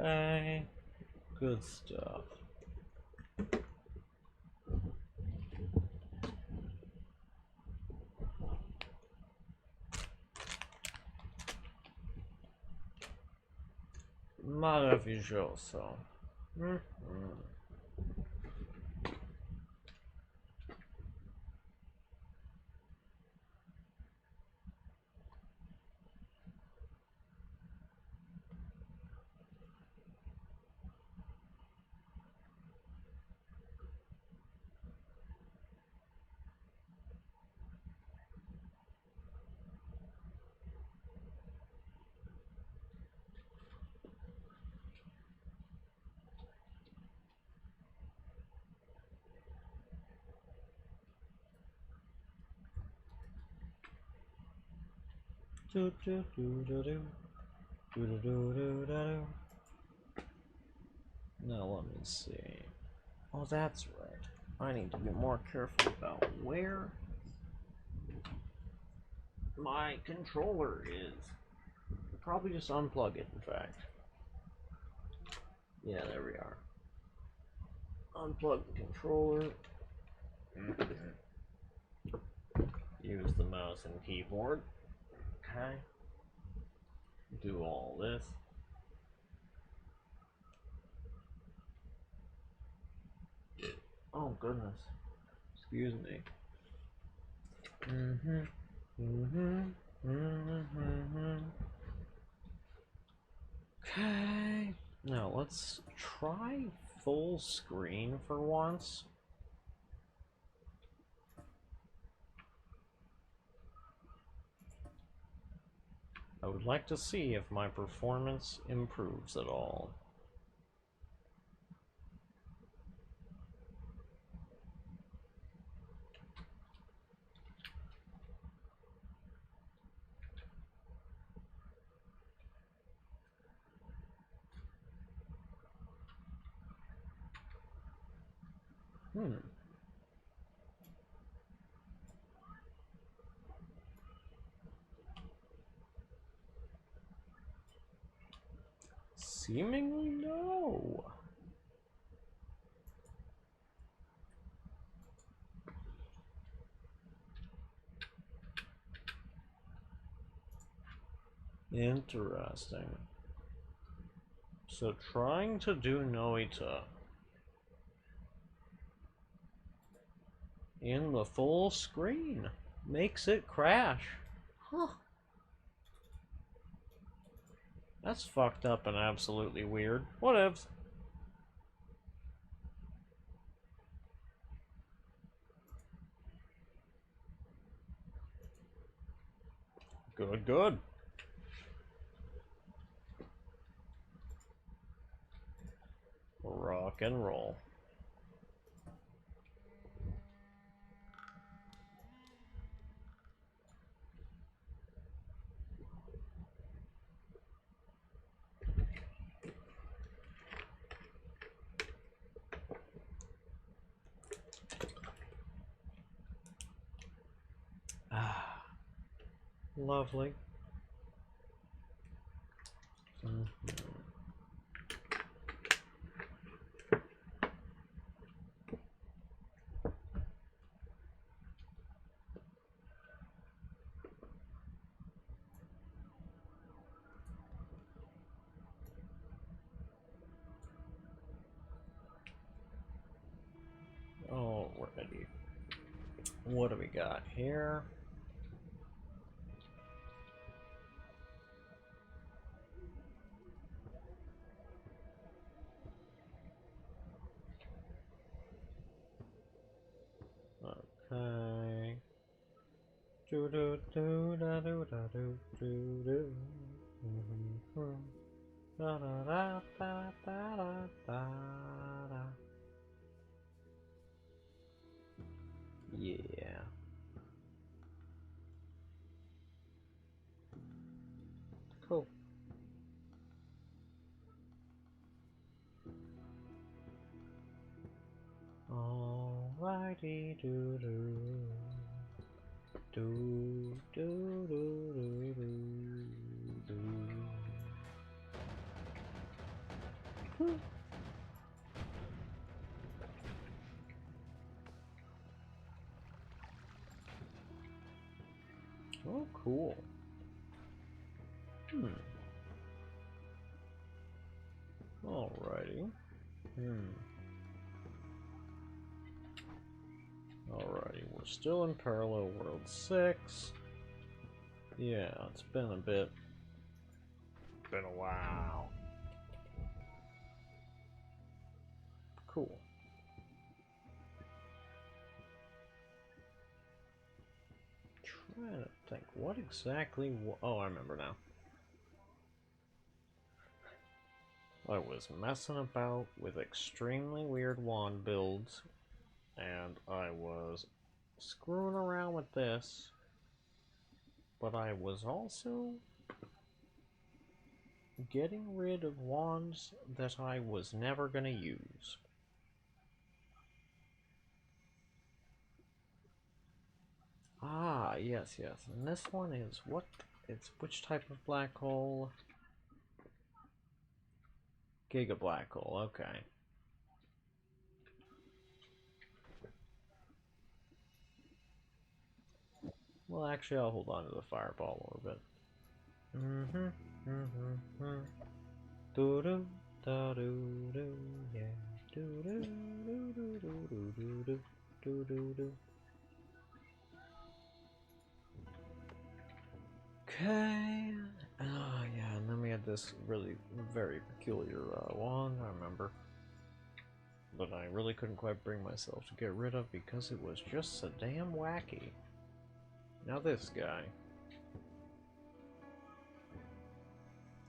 Okay, good stuff. Maravilhoso. Do do do do do do do do do do. Now let me see. Oh, that's right. I need to be more careful about where my controller is. Probably just unplug it, in fact. Yeah, there we are. Unplug the controller. Use the mouse and keyboard. Okay. Do all this. Oh goodness. Excuse me. Okay. Now let's try full screen for once. I would like to see if my performance improves at all. Seemingly no. Interesting. So trying to do Noita in the full screen makes it crash. Huh. That's fucked up and absolutely weird. Whatevs. Good, good. Rock and roll. Ah, lovely. Alrighty. What do we got here? Okay. Do do do da do da do do do. Da da da da da da da. Yeah. Cool. Alrighty, do do do do do do do. Oh, cool. Alrighty. Alrighty, we're still in Parallel World 6. Yeah, it's been a bit. Been a while. Cool. Trying to think, what exactly? Oh, I remember now. I was messing about with extremely weird wand builds, and I was screwing around with this, but I was also getting rid of wands that I was never gonna use. Ah, yes, yes. And this one is what? It's which type of black hole? Giga black hole, okay. Well, actually, I'll hold on to the fireball a little bit. Doo-doo, da-doo-doo, yeah. Doo-doo, doo-doo-doo-doo-doo-doo, doo-doo-doo. Okay. Oh, yeah, and then we had this really very peculiar wand, I remember. But I really couldn't quite bring myself to get rid of because it was just so damn wacky. Now this guy.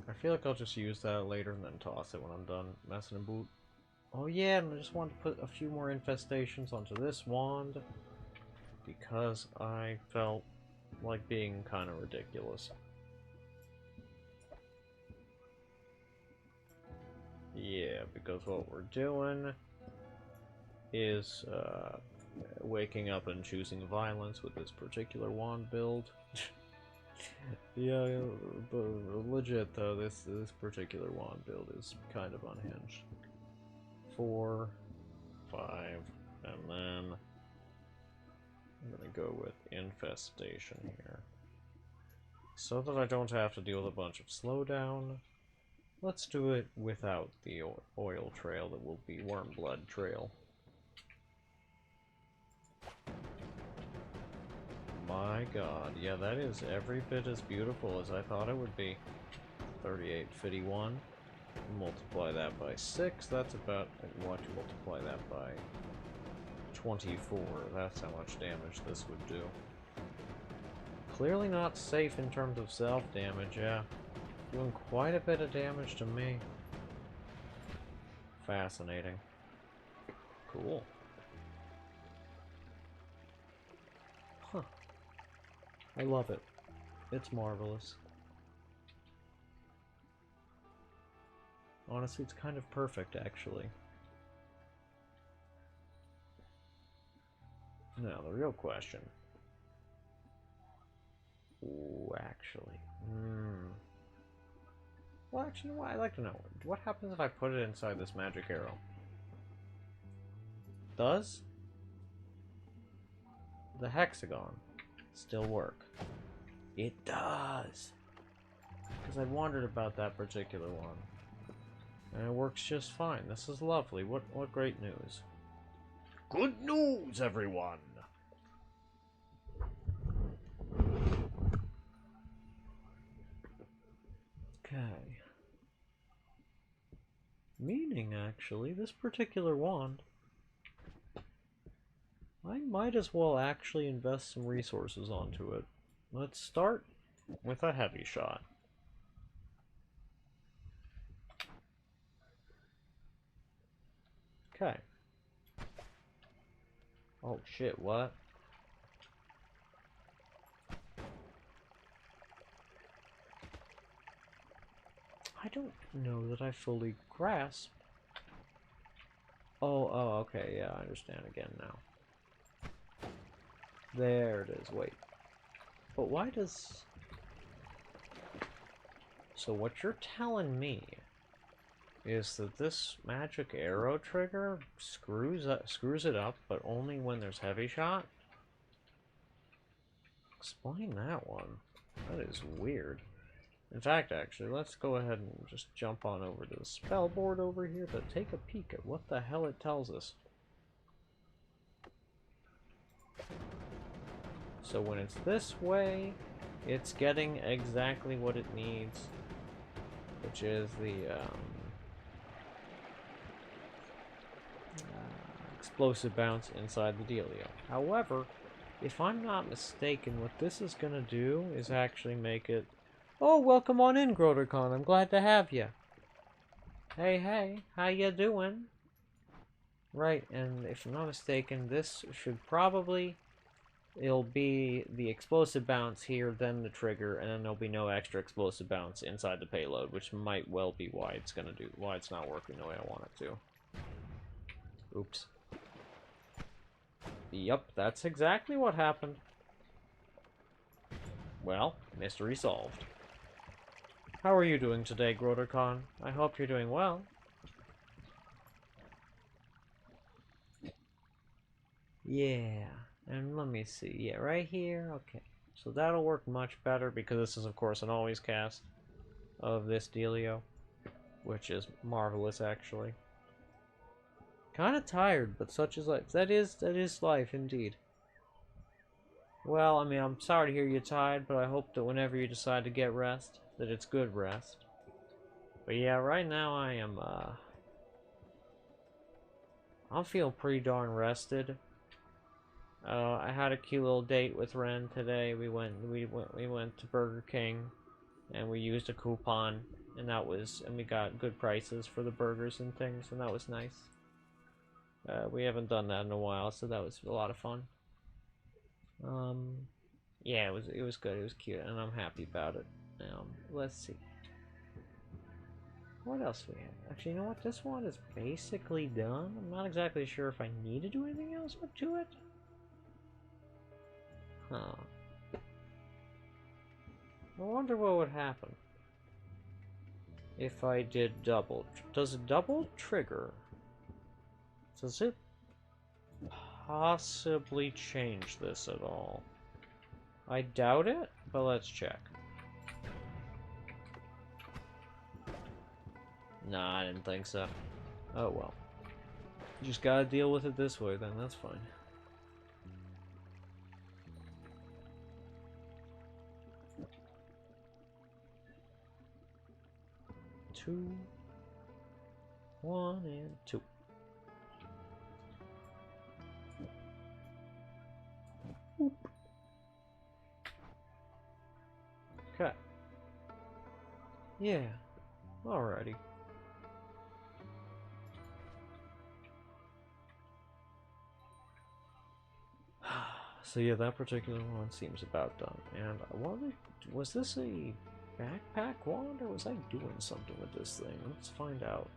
I feel like I'll just use that later and then toss it when I'm done messing about. Oh yeah, and I just wanted to put a few more infestations onto this wand because I felt like being kind of ridiculous. Yeah, because what we're doing is waking up and choosing violence with this particular wand build. Yeah, but legit though, this particular wand build is kind of unhinged. 4, 5, and then I'm gonna go with infestation here. So that I don't have to deal with a bunch of slowdown, let's do it without the oil trail that will be worm blood trail. My god, yeah, that is every bit as beautiful as I thought it would be. 3851. Multiply that by 6, that's about, watch multiply that by 24, that's how much damage this would do. Clearly not safe in terms of self-damage, yeah. Doing quite a bit of damage to me. Fascinating. Cool. Huh. I love it. It's marvelous. Honestly, it's kind of perfect, actually. Now, the real question. Ooh, actually. Well, actually, what I'd like to know. What happens if I put it inside this magic arrow? Does the hexagon still work? It does! Because I wondered about that particular one. And it works just fine. This is lovely. What great news. Good news, everyone! Okay. Meaning, actually, this particular wand, I might as well actually invest some resources onto it. Let's start with a heavy shot. Okay. Oh shit, what? I don't know that I fully grasp. Oh, okay, yeah, I understand again now. There it is, wait. But why does... So what you're telling me is that this magic arrow trigger screws it up, but only when there's heavy shot. Explain that one. That is weird. In fact, actually, let's go ahead and just jump on over to the spell board over here to take a peek at what the hell it tells us. So when it's this way, it's getting exactly what it needs, which is the explosive bounce inside the dealio. However, if I'm not mistaken, what this is going to do is actually make it... Oh, welcome on in, godrun. I'm glad to have you. Hey, how you doing? Right, and if I'm not mistaken, this should probably... It'll be the explosive bounce here, then the trigger, and then there'll be no extra explosive bounce inside the payload, which might well be why it's not working the way I want it to. Oops. Yep, that's exactly what happened. Well, mystery solved. How are you doing today, godrun? I hope you're doing well. Yeah, and let me see. Yeah, right here. Okay, so that'll work much better because this is, of course, an always cast of this dealio, which is marvelous, actually. Kind of tired, but such is life. That is life, indeed. Well, I mean, I'm sorry to hear you're tired, but I hope that whenever you decide to get rest, that it's good rest. But yeah, right now I'm feeling pretty darn rested. I had a cute little date with Ren today. We went to Burger King, and we used a coupon, and we got good prices for the burgers and things, and that was nice. We haven't done that in a while, so that was a lot of fun. Yeah, it was good. It was cute, and I'm happy about it. Let's see. What else we have? Actually, you know what? This one is basically done. I'm not exactly sure if I need to do anything else to it. Huh. I wonder what would happen if I did double. Does a double trigger? Does it possibly change this at all? I doubt it, but let's check. Nah, I didn't think so. Oh well. You just gotta deal with it this way then, that's fine. Two. 1 and 2. Oop. Okay. Yeah. Alrighty. So yeah, that particular one seems about done. And I wonder, was this a backpack wand, or was I doing something with this thing? Let's find out.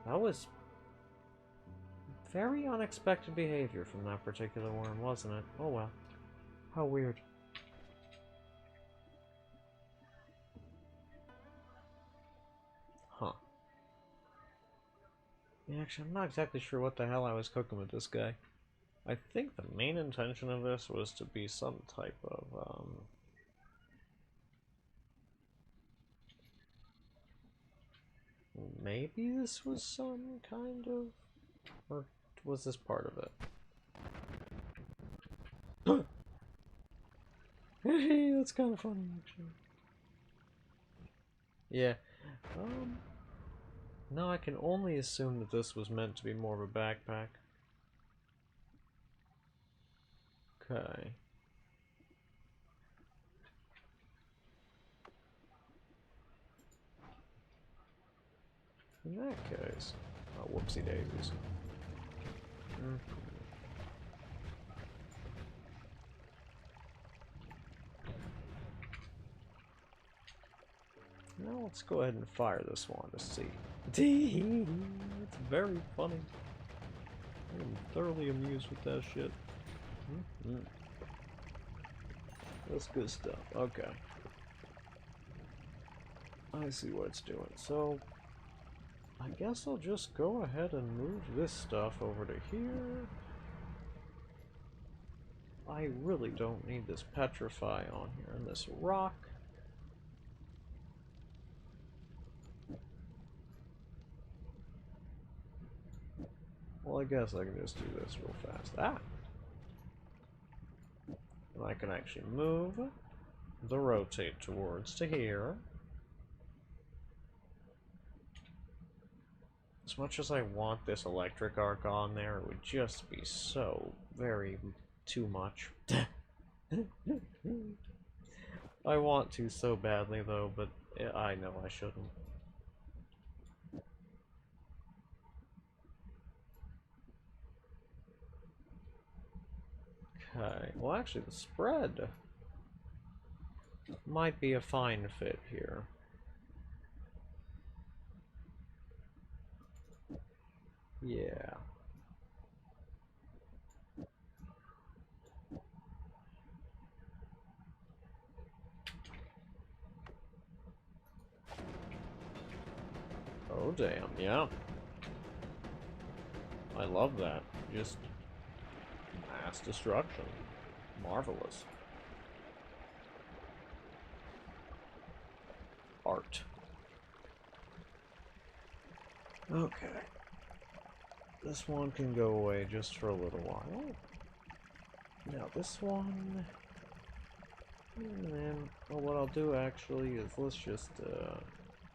That was very unexpected behavior from that particular worm, wasn't it? Oh well. How weird. Huh. Yeah, actually, I'm not exactly sure what the hell I was cooking with this guy. I think the main intention of this was to be some type of, maybe this was some kind of... Or was this part of it? Hey, that's kind of funny, actually. Yeah. No, I can only assume that this was meant to be more of a backpack. Okay. In that case... Oh, whoopsie daisies. Now let's go ahead and fire this one to see. It's very funny. I'm thoroughly amused with that shit. That's good stuff. Okay. I see what it's doing. So, I guess I'll just go ahead and move this stuff over to here. I really don't need this petrify on here and this rock. Well, I guess I can just do this real fast. Ah! And I can actually move the rotate towards to here. As much as I want this electric arc on there, it would just be so very too much. I want to so badly though, but I know I shouldn't. Okay, well actually the spread might be a fine fit here. Yeah. Oh damn, yeah. I love that. Just mass destruction. Marvelous. Art. Okay. This one can go away just for a little while. Now this one... And then, well, what I'll do actually is let's just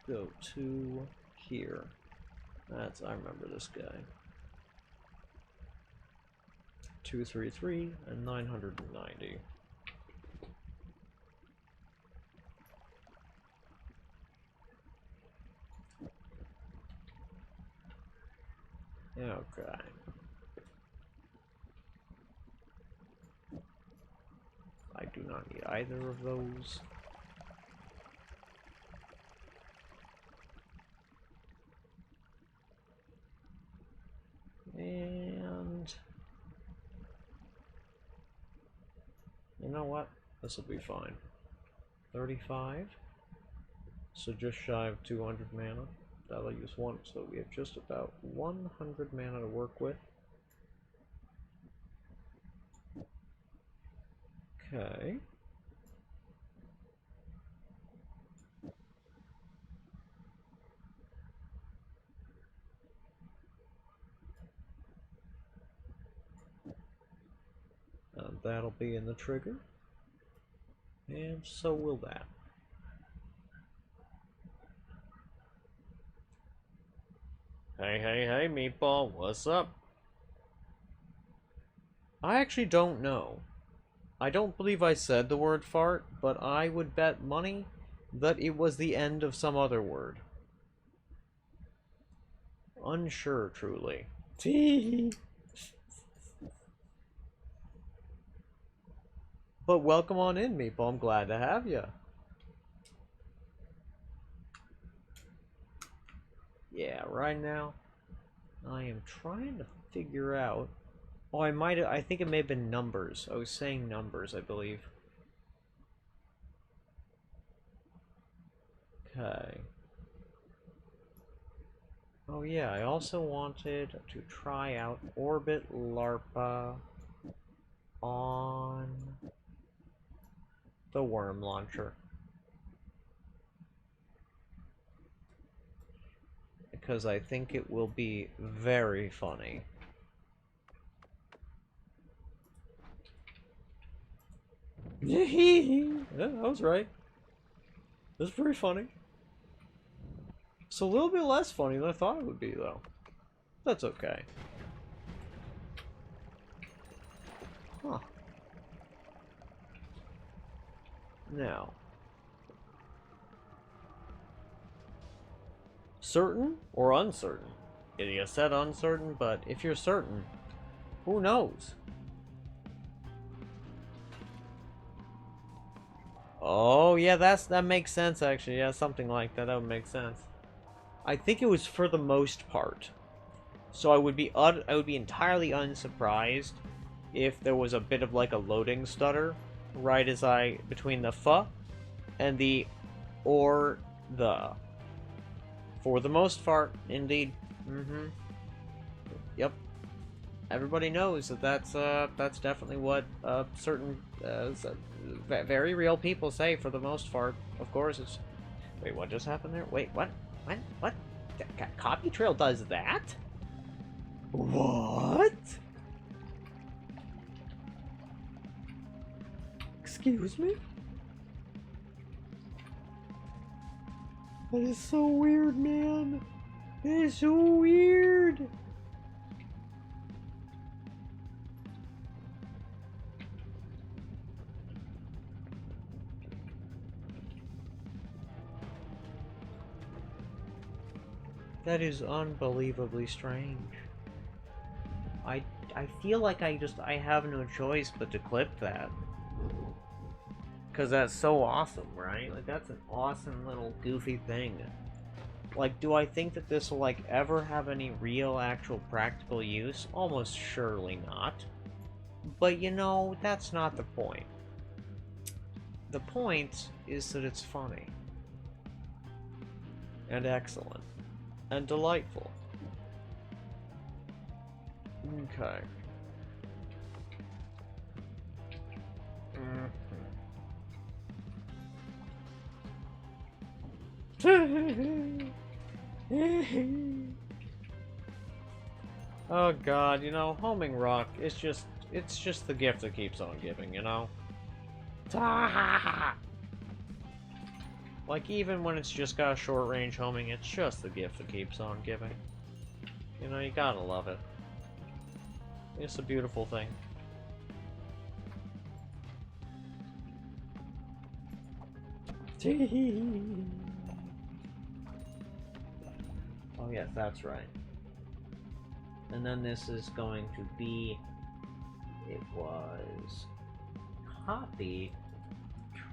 go to here. I remember this guy. 233 and 990. Okay. I do not need either of those. And you know what? This will be fine. 35. So just shy of 200 mana. That'll use one, so we have just about 100 mana to work with. Okay. That'll be in the trigger. And so will that. Hey, Meatball, what's up? I actually don't know. I don't believe I said the word fart, but I would bet money that it was the end of some other word. Unsure, truly. Tee. But welcome on in, Meatball. I'm glad to have you. Yeah, right now, I am trying to figure out... Oh, I think it may have been numbers. I was saying numbers, I believe. Okay. Oh yeah, I also wanted to try out Orbit LARPA on the worm launcher. Because I think it will be very funny. Yeah, I was right. It was pretty funny. It's a little bit less funny than I thought it would be, though. That's okay. Huh. Now. Certain or uncertain? You said uncertain, but if you're certain, who knows? Oh, yeah, that makes sense, actually. Yeah, something like that. That would make sense. I think it was for the most part. So I would be entirely unsurprised if there was a bit of like a loading stutter right as between the "f" and the "or" For the most part, indeed. Yep. Everybody knows that that's definitely what certain very real people say for the most part. Of course, it's. Wait, what just happened there? Wait, what? What? Copy Trail does that? What? Excuse me? That is so weird, man. That is so weird. That is unbelievably strange. I feel like I have no choice but to clip that. Because that's so awesome, right? Like, that's an awesome little goofy thing. Like, do I think that this will, like, ever have any real, actual, practical use? Almost surely not. But, you know, that's not the point. The point is that it's funny. And excellent. And delightful. Okay. Oh god, you know, homing rock is it's just the gift that keeps on giving, you know? Like, even when it's just got a short range homing, it's just the gift that keeps on giving. You know, you gotta love it. It's a beautiful thing. Oh yes, that's right. And then this is going to be... It was... Copy...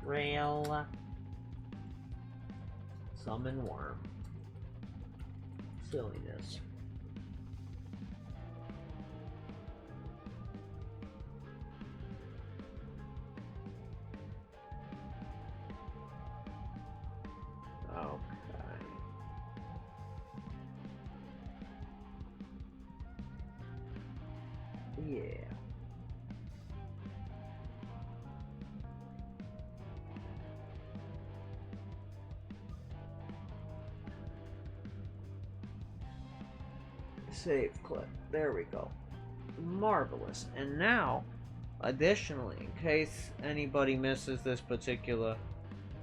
Trail... Summon Worm. Silliness. Yeah. Save clip. There we go. Marvelous. And now, additionally, in case anybody misses this particular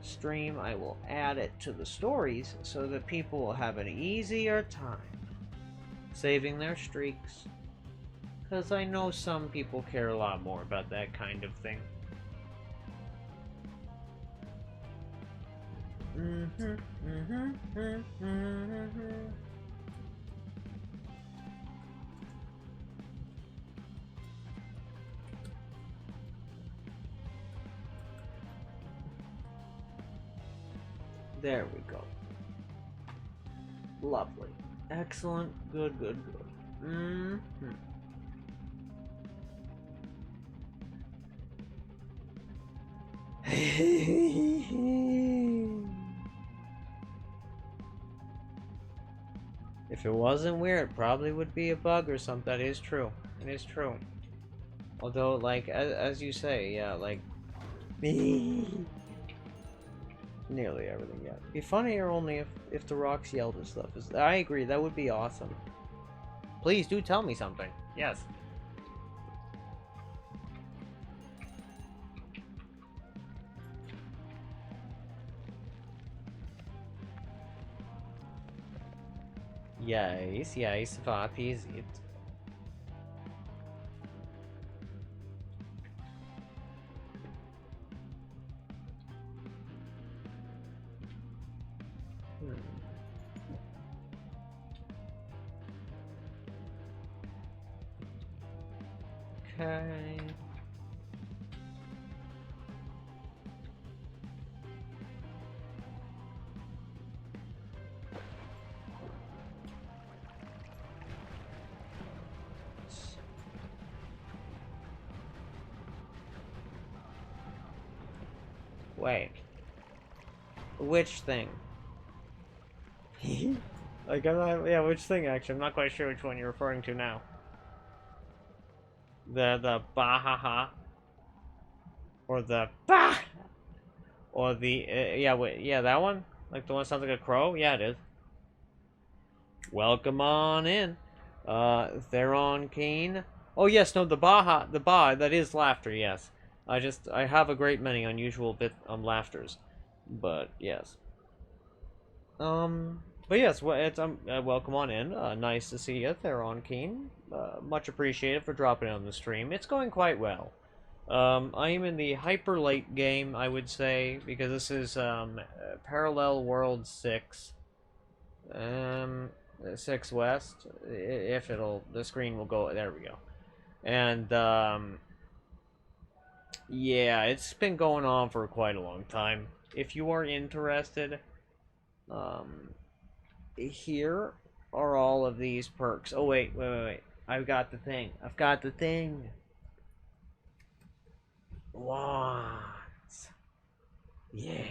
stream, I will add it to the stories so that people will have an easier time saving their streaks. Because I know some people care a lot more about that kind of thing. There we go. Lovely. Excellent. Good, good, good. If it wasn't weird, it probably would be a bug or something. That is true. It is true. Although, like, as you say, yeah, like... Nearly everything, yeah. It'd be funnier only if the rocks yelled and stuff. I agree, that would be awesome. Please do tell me something. Yes. Yes, yes, what is it? Okay. Wait. Which thing? Like, I'm not, yeah, which thing, actually? I'm not quite sure which one you're referring to now. The Bahaha. Or the Bah! Or the, yeah, wait, yeah, that one? Like the one that sounds like a crow? Yeah, it is. Welcome on in. Theron Keen. Oh, yes, no, the Baha, the Ba, that is laughter, yes. I have a great many unusual laughters. But, yes. But yes, well, it's welcome on in. Nice to see you, Theron Keen. Much appreciated for dropping on the stream. It's going quite well. I am in the hyper late game, I would say, because this is Parallel World 6. 6 West. If the screen will go. There we go. And yeah, it's been going on for quite a long time. If you are interested, um, here are all of these perks. Oh, wait. I've got the thing. Wands. Yeah.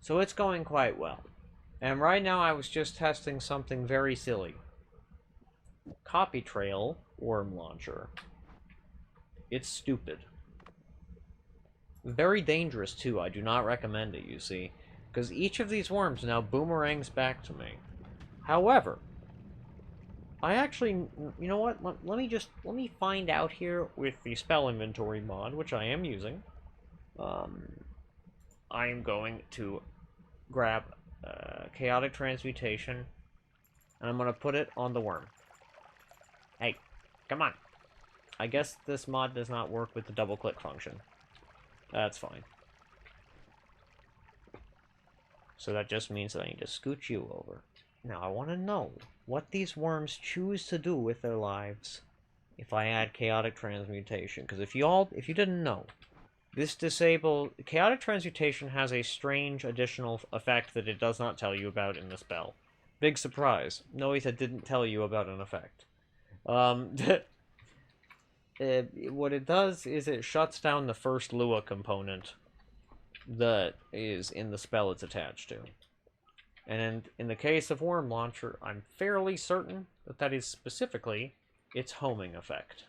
So it's going quite well. And right now I was just testing something very silly. Copy Trail Worm Launcher. It's stupid. Very dangerous, too. I do not recommend it, you see. Because each of these worms now boomerangs back to me. However, I actually, you know what? Let me find out here with the spell inventory mod, which I am using. I am going to grab chaotic transmutation, and I'm going to put it on the worm. Hey, come on. I guess this mod does not work with the double-click function. That's fine. So that just means that I need to scooch you over. Now, I want to know what these worms choose to do with their lives if I add chaotic transmutation. Because if you didn't know, chaotic transmutation has a strange additional effect that it does not tell you about in the spell. Big surprise. Noita didn't tell you about an effect. What it does is it shuts down the first Lua component that is in the spell it's attached to. And in the case of Worm Launcher, I'm fairly certain that is specifically its homing effect.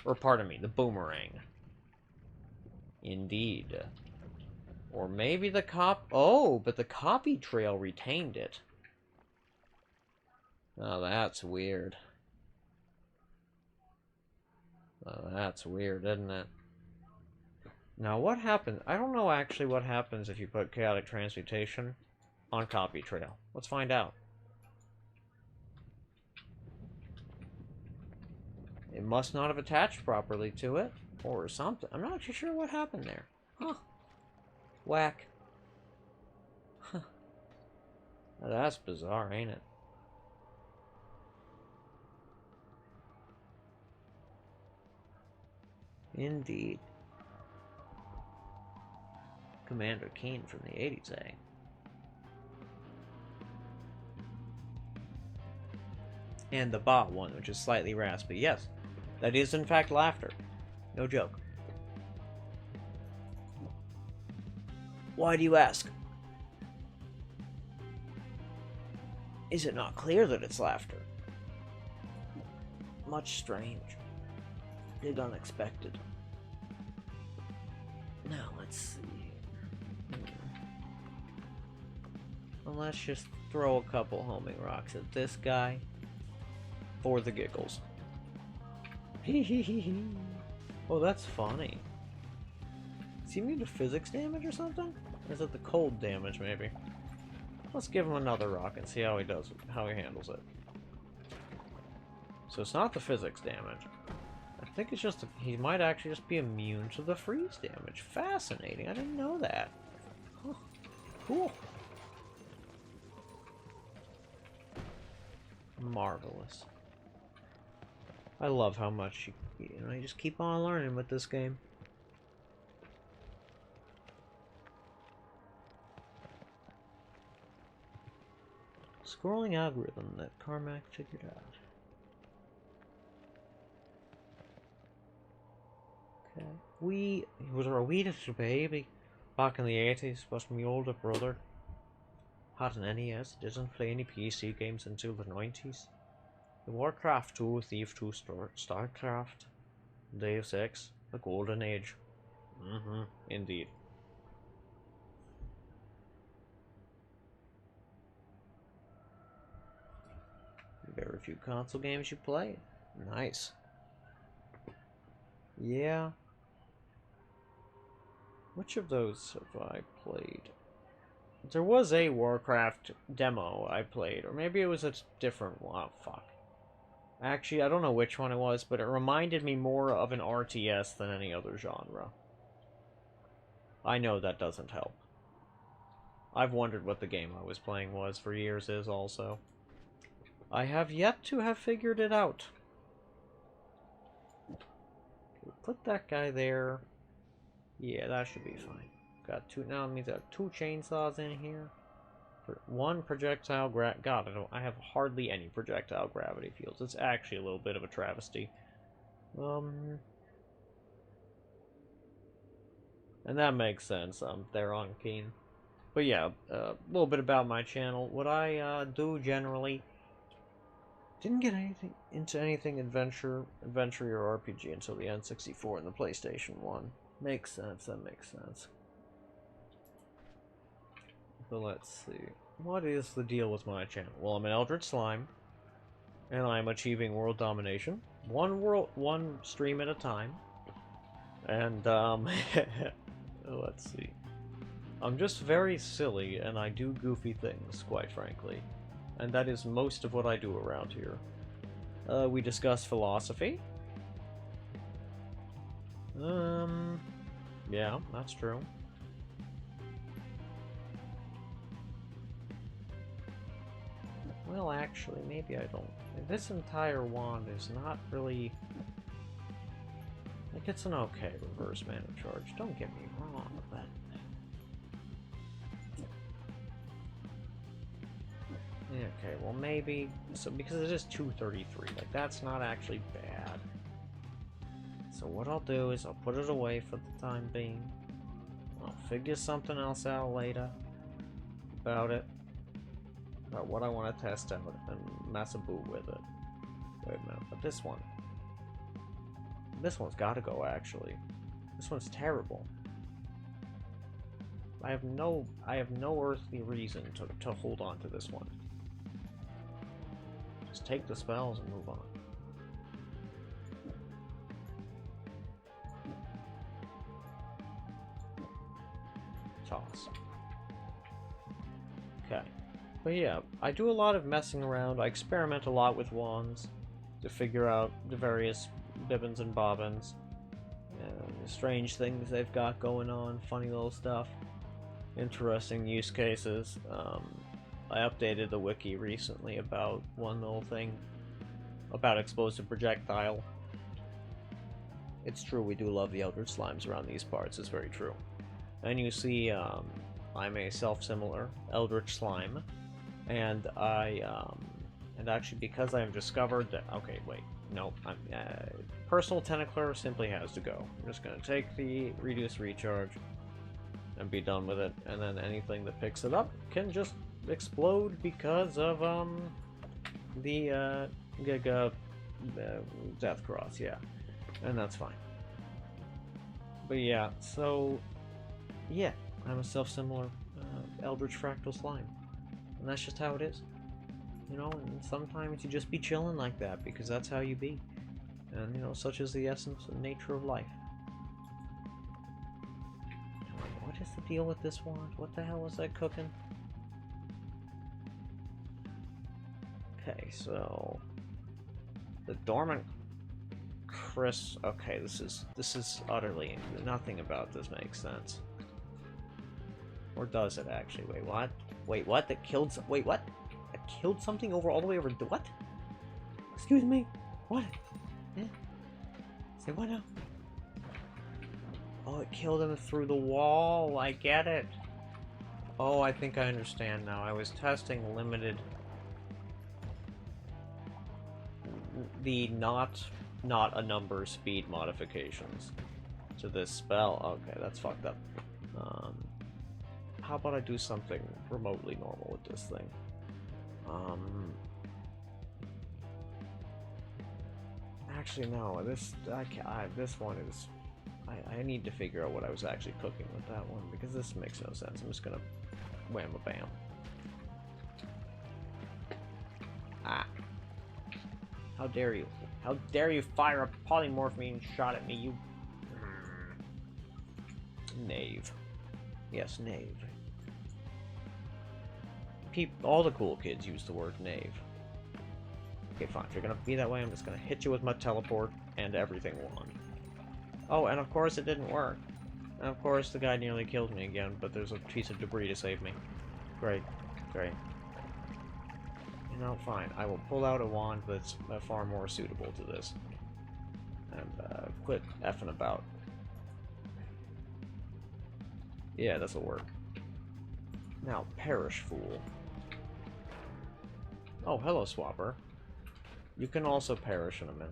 Or pardon me, the boomerang. Indeed. Or maybe the but the copy trail retained it. Oh, that's weird. Oh, that's weird, isn't it? Now, what happens? I don't know actually what happens if you put chaotic transmutation on copy trail. Let's find out. It must not have attached properly to it, or something. I'm not too sure what happened there. Huh. Whack. Huh. Now, that's bizarre, ain't it? Indeed. Commander Keen from the 80s, eh? And the bot one, which is slightly raspy. Yes, that is in fact laughter. No joke. Why do you ask? Is it not clear that it's laughter? Much strange. Big unexpected. Now, let's see. Well, let's just throw a couple homing rocks at this guy. For the giggles. Oh, that's funny. Is he immune to physics damage or something? Or is it the cold damage, maybe? Let's give him another rock and see how he does it, how he handles it. So it's not the physics damage. I think it's just he might actually just be immune to the freeze damage. Fascinating. I didn't know that. Huh. Cool. Marvelous. I love how much you just keep on learning with this game. Scrolling algorithm that Carmack figured out. Okay. He was a wee little baby back in the 80s, was my older brother. Had an NES, didn't play any PC games until the 90s. Warcraft 2, Thief 2, StarCraft, Deus Ex, the Golden Age. Indeed. Very few console games you played. Nice. Yeah. Which of those have I played? There was a Warcraft demo I played, or maybe it was a different one. Oh, fuck. Actually, I don't know which one it was, but it reminded me more of an RTS than any other genre. I know that doesn't help. I've wondered what the game I was playing was for years is also. I have yet to have figured it out. Put that guy there. Yeah, that should be fine. Got two, now it means I have 2 chainsaws in here. For 1 projectile God, I have hardly any projectile gravity fields. It's actually a little bit of a travesty. And that makes sense. They're on keen. But yeah, a little bit about my channel. What I do generally, didn't get into anything adventure or RPG until the N64 and the PlayStation 1. Makes sense. That makes sense. But let's see. What is the deal with my channel? Well, I'm an Eldritch Slime, and I'm achieving world domination. One stream at a time. And, let's see. I'm just very silly, and I do goofy things, quite frankly. And that is most of what I do around here. We discuss philosophy. Yeah, that's true. Well, actually, maybe I don't. This entire wand is not really... Like, it's an okay reverse mana charge. Don't get me wrong, but... Okay, well, maybe... So, because it is 233, like, that's not actually bad. So what I'll do is I'll put it away for the time being. I'll figure something else out later about it. About what I want to test out and mess about with it. Wait a minute, but this one's gotta go, actually. This one's terrible. I have no earthly reason to hold on to this one. Just take the spells and move on. Toss. Okay. But yeah, I do a lot of messing around. I experiment a lot with wands to figure out the various bibbins and bobbins and the strange things they've got going on, funny little stuff, interesting use cases. I updated the wiki recently about one little thing about explosive projectile. It's true, we do love the Eldritch Slimes around these parts, it's very true. And you see, I'm a self-similar Eldritch Slime, and and actually because I have discovered that, okay, wait, no, personal tentacler simply has to go. I'm just gonna take the reduce recharge and be done with it, and then anything that picks it up can just explode because of the Giga Death Cross, yeah, and that's fine. But yeah, so yeah, I'm a self-similar Eldritch Fractal Slime, and that's just how it is, you know. And sometimes you just be chilling like that because that's how you be, and you know, such is the essence and nature of life. What is the deal with this wand? What the hell was that cooking? Okay, so the dormant Chris. Okay, this is utterly nothing about this makes sense. Or does it actually? Wait, what? Wait, what? That killed. Wait, what? That killed something over all the way over. What? Excuse me. What? Yeah. Say what now? Oh, it killed him through the wall. I get it. Oh, I think I understand now. I was testing limited. The not a number speed modifications to this spell. Okay, that's fucked up. how about I do something remotely normal with this thing? Actually, no. This one is. I need to figure out what I was actually cooking with that one because this makes no sense. I'm just gonna wham a bam. Ah! How dare you? How dare you fire a polymorph me and shot at me, you knave. Yes, knave. All the cool kids use the word knave. Okay, fine. If you're gonna be that way, I'm just gonna hit you with my teleport and everything wand. Oh, and of course it didn't work. And of course the guy nearly killed me again, but there's a piece of debris to save me. Great. Great. You know, fine. I will pull out a wand that's far more suitable to this. And quit effing about. Yeah, this'll work. Now, perish, fool. Oh, hello, Swapper. You can also perish in a minute.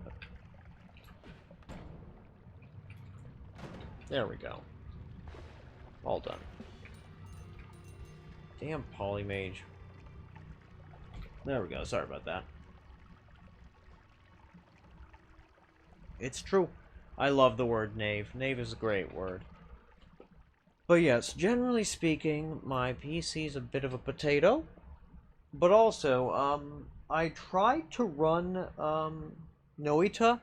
There we go. All done. Damn polymage. There we go, sorry about that. It's true. I love the word knave. Knave is a great word. But yes, generally speaking, my PC's a bit of a potato. But also, I tried to run, Noita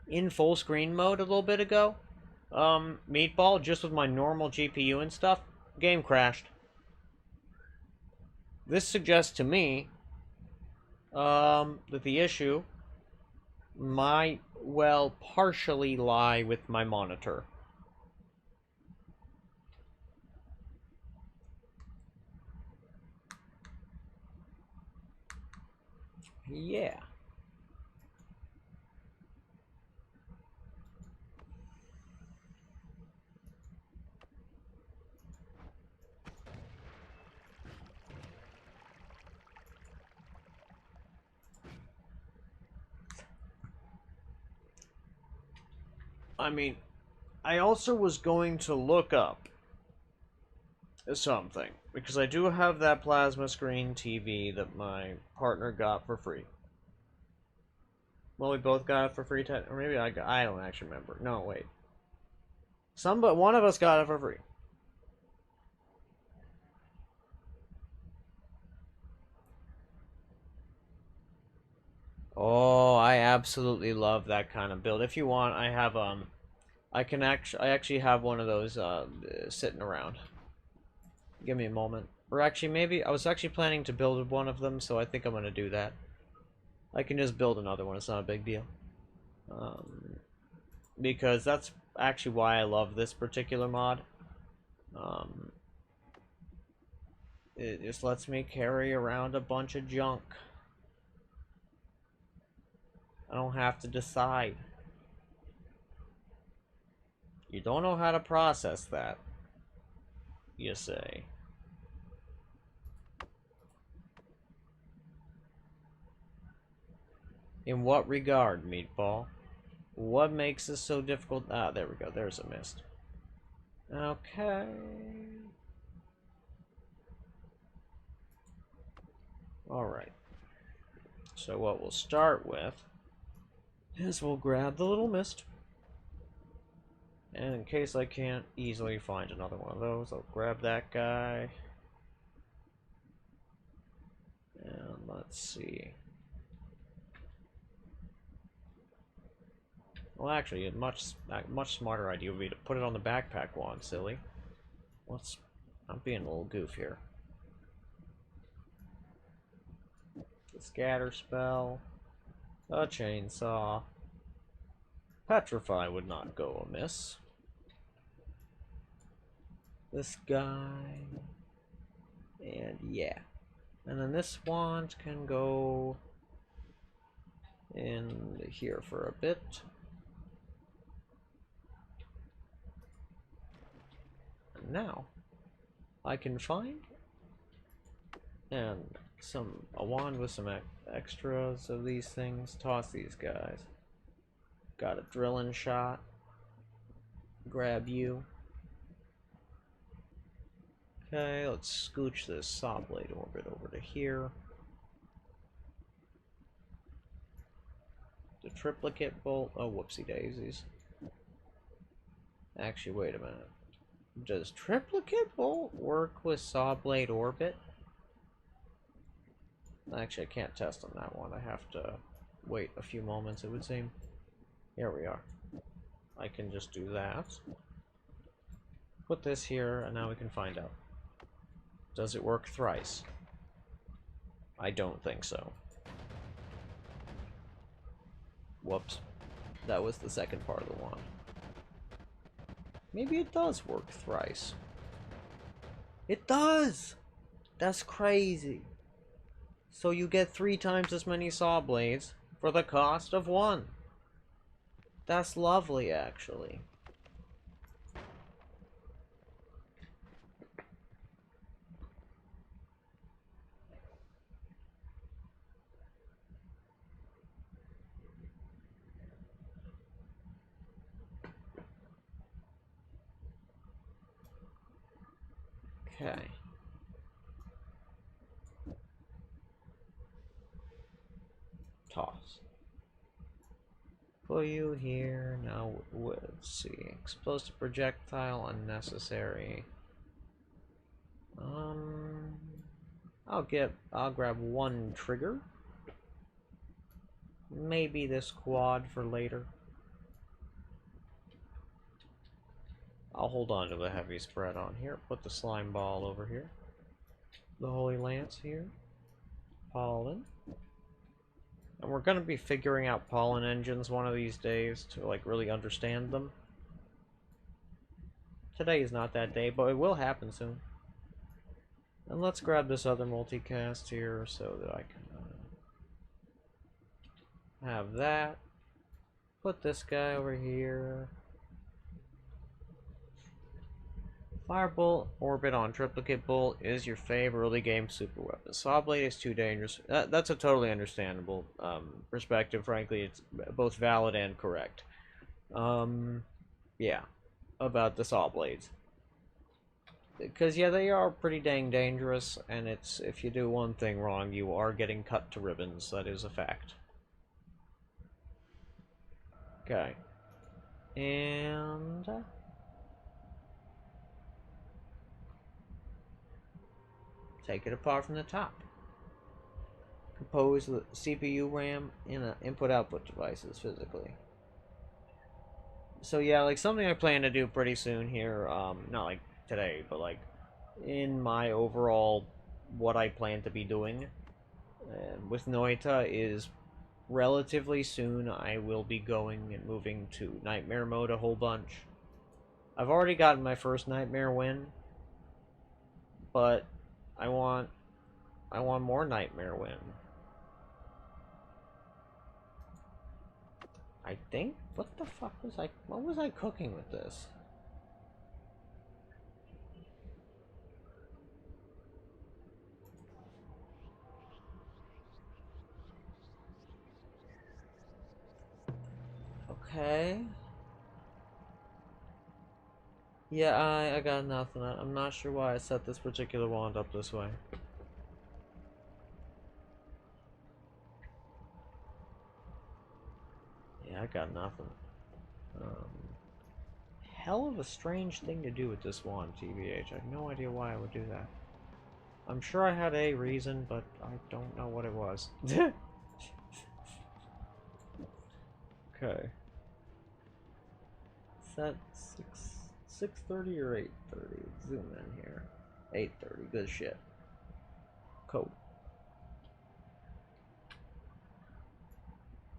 in full screen mode a little bit ago. Meatball, just with my normal GPU and stuff. Game crashed. This suggests to me, that the issue might, well, partially lie with my monitor. Yeah. I mean, I also was going to look up something, because I do have that plasma screen TV that my partner got for free. Well, we both got it for free, or maybe I don't actually remember. No, wait. One of us got it for free. Oh, I absolutely love that kind of build. If you want, I have, I actually have one of those, sitting around. Give me a moment. Or actually, maybe, I was actually planning to build one of them, so I think I'm gonna do that. I can just build another one, it's not a big deal. Because that's actually why I love this particular mod. It just lets me carry around a bunch of junk. I don't have to decide. You don't know how to process that, you say. In what regard, Meatball? What makes this so difficult? Ah, there we go. There's a mist. Okay. Alright. So what we'll start with is we'll grab the little mist. And in case I can't easily find another one of those, I'll grab that guy. And let's see. Well, actually, a much smarter idea would be to put it on the backpack wand, silly. I'm being a little goof here. The scatter spell. A chainsaw. Petrify would not go amiss. This guy. And yeah. And then this wand can go in here for a bit. And now I can find and a wand with some extras of these things. Toss these guys. Got a drilling shot. Grab you. Okay, let's scooch this saw blade orbit over to here. The triplicate bolt. Oh, whoopsie daisies. Actually, wait a minute. Does triplicate bolt work with saw blade orbit? Actually, I can't test on that one. I have to wait a few moments, it would seem. Here we are. I can just do that. Put this here, and now we can find out. Does it work thrice? I don't think so. Whoops. That was the second part of the wand. Maybe it does work thrice. It does! That's crazy. So you get 3 times as many saw blades for the cost of 1. That's lovely, actually. Okay. Toss. Put you here. Now, let's see. Explosive projectile, unnecessary. I'll grab 1 trigger. Maybe this quad for later. I'll hold on to the heavy spread on here. Put the slime ball over here. The holy lance here. Pollen. And we're going to be figuring out pollen engines one of these days to like really understand them. Today is not that day, but it will happen soon. And let's grab this other multicast here so that I can have that. Put this guy over here. Firebolt, Orbit on Triplicate Bolt is your favorite early game super weapon. Saw Blade is too dangerous. That's a totally understandable perspective. Frankly, it's both valid and correct. Yeah, about the Saw Blades. Because, yeah, they are pretty dang dangerous, and it's if you do one thing wrong, you are getting cut to ribbons. That is a fact. Okay. And take it apart from the top. Compose the CPU RAM in input-output devices physically. So yeah, like something I plan to do pretty soon here, not like today, but like in my overall what I plan to be doing with Noita is relatively soon I will be going and moving to Nightmare mode a whole bunch. I've already gotten my first Nightmare win, but I want more Nightmare win. I think, what the fuck was what was I cooking with this? Okay. Yeah, I got nothing. I'm not sure why I set this particular wand up this way. Yeah, I got nothing. Hell of a strange thing to do with this wand, TBH. I have no idea why I would do that. I'm sure I had a reason, but I don't know what it was. Okay. Set 6:30 or 8:30? Zoom in here. 8:30. Good shit. Cool.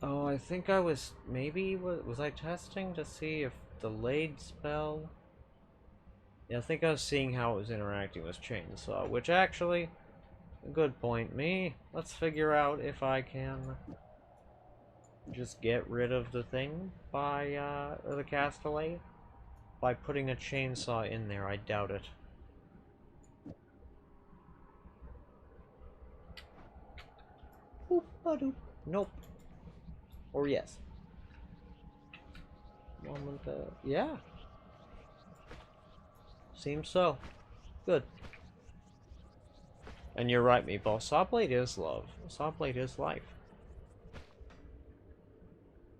Oh, I think I was maybe was I testing to see if the Delayed spell. Yeah, I think I was seeing how it was interacting with Chainsaw, which actually, a good point. Let's figure out if I can just get rid of the thing by, the Castellate by putting a chainsaw in there. I doubt it. Nope. Or yes. Yeah. Seems so. Good. And you're right, Meatball. Saw blade is love. Saw blade is life.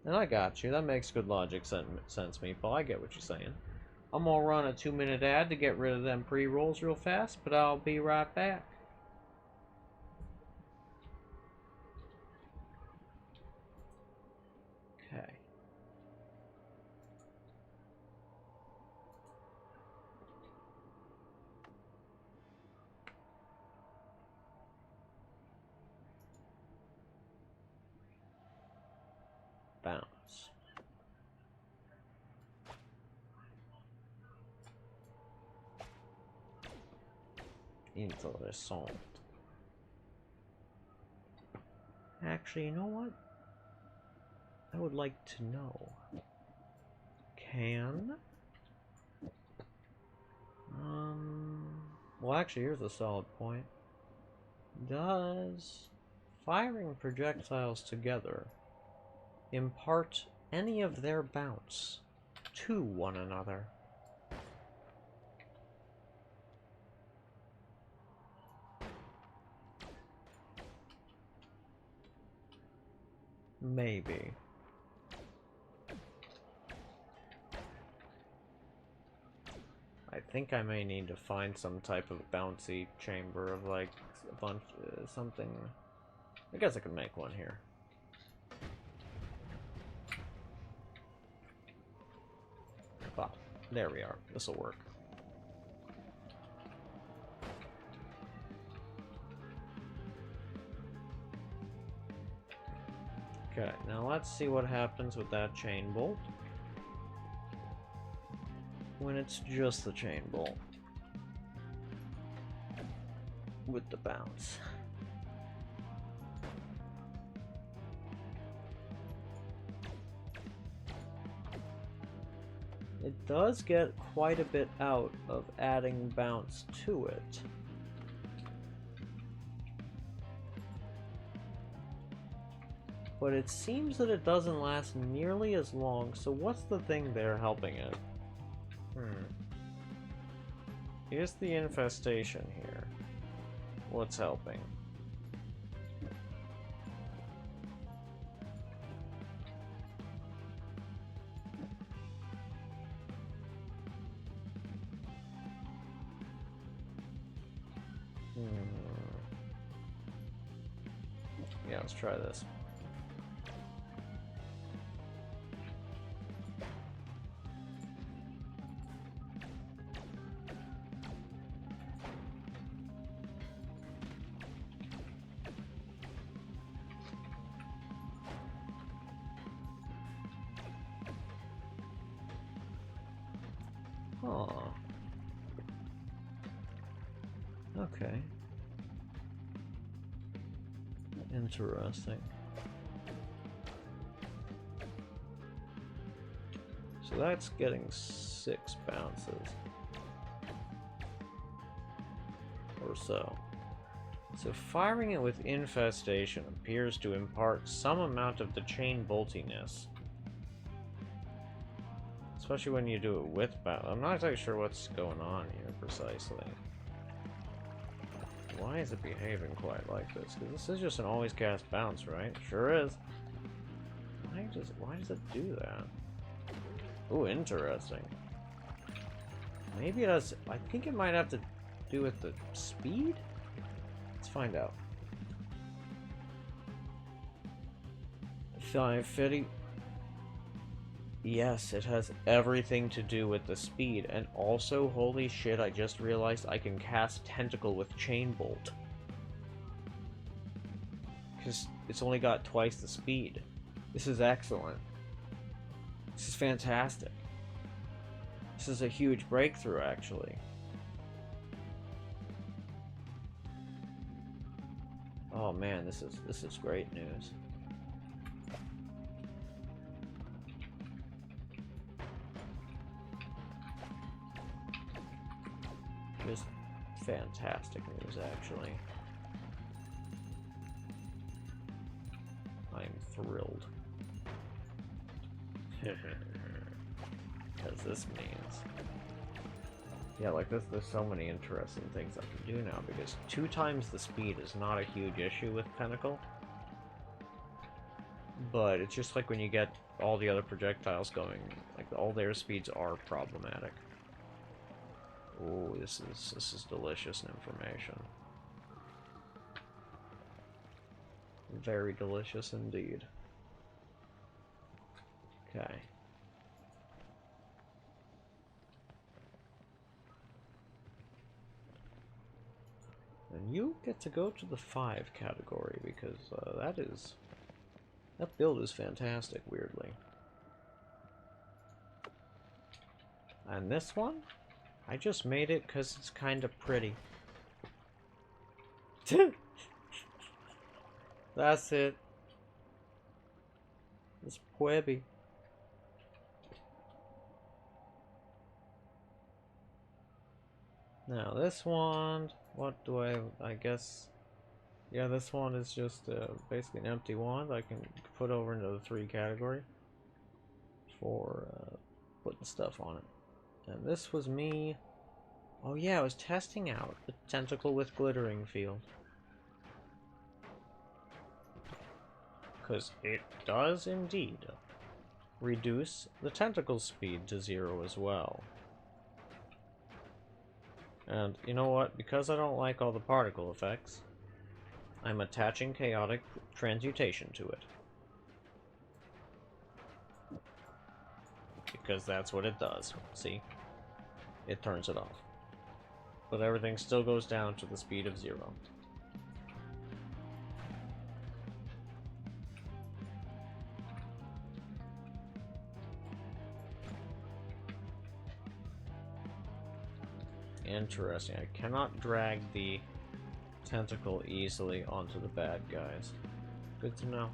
And I got you. That makes good logic sense, Meatball. I get what you're saying. I'm gonna run a 2-minute ad to get rid of them pre-rolls real fast, but I'll be right back. Okay. Bounce. Interessant. Actually, you know what? I would like to know. Can... Well, actually, here's a solid point. Does firing projectiles together impart any of their bounce to one another? Maybe. I think I may need to find some type of bouncy chamber of like a bunch, something. I guess I could make one here. Ah, there we are. This will work. Okay, now let's see what happens with that chain bolt when it's just the chain bolt with the bounce. It does get quite a bit out of adding bounce to it. But it seems that it doesn't last nearly as long, so what's the thing there helping it? Here's the infestation here. What's helping? Yeah, let's try this. Oh. Okay. Interesting. So that's getting 6 bounces. Or so. So firing it with infestation appears to impart some amount of the chain boltiness. Especially when you do it with bounce. I'm not exactly sure what's going on here precisely. Why is it behaving quite like this? Because this is just an always cast bounce, right? Sure is. Why does it do that? Ooh, interesting. Maybe it has... I think it might have to do with the speed? Let's find out. 550. Yes, it has everything to do with the speed, and also, holy shit, I just realized I can cast Tentacle with Chain Bolt. Because it's only got twice the speed. This is excellent. This is fantastic. This is a huge breakthrough, actually. Oh man, this is great news. Just fantastic news, actually. I'm thrilled. Because this means Yeah, like this, there's so many interesting things I can do now, because 2 times the speed is not a huge issue with Tentacle. But it's just like when you get all the other projectiles going, like all their speeds are problematic. Ooh, this is delicious information. Very delicious indeed. Okay. And you get to go to the 5 category, because that build is fantastic, weirdly. And this one, I just made it because it's kind of pretty. That's it. It's Puebi. Now this one, what do I guess, yeah, this one is just basically an empty wand I can put over into the 3 category for putting stuff on it. And this was me, oh yeah, I was testing out the tentacle with glittering field. Because it does indeed reduce the tentacle speed to 0 as well. And you know what? Because I don't like all the particle effects, I'm attaching chaotic transmutation to it. Because that's what it does. See? It turns it off. But everything still goes down to the speed of 0. Interesting. I cannot drag the tentacle easily onto the bad guys. Good to know.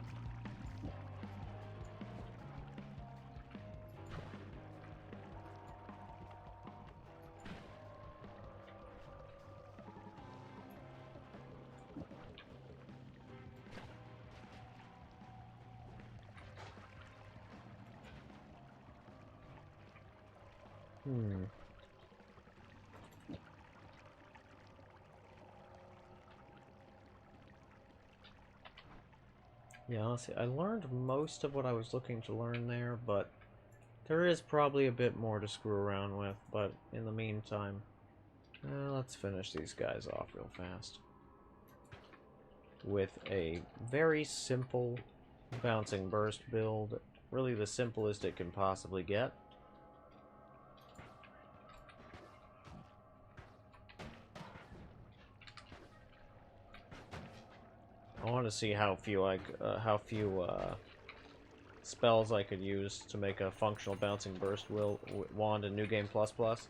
Yeah, honestly, I learned most of what I was looking to learn there, but there is probably a bit more to screw around with, but in the meantime, let's finish these guys off real fast. With a very simple bouncing burst build, really the simplest it can possibly get. I want to see how few spells I could use to make a functional bouncing burst wand in New Game Plus Plus.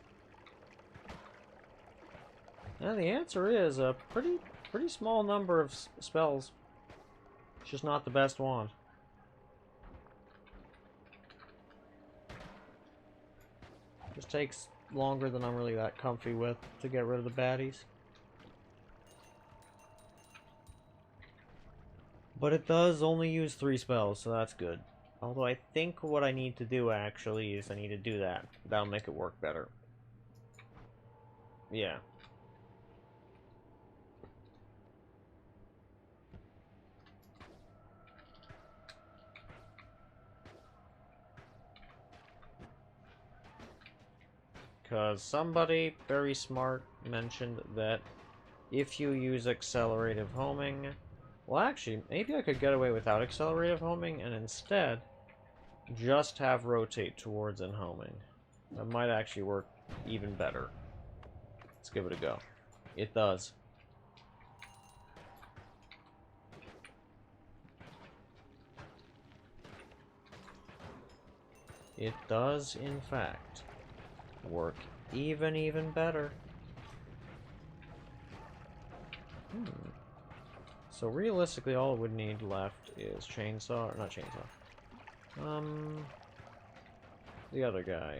And the answer is a pretty small number of spells. It's just not the best wand. Just takes longer than I'm really that comfy with to get rid of the baddies. But it does only use 3 spells, so that's good. Although I think what I need to do actually is I need to do that. That'll make it work better. Yeah. Because somebody very smart mentioned that if you use accelerative homing... Well, actually, maybe I could get away without accelerative homing and instead just have rotate towards and homing. That might actually work even better. Let's give it a go. It does. It does, in fact, work even better. So realistically, all it would need left is chainsaw, or not chainsaw. The other guy,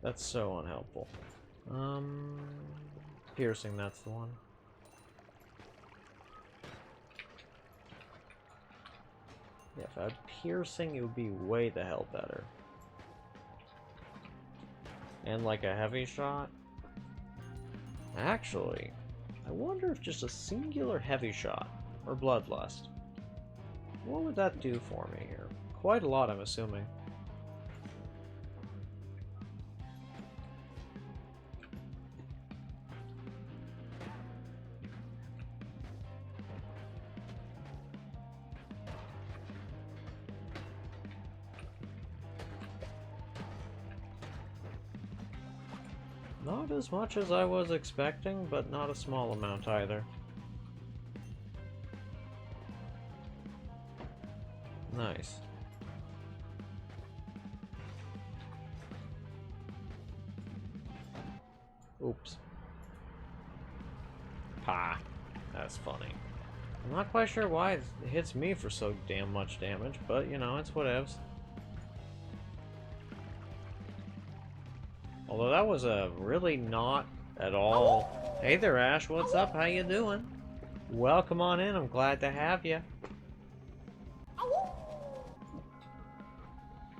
that's so unhelpful. Piercing, that's the one. Yeah, if I had piercing, it would be way the hell better. And like a heavy shot? Actually, I wonder if just a singular heavy shot, or bloodlust, what would that do for me here? Quite a lot, I'm assuming. Not as much as I was expecting, but not a small amount either. Nice. Oops. Pah. That's funny. I'm not quite sure why it hits me for so damn much damage, but you know, it's whatevs. Although that was a really not at all... Hey there, Ash, what's up? How you doing? Welcome on in, I'm glad to have you.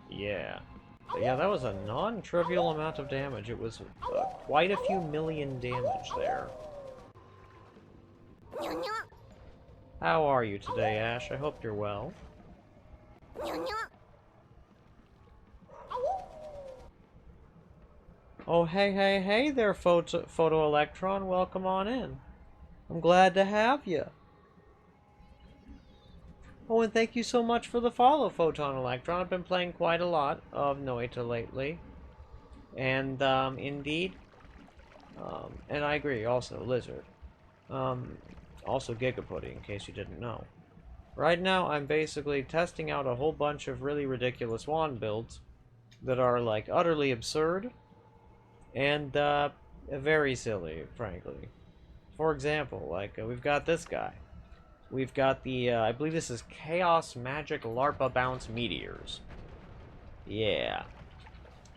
Yeah. But yeah, that was a non-trivial amount of damage. It was quite a few million damage there. How are you today, Ash? I hope you're well. Oh, hey there, Photo Electron. Welcome on in. I'm glad to have you. Oh, and thank you so much for the follow, Photon Electron. I've been playing quite a lot of Noita lately. And, indeed. And I agree, also, Lizard. Also Gigaputty, in case you didn't know. Right now, I'm basically testing out a whole bunch of really ridiculous wand builds that are, like, utterly absurd. And, very silly, frankly. For example, like, we've got this guy. We've got the, I believe this is Chaos Magic Larpa Bounce Meteors. Yeah.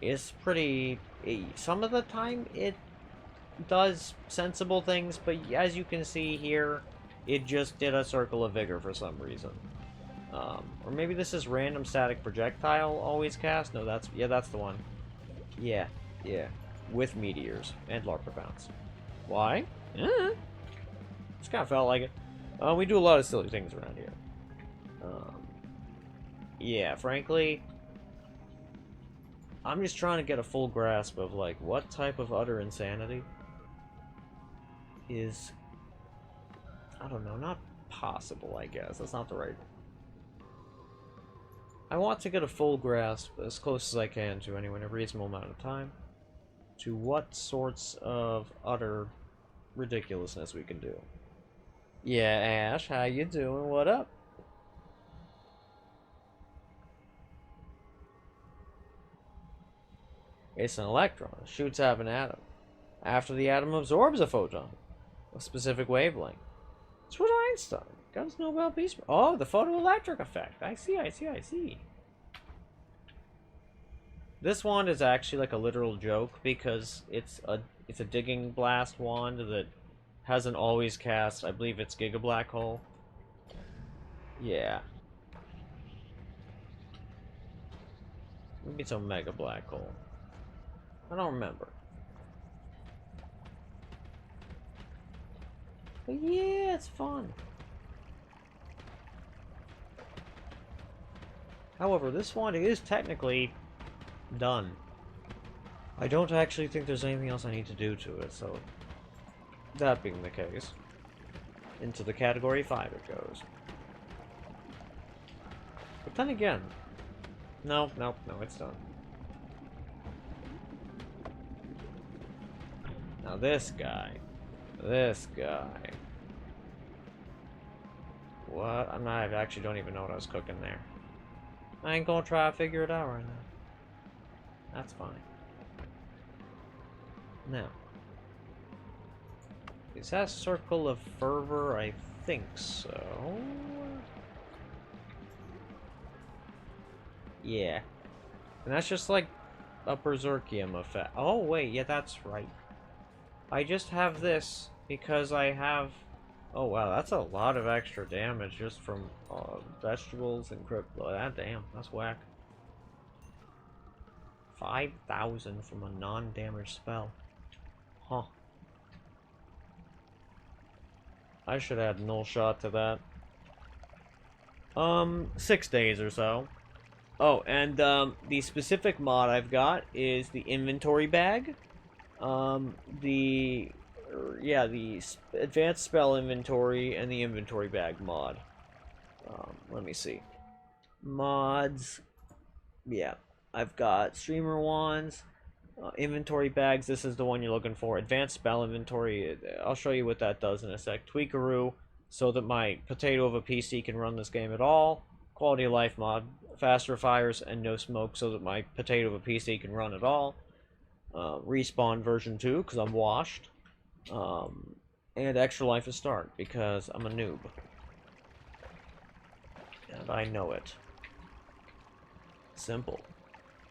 It's pretty... Some of the time, it does sensible things, but as you can see here, it just did a Circle of Vigor for some reason. Or maybe this is Random Static Projectile always cast? No, that's... Yeah, that's the one. Yeah. With Meteors and Larpa Bounce. Why? Just kind of felt like it. We do a lot of silly things around here. Yeah, frankly, I'm just trying to get a full grasp of, like, what type of utter insanity is, I don't know, not possible, I guess. That's not the right... I want to get a full grasp, as close as I can to anyone, a reasonable amount of time, to what sorts of utter ridiculousness we can do. Yeah, Ash, how you doing? What up? It's an electron. It shoots out of an atom. After the atom absorbs a photon, a specific wavelength. It's what Einstein got his Nobel Peace Prize. Oh, the photoelectric effect. I see. This wand is actually like a literal joke because it's a digging blast wand that hasn't always cast, I believe it's Giga Black Hole. Yeah. Maybe it's a Mega Black Hole. I don't remember. But yeah, it's fun. However, this wand is technically done. I don't actually think there's anything else I need to do to it, so... That being the case, into the category 5 it goes. But then again, no, it's done. Now this guy. What? I actually don't even know what I was cooking there. I ain't gonna try to figure it out right now. That's fine. Now. Is that Circle of Fervor? I think so. Yeah. And that's just like a Berserkium effect. Oh, wait, yeah, that's right. I just have this because I have... Oh, wow, that's a lot of extra damage just from vegetables and crypt blood. Ah, damn, that's whack. 5,000 from a non-damage spell. Huh. I should add null shot to that. 6 days or so. Oh, and the specific mod I've got is the inventory bag. The advanced spell inventory and the inventory bag mod. Let me see. Mods. Yeah, I've got streamer wands, inventory bags. This is the one you're looking for. Advanced spell inventory. I'll show you what that does in a sec. Tweakaroo, so that my potato of a PC can run this game at all. Quality of life mod. Faster fires and no smoke, so that my potato of a PC can run at all. Respawn version 2, because I'm washed. And extra life to start, because I'm a noob. And I know it. Simple.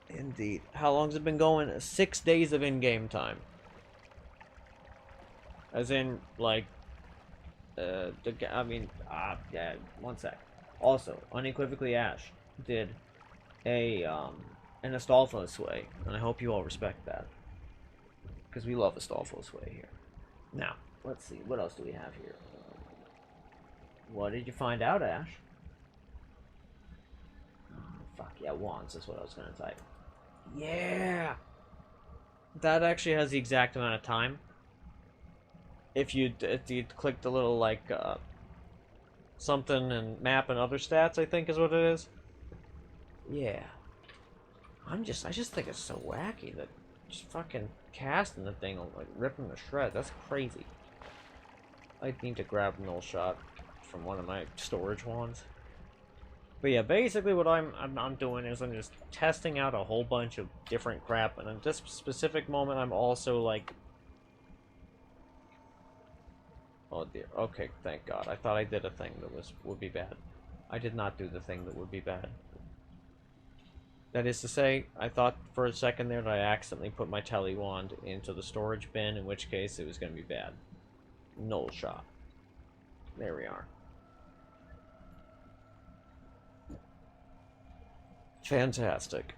Indeed. How long's it been going? 6 days of in-game time. As in, like, yeah, one sec. Also, unequivocally Ash did an Astolfo sway, and I hope you all respect that. Because we love Astolfo sway here. Now, let's see, what else do we have here? What did you find out, Ash? Fuck, yeah, wands is what I was going to type. Yeah! That actually has the exact amount of time. If you click the little, like, something and map and other stats, I think is what it is. Yeah. I just think it's so wacky that just fucking casting the thing, like, ripping the shred. That's crazy. I need to grab a null shot from one of my storage wands. But yeah, basically what I'm doing is I'm just testing out a whole bunch of different crap, and at this specific moment I'm also like... Oh dear, okay, thank God. I thought I did a thing that would be bad. I did not do the thing that would be bad. That is to say, I thought for a second there that I accidentally put my tele wand into the storage bin, in which case it was going to be bad. Null shot. There we are. Fantastic.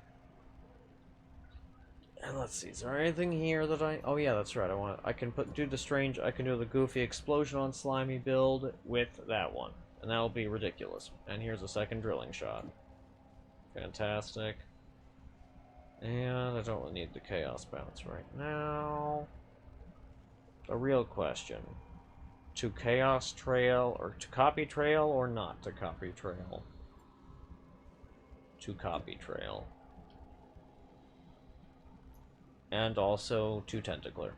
And let's see, is there anything here that I... Oh yeah, that's right, I can do the goofy explosion on slimy build with that one. And that'll be ridiculous. And here's a second drilling shot. Fantastic. And I don't need the chaos bounce right now. A real question. To chaos trail, or to copy trail, or not to copy trail? To copy trail. And also to tentacler.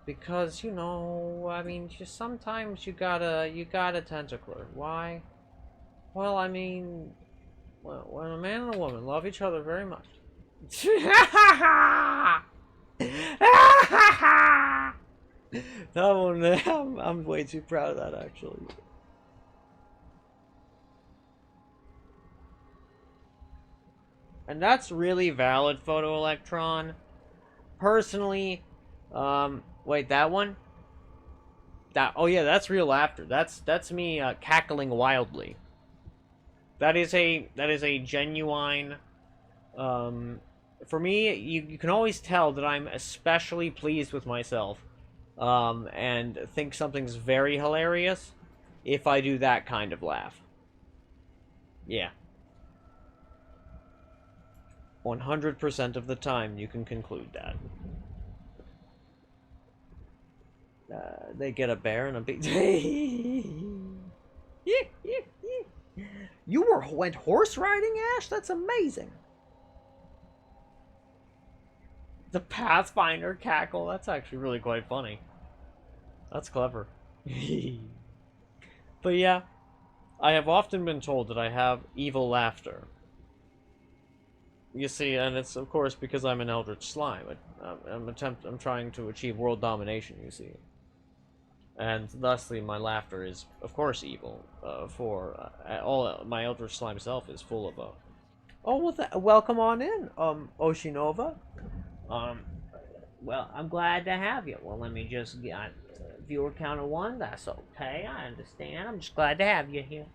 Because, you know, I mean, just sometimes you gotta tentacler. Why? Well, I mean, when a man and a woman love each other very much. That one, I'm way too proud of that, actually. And that's really valid, Photo Electron. Personally, wait, that one? Oh yeah, that's real laughter. That's me cackling wildly. That is a genuine. For me, you can always tell that I'm especially pleased with myself, and think something's very hilarious if I do that kind of laugh. Yeah. 100% of the time, you can conclude that. They get a bear and a big... You went horse riding, Ash? That's amazing. The Pathfinder cackle, that's actually really quite funny. That's clever. But yeah, I have often been told that I have evil laughter. You see, and it's of course because I'm an Eldritch Slime. I'm trying to achieve world domination, you see. And thusly, my laughter is, of course, evil. All my Eldritch Slime self is full of Oh, well, welcome on in, Oshinova. Well, I'm glad to have you. Well, let me just get viewer count of 1. That's okay. I understand. I'm just glad to have you here.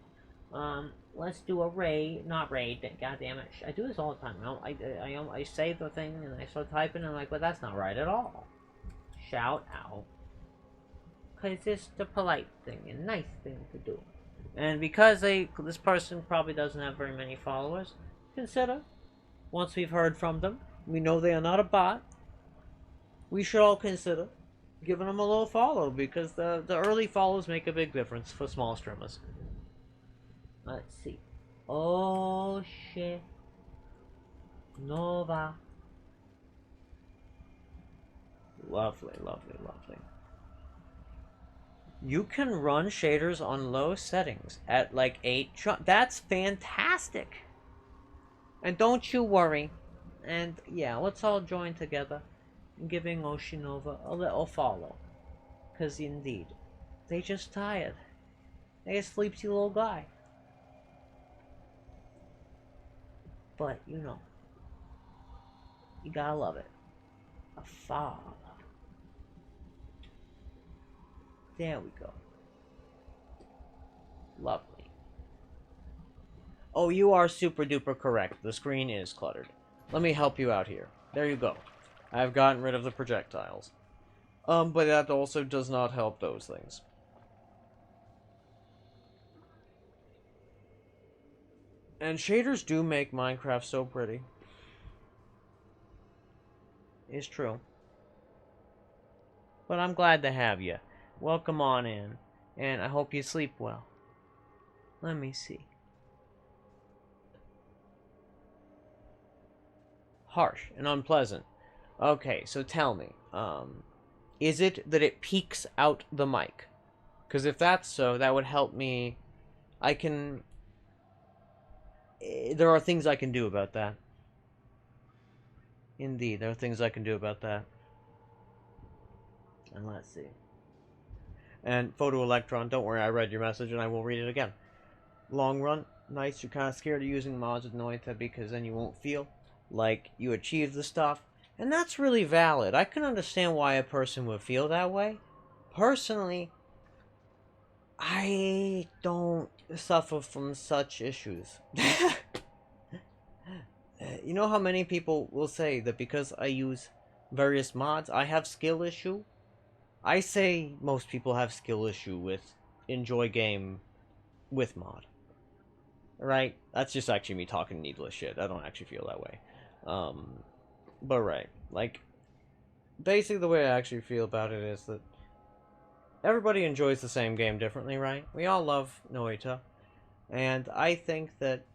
Let's do a raid, not raid. God damn it! I do this all the time. I say the thing and I start typing and I'm like, but that's not right at all. Shout out, cause it's the polite thing and nice thing to do. And because this person probably doesn't have very many followers, consider once we've heard from them, we know they are not a bot. We should all consider giving them a little follow because the early follows make a big difference for small streamers. Let's see. Oh shit. Nova. Lovely, lovely, lovely. You can run shaders on low settings at like 8. That's fantastic. And don't you worry. And yeah, let's all join together in giving Oshinova a little follow. Because indeed, they just tired. They a sleepy little guy. But, you know, you gotta love it. A father. There we go. Lovely. Oh, you are super duper correct. The screen is cluttered. Let me help you out here. There you go. I've gotten rid of the projectiles. But that also does not help those things. And shaders do make Minecraft so pretty. It's true. But I'm glad to have you. Welcome on in. And I hope you sleep well. Let me see. Harsh and unpleasant. Okay, so tell me, is it that it peaks out the mic? Because if that's so, that would help me. There are things I can do about that. Indeed, there are things I can do about that. And let's see. And Photo Electron, don't worry, I read your message and I will read it again. Long run, nice, you're kind of scared of using mods with Noita because then you won't feel like you achieved the stuff. And that's really valid. I can understand why a person would feel that way. Personally, I don't suffer from such issues. You know how many people will say that because I use various mods, I have skill issue? I say most people have skill issue with enjoy game with mod. Right? That's just actually me talking needless shit. I don't actually feel that way. But right. Like, basically the way I actually feel about it is that everybody enjoys the same game differently, right? We all love Noita. And I think that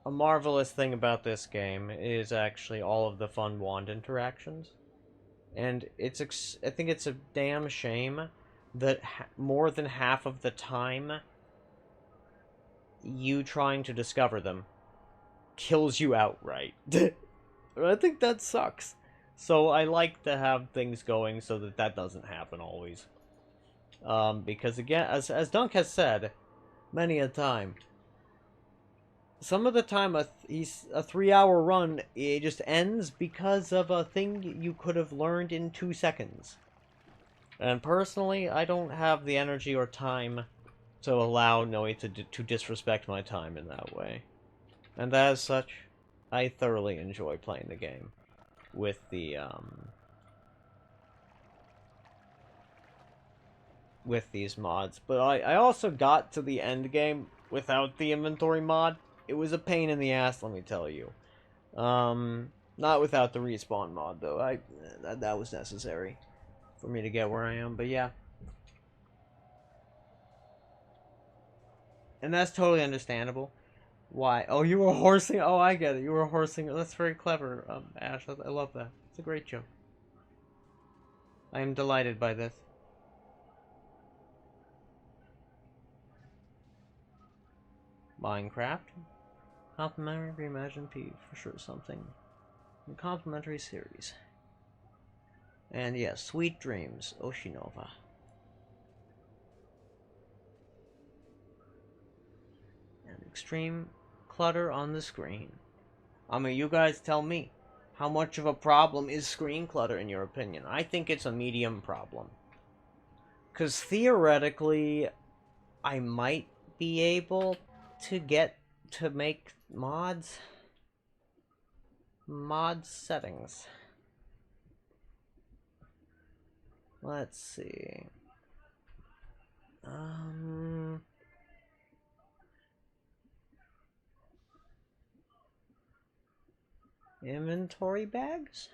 a marvelous thing about this game is actually all of the fun wand interactions. And I think it's a damn shame that more than half of the time you trying to discover them kills you outright. I think that sucks. So I like to have things going so that that doesn't happen always. Because again, as Dunk has said many a time, some of the time a 3-hour run it just ends because of a thing you could have learned in 2 seconds. And personally, I don't have the energy or time to allow Noita to disrespect my time in that way. And as such, I thoroughly enjoy playing the game with the with these mods. But I also got to the end game without the inventory mod. It was a pain in the ass, let me tell you. Not without the respawn mod though. That was necessary for me to get where I am. But yeah. And that's totally understandable. Why? Oh, you were horsing. Oh, I get it. You were horsing. That's very clever, Ash. I love that. It's a great joke. I am delighted by this. Minecraft. Complimentary Reimagine P for sure something. A complimentary series. And yes, Sweet Dreams, Oshinova. And extreme clutter on the screen. I mean, you guys tell me. How much of a problem is screen clutter in your opinion? I think it's a medium problem. Because theoretically, I might be able to make mods. Mod settings. Let's see. Inventory bags?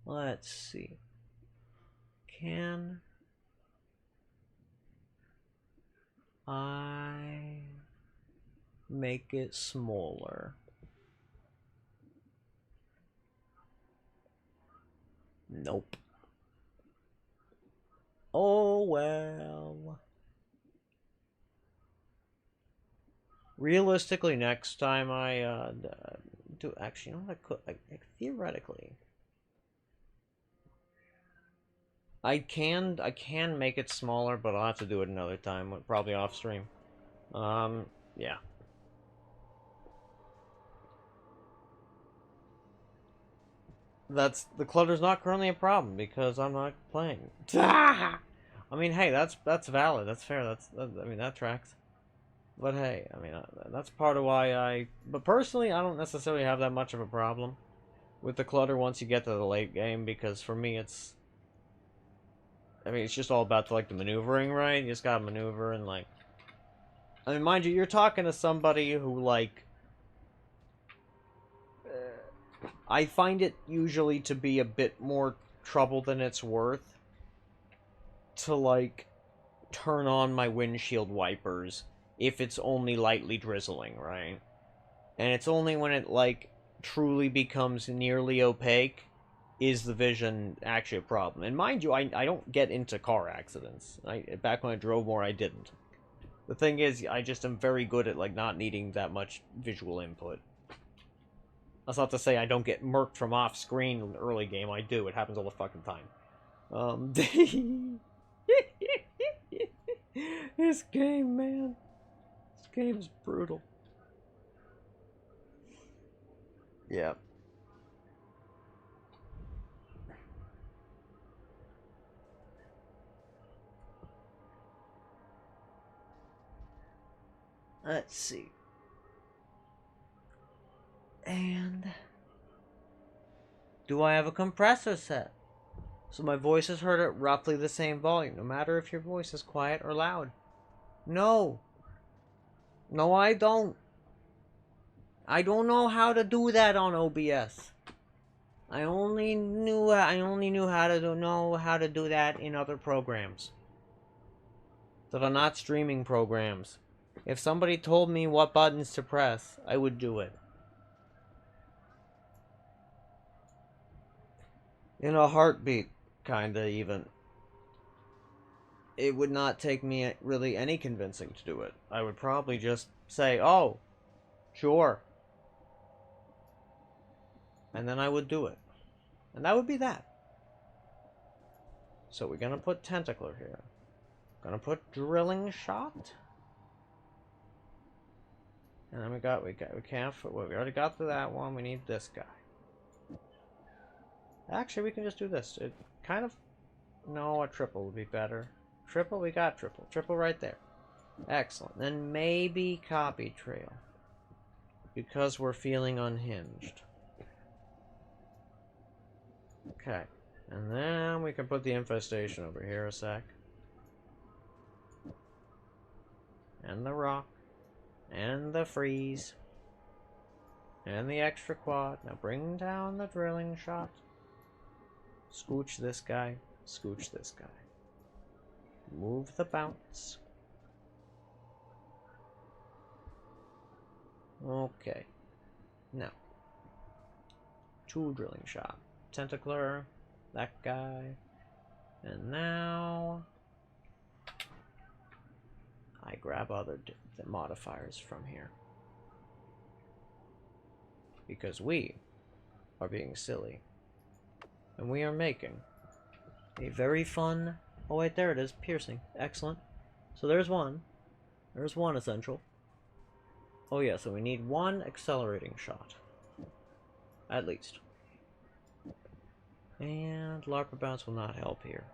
Let's see. Can I make it smaller? Nope. Oh well. Realistically, next time I do, actually, you know what I could, theoretically, I can make it smaller, but I'll have to do it another time, probably off stream. Yeah. The clutter's not currently a problem because I'm not playing. I mean, hey, that's valid. That's fair. I mean, that tracks. But hey, I mean, that's part of why But personally, I don't necessarily have that much of a problem with the clutter once you get to the late game, because for me, it's... I mean, it's just all about, like, the maneuvering, right? You just gotta maneuver and, like... I mean, mind you, you're talking to somebody who, like... I find it usually to be a bit more trouble than it's worth to, like, turn on my windshield wipers if it's only lightly drizzling, right? And it's only when it, like, truly becomes nearly opaque is the vision actually a problem. And mind you, I don't get into car accidents. Back when I drove more, I didn't. The thing is, I just am very good at, like, not needing that much visual input. That's not to say I don't get murked from off-screen in the early game. I do. It happens all the fucking time. This game, man. This game is brutal. Yeah. Let's see. And... do I have a compressor set? So my voice is heard at roughly the same volume, no matter if your voice is quiet or loud. No. No, I don't. I don't know how to do that on OBS. I only knew how to do that in other programs that are not streaming programs. If somebody told me what buttons to press, I would do it. In a heartbeat, kinda, even. It would not take me really any convincing to do it. I would probably just say, oh, sure. And then I would do it. And that would be that. So we're gonna put tentacler here. Gonna put drilling shot. And then we already got to that one. We need this guy. Actually, we can just do this. It kind of... no, a triple would be better. Triple, we got triple. Triple right there. Excellent. Then maybe copy trail. Because we're feeling unhinged. Okay. And then we can put the infestation over here a sec. And the rock. And the freeze. And the extra quad. Now bring down the drilling shot. Scooch this guy. Scooch this guy. Move the bounce. Okay. Now. 2 drilling shot. Tentacler. That guy. And now... I grab other modifiers from here. Because we are being silly. And we are making a very fun... oh wait, there it is. Piercing. Excellent. So there's one. There's one essential. Oh yeah, so we need 1 accelerating shot. At least. And LARPer bounce will not help here.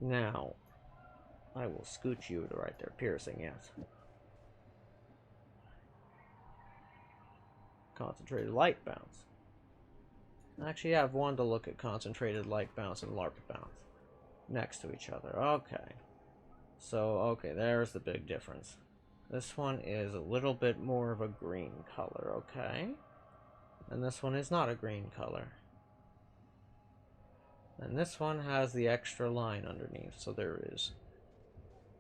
Now, I will scooch you to right there. Piercing, yes. Concentrated light bounce. Actually, I've wanted to look at concentrated light bounce and LARP bounce next to each other. Okay. So, okay, there's the big difference. This one is a little bit more of a green color, okay? And this one is not a green color. And this one has the extra line underneath, so there is.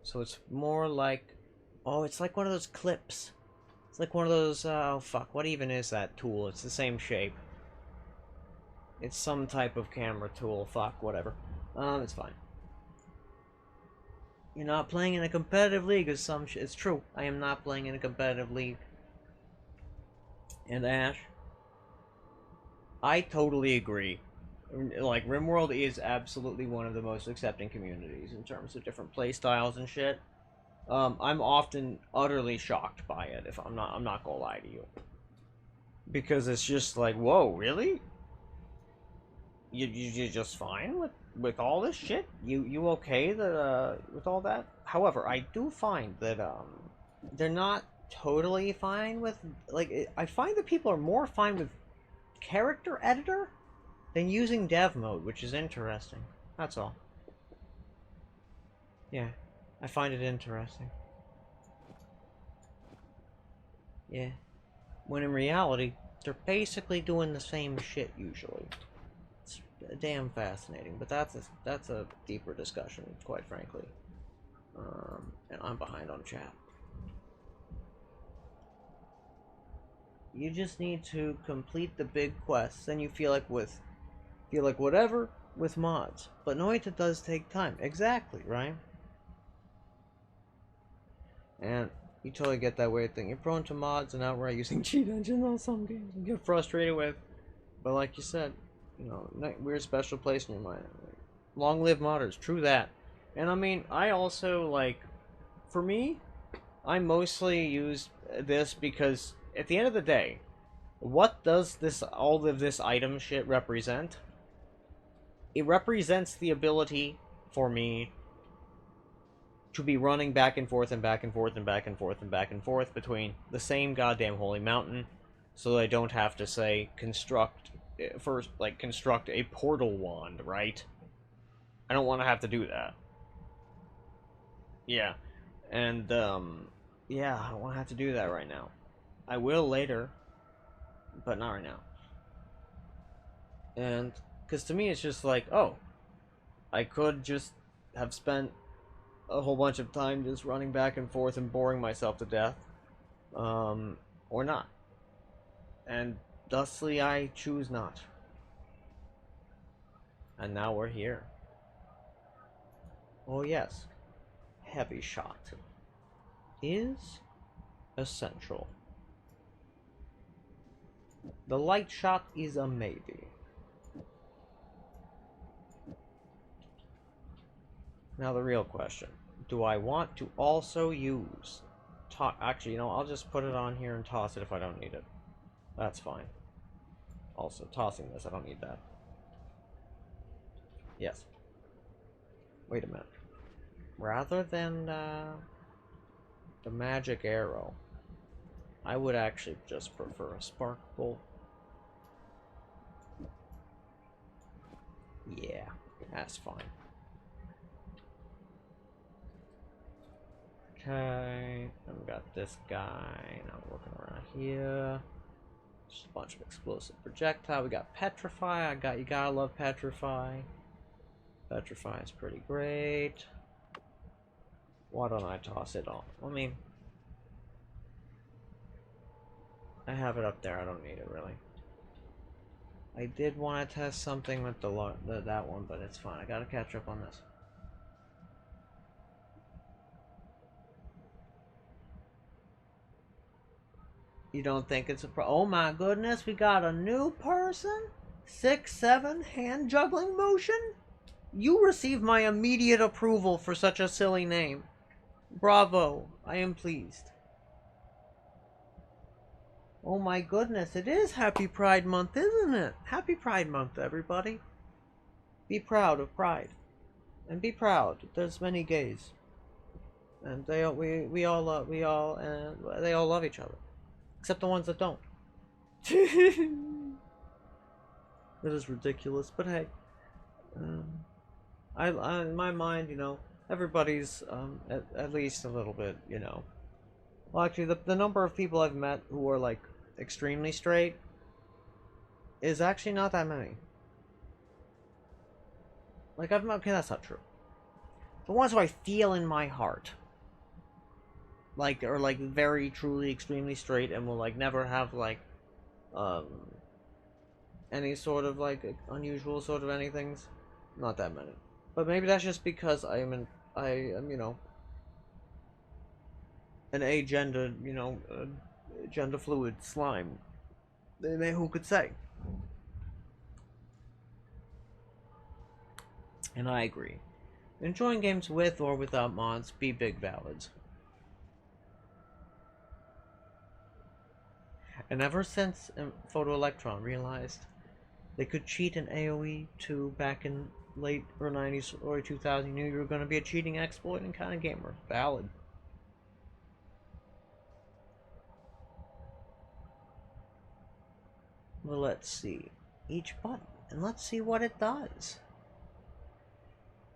So it's more like... Oh, it's like one of those clips. It's like one of those... oh, fuck. What even is that tool? It's the same shape. It's some type of camera tool. Fuck, whatever. It's fine. You're not playing in a competitive league is some shit. It's true. I am not playing in a competitive league. And Ash, I totally agree. Like, RimWorld is absolutely one of the most accepting communities in terms of different play styles and shit. I'm often utterly shocked by it. If I'm not gonna lie to you, because it's just like, whoa, really? You're just fine with all this shit? You okay that with all that? However, I do find that they're not totally fine with, like, I find that people are more fine with character editor than using dev mode, which is interesting. That's all. Yeah, I find it interesting. Yeah. When in reality, they're basically doing the same shit usually. It's damn fascinating, but that's a deeper discussion, quite frankly. And I'm behind on chat. You just need to complete the big quests, then you feel like whatever with mods. But Noita does take time. Exactly, right? And you totally get that weird thing. You're prone to mods and outright using cheat engines on some games you get frustrated with. But like you said, you know, weird special place in your mind. Long live modders, true that. And I mean, I also, like, for me, I mostly use this because at the end of the day, what does all of this item shit represent? It represents the ability for me to be running back and forth and back and forth and back and forth and back and forth between the same goddamn holy mountain, so that I don't have to say construct a portal wand, right? I don't want to have to do that. Yeah. And yeah, I don't want to have to do that right now. I will later, but not right now. And because to me it's just like, oh, I could just have spent a whole bunch of time just running back and forth and boring myself to death, or not. And thusly I choose not. And now we're here. Oh yes, heavy shot is essential. The light shot is a maybe. Now the real question, do I want to also use actually, you know, I'll just put it on here and toss it if I don't need it. That's fine. Also, tossing this, I don't need that. Yes. Wait a minute. Rather than the magic arrow, I would actually just prefer a spark bolt. Yeah, that's fine. Okay, then we got this guy. Now we're looking around here. Just a bunch of explosive projectile. We got petrify. You gotta love petrify. Petrify is pretty great. Why don't I toss it all? I mean, I have it up there. I don't need it really. I did want to test something with that one, but it's fine. I gotta catch up on this. You don't think it's a oh my goodness, we got a new person? 6-7 hand juggling motion? You receive my immediate approval for such a silly name. Bravo, I am pleased. Oh my goodness, it is Happy Pride Month, isn't it? Happy Pride Month, everybody. Be proud of Pride. And be proud. There's many gays. And we all love, and they all love each other. Except the ones that don't. That is ridiculous, but hey. Um, in my mind, everybody's, at least a little bit, Well, actually, the number of people I've met who are, like, extremely straight is actually not that many. Like, okay, that's not true. The ones who I feel in my heart, like, are, like, very, truly, extremely straight and will, like, never have, like, um, any sort of, like, unusual sort of anythings. Not that many. But maybe that's just because I am, an agender, gender fluid slime. Who could say? And I agree. Enjoying games with or without mods be big ballads. And ever since Photo Electron realized they could cheat in AoE 2 back in late or 90s or 2000, you knew you were going to be a cheating, exploiting kind of gamer. Valid. Well, let's see each button and let's see what it does.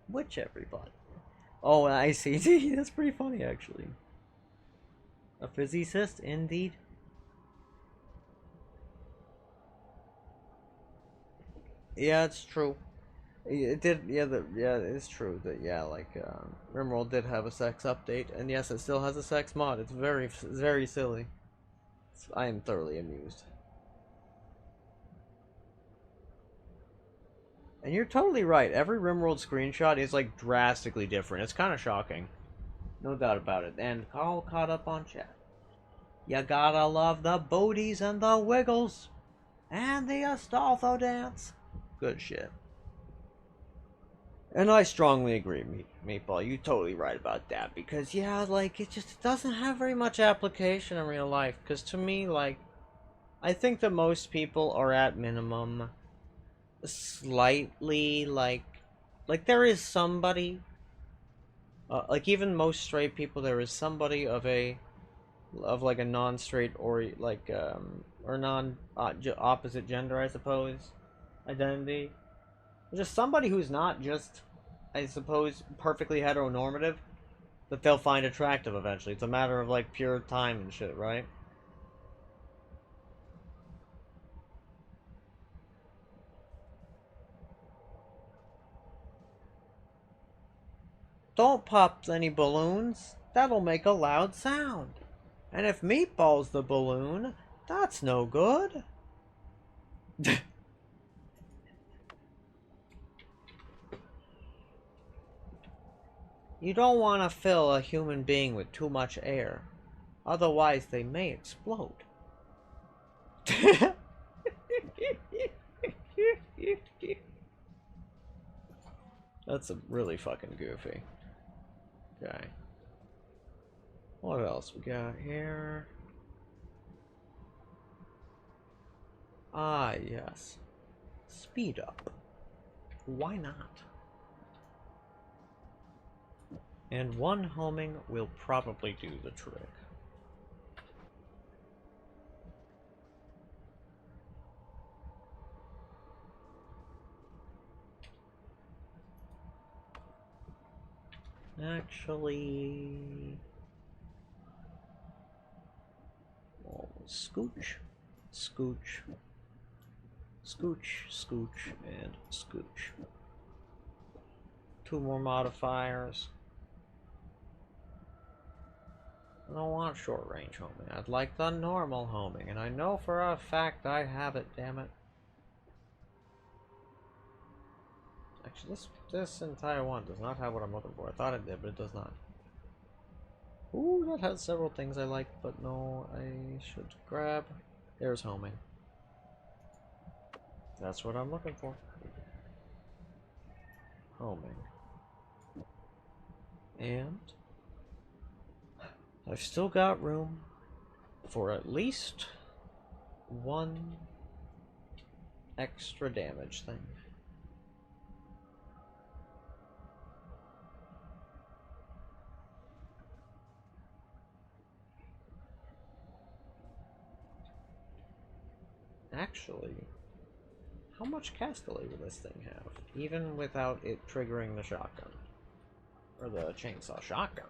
Which every button? Oh, I see. That's pretty funny, actually. A physicist, indeed. Yeah, it's true. It did, yeah, it's true that, yeah, like, Rimroll did have a sex update, and yes, it still has a sex mod. It's very silly. I am thoroughly amused. And you're totally right. Every Rimworld screenshot is, like, drastically different. It's kind of shocking. No doubt about it. And all caught up on chat. You gotta love the booties and the wiggles. And the Astolfo dance. Good shit. And I strongly agree, Meatball. You're totally right about that. Because, yeah, like, it doesn't have very much application in real life. Because to me, like, I think that most people are at minimum slightly, like there is somebody, like, even most straight people, there is somebody of like a non-straight or, like, or non opposite gender, I suppose, identity. Just somebody who's not just, I suppose, perfectly heteronormative, that they'll find attractive eventually. It's a matter of, like, pure time and shit, right? Don't pop any balloons. That'll make a loud sound. And if Meatball's the balloon, that's no good. You don't want to fill a human being with too much air. Otherwise, they may explode. That's really fucking goofy. Okay. What else we got here? Ah, yes. Speed up. Why not? And one homing will probably do the trick. Actually... oh, scooch, scooch, scooch, scooch, and scooch. Two more modifiers. I don't want short range homing. I'd like the normal homing, and I know for a fact I have it, damn it. Actually, this entire one does not have what I'm looking for. I thought it did, but it does not. Ooh, that has several things I like, but no, I should grab. There's homing. That's what I'm looking for. Homing. And I've still got room for at least one extra damage thing. actually. How much cast delay will this thing have? Even without it triggering the shotgun. Or the chainsaw shotgun.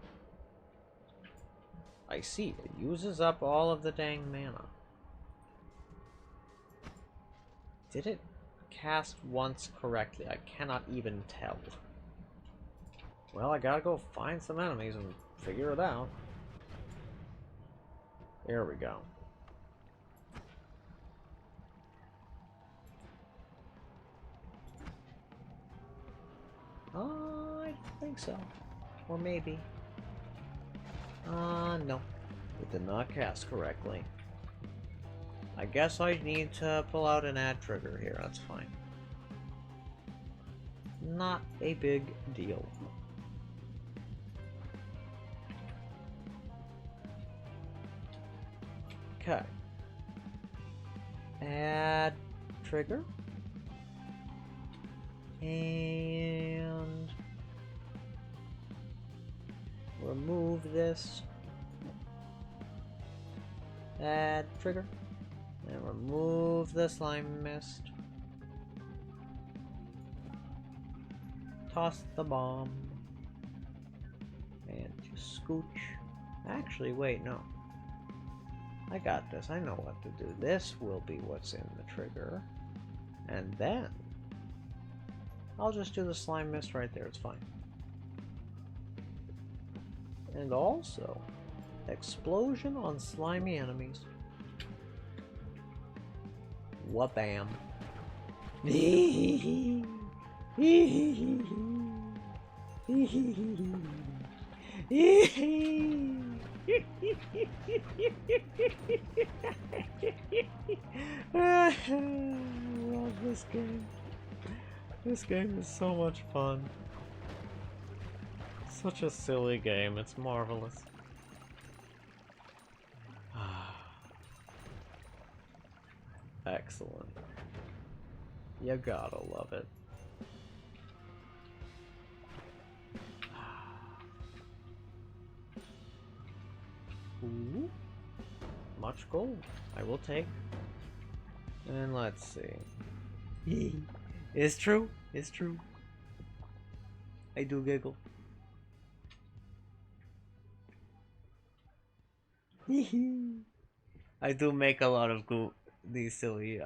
I see, it uses up all of the dang mana. Did it cast once correctly? I cannot even tell. Well, I gotta go find some enemies and figure it out. There we go. I don't think so. Or maybe. No. It did not cast correctly. I guess I need to pull out an add trigger here, that's fine. Not a big deal. Okay. Add trigger. And remove this. Add trigger. And remove the slime mist. Toss the bomb. And just scooch. Actually, wait, no. I got this. I know what to do. This will be what's in the trigger. And then I'll just do the slime mist right there. It's fine. And also, explosion on slimy enemies. Wha-bam. I love this game. This game is so much fun. Such a silly game, it's marvelous. Excellent. You gotta love it. Ooh. Much gold. I will take. And let's see. It's true. It's true. I do giggle. I do make a lot of these silly,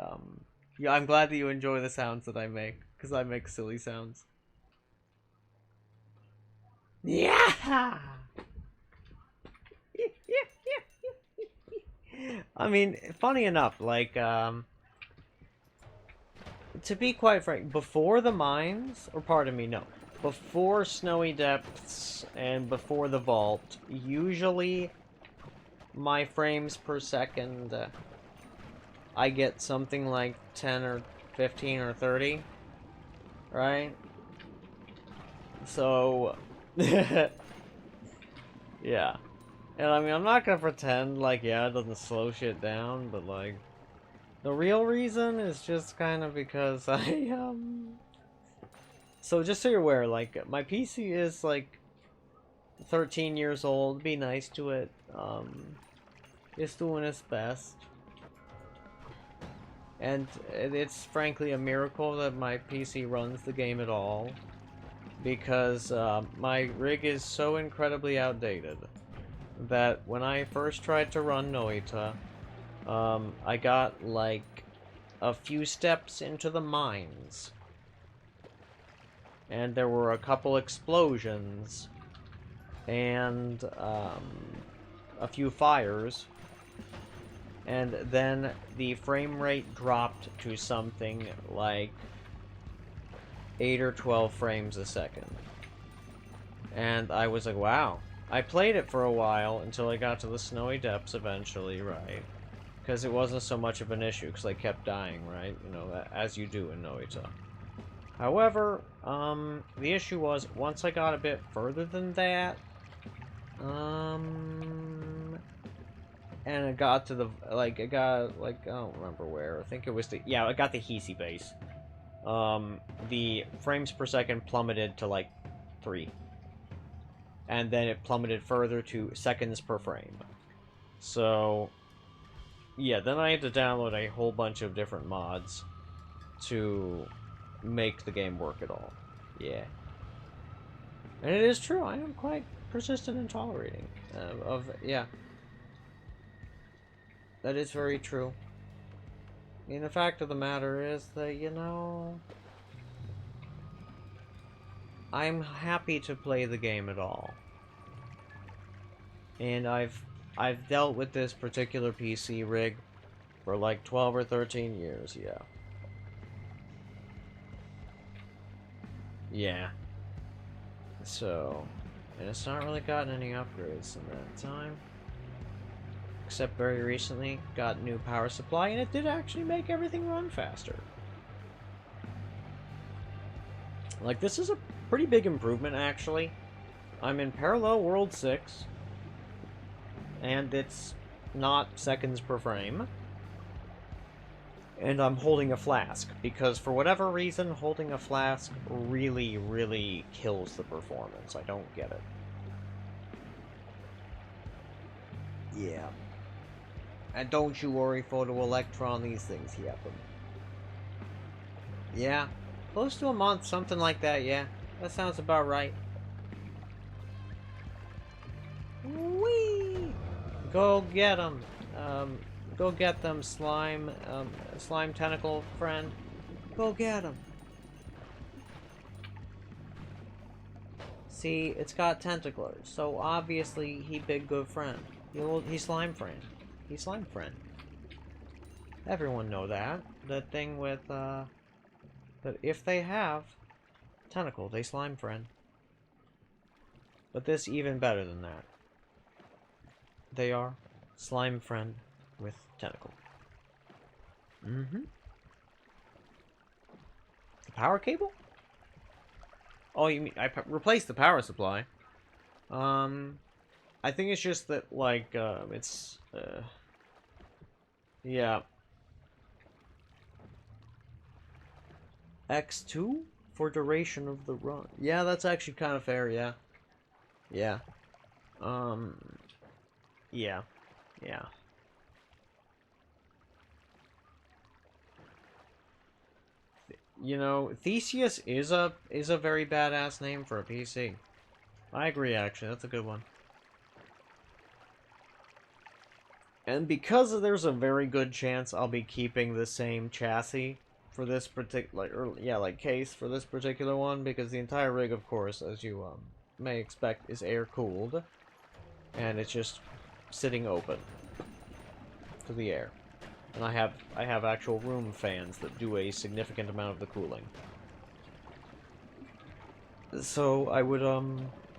yeah, I'm glad that you enjoy the sounds that I make, because I make silly sounds. Yeah! I mean, funny enough, like, to be quite frank, before the mines, or pardon me, no, before Snowy Depths and before the vault, usually my frames per second, I get something like 10 or 15 or 30, right? So, yeah. And I mean, I'm not gonna pretend like, yeah, it doesn't slow shit down, but like, the real reason is just kind of because I, so just so you're aware, like, my PC is like 13 years old, be nice to it, it's doing its best. And it's frankly a miracle that my PC runs the game at all, because my rig is so incredibly outdated that when I first tried to run Noita, I got like a few steps into the mines, and there were a couple explosions and a few fires. And then the frame rate dropped to something like 8 or 12 frames a second. And I was like, wow. I played it for a while until I got to the Snowy Depths eventually, right? Because it wasn't so much of an issue, because I kept dying, right? You know, as you do in Noita. However, the issue was, once I got a bit further than that, and it got to the, like, it got, like, I don't remember where. I think it was the, yeah, I got the Heasy base. The frames per second plummeted to, like, 3. And then it plummeted further to seconds per frame. So, yeah, then I had to download a whole bunch of different mods to make the game work at all. Yeah. And it is true, I am quite persistent in tolerating yeah. That is very true. I mean, the fact of the matter is that, you know, I'm happy to play the game at all. And I've dealt with this particular PC rig for like 12 or 13 years, yeah. Yeah. So, and it's not really gotten any upgrades in that time. Except very recently, got new power supply, and it did actually make everything run faster. Like, this is a pretty big improvement, actually. I'm in Parallel World 6, and it's not seconds per frame. And I'm holding a flask, because for whatever reason, holding a flask really, really kills the performance. I don't get it. Yeah. And don't you worry, Photoelectron, these things happen. Yeah. Close to a month, something like that, yeah. That sounds about right. Whee! Go get them. Go get them, slime, slime tentacle friend. Go get him. See, it's got tentacles, so obviously he big good friend. He slime friend. He slime friend. Everyone know that. The thing with, that if they have tentacle, they slime friend. But this even better than that. They are slime friend with tentacle. Mm-hmm. The power cable? Oh, you mean I replaced the power supply? I think it's just that, like, yeah. X2 for duration of the run. Yeah, that's actually kind of fair, yeah. Yeah. Yeah. Yeah. You know, Theseus is a very badass name for a PC. I agree, actually. That's a good one. And because there's a very good chance I'll be keeping the same chassis for this particular, like case for this particular one, because the entire rig, of course, as you may expect, is air cooled, and it's just sitting open to the air. And I have actual room fans that do a significant amount of the cooling. So I would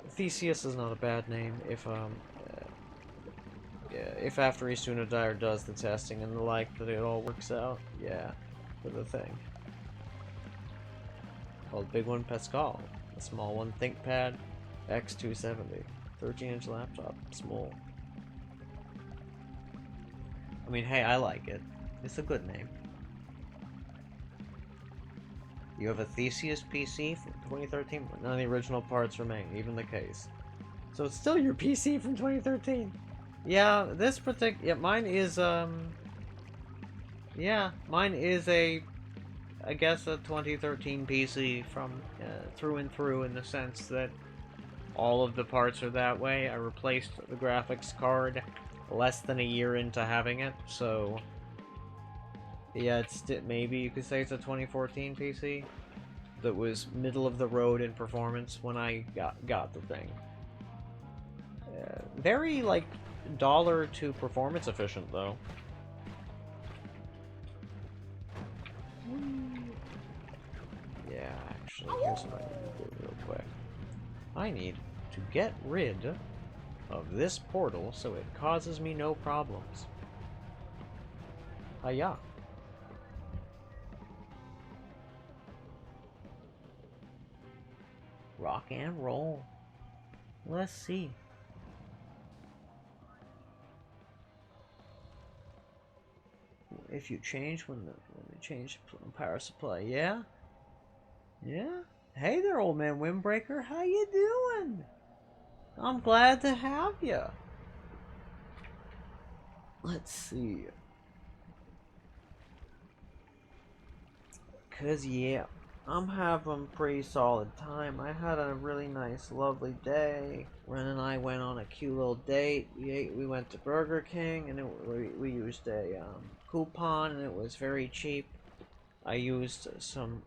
Theseus is not a bad name if after Isuna Dyer does the testing and the like that it all works out, yeah, for the thing. Well, the big one Pascal, the small one ThinkPad X270, 13-inch laptop, small. I mean, hey, I like it. It's a good name. You have a Theseus PC from 2013? None of the original parts remain, even the case. So it's still your PC from 2013. Yeah, this particular... Yeah, mine is, yeah, mine is I guess a 2013 PC from through and through, in the sense that all of the parts are that way. I replaced the graphics card less than a year into having it, so yeah, maybe you could say it's a 2014 PC that was middle of the road in performance when I got the thing. Very, like, dollar to performance efficient, though. Yeah, actually, here's what I need to do real quick. I need to get rid of this portal so it causes me no problems. Hiya. Rock and roll. Let's see. If you change when you change the power supply, yeah? Yeah? Hey there, old man Windbreaker, how you doing? I'm glad to have you. Let's see. Cause yeah, I'm having a pretty solid time. I had a really nice, lovely day. Ren and I went on a cute little date. We went to Burger King, and we used a coupon, and it was very cheap. I used some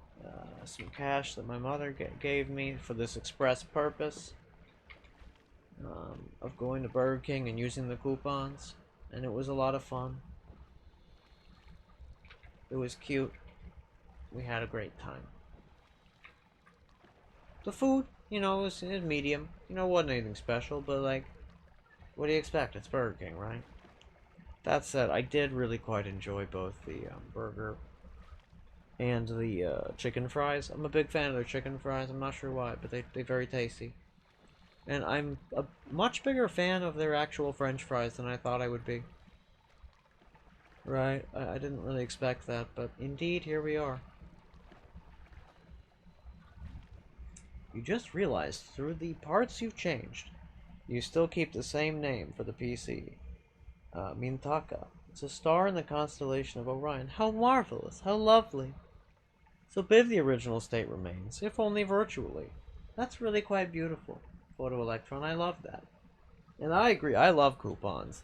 cash that my mother gave me for this express purpose of going to Burger King and using the coupons, and it was a lot of fun. It was cute. We had a great time. The food, it was medium. Wasn't anything special, but like, what do you expect? It's Burger King, right? That said, I did really quite enjoy both the burger and the chicken fries. I'm a big fan of their chicken fries. I'm not sure why, but they're very tasty. And I'm a much bigger fan of their actual French fries than I thought I would be. Right? I didn't really expect that, but indeed, here we are. You just realized through the parts you've changed, you still keep the same name for the PC. Mintaka. It's a star in the constellation of Orion. How marvelous! How lovely! So Biv the original state remains, if only virtually. That's really quite beautiful. Photo Electron, I love that. And I agree, I love coupons.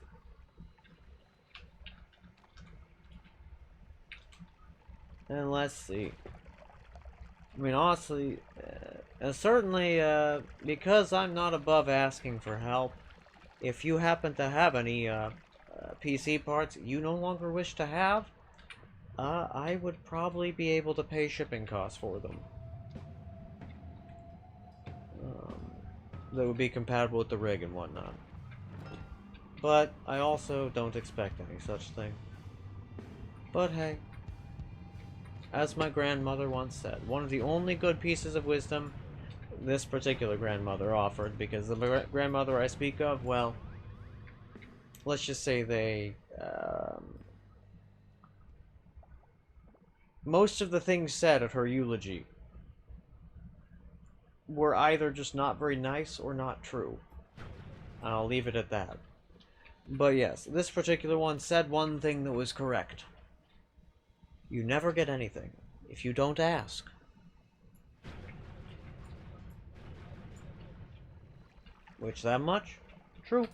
And let's see. I mean, honestly, and certainly, because I'm not above asking for help, if you happen to have any PC parts you no longer wish to have, I would probably be able to pay shipping costs for them. That would be compatible with the rig and whatnot. But I also don't expect any such thing. But hey, as my grandmother once said, one of the only good pieces of wisdom this particular grandmother offered, because the grandmother I speak of, well, let's just say they, most of the things said at her eulogy were either just not very nice or not true. I'll leave it at that. But yes, this particular one said one thing that was correct. You never get anything if you don't ask. Which, that much? True.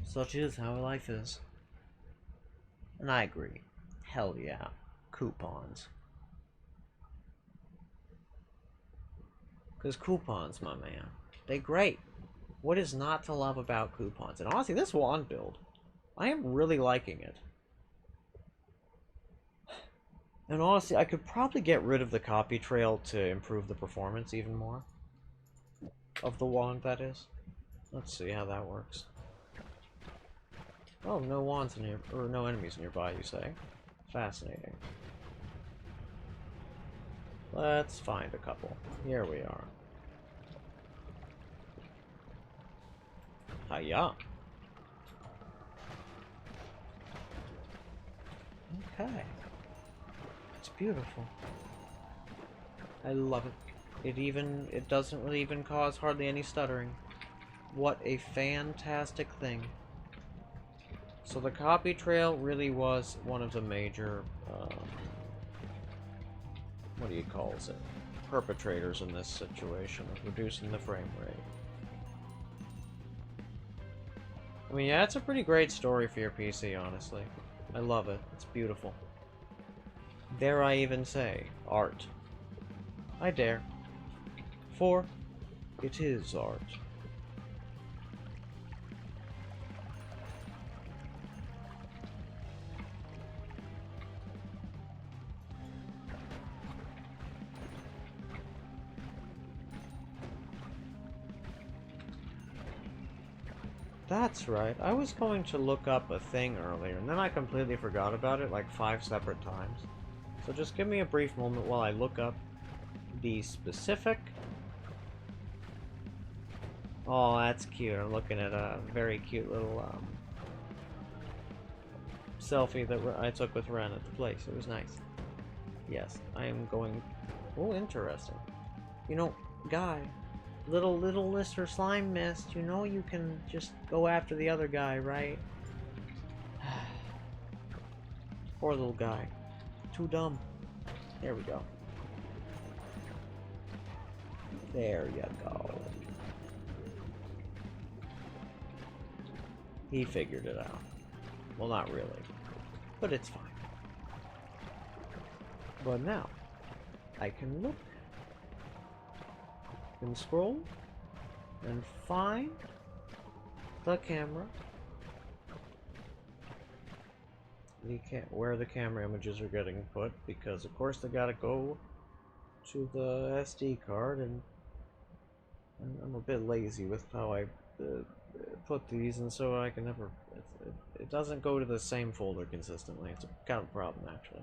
Such is how life is. And I agree. Hell yeah. Coupons. Because coupons, my man, they great. What is not to love about coupons? And honestly, this wand build, I am really liking it. And honestly, I could probably get rid of the copy trail to improve the performance even more. Of the wand, that is. Let's see how that works. Oh, no wands near, or no enemies nearby, you say? Fascinating. Let's find a couple. Here we are. Hiya. Okay. It's beautiful. I love it. It doesn't really even cause hardly any stuttering. What a fantastic thing. So the copy trail really was one of the major, what do you call it? Perpetrators in this situation of reducing the frame rate. I mean, yeah, it's a pretty great story for your PC, honestly. I love it. It's beautiful. Dare I even say, art. I dare. For it is art. That's right. I was going to look up a thing earlier, and then I completely forgot about it like 5 separate times. So just give me a brief moment while I look up the specific... Oh, that's cute. I'm looking at a very cute little selfie that I took with Ren at the place. It was nice. Yes, I am going... Oh, interesting. You know, Guy, Little Mr. Slime Mist, you know you can just go after the other guy, right? Poor little guy. Too dumb. There we go. There you go. He figured it out. Well, not really. But it's fine. But now, I can look and scroll and find the camera. Where the camera images are getting put, because of course they gotta go to the SD card, and I'm a bit lazy with how I put these, and so I can never. It doesn't go to the same folder consistently. It's kind of a problem, actually.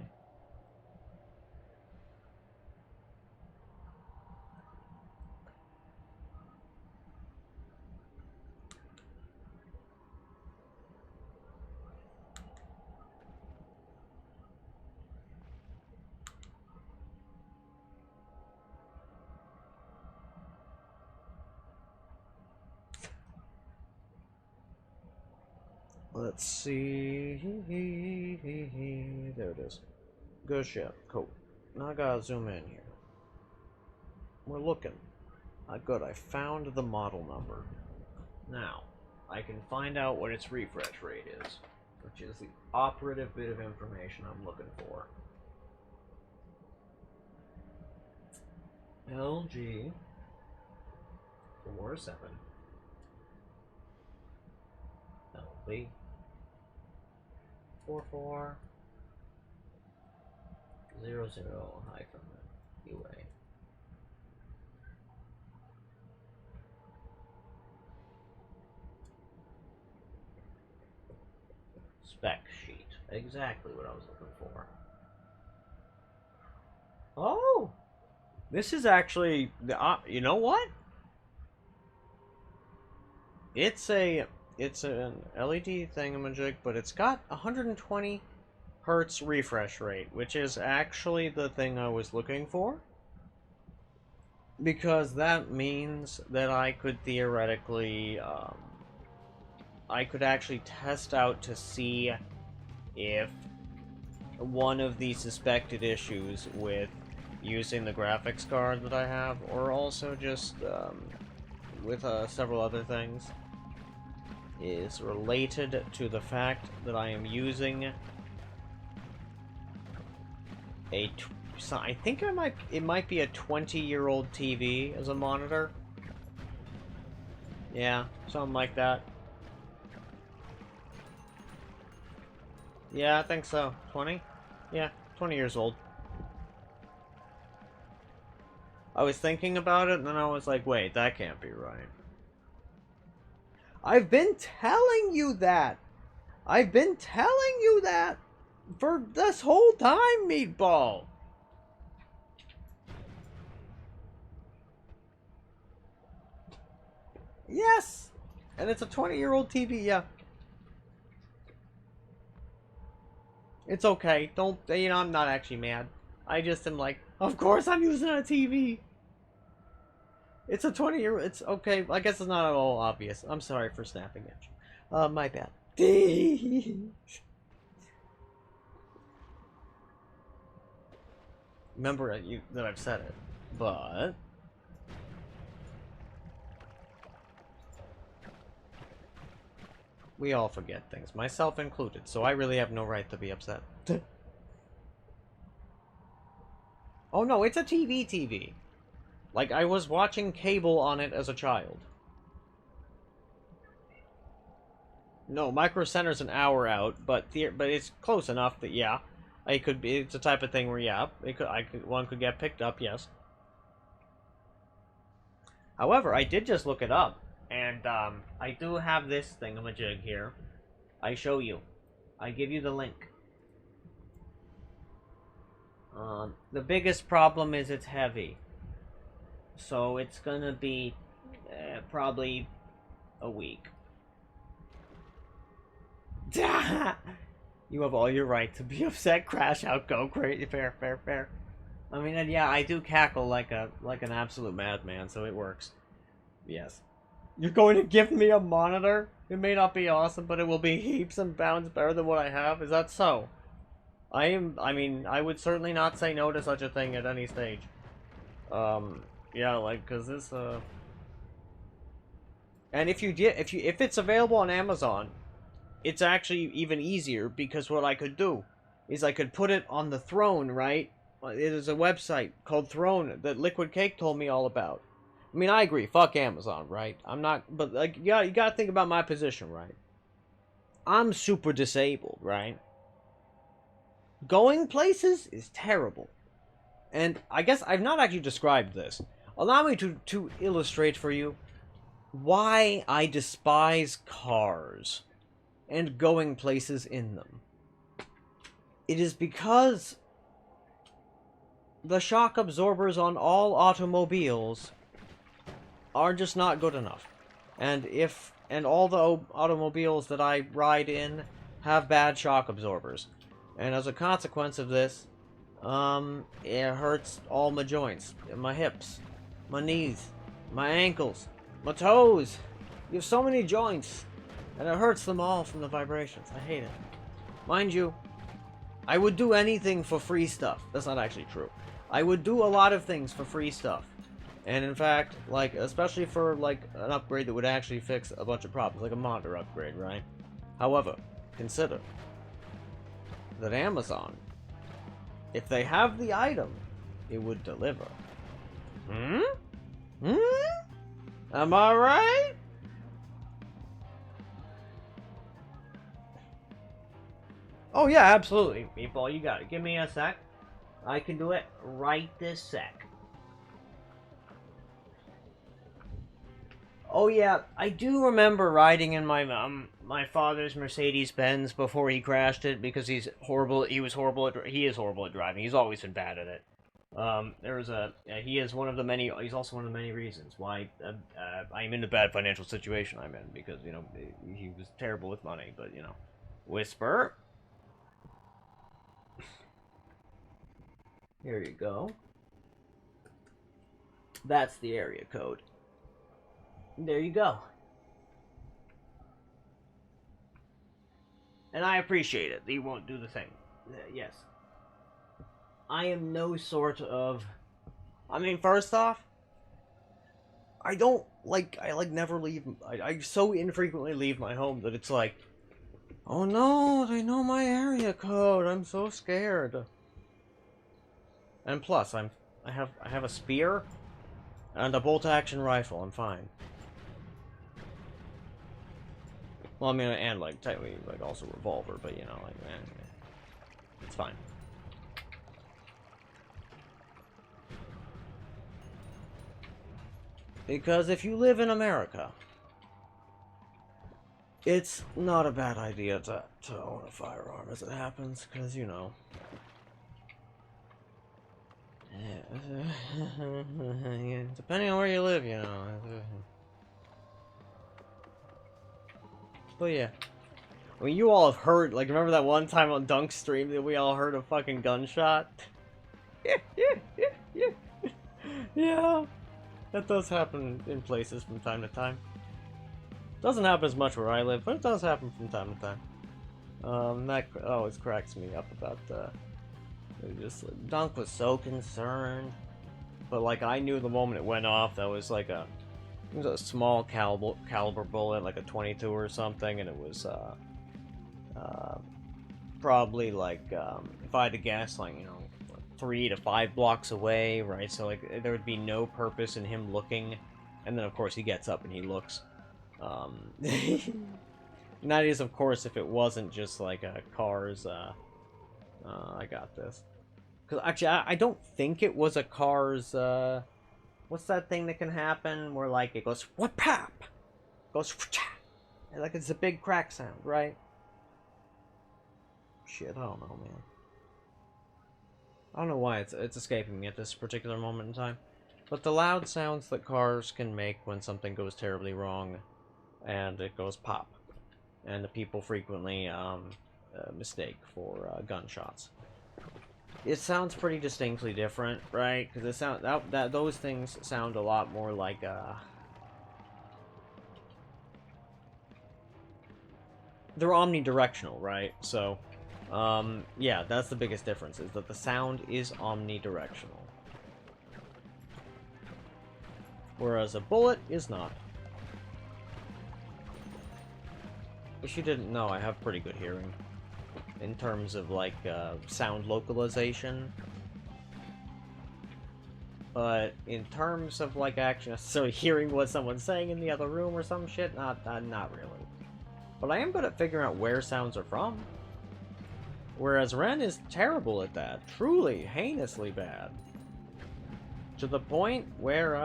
Let's see. There it is. Good ship. Cool. Now I gotta zoom in here. We're looking. Good. I found the model number. Now, I can find out what its refresh rate is, which is the operative bit of information I'm looking for. LG 47 LB 44 00 hyphen UA. Spec sheet. Exactly what I was looking for. Oh! This is actually the you know what? It's an LED thingamajig, but it's got 120 hertz refresh rate, which is actually the thing I was looking for. Because that means that I could theoretically, I could actually test out to see if one of the suspected issues with using the graphics card that I have, or also just with several other things, is related to the fact that I am using I think it might be a 20-year-old TV as a monitor. Yeah, something like that. Yeah, I think so. 20? Yeah, 20 years old. I was thinking about it, and then I was like, wait, that can't be right. I've been telling you that! I've been telling you that! For this whole time, Meatball! Yes! And it's a 20-year-old TV, yeah. It's okay. Don't, you know, I'm not actually mad. I just am like, of course I'm using a TV! It's a 20-year, it's okay. I guess it's not at all obvious. I'm sorry for snapping at you. My bad. Remember that I've said it, but we all forget things, myself included, so I really have no right to be upset. Oh no, it's a TV. Like, I was watching cable on it as a child. No, Micro Center's an hour out, but it's close enough that, yeah, I could be. It's the type of thing where, yeah, one could get picked up, yes. However, I did just look it up, and I do have this thingamajig here. I show you. I give you the link. The biggest problem is it's heavy. So it's gonna be probably a week. You have all your right to be upset. Crash out, go crazy. Fair. I mean, and yeah, I do cackle like an absolute madman, so it works. Yes. You're going to give me a monitor? It may not be awesome, but it will be heaps and bounds better than what I have. Is that so? I mean, I would certainly not say no to such a thing at any stage. Yeah, like, cause this, and if it's available on Amazon, it's actually even easier, because what I could do is I could put it on the Throne, right? It is a website called Throne that Liquid Cake told me all about. I mean, I agree. Fuck Amazon, right? I'm not, but like, yeah, you gotta think about my position, right? I'm super disabled, right? Going places is terrible. And I guess I've not actually described this. Allow me to illustrate for you why I despise cars and going places in them. It is because the shock absorbers on all automobiles are just not good enough. And all the automobiles that I ride in have bad shock absorbers. And as a consequence of this, it hurts all my joints, my hips, my knees, my ankles, my toes. You have so many joints, and it hurts them all from the vibrations. I hate it. Mind you, I would do anything for free stuff. That's not actually true. I would do a lot of things for free stuff. And in fact, like, especially for, like, an upgrade that would actually fix a bunch of problems, like a monitor upgrade, right? However, consider that Amazon, if they have the item, it would deliver. Hmm? Am I right? Oh yeah, absolutely, Meatball, you got it. Give me a sec. I can do it right this sec. Oh yeah, I do remember riding in my father's Mercedes-Benz before he crashed it, because he is horrible at driving. He's always been bad at it. He's also one of the many reasons why I'm in a bad financial situation I'm in, because, you know, he was terrible with money, but, you know. Whisper. Here you go. That's the area code. There you go. And I appreciate it that you won't do the thing. Yes. I am no sort of... I mean, first off, I never leave... I so infrequently leave my home that it's like, oh no, they know my area code. I'm so scared. And plus, I have a spear and a bolt-action rifle. I'm fine. Well, I mean, and like technically, like also revolver, but you know, like, it's fine. Because if you live in America, it's not a bad idea to own a firearm as it happens, because, you know. Depending on where you live, you know. But yeah. I mean, you all have heard, like, remember that one time on Dunk's stream that we all heard a fucking gunshot? Yeah. That does happen in places from time to time. Doesn't happen as much where I live, but it does happen from time to time. That always cracks me up about just like, Dunk was so concerned, but like I knew the moment it went off that was like it was a small caliber bullet, like a 22 or something, and it was probably like if I had to guess, like, you know, 3 to 5 blocks away, right? So like there would be no purpose in him looking, and then of course he gets up and he looks. And that is, of course, if it wasn't just like a car's. I got this. Because actually, I don't think it was a car's. What's that thing that can happen where like it goes what pap, goes like it's a big crack sound, right? Shit, I don't know, man. I don't know why it's escaping me at this particular moment in time. But the loud sounds that cars can make when something goes terribly wrong, and it goes pop, and the people frequently mistake for gunshots. It sounds pretty distinctly different, right? Because it those things sound a lot more like they're omnidirectional, right? So, yeah, that's the biggest difference, is that the sound is omnidirectional. Whereas a bullet is not. If you didn't know, I have pretty good hearing. In terms of, like, sound localization. But in terms of, like, actually necessarily hearing what someone's saying in the other room or some shit, not really. But I am good at figuring out where sounds are from. Whereas Ren is terrible at that. Truly, heinously bad. To the point where,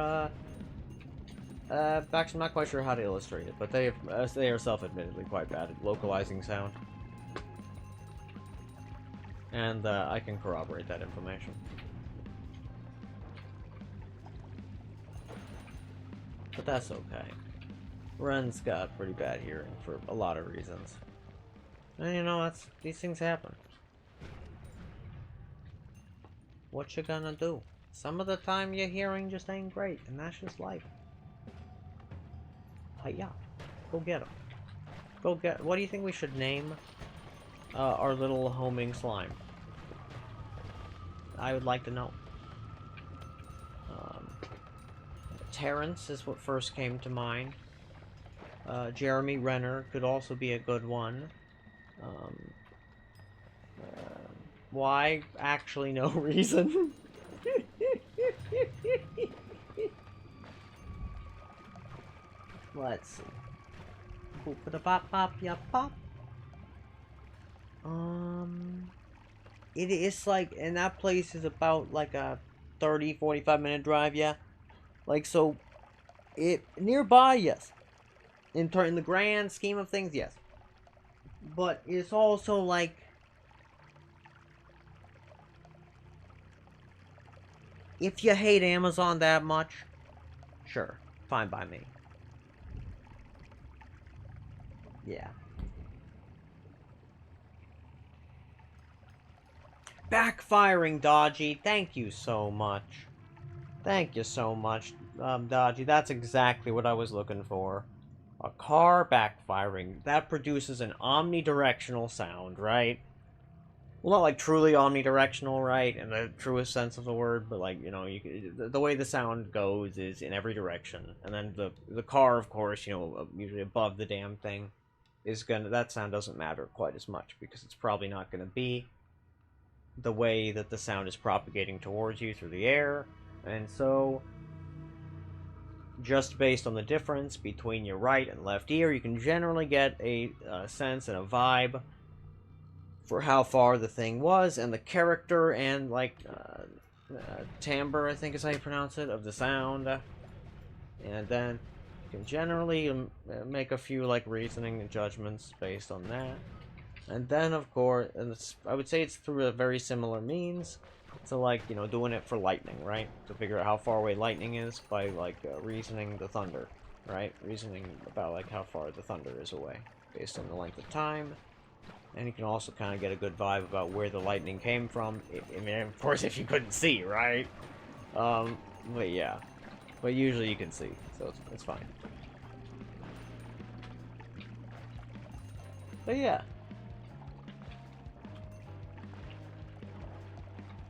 actually, I'm not quite sure how to illustrate it, but they are self-admittedly quite bad at localizing sound. And, I can corroborate that information. But that's okay. Ren's got pretty bad hearing for a lot of reasons. And you know, these things happen. What you gonna do? Some of the time your hearing just ain't great, and that's just life. Yeah, go get them. Go get. What do you think we should name our little homing slime? I would like to know. Terrence is what first came to mind. Jeremy Renner could also be a good one. Why? Actually, no reason. Let's see. Boop da bop bop ya pop. It is like, and that place is about like a 30-45 minute drive, yeah. Like, so, it nearby, yes. In the grand scheme of things, yes. But it's also like, if you hate Amazon that much, sure, fine by me. Yeah. Backfiring, Dodgy. Thank you so much. Thank you so much, Dodgy. That's exactly what I was looking for. A car backfiring. That produces an omnidirectional sound, right? Well, not like truly omnidirectional, right, in the truest sense of the word, but like, you know, the way the sound goes is in every direction. And then the car, of course, you know, usually above the damn thing, is gonna, that sound doesn't matter quite as much, because it's probably not gonna be the way that the sound is propagating towards you through the air. And so, just based on the difference between your right and left ear, you can generally get a sense and a vibe for how far the thing was, and the character and, like, timbre, I think is how you pronounce it, of the sound. And then you can generally make a few, like, reasoning and judgments based on that. And then, of course, and I would say it's through a very similar means to, like, you know, doing it for lightning, right? To figure out how far away lightning is by, like, reasoning the thunder, right? Reasoning about, like, how far the thunder is away based on the length of time. And you can also kind of get a good vibe about where the lightning came from. I mean, of course, if you couldn't see, right? But yeah. But usually you can see, so it's fine. But yeah.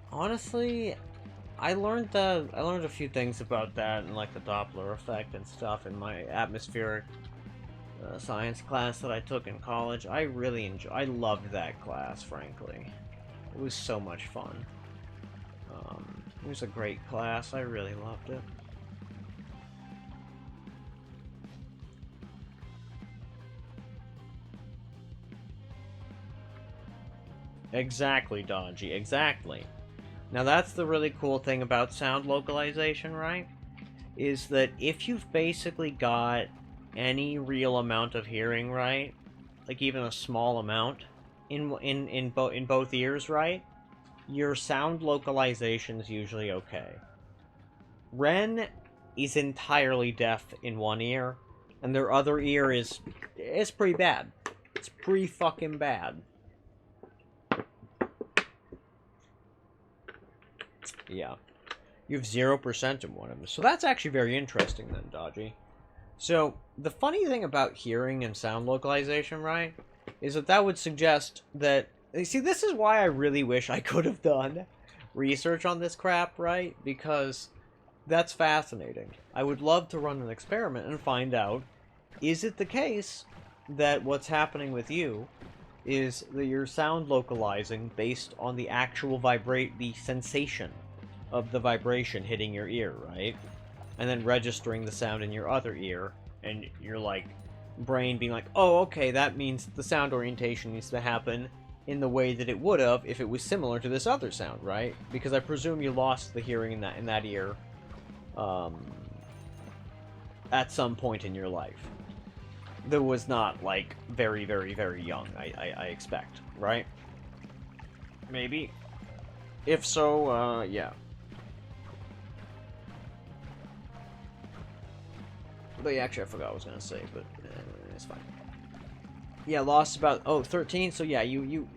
Honestly, I learned a few things about that and, like, the Doppler effect and stuff in my atmospheric science class that I took in college. I loved that class, frankly. It was so much fun. It was a great class. I really loved it. Exactly, Dodgy, exactly. Now that's the really cool thing about sound localization, right? Is that if you've basically got any real amount of hearing, right? Like even a small amount in both ears, right? Your sound localization is usually okay. Ren is entirely deaf in one ear, and their other ear is pretty bad. It's pretty fucking bad. Yeah. You have 0% in one of them. So that's actually very interesting then, Dodgy. So, the funny thing about hearing and sound localization, right, is that that would suggest that... See, this is why I really wish I could have done research on this crap, right? Because that's fascinating. I would love to run an experiment and find out, is it the case that what's happening with you is that you're sound localizing based on the actual the sensation of the vibration hitting your ear, right? And then registering the sound in your other ear, and your, like, brain being like, oh, okay, that means the sound orientation needs to happen in the way that it would have if it was similar to this other sound, right? Because I presume you lost the hearing in that ear at some point in your life. That was not, like, very, very, very young, I expect, right? Maybe. If so, yeah. But yeah, actually, I forgot what I was gonna say, but it's fine. Yeah, lost about 13. So yeah,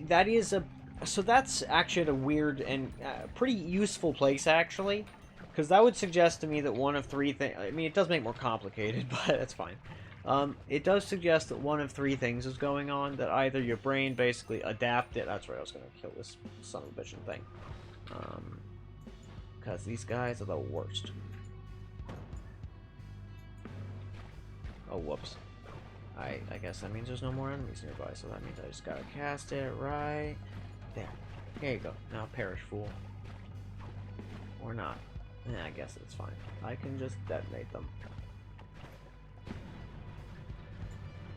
that is a so that's actually at a weird and pretty useful place actually, because that would suggest to me that one of three things. I mean, it does make it more complicated, but that's fine. It does suggest that one of three things is going on. That either your brain basically adapted. That's right. I was gonna kill this son of a bitchin' thing. Because these guys are the worst. Oh, whoops. I guess that means there's no more enemies nearby, so that means I just gotta cast it right there. Here you go. Now perish, fool. Or not. Yeah, I guess it's fine. I can just detonate them.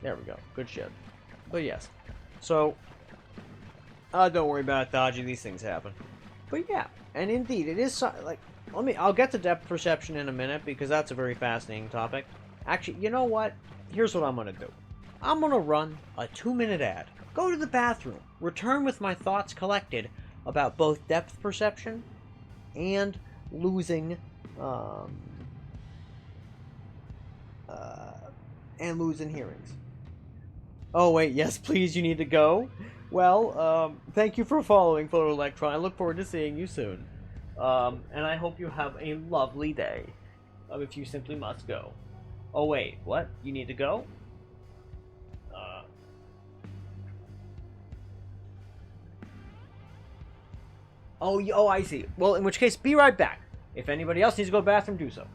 There we go. Good shit. But yes. So, don't worry about it, dodgy. These things happen. But yeah, and indeed, it is like... I'll get to depth perception in a minute, because that's a very fascinating topic. Actually, you know what? Here's what I'm gonna do. I'm gonna run a 2-minute ad, go to the bathroom, return with my thoughts collected about both depth perception and losing hearings. Oh wait, yes please, you need to go? Well, thank you for following Photo Electron. I look forward to seeing you soon. And I hope you have a lovely day. If you simply must go. Oh wait, what? You need to go? Oh, I see. Well, in which case, be right back. If anybody else needs to go to the bathroom, do so.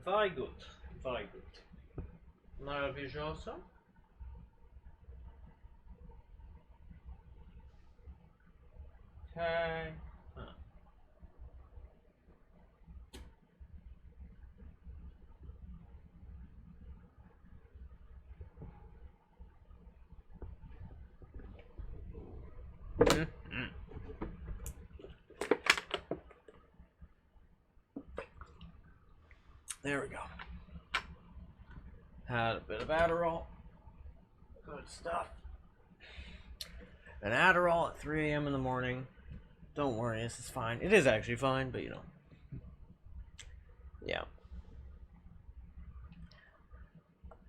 Very good. Very good. Maravilhoso. Okay. There we go. Had a bit of Adderall. Good. good stuff. An Adderall at 3 a.m. in the morning. Don't worry, this is fine. It is actually fine, but you know. Yeah.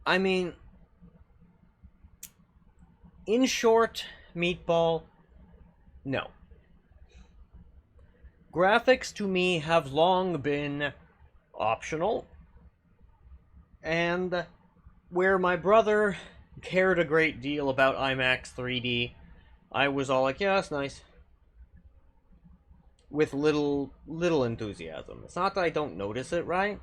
I mean, in short, Meatball, no. Graphics to me have long been optional. And where my brother cared a great deal about IMAX 3D, I was all like, yeah, that's nice. With little enthusiasm. It's not that I don't notice it, right?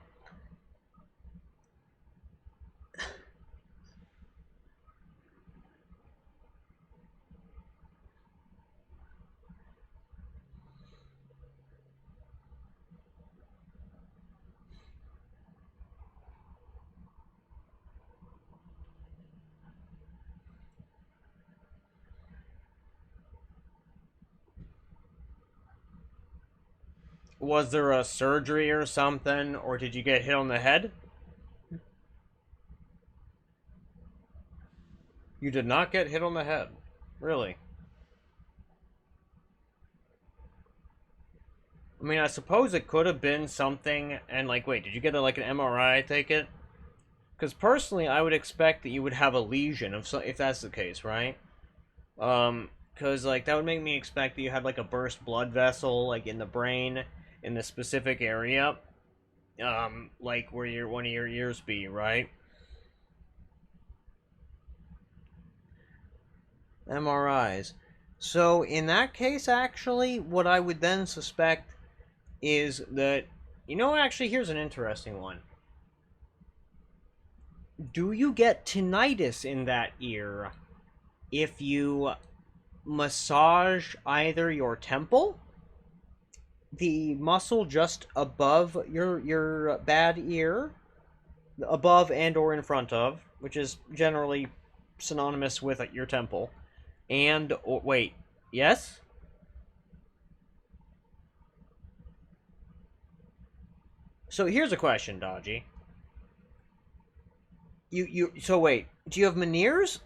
Was there a surgery or something, or did you get hit on the head? You did not get hit on the head. Really? I mean, I suppose it could have been something, and like, wait, did you get like an MRI, I take it? Because personally, I would expect that you would have a lesion if that's the case, right? Because like that would make me expect that you had like a burst blood vessel, like in the brain, in the specific area, like where one of your ears be, right? MRIs. So in that case, actually, what I would then suspect is that, you know, actually, here's an interesting one. Do you get tinnitus in that ear if you massage either your temple, the muscle just above your bad ear, above and or in front of, which is generally synonymous with your temple, and or, wait, yes? So here's a question, Dodgy. So wait, do you have Meniere's?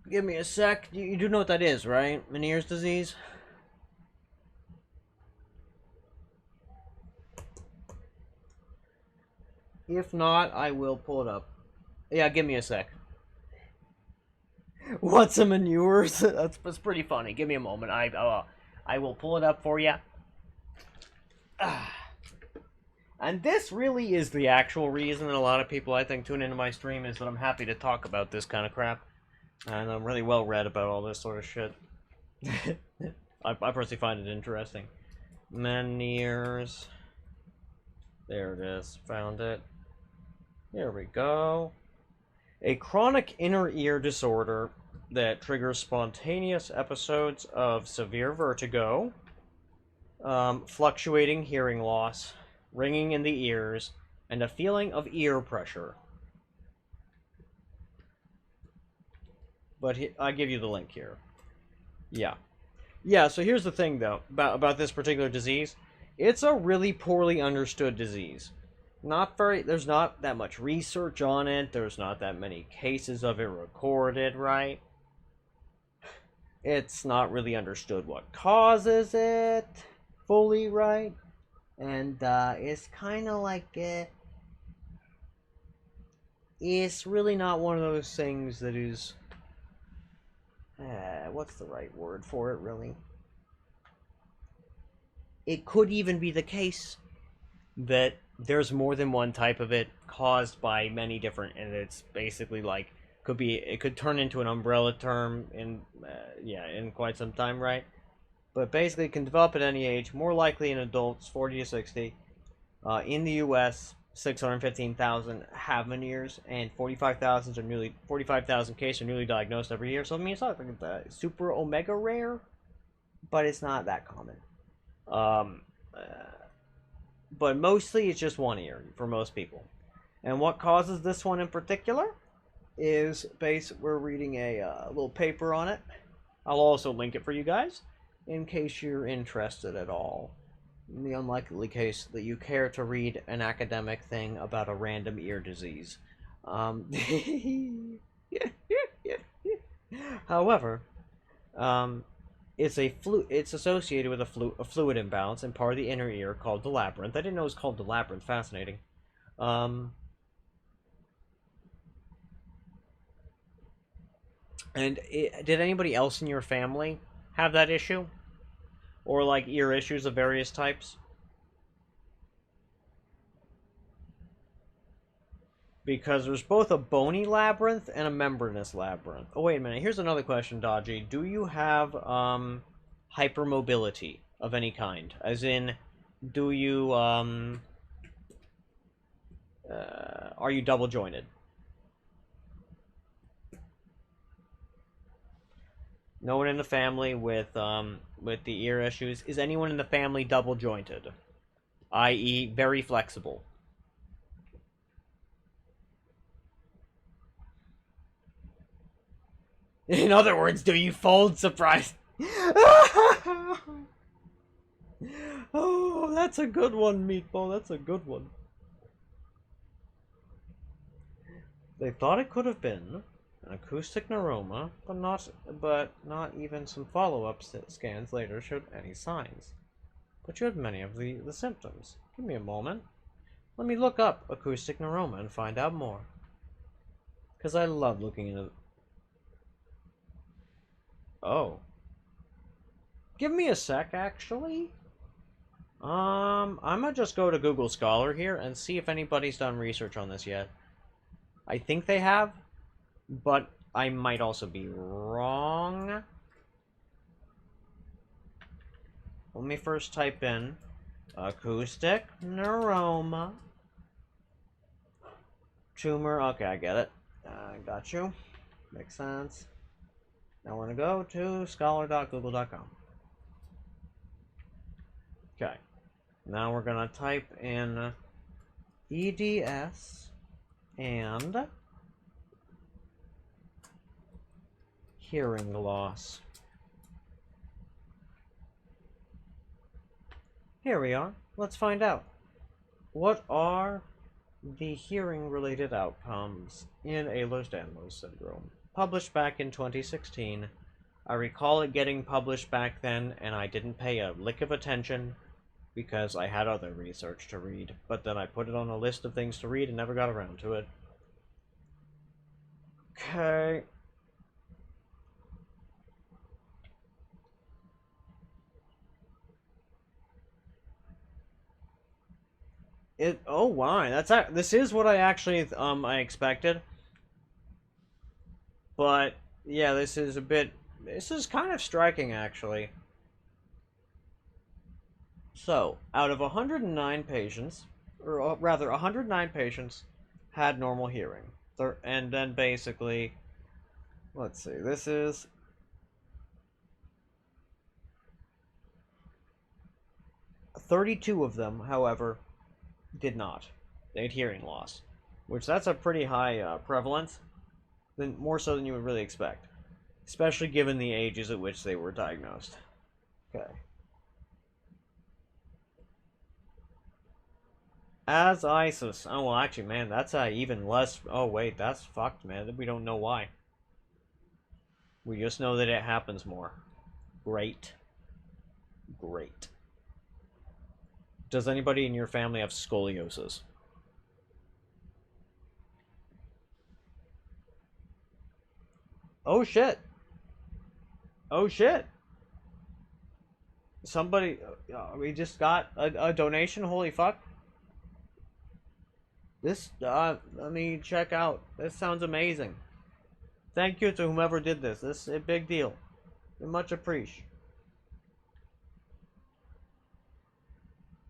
Give me a sec. You do know what that is, right? Meniere's disease? If not, I will pull it up. Yeah, give me a sec. What's a Meniere's? That's pretty funny. Give me a moment. I will pull it up for you. And this really is the actual reason that a lot of people, I think, tune into my stream, is that I'm happy to talk about this kind of crap. And I'm really well read about all this sort of shit. I personally find it interesting. Meniere's. There it is. Found it. There we go. A chronic inner ear disorder that triggers spontaneous episodes of severe vertigo, fluctuating hearing loss, ringing in the ears, and a feeling of ear pressure. But I give you the link here. Yeah. Yeah, so here's the thing, though, about this particular disease. It's a really poorly understood disease. There's not that much research on it. There's not that many cases of it recorded, right? It's not really understood what causes it fully, right? And it's kind of like it's really not one of those things that is what's the right word for it, really? It could even be the case that there's more than one type of it caused by many different, and it's basically like it could turn into an umbrella term in quite some time, right? But basically it can develop at any age, more likely in adults 40 to 60. In the US, 615,000 have Meniere's, and 45,000 cases are newly diagnosed every year. So I mean, it's not like super omega rare, but it's not that common. But mostly it's just one ear for most people. And what causes this one in particular is we're reading a little paper on it. I'll also link it for you guys in case you're interested at all. In the unlikely case that you care to read an academic thing about a random ear disease. However, um, it's associated with a fluid imbalance in part of the inner ear called the labyrinth. I didn't know it was called the labyrinth. Fascinating. Um, did anybody else in your family have that issue? Or like ear issues of various types? Because there's both a bony labyrinth and a membranous labyrinth. Oh, wait a minute. Here's another question, Dodgy. Do you have hypermobility of any kind? As in, do you are you double jointed? No one in the family with the ear issues. Is anyone in the family double jointed? I.e., very flexible. In other words, do you fold surprise? Oh, that's a good one, Meatball. That's a good one. They thought it could have been an acoustic neuroma, but not even some follow-up scans later showed any signs. But you had many of the symptoms. Give me a moment. Let me look up acoustic neuroma and find out more. Because I love looking into... Oh. Give me a sec, actually. I'm gonna just go to Google Scholar here and see if anybody's done research on this yet. I think they have, but I might also be wrong. Let me first type in acoustic neuroma tumor. Okay, I get it. I got you. Makes sense. Now we're gonna go to scholar.google.com. Okay. Now we're gonna type in EDS and hearing loss. Here we are. Let's find out. What are the hearing-related outcomes in Ehlers-Danlos syndrome? Published back in 2016. I recall it getting published back then, and I didn't pay a lick of attention because I had other research to read, but then I put it on a list of things to read and never got around to it. Okay. Oh wow, this is what I actually I expected. But yeah, this is kind of striking actually. So, out of 109 patients, or rather 109 patients had normal hearing. And then basically, let's see, this is 32 of them, however, did not. They had hearing loss, which that's a pretty high prevalence, more so than you would really expect, especially given the ages at which they were diagnosed. Okay. As ISIS. Oh, well, actually, man, that's even less. Oh, wait, that's fucked, man. We don't know why. We just know that it happens more. Great. Great. Does anybody in your family have scoliosis? Oh, shit. Oh, shit. Somebody... we just got a donation? Holy fuck. This, let me check out. This sounds amazing. Thank you to whomever did this. This is a big deal. Much appreciated.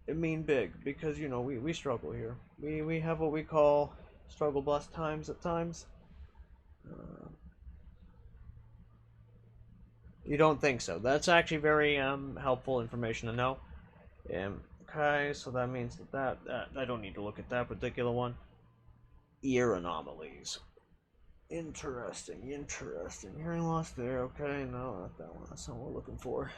It mean big, because, you know, we struggle here. We have what we call struggle bus times at times. You don't think so. That's actually very helpful information to know. Okay, so that means that I don't need to look at that particular one. Ear anomalies. Interesting, interesting. Hearing loss there, okay, no, not that one. That's not what we're looking for.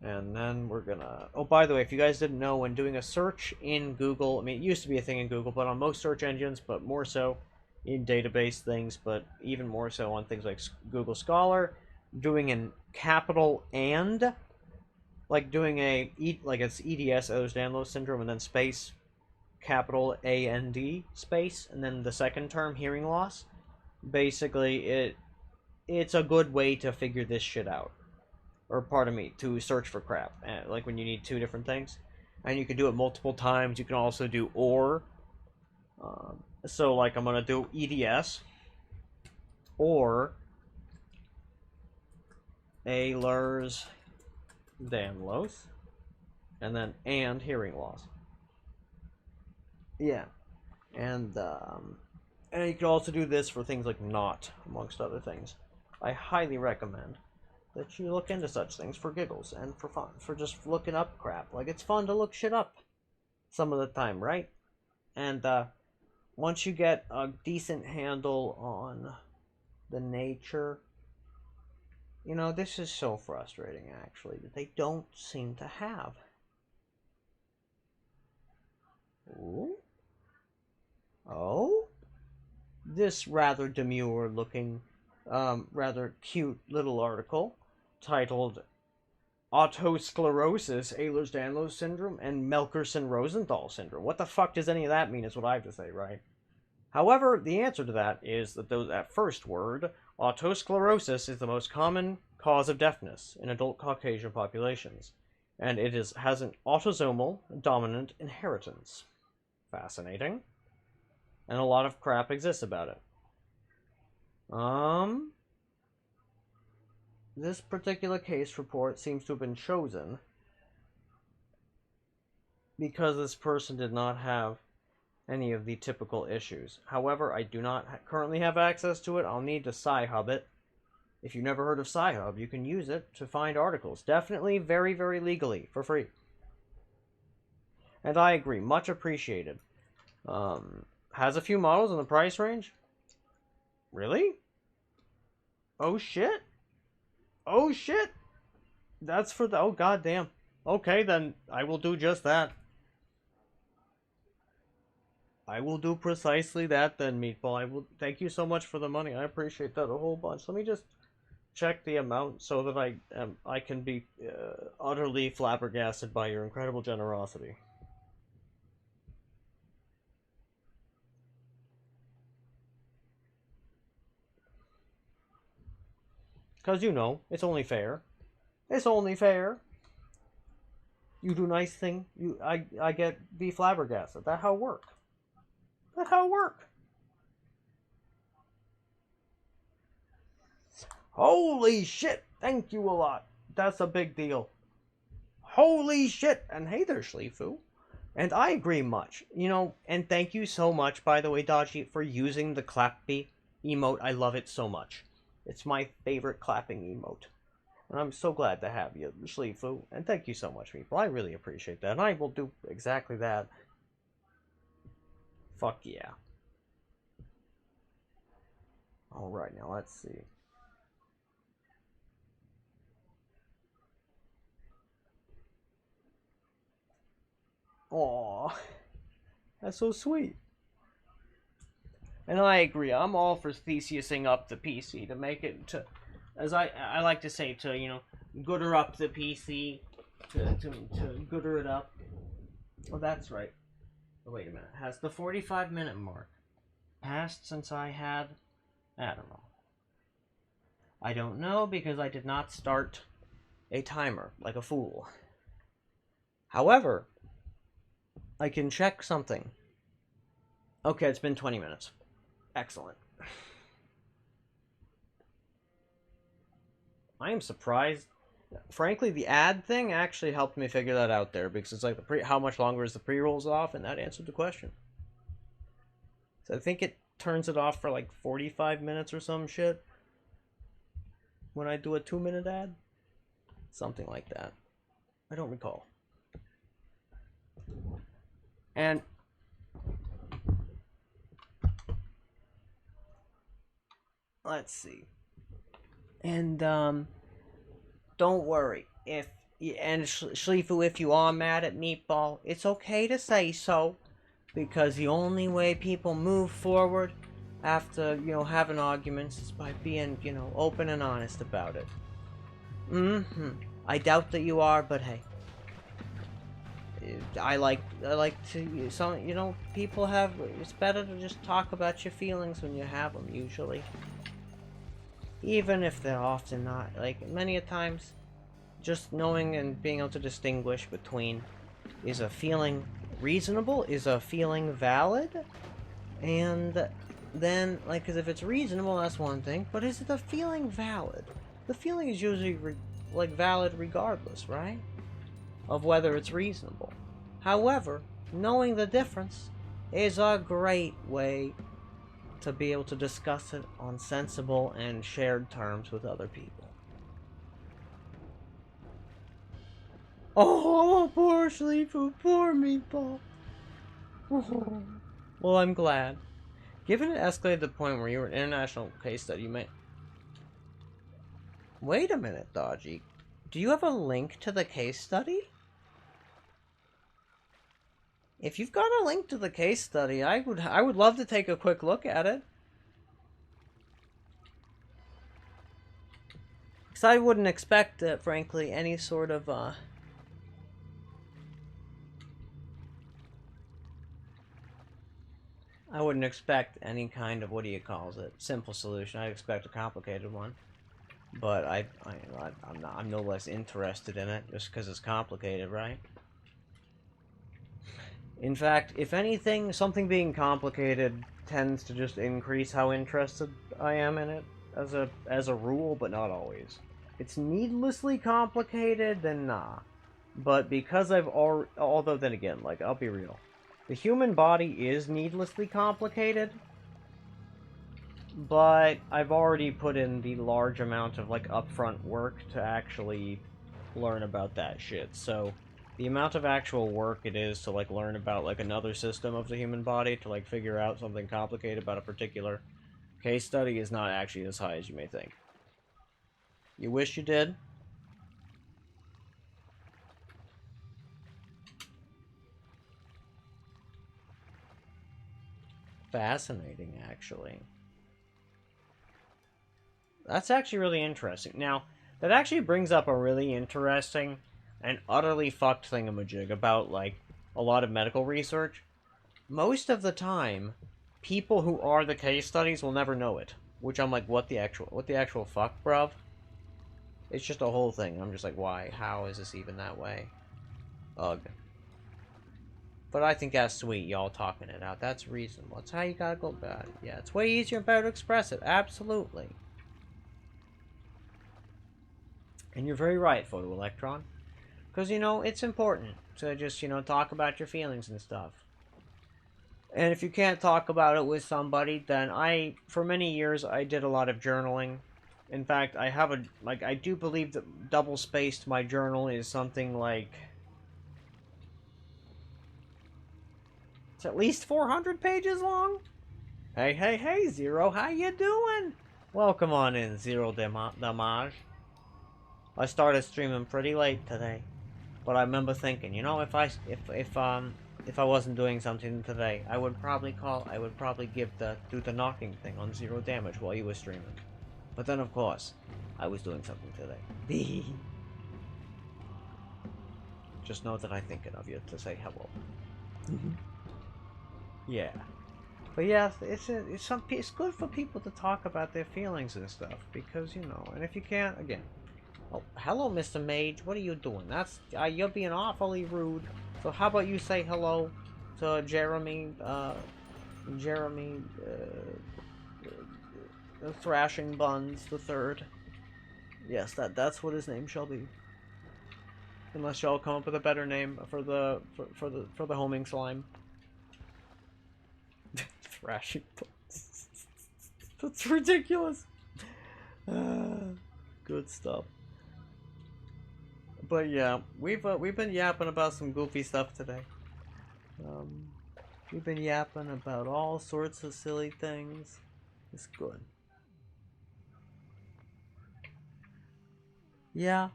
And then we're gonna... Oh, by the way, if you guys didn't know, when doing a search in Google, I mean, it used to be a thing in Google, but on most search engines, but more so in database things, but even more so on things like Google Scholar, doing an capital and, like doing like it's EDS, Ehlers-Danlos syndrome, and then space, capital AND, space, and then the second term, hearing loss. Basically, it's a good way to figure this shit out. Or pardon me, to search for crap, like when you need two different things, and you can do it multiple times. You can also do or. So like I'm gonna do EDS or Ehlers-Danlos, and then and hearing loss. Yeah, and you can also do this for things like not, amongst other things. I highly recommend that you look into such things for giggles and for fun, for just looking up crap. Like, it's fun to look shit up some of the time, right? And once you get a decent handle on the nature, you know, this is so frustrating, actually, that they don't seem to have. Ooh. Oh? This rather demure looking, rather cute little article titled Autosclerosis, Ehlers-Danlos syndrome, and Melkerson-Rosenthal syndrome. What the fuck does any of that mean is what I have to say, right? However, the answer to that is that that first word, autosclerosis, is the most common cause of deafness in adult Caucasian populations, and it has an autosomal dominant inheritance. Fascinating. And a lot of crap exists about it. This particular case report seems to have been chosen because this person did not have any of the typical issues. However, I do not currently have access to it. I'll need to Sci-Hub it. If you've never heard of Sci-Hub, you can use it to find articles. Definitely very, very legally, for free. And I agree, much appreciated. Has a few models in the price range? Really? Oh shit? Oh shit! That's for the... Oh goddamn. Okay, then I will do just that. I will do precisely that then, Meatball. I will thank you so much for the money. I appreciate that a whole bunch. Let me just check the amount so that I can be utterly flabbergasted by your incredible generosity. Cause you know, it's only fair. It's only fair. You do nice thing, I get be flabbergasted. That how it work. That how it work. Holy shit! Thank you a lot. That's a big deal. Holy shit! And hey there, Schleefu. And I agree much. You know, and thank you so much, by the way, Dodgy, for using the clappy emote. I love it so much. It's my favorite clapping emote. And I'm so glad to have you, Schleefu. And thank you so much, people. I really appreciate that. And I will do exactly that. Fuck yeah. Alright, now let's see. Aww. That's so sweet. And I agree. I'm all for Theseusing up the PC to make it to, as I like to say, to, you know, gooder up the PC, to gooder it up. Oh, that's right. Oh, wait a minute. Has the 45-minute mark passed since I had... I don't know. I don't know because I did not start a timer like a fool. However, I can check something. Okay, it's been 20 minutes. Excellent. I am surprised. Frankly, the ad thing actually helped me figure that out there because it's like how much longer is the pre-rolls off, and that answered the question. So I think it turns it off for like 45 minutes or some shit when I do a 2-minute ad. Something like that. I don't recall. And let's see. And don't worry, if And Schlifu, if you are mad at Meatball, it's okay to say so, because the only way people move forward after, having arguments is by being, open and honest about it. I doubt that you are, but hey. I like to, people have, it's better to just talk about your feelings when you have them, usually. Even if they're often not, like, many a times, just knowing and being able to distinguish between, is a feeling reasonable, is a feeling valid, and then, like, because if it's reasonable, that's one thing, but is the feeling valid? The feeling is usually, valid regardless, right? Of whether it's reasonable. However, knowing the difference is a great way to be able to discuss it on sensible and shared terms with other people. Oh, poor Sleepu, poor Meatball. Oh. Well, I'm glad. Given it escalated to the point where you were an international case study, you may... Wait a minute, Dodgy. Do you have a link to the case study? If you've got a link to the case study, I would love to take a quick look at it. Because I wouldn't expect, frankly, any sort of, I wouldn't expect any kind of, what do you call it, simple solution. I'd expect a complicated one. But I'm no less interested in it just because it's complicated, right? In fact, if anything, something being complicated tends to just increase how interested I am in it as a rule, but not always. It's needlessly complicated, then nah. But because I've already, although then again, like, I'll be real. The human body is needlessly complicated, but I've already put in the large amount of, like, upfront work to actually learn about that shit. So, the amount of actual work it is to, like, learn about, like, another system of the human body to, like, figure out something complicated about a particular case study is not actually as high as you may think. You wish you did? Fascinating, actually. That's actually really interesting. Now, that actually brings up a really interesting and utterly fucked thingamajig about, like, a lot of medical research. Most of the time, people who are the case studies will never know it. Which I'm like, what the actual fuck, bruv? It's just a whole thing. I'm just like, why? How is this even that way? Ugh. But I think that's sweet, y'all talking it out. That's reasonable. That's how you gotta go about it. Yeah, it's way easier and better to express it. Absolutely. And you're very right, Photo Electron. Because, it's important to just, talk about your feelings and stuff. And if you can't talk about it with somebody, then for many years, I did a lot of journaling. In fact, I do believe that double-spaced my journal is something like... It's at least 400 pages long? Hey, Zero, how you doing? Welcome on in, Zero Damage. I started streaming pretty late today, but I remember thinking, if I wasn't doing something today, I would probably do the knocking thing on Zero Damage while you were streaming. But then, of course, I was doing something today. Just know that I'm thinking of you to say hello. Yeah. But yeah, it's good for people to talk about their feelings and stuff, because, and if you can't, again. Oh, hello, Mr. Mage. What are you doing? You're being awfully rude. So how about you say hello to Jeremy, Thrashing Buns the Third. Yes, that's what his name shall be. Unless y'all come up with a better name for the homing slime. Thrashing Buns. That's ridiculous. Good stuff. But yeah, we've been yapping about some goofy stuff today. We've been yapping about all sorts of silly things. It's good. Yeah.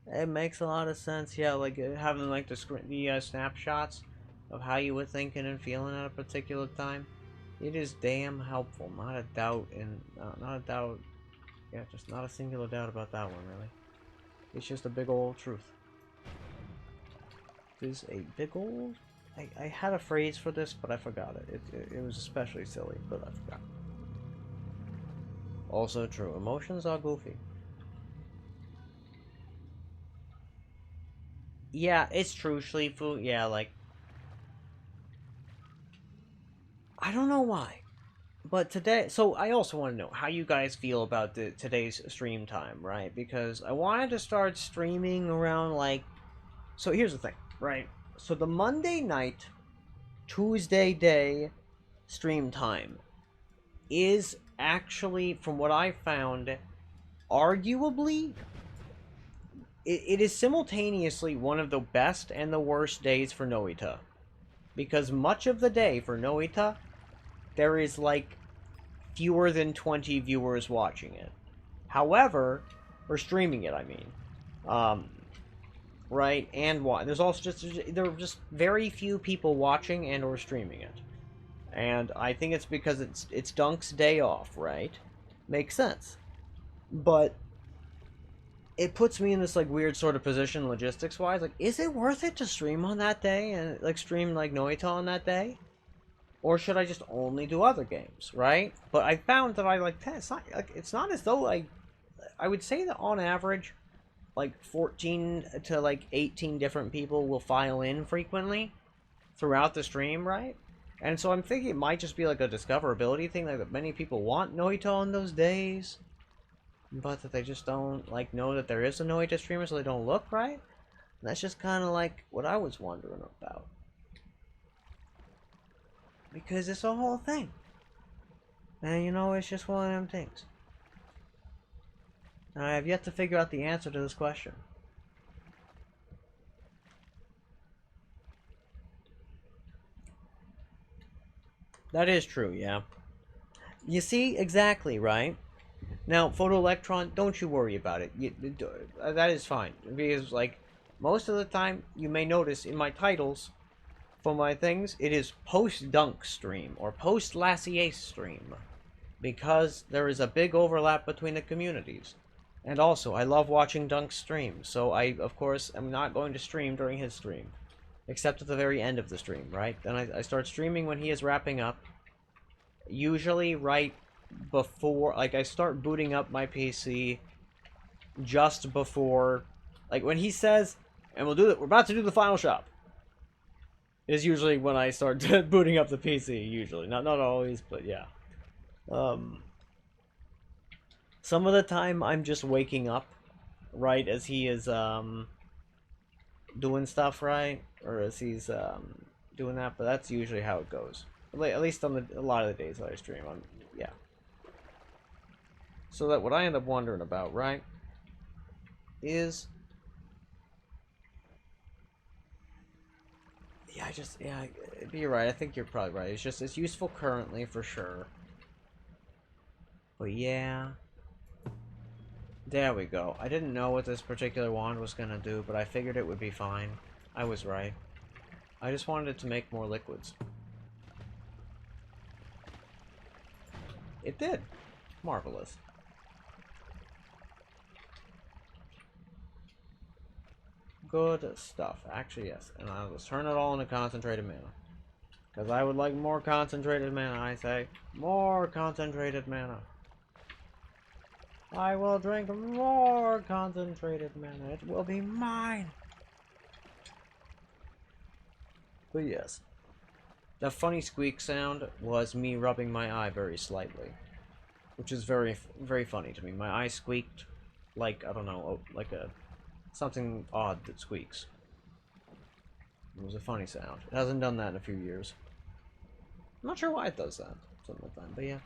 It makes a lot of sense, yeah, like having like the snapshots of how you were thinking and feeling at a particular time. It is damn helpful, not a doubt, and not a doubt, yeah, just not a singular doubt about that one, really. It's just a big old truth. There's a big old... I had a phrase for this, but I forgot it. It was especially silly, but I forgot. Also true, emotions are goofy. Yeah, it's true, Shlifu. Yeah, like... I don't know why. But today, so I also want to know how you guys feel about today's stream time, right? Because I wanted to start streaming around like... So here's the thing, right? So the Monday night, Tuesday day stream time is actually, from what I found, arguably, it is simultaneously one of the best and the worst days for Noita. Because much of the day for Noita, there is like fewer than 20 viewers watching it. However, or streaming it, I mean. Right? And there's also there are just very few people watching and or streaming it. And I think it's because it's Dunk's day off, right? Makes sense. But it puts me in this like weird sort of position logistics wise. Like, is it worth it to stream on that day and like stream like Noita on that day? Or should I just only do other games, right? But I found that I like it's not as though I would say that on average like 14 to like 18 different people will file in frequently throughout the stream, right? And so I'm thinking it might just be like a discoverability thing, like that many people want Noita on those days, but that they just don't like know that there is a Noita streamer, so they don't look, right? And that's just kind of like what I was wondering about. Because it's a whole thing. And you know, it's just one of them things. And I have yet to figure out the answer to this question. That is true, yeah. You see, exactly, right? Now, Photoelectron, don't you worry about it. That is fine. Because, like, most of the time, you may notice in my titles for my things, it is post-Dunk stream or post-Lassier stream. Because there is a big overlap between the communities. And also, I love watching Dunk stream, so I, of course, am not going to stream during his stream. Except at the very end of the stream, right? Then I start streaming when he is wrapping up. Usually right before, like, I start booting up my PC just before, like, when he says, and we're about to do the final shop, is usually when I start booting up the PC, usually. Not always, but yeah. Some of the time I'm just waking up, right, as he is, doing stuff, right? Or as he's, doing that, but that's usually how it goes. At least on a lot of the days that I stream, yeah. So that what I end up wondering about, right, is... Yeah, you're right. I think you're probably right. It's useful currently, for sure. But yeah. There we go. I didn't know what this particular wand was gonna do, but I figured it would be fine. I was right. I just wanted it to make more liquids. It did. Marvelous. Good stuff. Actually, yes. And I'll just turn it all into concentrated mana. Because I would like more concentrated mana, I say. More concentrated mana. I will drink more concentrated mana. It will be mine. But yes. The funny squeak sound was me rubbing my eye very slightly. Which is very, very funny to me. My eye squeaked like, I don't know, like something odd that squeaks. It was a funny sound. It hasn't done that in a few years. I'm not sure why it does that. Something like that, but yeah.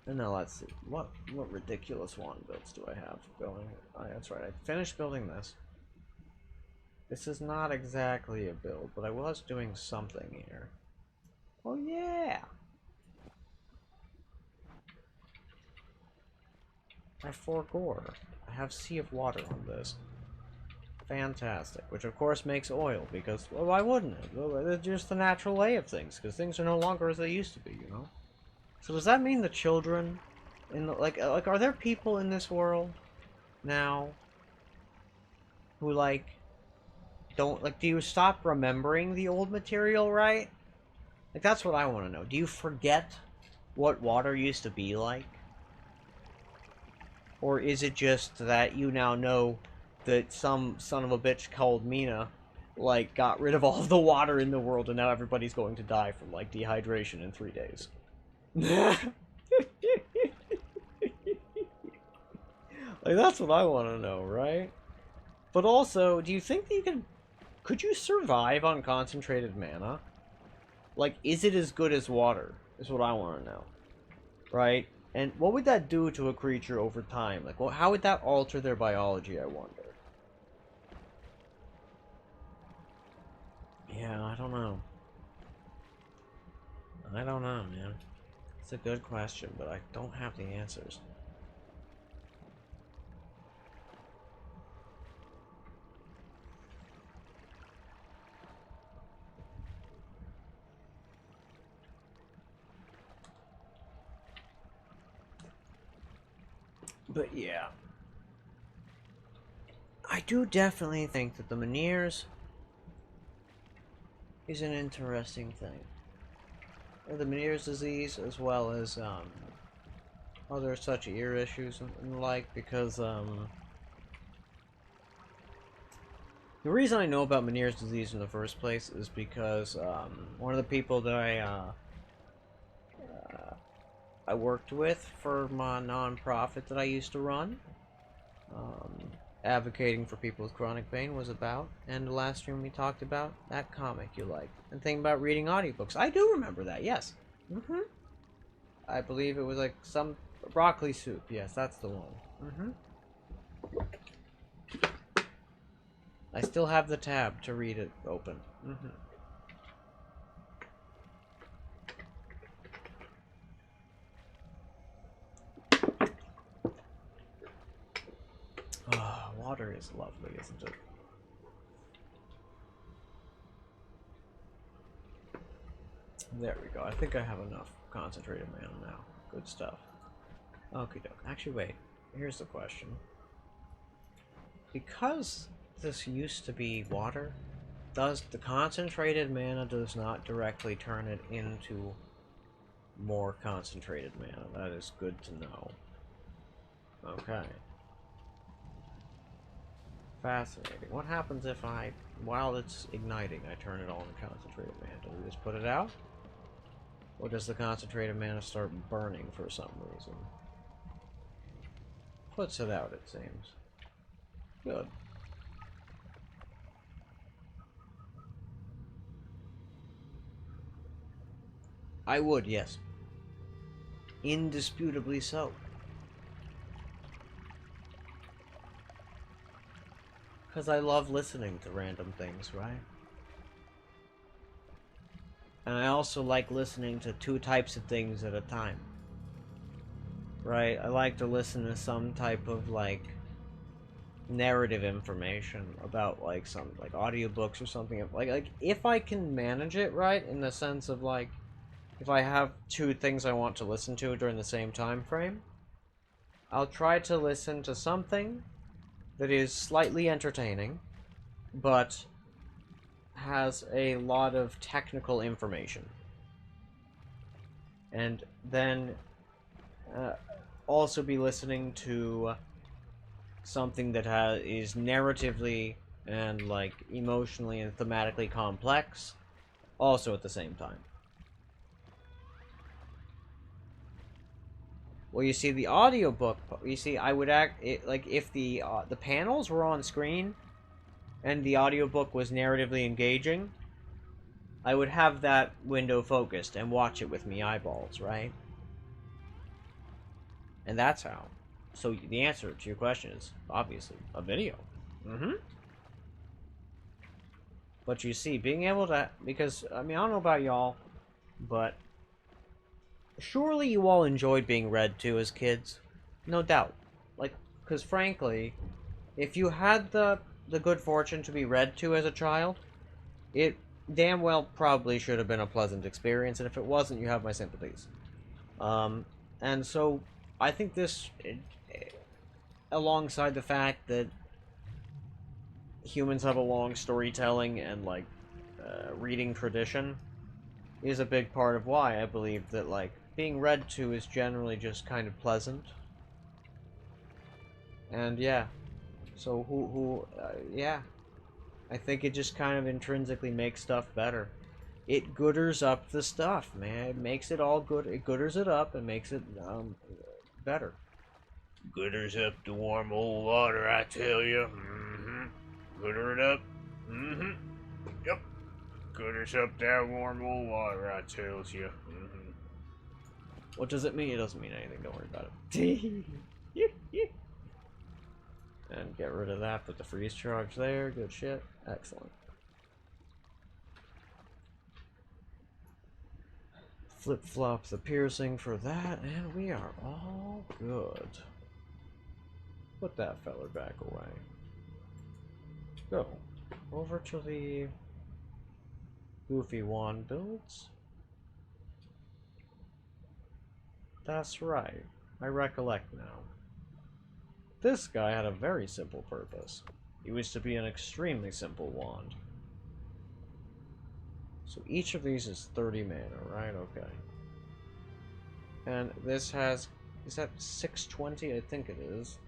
And now let's see. What ridiculous wand builds do I have going? Oh, that's right. I finished building this. This is not exactly a build, but I was doing something here. Oh yeah! I have 4 gore. I have Sea of Water on this. Fantastic. Which of course makes oil, because, well, why wouldn't it? Well, it's just the natural way of things, because things are no longer as they used to be, you know? So does that mean the children, in the, like, are there people in this world now who, like, don't, like, do you stop remembering the old material, right? Like, that's what I want to know. Do you forget what water used to be like? Or is it just that you now know that some son of a bitch called Mina, like, got rid of all of the water in the world and now everybody's going to die from, like, dehydration in 3 days? Like, that's what I want to know, right? But also, do you think that could you survive on concentrated mana? Like, is it as good as water? Is what I want to know. Right? And what would that do to a creature over time? Like, well, how would that alter their biology, I wonder? Yeah, I don't know. I don't know, man. It's a good question, but I don't have the answers. But yeah. I do definitely think that the Meniere's is an interesting thing. The Meniere's disease, as well as other such ear issues and the like, because the reason I know about Meniere's disease in the first place is because one of the people that I worked with for my non-profit that I used to run, advocating for people with chronic pain, was about, and the last stream we talked about that comic you liked, and thinking about reading audiobooks. I do remember that, yes. I believe it was like some broccoli soup. Yes, that's the one. I still have the tab to read it open. Oh, water is lovely, isn't it? There we go. I think I have enough concentrated mana now. Good stuff. Okie doke. Actually, wait. Here's the question. Because this used to be water, does the concentrated mana does not directly turn it into more concentrated mana? That is good to know. Okay. Fascinating. What happens if while it's igniting, I turn it all into concentrated mana? Do we just put it out? Or does the concentrated mana start burning for some reason? Puts it out, it seems. Good. I would, yes. Indisputably so. Because I love listening to random things, right? And I also like listening to 2 types of things at a time. Right? I like to listen to some type of, like, narrative information about, like, some, like, audiobooks or something. Like, if I can manage it, right, in the sense of, like, if I have 2 things I want to listen to during the same time frame, I'll try to listen to something that is slightly entertaining, but has a lot of technical information. And then also be listening to something that is narratively and, like, emotionally and thematically complex, also at the same time. Well, you see, the audiobook, you see, I would like, if the panels were on screen and the audiobook was narratively engaging, I would have that window focused and watch it with me eyeballs, right? And that's how. So the answer to your question is, obviously, a video. But you see, being able to, because, I mean, I don't know about y'all, but surely you all enjoyed being read to as kids? No doubt. Because frankly, if you had the good fortune to be read to as a child, it damn well probably should have been a pleasant experience, and if it wasn't, you have my sympathies. And so I think this, alongside the fact that humans have a long storytelling and like reading tradition, is a big part of why I believe that like being read to is generally just kind of pleasant. And yeah, so yeah, I think it just kind of intrinsically makes stuff better. It gooders up the stuff, man. It makes it all good. It gooders it up and makes it better. Gooders up the warm old water, I tell you. Mm-hmm. Gooder it up. Mm-hmm. Yep. Gooders up that warm old water, I tells you. Mm-hmm. What does it mean? It doesn't mean anything. Don't worry about it. And get rid of that. Put the freeze charge there. Good shit. Excellent. Flip-flop the piercing for that, and we are all good. Put that feller back away. Go over to the Goofy Wand builds. That's right. I recollect now. This guy had a very simple purpose. He was to be an extremely simple wand. So each of these is 30 mana, right? Okay. And this has... is that 620? I think it is.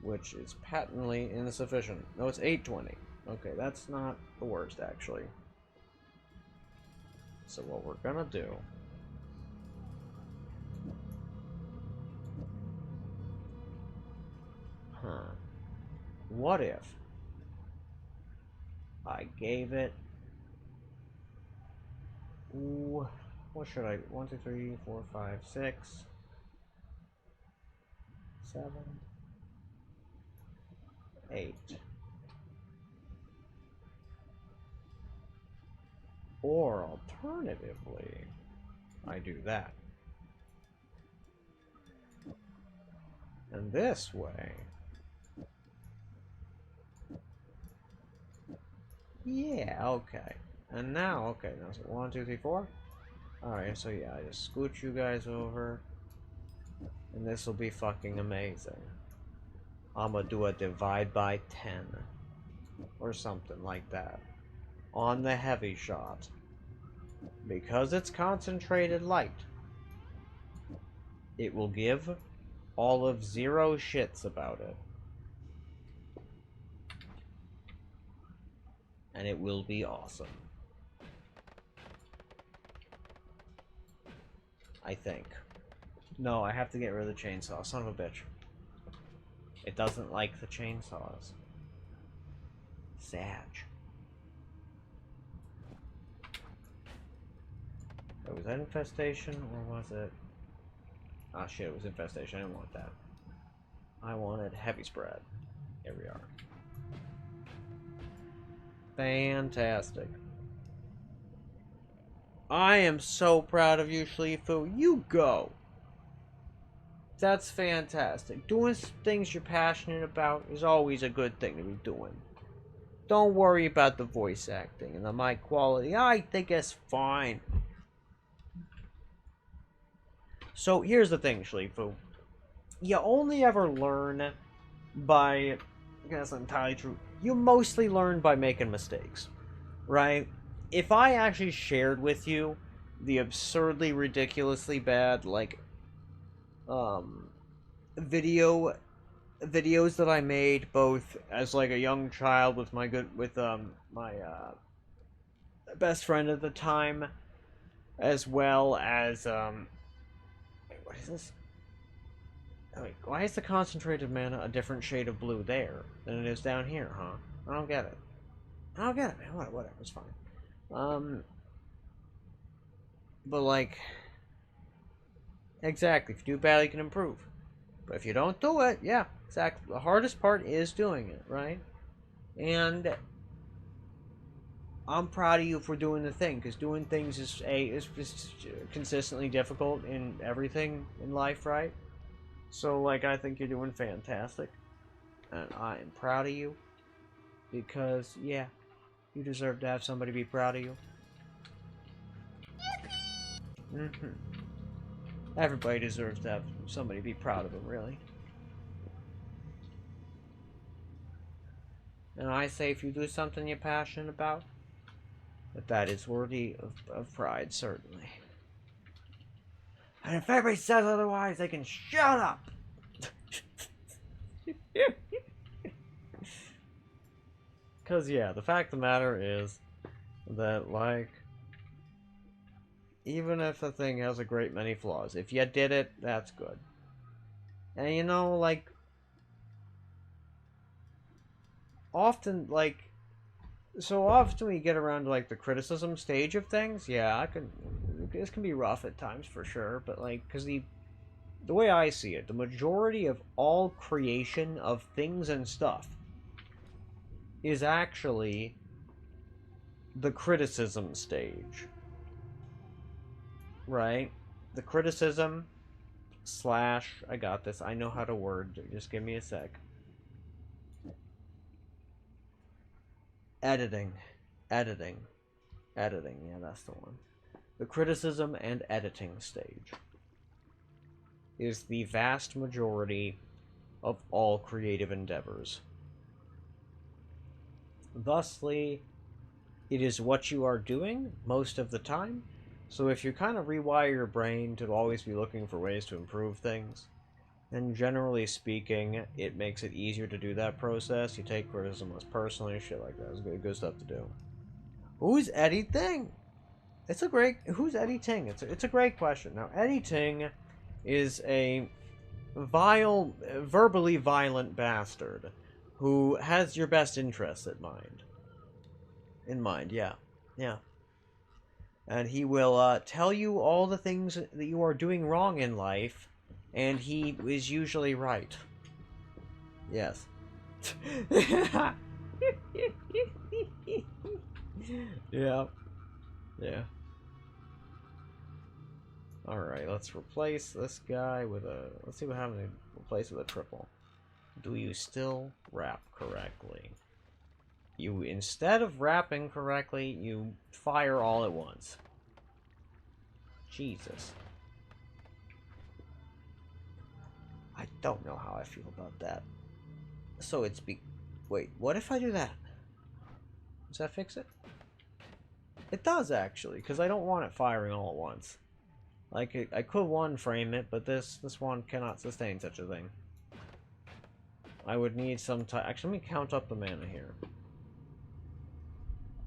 Which is patently insufficient. No, it's 820. Okay, that's not the worst, actually. So what we're gonna do... What if I gave it... Ooh, what should I... 1, 2, 3, 4, 5, 6... 7... 8... Or alternatively, I do that. And this way... Yeah, okay. And now, okay, now so 1, 2, 3, 4. Alright, so yeah, I just scooch you guys over. And this will be fucking amazing. I'm gonna do a divide by 10. Or something like that. On the heavy shot. Because it's concentrated light. It will give all of 0 shits about it. And it will be awesome. I think. No, I have to get rid of the chainsaw. Son of a bitch. It doesn't like the chainsaws. Sag. Was that infestation or was it... Ah shit, it was infestation. I didn't want that. I wanted heavy spread. Here we are. Fantastic. I am so proud of you, Schlifu. You go. That's fantastic. Doing things you're passionate about is always a good thing to be doing. Don't worry about the voice acting and the mic quality. I think it's fine. So here's the thing, Schlifu. You only ever learn by... That's entirely true. You mostly learn by making mistakes, right? If I actually shared with you the absurdly, ridiculously bad, like, videos that I made both as like a young child with my best friend at the time, as well as wait, what is this? Wait, why is the concentrated mana a different shade of blue there than it is down here, huh? I don't get it. I don't get it, man. Whatever, it's fine. But like, exactly. If you do bad, you can improve. But if you don't do it, yeah, exactly. The hardest part is doing it, right? And I'm proud of you for doing the thing, because doing things is consistently difficult in everything in life, right? So, like, I think you're doing fantastic. And I am proud of you. Because, yeah, you deserve to have somebody be proud of you. Everybody deserves to have somebody be proud of them, really. And I say if you do something you're passionate about, that is worthy of pride, certainly. And if everybody says otherwise, they can shut up! Because, yeah, the fact of the matter is that, like, even if a thing has a great many flaws, if you did it, that's good. And, you know, like, often, like, so often we get around to, like, the criticism stage of things, yeah, this can be rough at times, for sure, but, like, because the way I see it, the majority of all creation of things and stuff is actually the criticism stage. Right? The criticism / I got this. I know how to word. Just give me a sec. Editing. Editing. Editing. Yeah, that's the one. The criticism and editing stage is the vast majority of all creative endeavors. Thusly, it is what you are doing most of the time. So if you kind of rewire your brain to always be looking for ways to improve things, then generally speaking, it makes it easier to do that process. You take criticism less personally, shit like that. It's good stuff to do. Who's Eddie Ting? Who's Eddie Ting? It's a great question. Now, Eddie Ting is a verbally violent bastard who has your best interests at mind. In mind, yeah. Yeah. And he will tell you all the things that you are doing wrong in life, and he is usually right. Yes. Yeah. Yeah. Alright, let's replace this guy with a... Let's see what happens to replace with a triple. Do you still wrap correctly? You, instead of wrapping correctly, you fire all at once. Jesus. I don't know how I feel about that. So it's Wait, what if I do that? Does that fix it? It does, actually, because I don't want it firing all at once. Like, I could one-frame it, but this one cannot sustain such a thing. I would need some time. Actually, let me count up the mana here.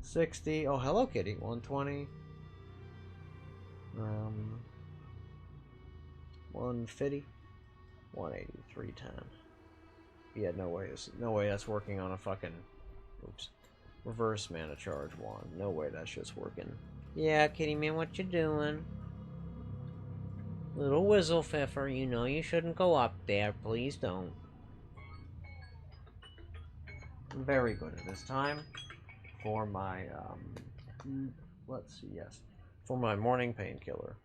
60. Oh, hello, kitty. 120. 150. 180. 310. Yeah, no way that's working on a fucking... Oops. Reverse mana charge 1. No way that shit's working. Yeah, kitty man, what you doing? Little whistle pfeffer, you know you shouldn't go up there. Please don't. Very good at this time. For my, let's see, yes. For my morning painkiller.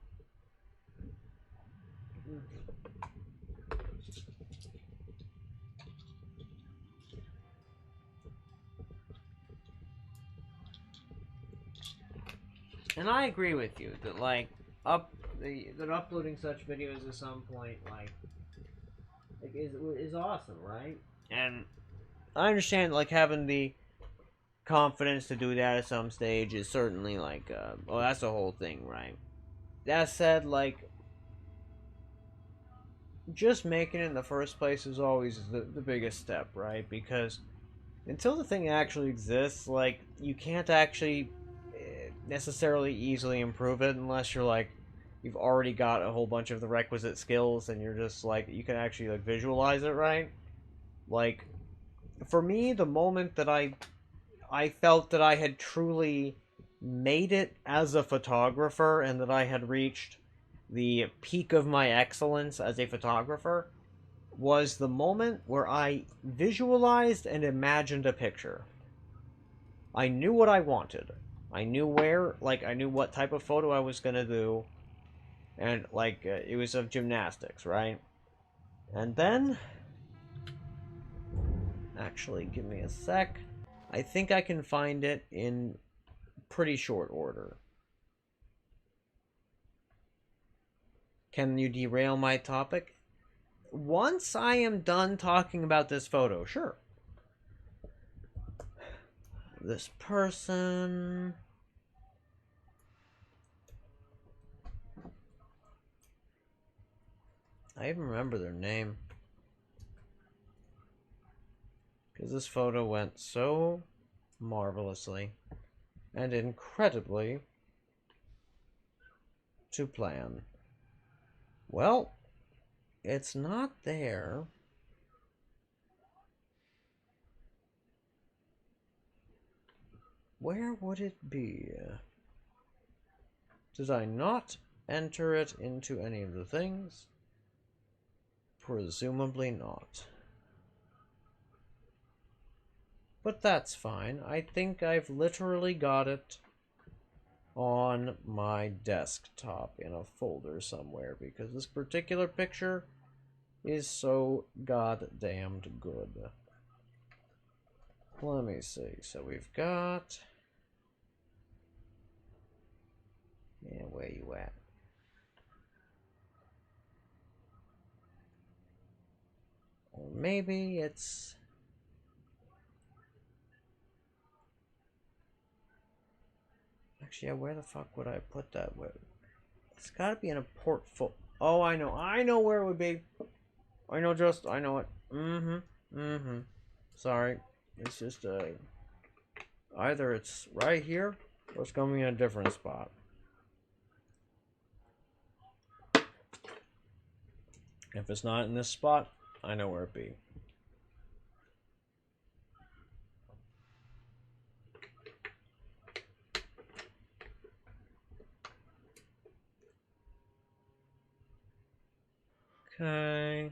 And I agree with you that, like, that uploading such videos at some point, like is awesome, right? And I understand, like, having the confidence to do that at some stage is certainly, like, well, that's the whole thing, right? That said, like, just making it in the first place is always the biggest step, right? Because until the thing actually exists, like, you can't actually necessarily easily improve it unless you're, like, you've already got a whole bunch of the requisite skills and you're just, like, you can actually, like, visualize it, right? Like, for me, the moment that I felt that I had truly made it as a photographer and that I had reached the peak of my excellence as a photographer was the moment where I visualized and imagined a picture. I knew what I wanted. I knew where, like, I knew what type of photo I was gonna do, and, like, it was of gymnastics, right? And then Actually, give me a sec. I think I can find it in pretty short order. Can you derail my topic? Once I am done talking about this photo, sure. This person... I even remember their name. Because this photo went so marvelously and incredibly to plan. Well, it's not there. Where would it be? Did I not enter it into any of the things? Presumably not. But that's fine. I think I've literally got it on my desktop in a folder somewhere, because this particular picture is so goddamned good. Let me see. So we've got... Yeah, where you at? Or maybe it's... Actually, yeah, where the fuck would I put that? It's gotta be in a portfolio. Oh, I know where it would be. I know it. Sorry. It's just, either it's right here, or it's coming in a different spot. If it's not in this spot, I know where it be. Okay.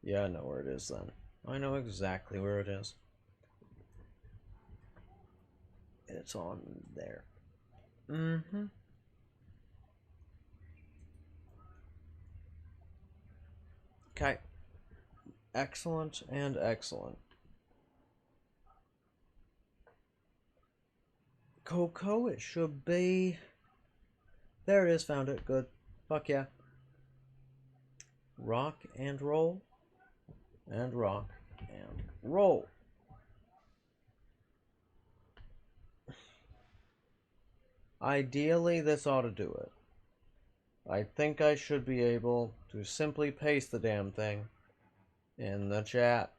Yeah, I know where it is then. I know exactly where it is. It's on there. Okay. Excellent and excellent. Coco, it should be... There it is, found it. Good. Fuck yeah. Rock and roll. And rock and roll. Ideally, this ought to do it. I think I should be able to simply paste the damn thing in the chat.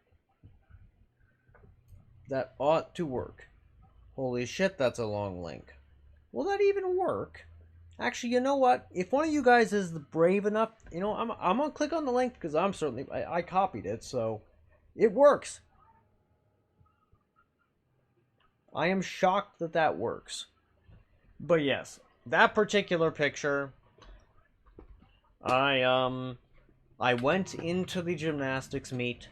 That ought to work. Holy shit, that's a long link. Will that even work? Actually, you know what? If one of you guys is brave enough, you know, I'm gonna click on the link because I'm certainly I copied it, so it works. I am shocked that that works. But yes, that particular picture, I went into the gymnastics meet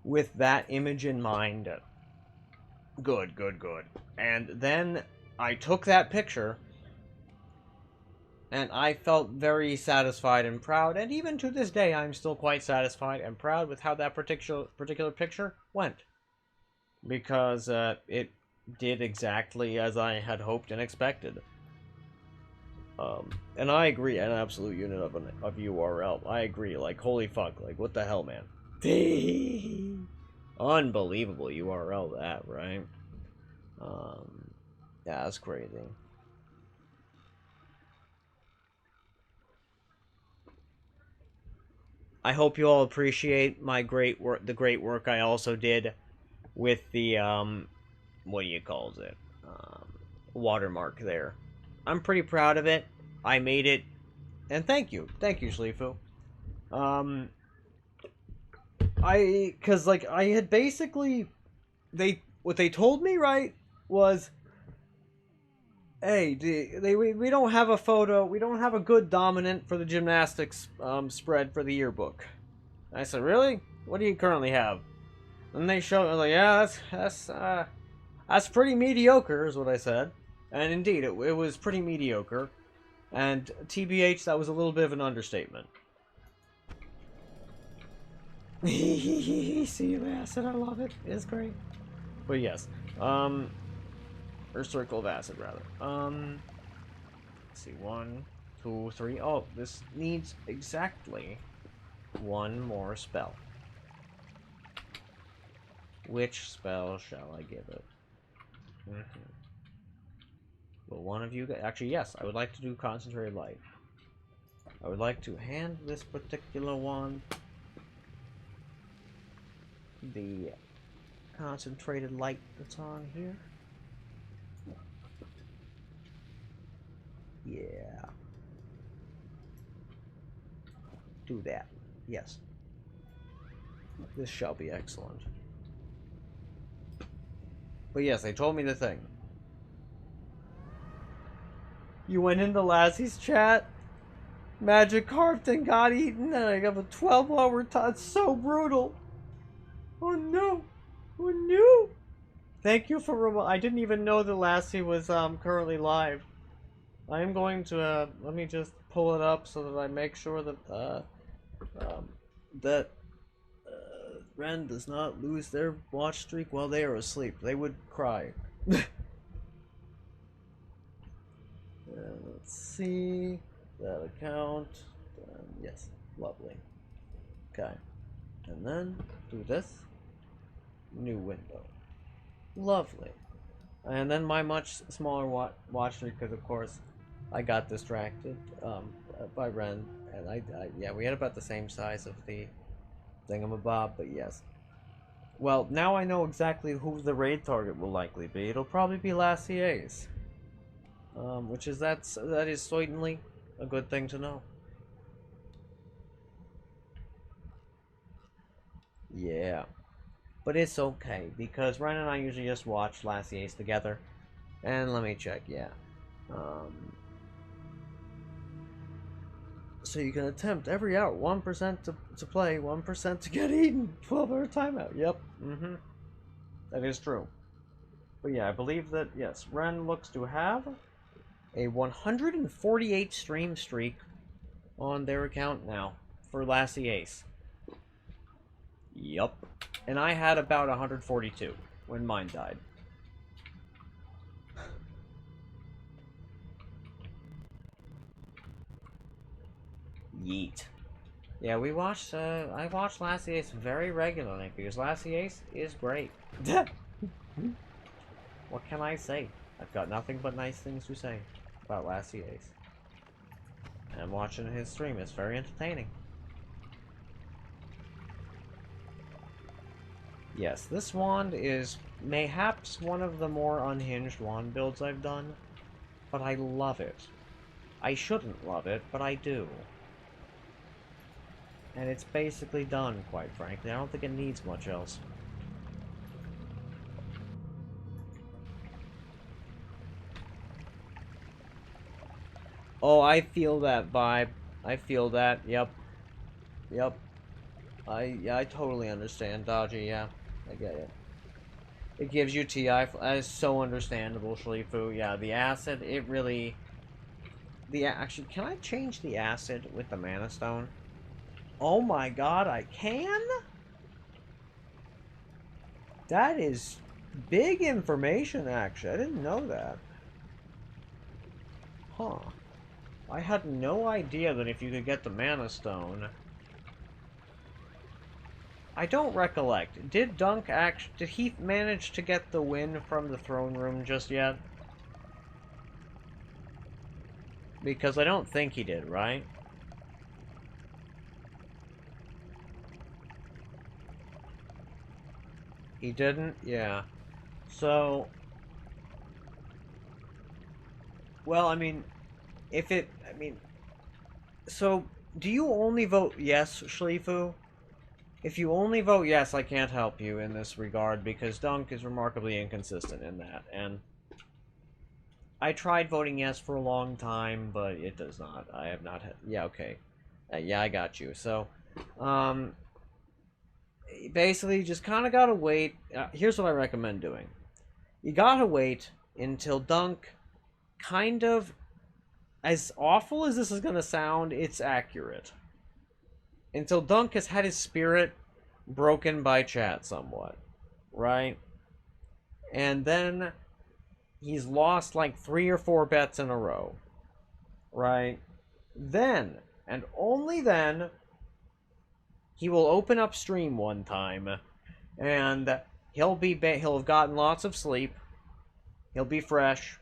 with that image in mind. Good. And then I took that picture, and I felt very satisfied and proud, and even to this day, I'm still quite satisfied and proud with how that particular picture went. Because it did exactly as I had hoped and expected. And I agree, an absolute unit of URL. I agree, like, holy fuck, like, what the hell, man? Unbelievable URL, that, right? Yeah, that's crazy. I hope you all appreciate my great work, the great work I also did with the, what do you call it? Watermark there. I'm pretty proud of it. I made it, and thank you, Schleifu. Cause like I had basically, what they told me, right, was, hey, we don't have a photo, we don't have a good dominant for the gymnastics spread for the yearbook. And I said, really? What do you currently have? And they showed, I was like, yeah, that's pretty mediocre, is what I said. And indeed, it was pretty mediocre. And TBH, that was a little bit of an understatement. See you, acid. I love it. It's great. But yes, or circle of acid rather. Let's see, 1, 2, 3. Oh, this needs exactly one more spell. Which spell shall I give it? Well, one of you... Actually, yes, I would like to do Concentrated Light. I would like to hand this particular one the Concentrated Light that's on here. Yeah. Do that. Yes. This shall be excellent. But yes, they told me the thing. You went into Lassie's chat, magic carved and got eaten, and I have a 12-hour time. It's so brutal. Oh no. Oh no. Thank you for I didn't even know that Lassie was currently live. I am going to let me just pull it up so that I make sure that that Ren does not lose their watch streak while they are asleep. They would cry. Let's see that account. Yes, lovely. Okay, and then do this. New window. Lovely. And then my much smaller watch streak, because of course I got distracted by Ren, and yeah, we had about the same size of the thingamabob, but yes. Well, now I know exactly who the raid target will likely be. It'll probably be Lassie's. That is certainly a good thing to know. Yeah. But it's okay, because Ryan and I usually just watch Lassie's together. And let me check, yeah. So you can attempt every hour, 1% to play, 1% to get eaten, 12-hour timeout. Yep, that is true. But yeah, I believe that, yes, Ren looks to have a 148 stream streak on their account now for Lassie Ace. Yup. And I had about 142 when mine died. Yeet. Yeah, we watched, I watch Lassie Ace very regularly because Lassie Ace is great. What can I say? I've got nothing but nice things to say about Lassie Ace. And watching his stream is very entertaining. Yes, this wand is mayhaps one of the more unhinged wand builds I've done, but I love it. I shouldn't love it, but I do. And it's basically done, quite frankly. I don't think it needs much else. Oh, I feel that vibe. I feel that. Yep. Yep. I totally understand, Dodgy. Yeah, I get it. It gives you TI. That is so understandable, Shlifu. Yeah, the acid. It really. Actually, can I change the acid with the Mana Stone? Oh my God, I can. That is big information. Actually, I didn't know that. Huh. I had no idea that if you could get the Mana Stone... I don't recollect. Did Dunk did he manage to get the win from the throne room just yet? Because I don't think he did, right? He didn't? Yeah. So... Well, I mean... So, do you only vote yes, Shlifu? If you only vote yes, I can't help you in this regard, because Dunk is remarkably inconsistent in that, and... I tried voting yes for a long time, but it does not. I have not had... Yeah, okay. Yeah, I got you. So, basically, just kind of gotta wait. Here's what I recommend doing. You gotta wait until Dunk kind of as awful as this is gonna sound, it's accurate. Until Dunk has had his spirit broken by chat somewhat, right? And then he's lost like 3 or 4 bets in a row, right? Then, and only then, he will open up Strim one time, and he'll have gotten lots of sleep, he'll be fresh,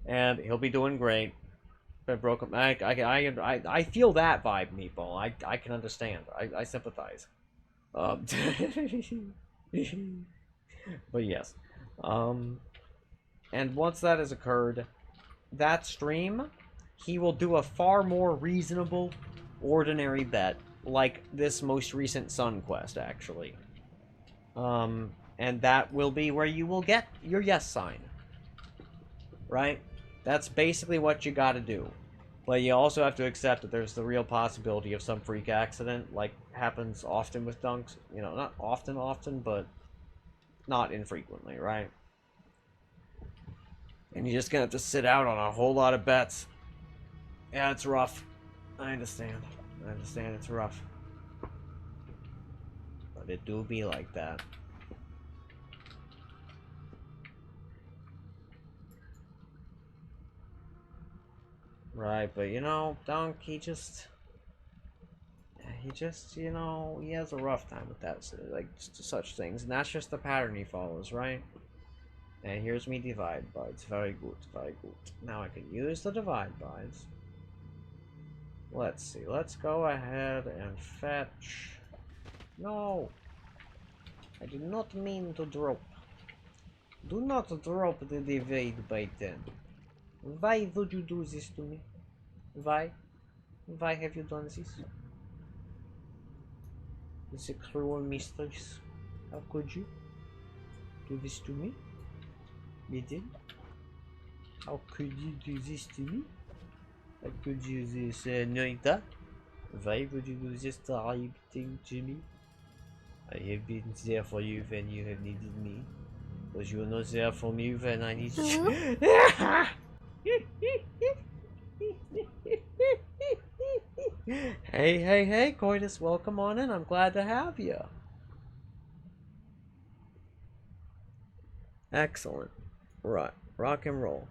and he'll be doing great. But broken, I feel that vibe, Meatball. I can understand. I sympathize. Um, but yes, and once that has occurred, that stream, he will do a far more reasonable, ordinary bet, like this most recent Sun Quest, actually. And that will be where you will get your yes sign. Right? That's basically what you gotta do. But you also have to accept that there's the real possibility of some freak accident, like happens often with dunks. You know, not often, but not infrequently, right? And you're just gonna have to sit out on a whole lot of bets. Yeah, it's rough. I understand. I understand it's rough. But it do be like that. Right, but you know, Dunk, he just, you know, he has a rough time with that, like, such things. And that's just the pattern he follows, right? And here's me divide buds. Very good, very good. Now I can use the divide buds. Let's see, let's go ahead and fetch. No! I did not mean to drop. Do not drop the divide by 10. Why would you do this to me? Why? Why have you done this? It's a cruel mistress. How could you do this to me? You did? How could you do this to me? How could you do this, Noita? Why would you do this terrible thing to me? I have been there for you when you have needed me. But you were not there for me when I needed you. Hey, Coitus, welcome on in. I'm glad to have you. Excellent. Right, rock and roll.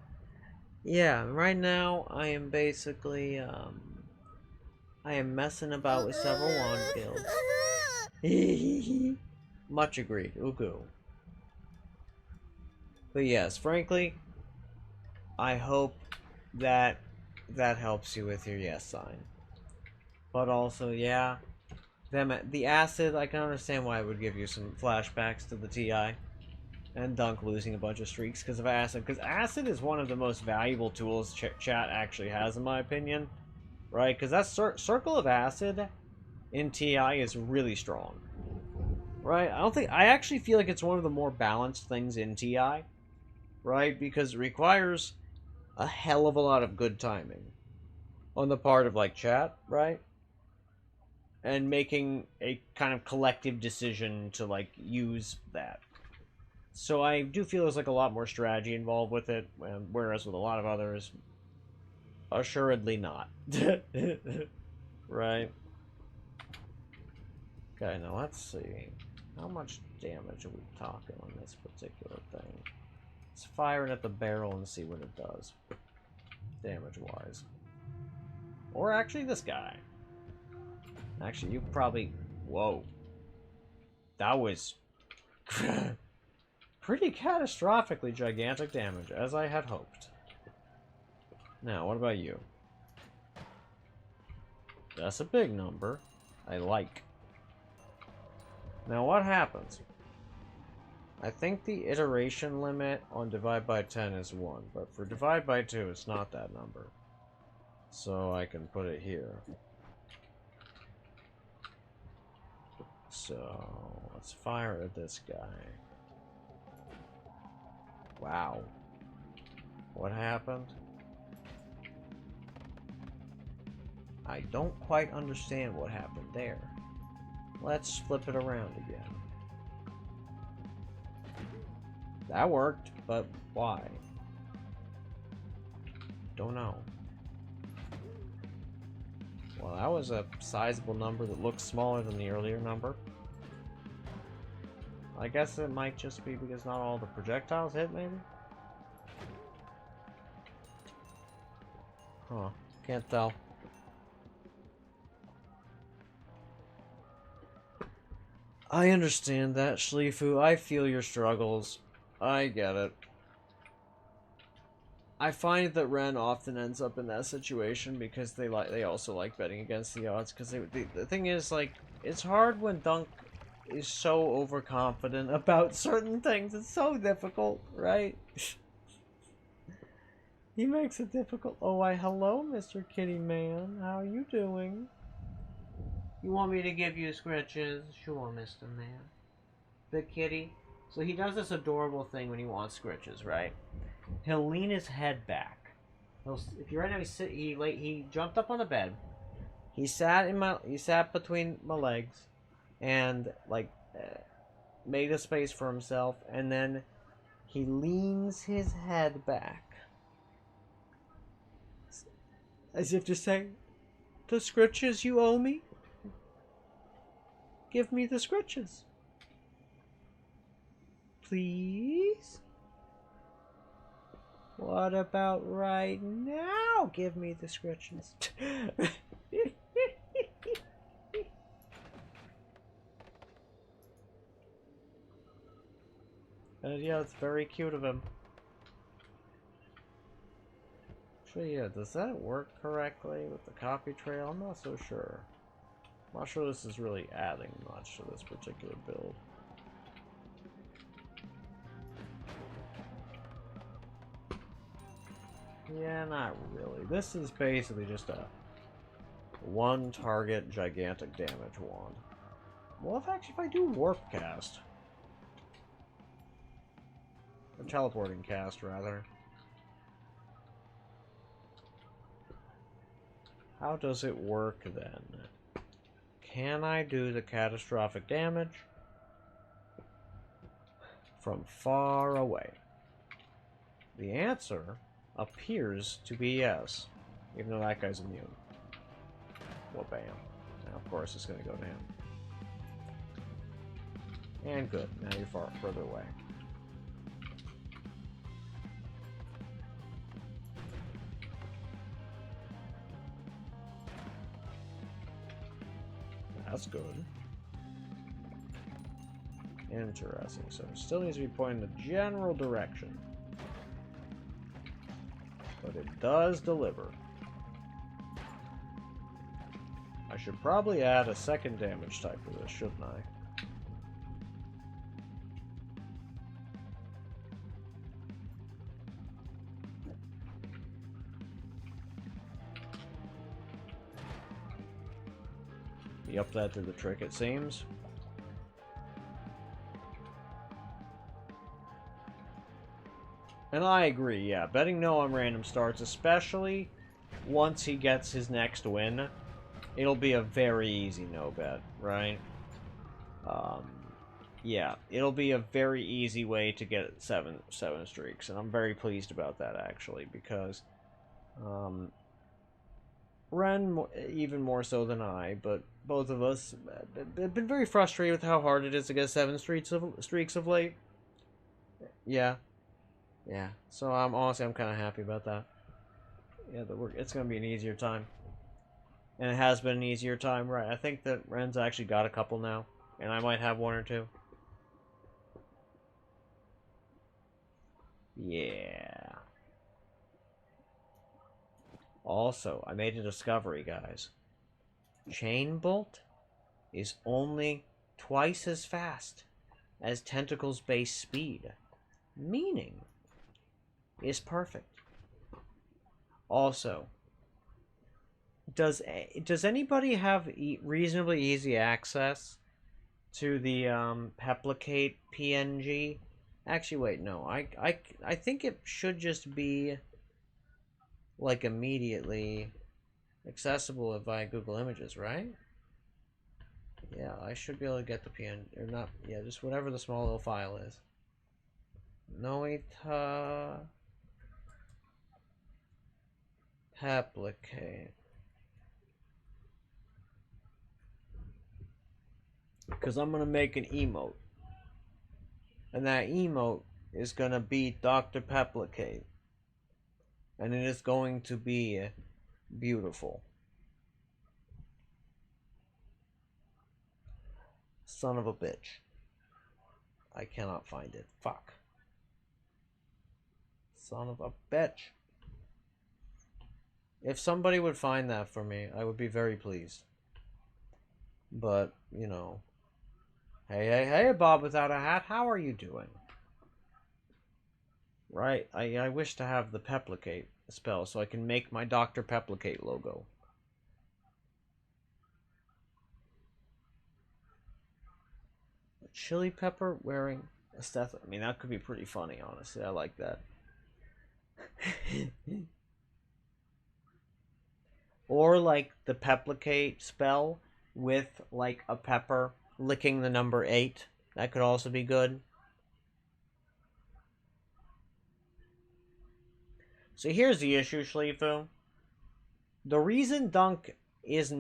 Yeah, right now I am basically, I am messing about with several wand builds. Much agreed, Ugu. But yes, frankly, I hope that that helps you with your yes sign. But also, yeah, the acid, I can understand why it would give you some flashbacks to the TI. And Dunk losing a bunch of streaks because of acid. Because acid is one of the most valuable tools chat actually has, in my opinion. Right? Because that circle of acid in TI is really strong. Right? I actually feel like it's one of the more balanced things in TI. Right? Because it requires a hell of a lot of good timing on the part of, like, chat, right? And making a kind of collective decision to, like, use that. So I do feel there's, like, a lot more strategy involved with it, whereas with a lot of others, assuredly not. Right? Okay, now let's see. How much damage are we talking on this particular thing? Let's fire it at the barrel and see what it does. Damage-wise. Or actually this guy. Actually, you probably... Whoa. That was... pretty catastrophically gigantic damage, as I had hoped. Now, what about you? That's a big number. I like. Now, what happens? I think the iteration limit on divide by 10 is 1, but for divide by 2, it's not that number. So I can put it here. So, let's fire at this guy. Wow. What happened? I don't quite understand what happened there. Let's flip it around again. That worked, but why? Don't know. Well, that was a sizable number that looks smaller than the earlier number. I guess it might just be because not all the projectiles hit, maybe? Huh. Can't tell. I understand that, Schlifu. I feel your struggles. I get it. I find that Ren often ends up in that situation because they also like betting against the odds. Because the thing is, like, it's hard when Dunk is so overconfident about certain things. It's so difficult, right? He makes it difficult. Oh, why, hello, Mr. Kitty Man. How are you doing? You want me to give you scratches? Sure, Mr. Man. The kitty. So he does this adorable thing when he wants scratches, right? He'll lean his head back. If you right now he jumped up on the bed. He sat between my legs, and like made a space for himself, and then he leans his head back, as if to say, "The scritches you owe me. Give me the scritches, please." What about right now? Give me the scritches. And yeah, it's very cute of him. Actually, yeah, does that work correctly with the copy trail? I'm not so sure. I'm not sure this is really adding much to this particular build. Yeah, not really. This is basically just a one target gigantic damage wand. Well, if I do warp cast, or teleporting cast rather, how does it work then? Can I do the catastrophic damage from far away? The answer appears to be yes, even though that guy's immune. Well, bam. Now, of course, it's going to go to him. And good. Now you're far further away. That's good. Interesting. So it still needs to be pointing in the general direction. But it does deliver. I should probably add a second damage type to this, shouldn't I? Yep, that did the trick, it seems. And I agree, yeah. Betting no on random starts, especially once he gets his next win, it'll be a very easy no bet, right? Yeah, it'll be a very easy way to get seven streaks, and I'm very pleased about that, actually, because Ren, even more so than I, but both of us have been very frustrated with how hard it is to get 7 streaks of late. Yeah. Yeah. So honestly, I'm kind of happy about that. Yeah, it's going to be an easier time. And it has been an easier time, right? I think that Ren's actually got a couple now, and I might have one or two. Yeah. Also, I made a discovery, guys. Chain Bolt is only twice as fast as Tentacle's base speed, meaning it's perfect. Also, does anybody have reasonably easy access to the Peplicate PNG? Actually, wait, no. I think it should just be like immediately accessible via Google Images, right? Yeah, I should be able to get the PNG, or not, yeah, just whatever the small little file is. Noita Peplicate. Because I'm going to make an emote. And that emote is going to be Dr. Peplicate. And it is going to be beautiful. Son of a bitch. I cannot find it. Fuck. Son of a bitch. If somebody would find that for me, I would be very pleased. But, you know. Hey, Bob without a hat, how are you doing? Right, I wish to have the Peplicate spell so I can make my Dr. Peplicate logo. A chili pepper wearing a stethoscope. I mean, that could be pretty funny, honestly. I like that. Or, like, the Peplicate spell with, like, a pepper licking the number 8. That could also be good. So here's the issue, Schleifu. The reason Dunk is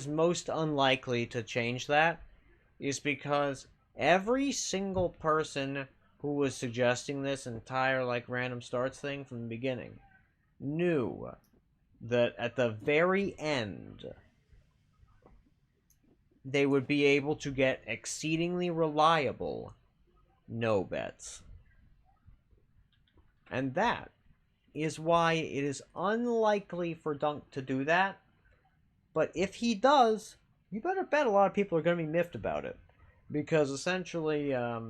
most unlikely to change that is because every single person who was suggesting this entire like random starts thing from the beginning knew that at the very end they would be able to get exceedingly reliable no bets. And that is why it is unlikely for Dunk to do that. But if he does, you better bet a lot of people are going to be miffed about it. Because essentially, a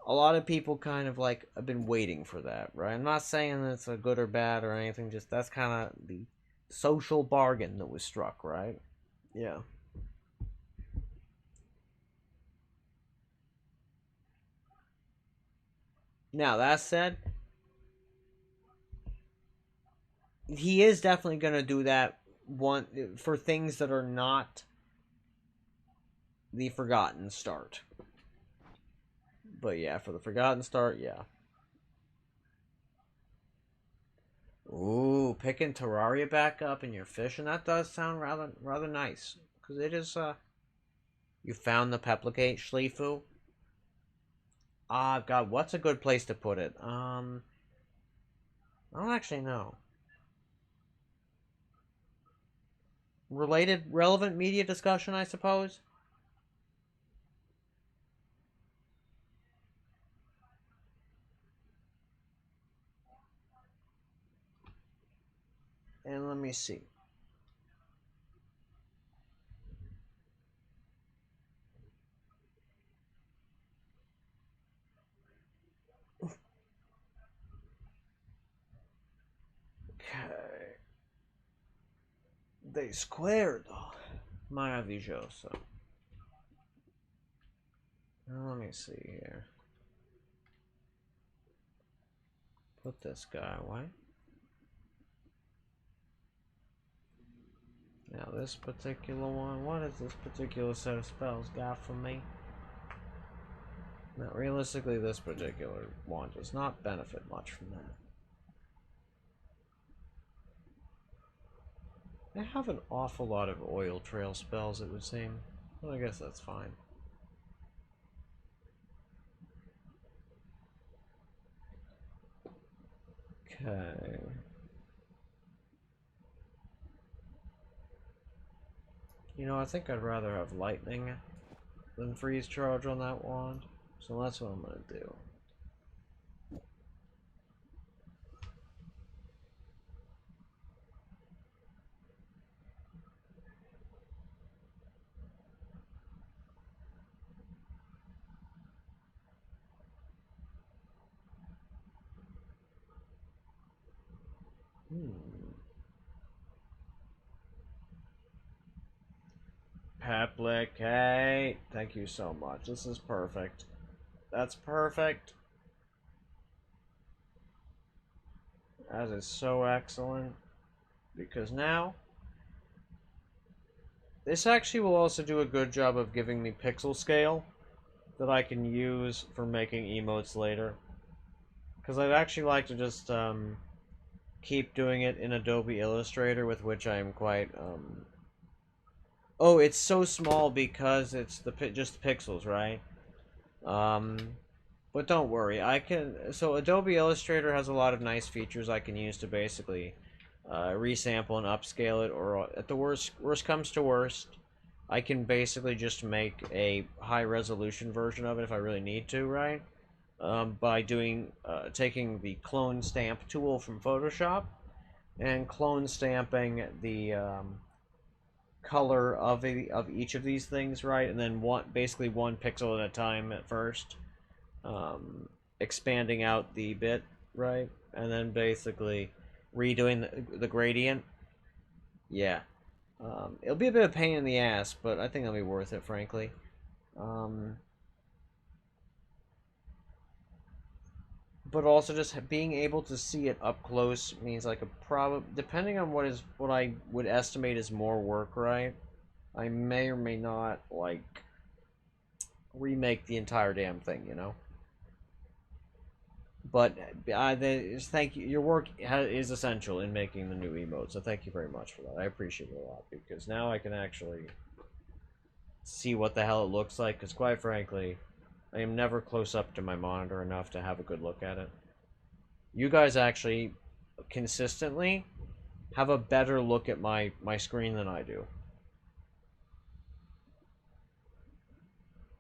lot of people kind of like have been waiting for that, right? I'm not saying that it's a good or bad or anything, just that's kind of the social bargain that was struck, right? Yeah. Now, that said, he is definitely going to do that one for things that are not the Forgotten Start. But yeah, for the Forgotten Start, yeah. Ooh, picking Terraria back up and you're fishing, that does sound rather nice. Because it is, you found the Peplicate, Schleifu? Ah, God, what's a good place to put it? I don't actually know. Relevant media discussion, I suppose? And let me see. Okay. They squared maravilloso. Now, let me see here. Put this guy away. Now this particular one, what is this particular set of spells got for me? Now realistically this particular one does not benefit much from that. I have an awful lot of oil trail spells, it would seem. Well, I guess that's fine. Okay. You know, I think I'd rather have lightning than freeze charge on that wand. So that's what I'm gonna do. Peplicate. Thank you so much. This is perfect. That's perfect. That is so excellent. Because now, this actually will also do a good job of giving me pixel scale that I can use for making emotes later. Because I'd actually like to just keep doing it in Adobe Illustrator, with which I am quite Oh, it's so small because it's just the pixels, right? But don't worry, I can. So Adobe Illustrator has a lot of nice features I can use to basically resample and upscale it, or at the worst comes to worst, I can basically just make a high resolution version of it if I really need to, right? By taking the clone stamp tool from Photoshop and clone stamping the color of each of these things, right? And then basically one pixel at a time at first, um, expanding out the bit, right? And then basically redoing the gradient. Yeah. It'll be a bit of a pain in the ass, but I think it'll be worth it, frankly. Um, but also just being able to see it up close means like depending on what I would estimate is more work, right? I may or may not like remake the entire damn thing, you know. But thank you. Your work is essential in making the new emote, so thank you very much for that. I appreciate it a lot because now I can actually see what the hell it looks like. Because quite frankly, I am never close up to my monitor enough to have a good look at it. You guys actually consistently have a better look at my screen than I do.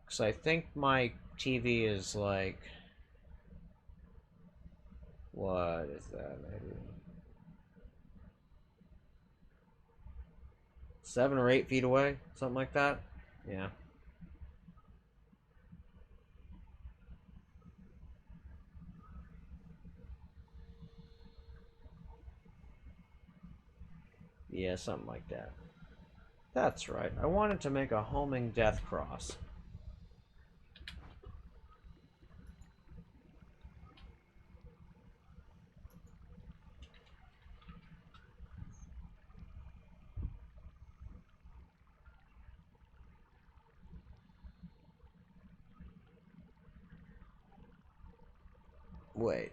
Because I think my TV is like, what is that, maybe 7 or 8 feet away, something like that. Yeah. Yeah, something like that. That's right. I wanted to make a homing death cross. Wait.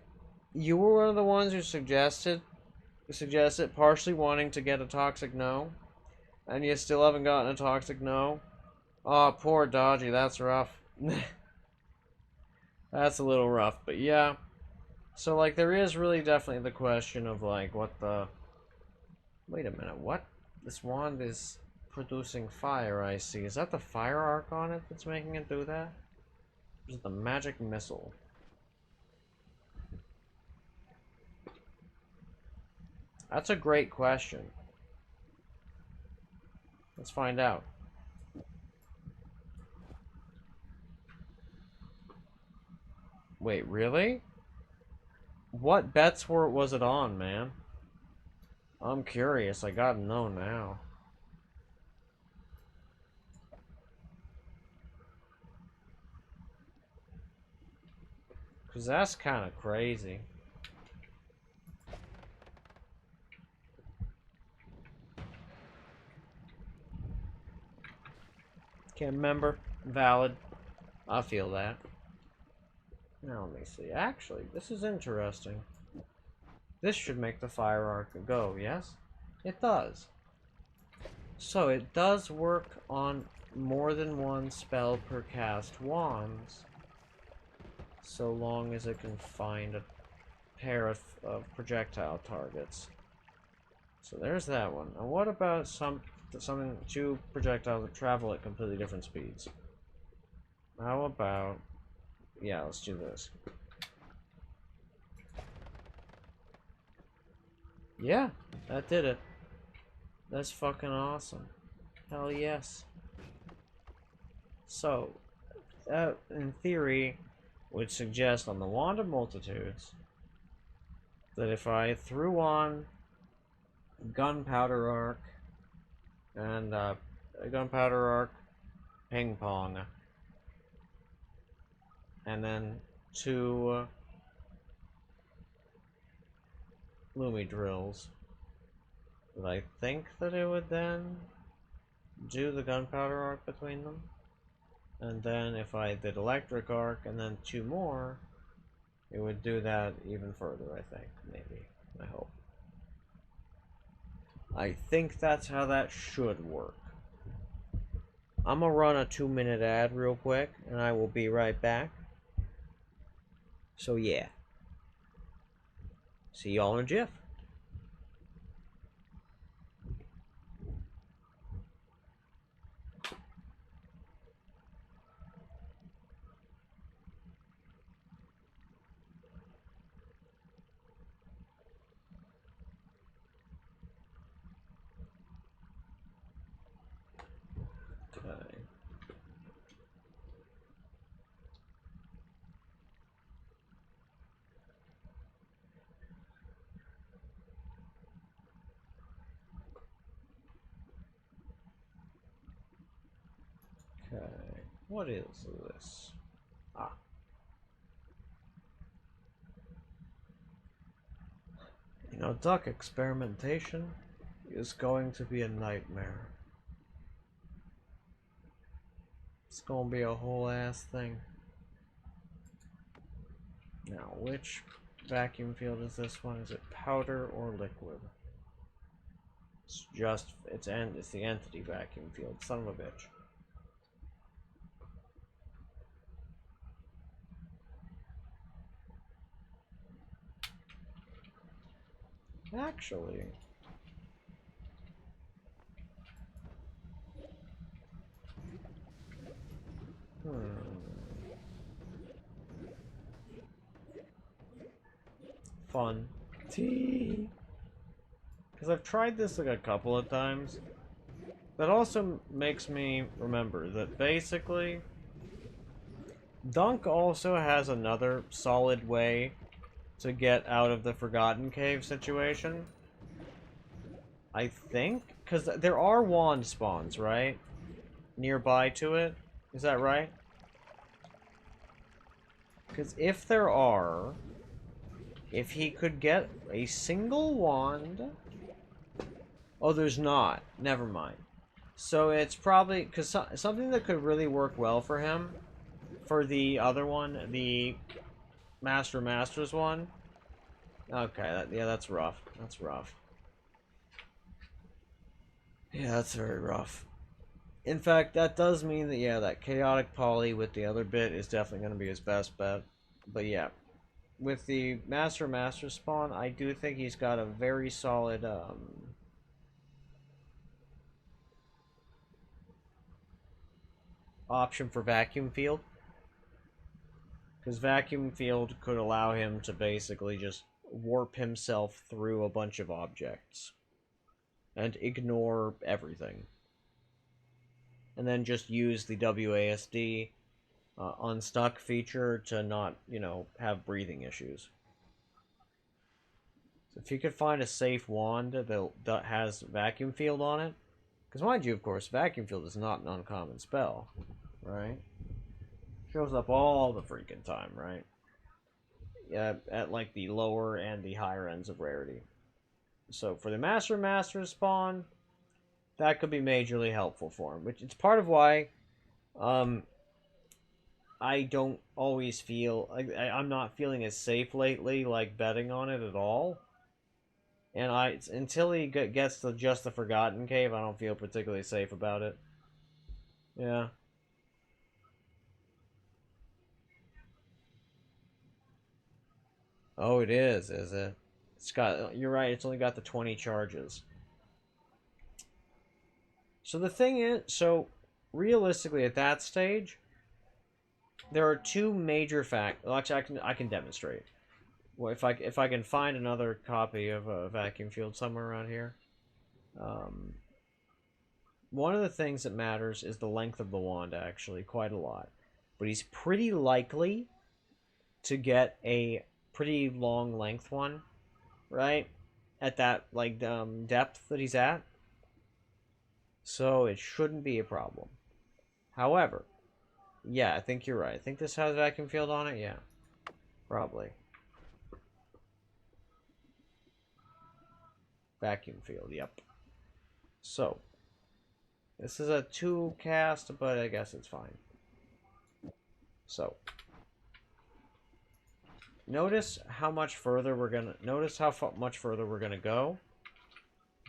You were one of the ones who suggested partially wanting to get a toxic no, and you still haven't gotten a toxic no? Oh, poor Dodgy, that's rough. That's a little rough, but yeah. So, like, there is really definitely the question of, like, what the... Wait a minute, what? This wand is producing fire, I see. Is that the fire arc on it that's making it do that? Or is it the magic missile? That's a great question. Let's find out. Wait, really? What bets was it on, man? I'm curious. I gotta know now. Cause that's kind of crazy. Can't remember. Valid. I feel that. Now let me see. Actually, this is interesting. This should make the fire arc go, yes? It does. So it does work on more than one spell per cast wands, so long as it can find a pair of projectile targets. So there's that one. And what about something two projectiles that travel at completely different speeds? How about, yeah, let's do this. Yeah, that did it. That's fucking awesome. Hell yes. So, that, in theory, would suggest on the Wand of Multitudes that if I threw on Gunpowder Arc and Gunpowder Arc Ping Pong and then two Lumi Drills, that I think that it would then do the Gunpowder Arc between them. And then if I did Electric Arc and then two more, it would do that even further, I think. Maybe. I hope. I think that's how that should work. I'm gonna run a 2-minute ad real quick, and I will be right back. So yeah. See y'all in a jiff. Okay. Okay. What is this? Ah. You know, duck experimentation is going to be a nightmare. It's gonna be a whole ass thing. Now, which vacuum field is this one? Is it powder or liquid? It's the entity vacuum field. Son of a bitch. Actually, fun. Tea. Because I've tried this like a couple of times. That also makes me remember that basically Dunk also has another solid way to get out of the Forgotten Cave situation. I think? Because there are wand spawns, right? Nearby to it? Is that right? Because if there are, if he could get a single wand... Oh, there's not. Never mind. So it's probably... Because something that could really work well for him, for the other one, the Masters one. Okay, yeah, that's rough. That's rough. Yeah, that's very rough. In fact, that does mean that, yeah, that chaotic poly with the other bit is definitely going to be his best bet. But yeah, with the Master spawn, I do think he's got a very solid, option for Vacuum Field. Because Vacuum Field could allow him to basically just warp himself through a bunch of objects. And ignore everything. And then just use the WASD unstuck feature to not, you know, have breathing issues. So if you could find a safe wand that has Vacuum Field on it, because mind you, of course, Vacuum Field is not an uncommon spell, right? Shows up all the freaking time, right? Yeah, at like the lower and the higher ends of rarity. So for the Master spawn, that could be majorly helpful for him, which it's part of why I don't always feel like I'm not feeling as safe lately, like betting on it at all. And until he gets to just the Forgotten Cave, I don't feel particularly safe about it. Yeah. Oh, it is it? It's got. You're right. It's only got the 20 charges. So the thing is, realistically, at that stage, there are two major factors. Well, actually, I can demonstrate. Well, if I can find another copy of a Vacuum Field somewhere around here. One of the things that matters is the length of the wand, actually, quite a lot. But he's pretty likely to get a pretty long length one, right? At that, like, depth that he's at. So it shouldn't be a problem. However, yeah, I think you're right. I think this has Vacuum Field on it, yeah. Probably. Vacuum Field, yep. So, this is a 2 cast, but I guess it's fine. So, notice how much further we're gonna go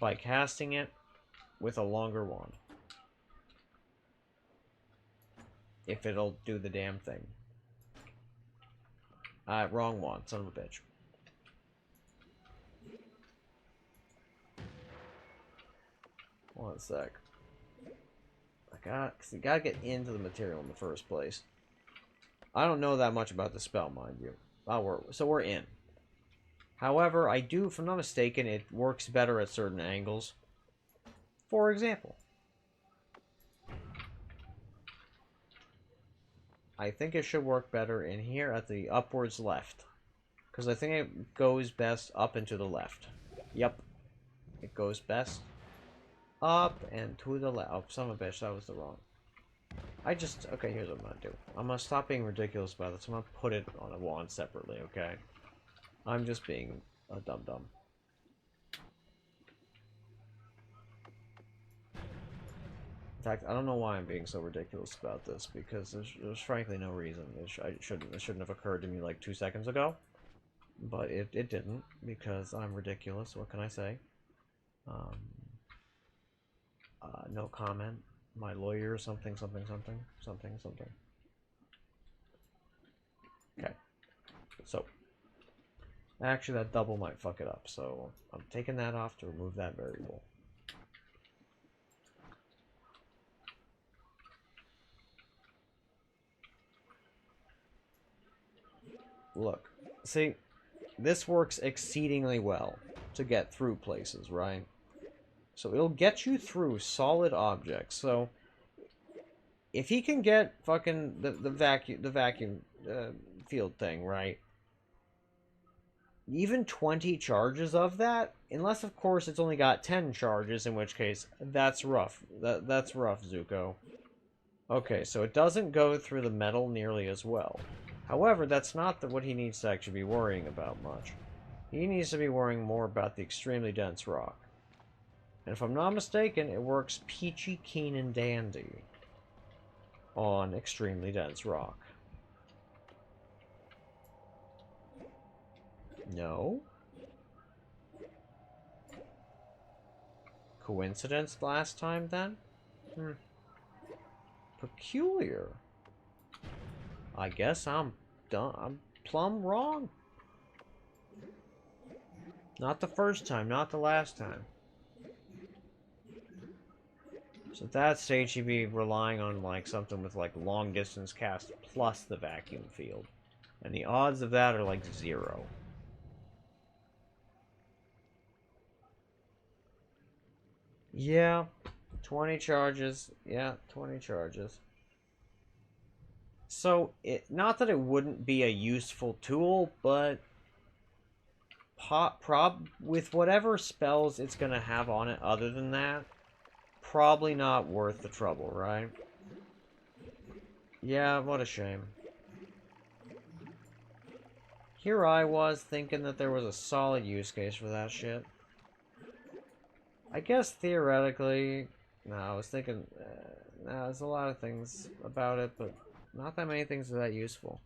by casting it with a longer wand. If it'll do the damn thing. Wrong one, son of a bitch. One sec. Cause you gotta get into the material in the first place. I don't know that much about the spell, mind you. So we're in. However, I do, if I'm not mistaken, it works better at certain angles. For example, I think it should work better in here at the upwards left. Because I think it goes best up and to the left. Yep. It goes best up and to the left. Oh, son of a bitch, that was the wrong. Okay, here's what I'm gonna do. I'm gonna stop being ridiculous about this. I'm gonna put it on a wand separately, okay? I'm just being a dum-dum. In fact, I don't know why I'm being so ridiculous about this, because there's frankly no reason. It shouldn't have occurred to me like 2 seconds ago. But it didn't, because I'm ridiculous. What can I say? No comment. My lawyer, something. Okay. So, actually, that double might fuck it up. So, I'm taking that off to remove that variable. Look. See, this works exceedingly well to get through places, right? So it'll get you through solid objects. So if he can get fucking the vacuum field thing, right? Even 20 charges of that, unless of course it's only got 10 charges, in which case that's rough. That's rough, Zuko. Okay, so it doesn't go through the metal nearly as well. However, that's not what he needs to actually be worrying about much. He needs to be worrying more about the extremely dense rock. And if I'm not mistaken, it works peachy keen and dandy on extremely dense rock. No? Coincidence last time, then? Peculiar. I guess I'm plumb wrong. Not the first time, not the last time. So at that stage, he'd be relying on like something with like long distance cast plus the vacuum field. And the odds of that are like 0. Yeah, 20 charges. Yeah, 20 charges. So, not that it wouldn't be a useful tool, but with whatever spells it's going to have on it other than that, probably not worth the trouble, right? Yeah, what a shame. Here I was thinking that there was a solid use case for that shit. I guess theoretically, no, I was thinking, no, there's a lot of things about it, but not that many things are that useful.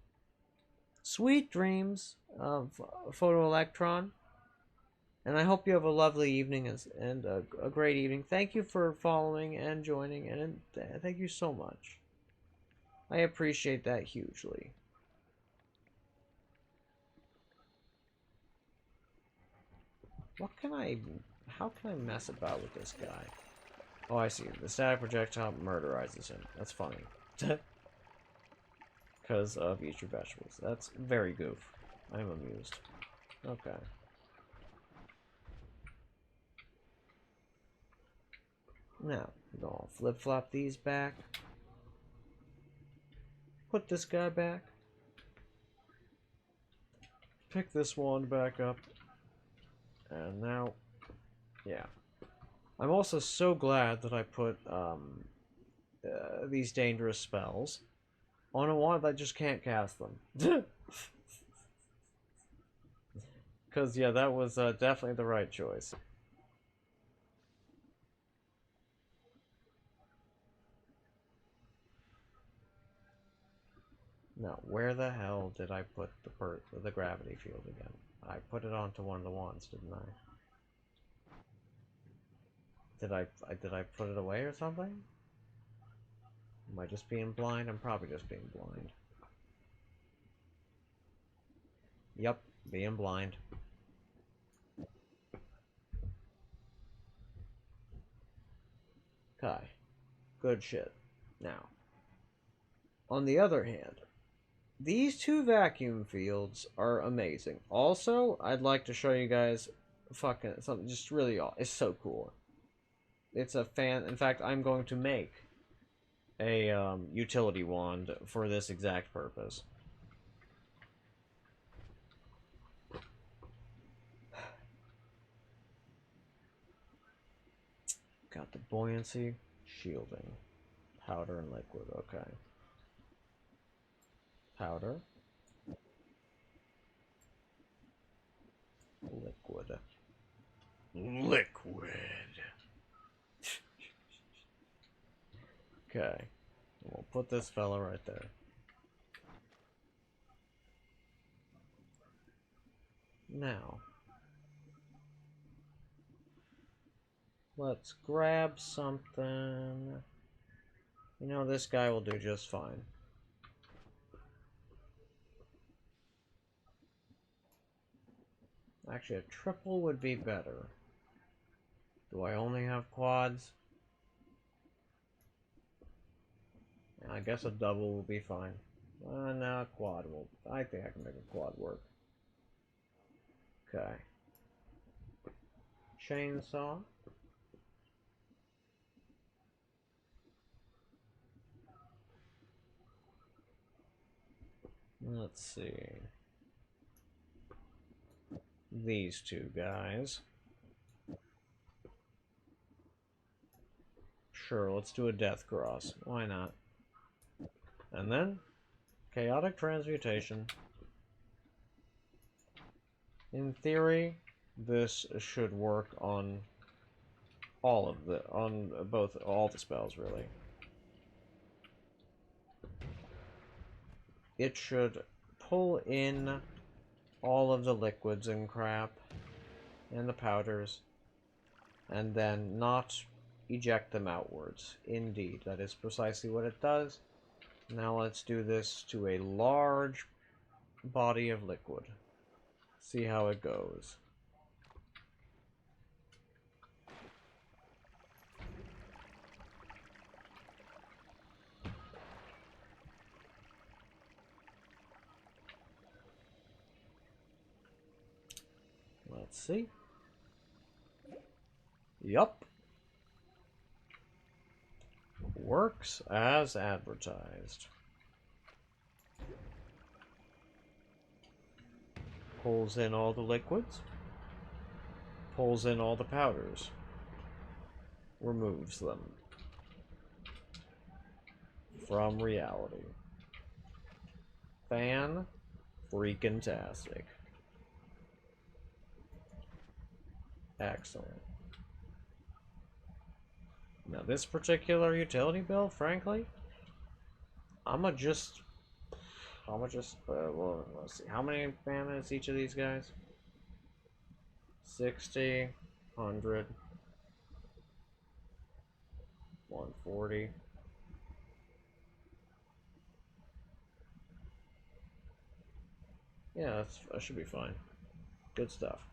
Sweet dreams of Photoelectron. And I hope you have a lovely evening and a great evening. Thank you for following and joining, and thank you so much. I appreciate that hugely. How can I mess about with this guy? Oh, I see. The static projectile murderizes him. That's funny. Because of eat your vegetables. That's very goof. I'm amused. Okay. Now, I'll flip-flop these back. Put this guy back. Pick this one back up. And now, yeah. I'm also so glad that I put these dangerous spells on a wand that just can't cast them. Because, yeah, that was definitely the right choice. Now, where the hell did I put the gravity field again? I put it onto one of the wands, didn't I? Did I put it away or something? Am I just being blind? I'm probably just being blind. Yep, being blind. Okay. Good shit. Now, on the other hand, these two vacuum fields are amazing. Also, I'd like to show you guys fucking something just really it's so cool. It's a fan. In fact, I'm going to make a utility wand for this exact purpose. Got the buoyancy, shielding, powder, and liquid. Okay. Powder. Liquid. Liquid. Okay. We'll put this fella right there. Now, let's grab something. You know, this guy will do just fine. Actually, a triple would be better. Do I only have quads? I guess a double will be fine. No, a quad will. I think I can make a quad work. Okay. Chainsaw. Let's see. These two guys. Sure, let's do a death cross. Why not? And then, chaotic transmutation. In theory, this should work on all of the, all the spells, really. It should pull in all of the liquids and crap, and the powders, and then not eject them outwards. Indeed, that is precisely what it does. Now let's do this to a large body of liquid. See how it goes. Let's see. Yup. Works as advertised. Pulls in all the liquids. Pulls in all the powders. Removes them from reality. Fan-freaking-tastic. Excellent. Now this particular utility build, frankly, I'ma just, well, let's see, how many mana is each of these guys? 60, 100, 140. Yeah, that should be fine. Good stuff.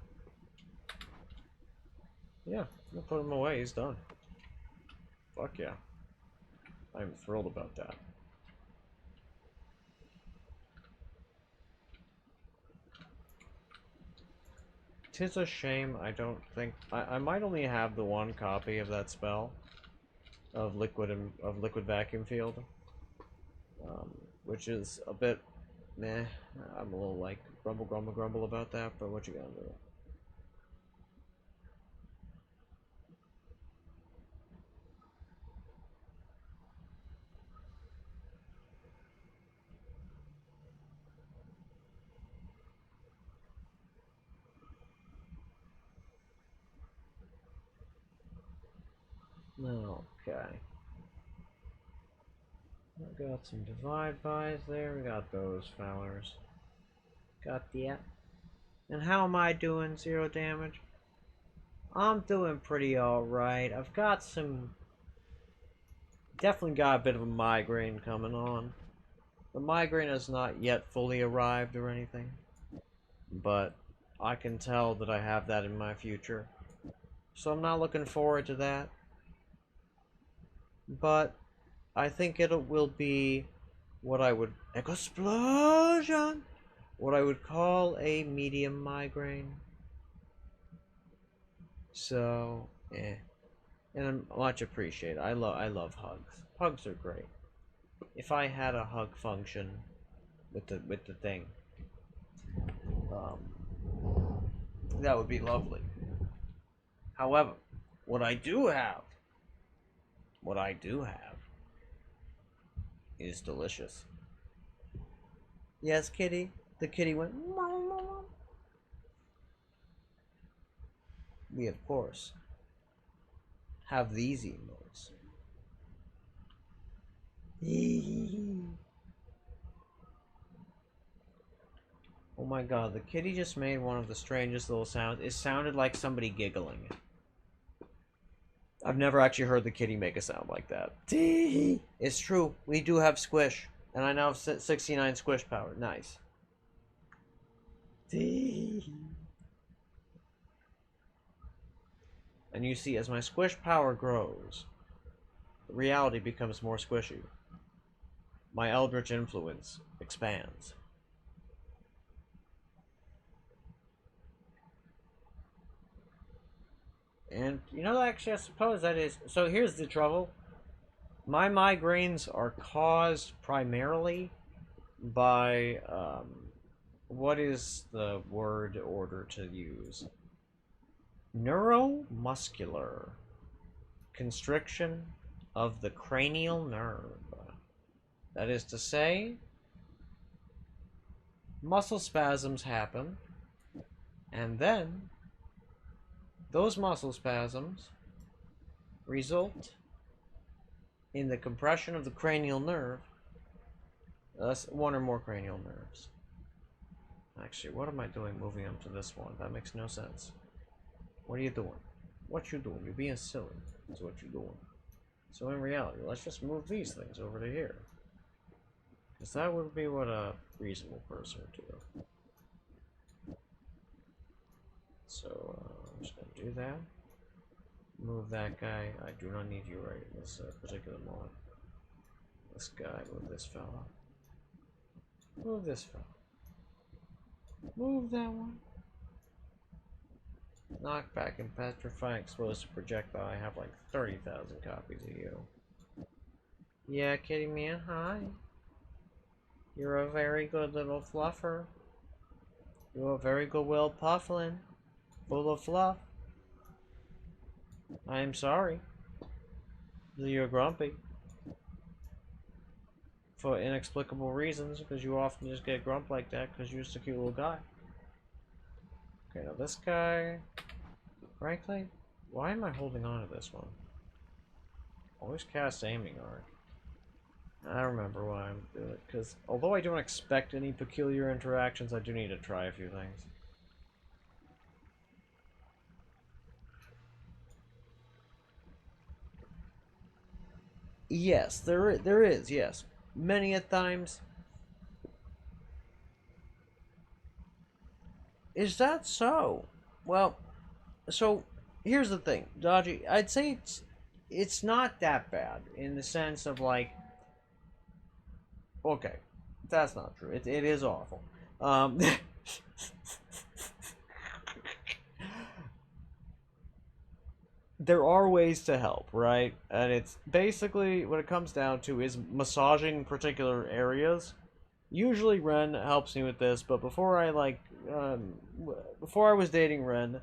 Yeah, I'm gonna put him away, he's done. Fuck yeah. I'm thrilled about that. Tis a shame I don't think... I might only have the one copy of that spell. Of liquid vacuum field. Which is a bit... meh. I'm a little like grumble about that, but what you gonna do? Okay. We got some divide buys there. We got those fellers. Got that. And how am I doing? 0 damage? I'm doing pretty alright. I've got some Definitely got a bit of a migraine coming on. The migraine has not yet fully arrived or anything, but I can tell that I have that in my future. So I'm not looking forward to that. But I think it will be what I would explosion, what I would call a medium migraine. So, and I'm much appreciated. I love hugs. Hugs are great. If I had a hug function with the thing, um, that would be lovely. However, what I do have, what I do have, is delicious. Yes, kitty. The kitty went. We of course have these emotes. Oh my god, the kitty just made one of the strangest little sounds. It sounded like somebody giggling. I've never actually heard the kitty make a sound like that. It's true, we do have squish. And I now have 69 squish power. Nice. And you see, as my squish power grows, reality becomes more squishy. My eldritch influence expands. And, you know, actually, I suppose that is... So here's the trouble. My migraines are caused primarily by, what is the word order to use? Neuromuscular constriction of the cranial nerve. That is to say, muscle spasms happen, and then those muscle spasms result in the compression of the cranial nerve. That's one or more cranial nerves. Actually, what am I doing moving them to this one? That makes no sense. What are you doing? What you doing? You're being silly. That's what you're doing. So in reality, let's just move these things over to here. Because that would be what a reasonable person would do. So, I'm just going to do that. Move that guy. I do not need you right in this particular moment. This guy, move this fella. Move this fella. Move that one. Knockback and petrifying explosive projectile. I have like 30,000 copies of you. Yeah, kitty man, hi. You're a very good little fluffer. You're a very good Will Pufflin. Full of fluff. I am sorry that you're grumpy. For inexplicable reasons, because you often just get grump like that because you're just a cute little guy. Okay, now this guy... Frankly, why am I holding on to this one? Always cast aiming arc. I remember why I'm doing it, because although I don't expect any peculiar interactions, I do need to try a few things. Yes, there is, yes. Many a times. Is that so? Well, so here's the thing, Dodgy. I'd say it's not that bad in the sense of like, okay, that's not true. It is awful. There are ways to help, right? And it's basically what it comes down to is massaging particular areas. Usually Ren helps me with this, but before I before I was dating Ren,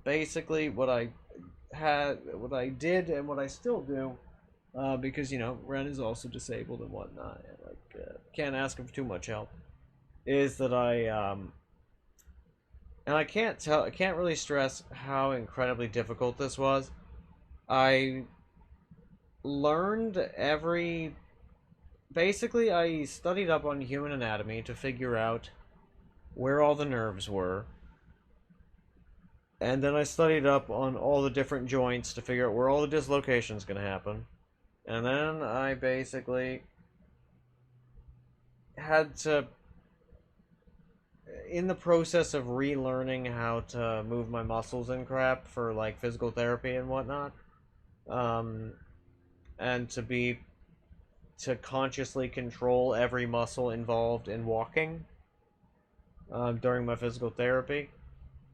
basically what I did, and what I still do, because you know Ren is also disabled and whatnot, and like can't ask him for too much help, is that and I can't really stress how incredibly difficult this was. I learned basically I studied up on human anatomy to figure out where all the nerves were. And then I studied up on all the different joints to figure out where all the dislocation's gonna happen. And then I basically had to, in the process of relearning how to move my muscles and crap for like physical therapy and whatnot, um, and to consciously control every muscle involved in walking during my physical therapy,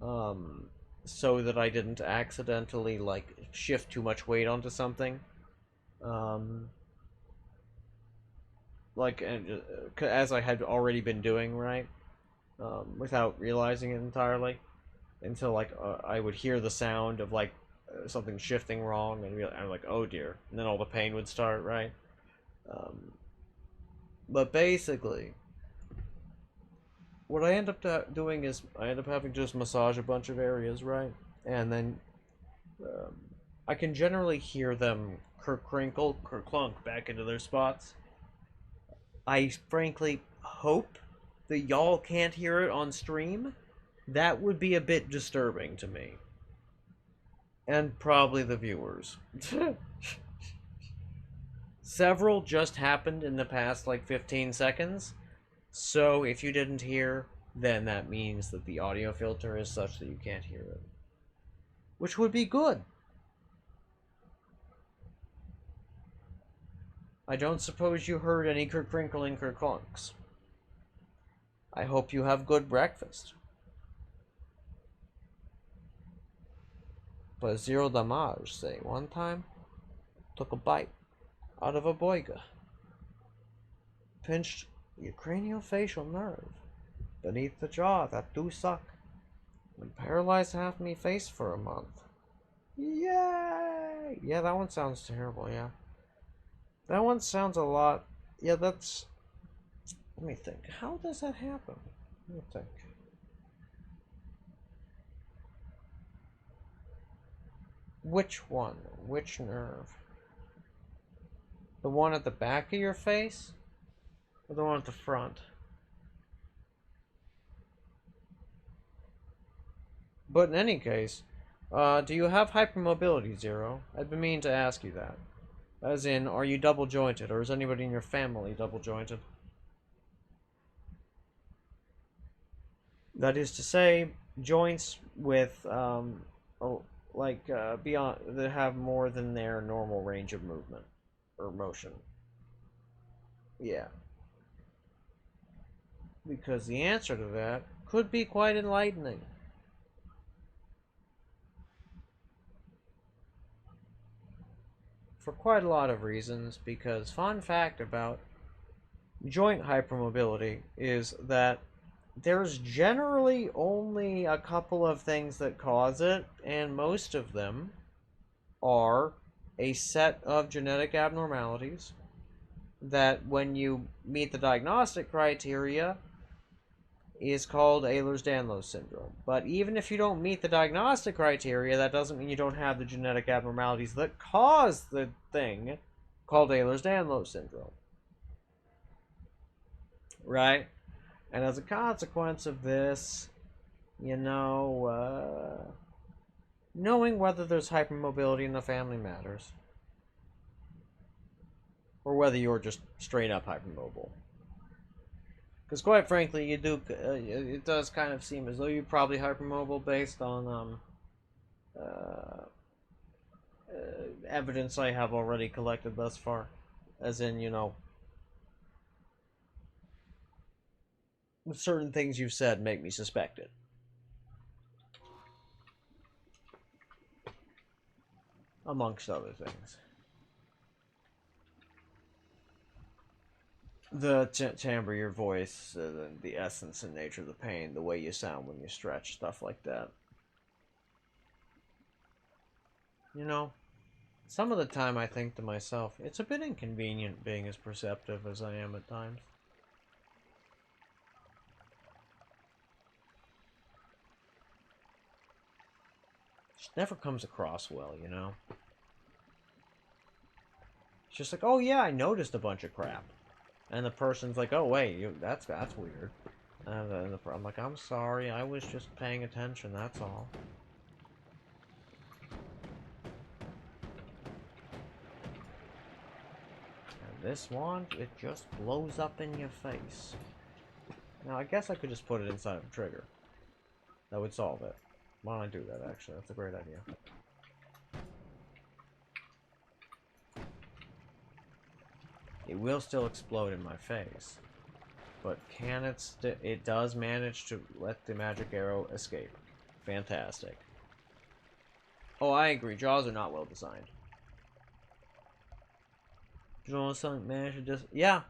um, so that I didn't accidentally like shift too much weight onto something. Um, like as I had already been doing, right, without realizing it entirely, until like I would hear the sound of like something shifting wrong, and I'm like, oh dear, and then all the pain would start, right? Um, but basically, what I end up doing is I end up having to just massage a bunch of areas, right, and then um, I can generally hear them crinkle, clunk back into their spots. I frankly hope that y'all can't hear it on stream. That would be a bit disturbing to me. And probably the viewers. Several just happened in the past like 15 seconds. So if you didn't hear, then that means that the audio filter is such that you can't hear it. Which would be good. I don't suppose you heard any crinkling clunks. I hope you have good breakfast. But zero damage, say. One time, took a bite out of a boiga. Pinched your craniofacial nerve beneath the jaw that do suck. And paralyzed half me face for a month. Yay! Yeah, that one sounds terrible, yeah. That one sounds a lot... Yeah, that's... Let me think. How does that happen? Let me think. Which one? Which nerve? The one at the back of your face? Or the one at the front? But in any case, do you have hypermobility, Zero? I've been meaning to ask you that. As in, are you double jointed, or is anybody in your family double jointed? That is to say, joints with beyond that have more than their normal range of movement or motion. Yeah. Because the answer to that could be quite enlightening. For quite a lot of reasons, because fun fact about joint hypermobility is that there's generally only a couple of things that cause it, and most of them are a set of genetic abnormalities that, when you meet the diagnostic criteria, is called Ehlers-Danlos syndrome. But even if you don't meet the diagnostic criteria, that doesn't mean you don't have the genetic abnormalities that cause the thing called Ehlers-Danlos syndrome. Right? And as a consequence of this, knowing whether there's hypermobility in the family matters. Or whether you're just straight up hypermobile. Because quite frankly, you do. It does kind of seem as though you're probably hypermobile based on evidence I have already collected thus far. As in, certain things you've said make me suspect it. Amongst other things. The timbre of your voice, the essence and nature of the pain, the way you sound when you stretch, stuff like that. Some of the time I think to myself, it's a bit inconvenient being as perceptive as I am at times. Just never comes across well, It's just like, oh yeah, I noticed a bunch of crap. And the person's like, oh wait, that's weird. And I'm like, I'm sorry, I was just paying attention, that's all. this wand, it just blows up in your face. Now, I guess I could just put it inside of a trigger. That would solve it. Why don't I do that, actually? That's a great idea. It will still explode in my face. But can it it does manage to let the magic arrow escape. Fantastic. Oh, I agree. Jaws are not well designed. Jaws managed to just... Yeah.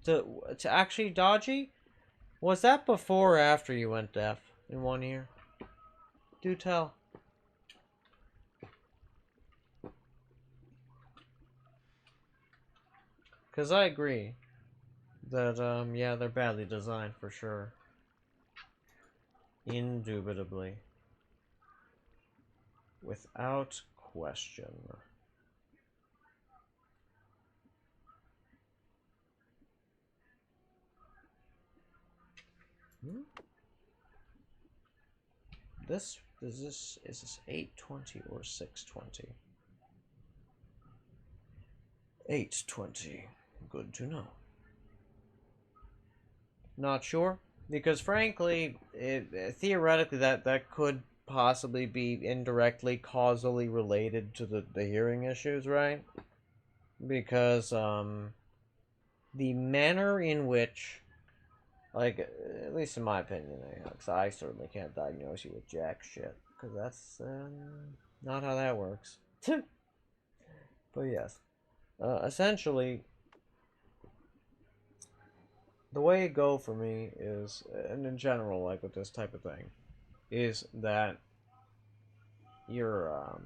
To actually dodgy? Was that before or after you went deaf in 1 year? Do tell. Because I agree that, yeah, they're badly designed for sure. Indubitably. Without question. Hmm? Is this 820 or 620? 820. Good to know. Not sure, because frankly, theoretically that could possibly be indirectly causally related to the hearing issues, right? Because the manner in which, like, at least in my opinion, because I certainly can't diagnose you with jack shit, because that's not how that works. But yes, essentially, the way it go for me is, and in general, like with this type of thing, is that you're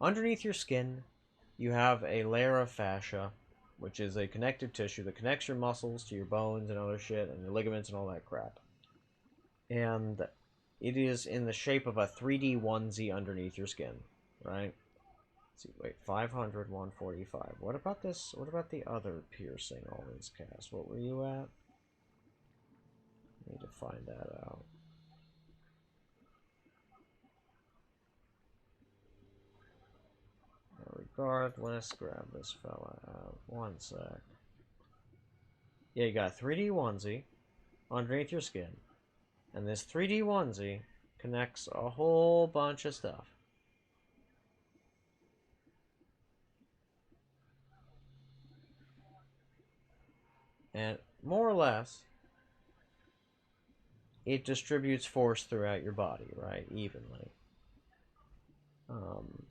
underneath your skin, you have a layer of fascia, which is a connective tissue that connects your muscles to your bones and other shit, and your ligaments and all that crap. And it is in the shape of a 3D onesie underneath your skin, right? Let's see, wait, 500, 145. What about this? What about the other piercing always cast? What were you at? Need to find that out. Regardless, grab this fella out. 1 sec. Yeah, you got a 3D onesie underneath your skin. And this 3D onesie connects a whole bunch of stuff. And more or less, it distributes force throughout your body, right? Evenly.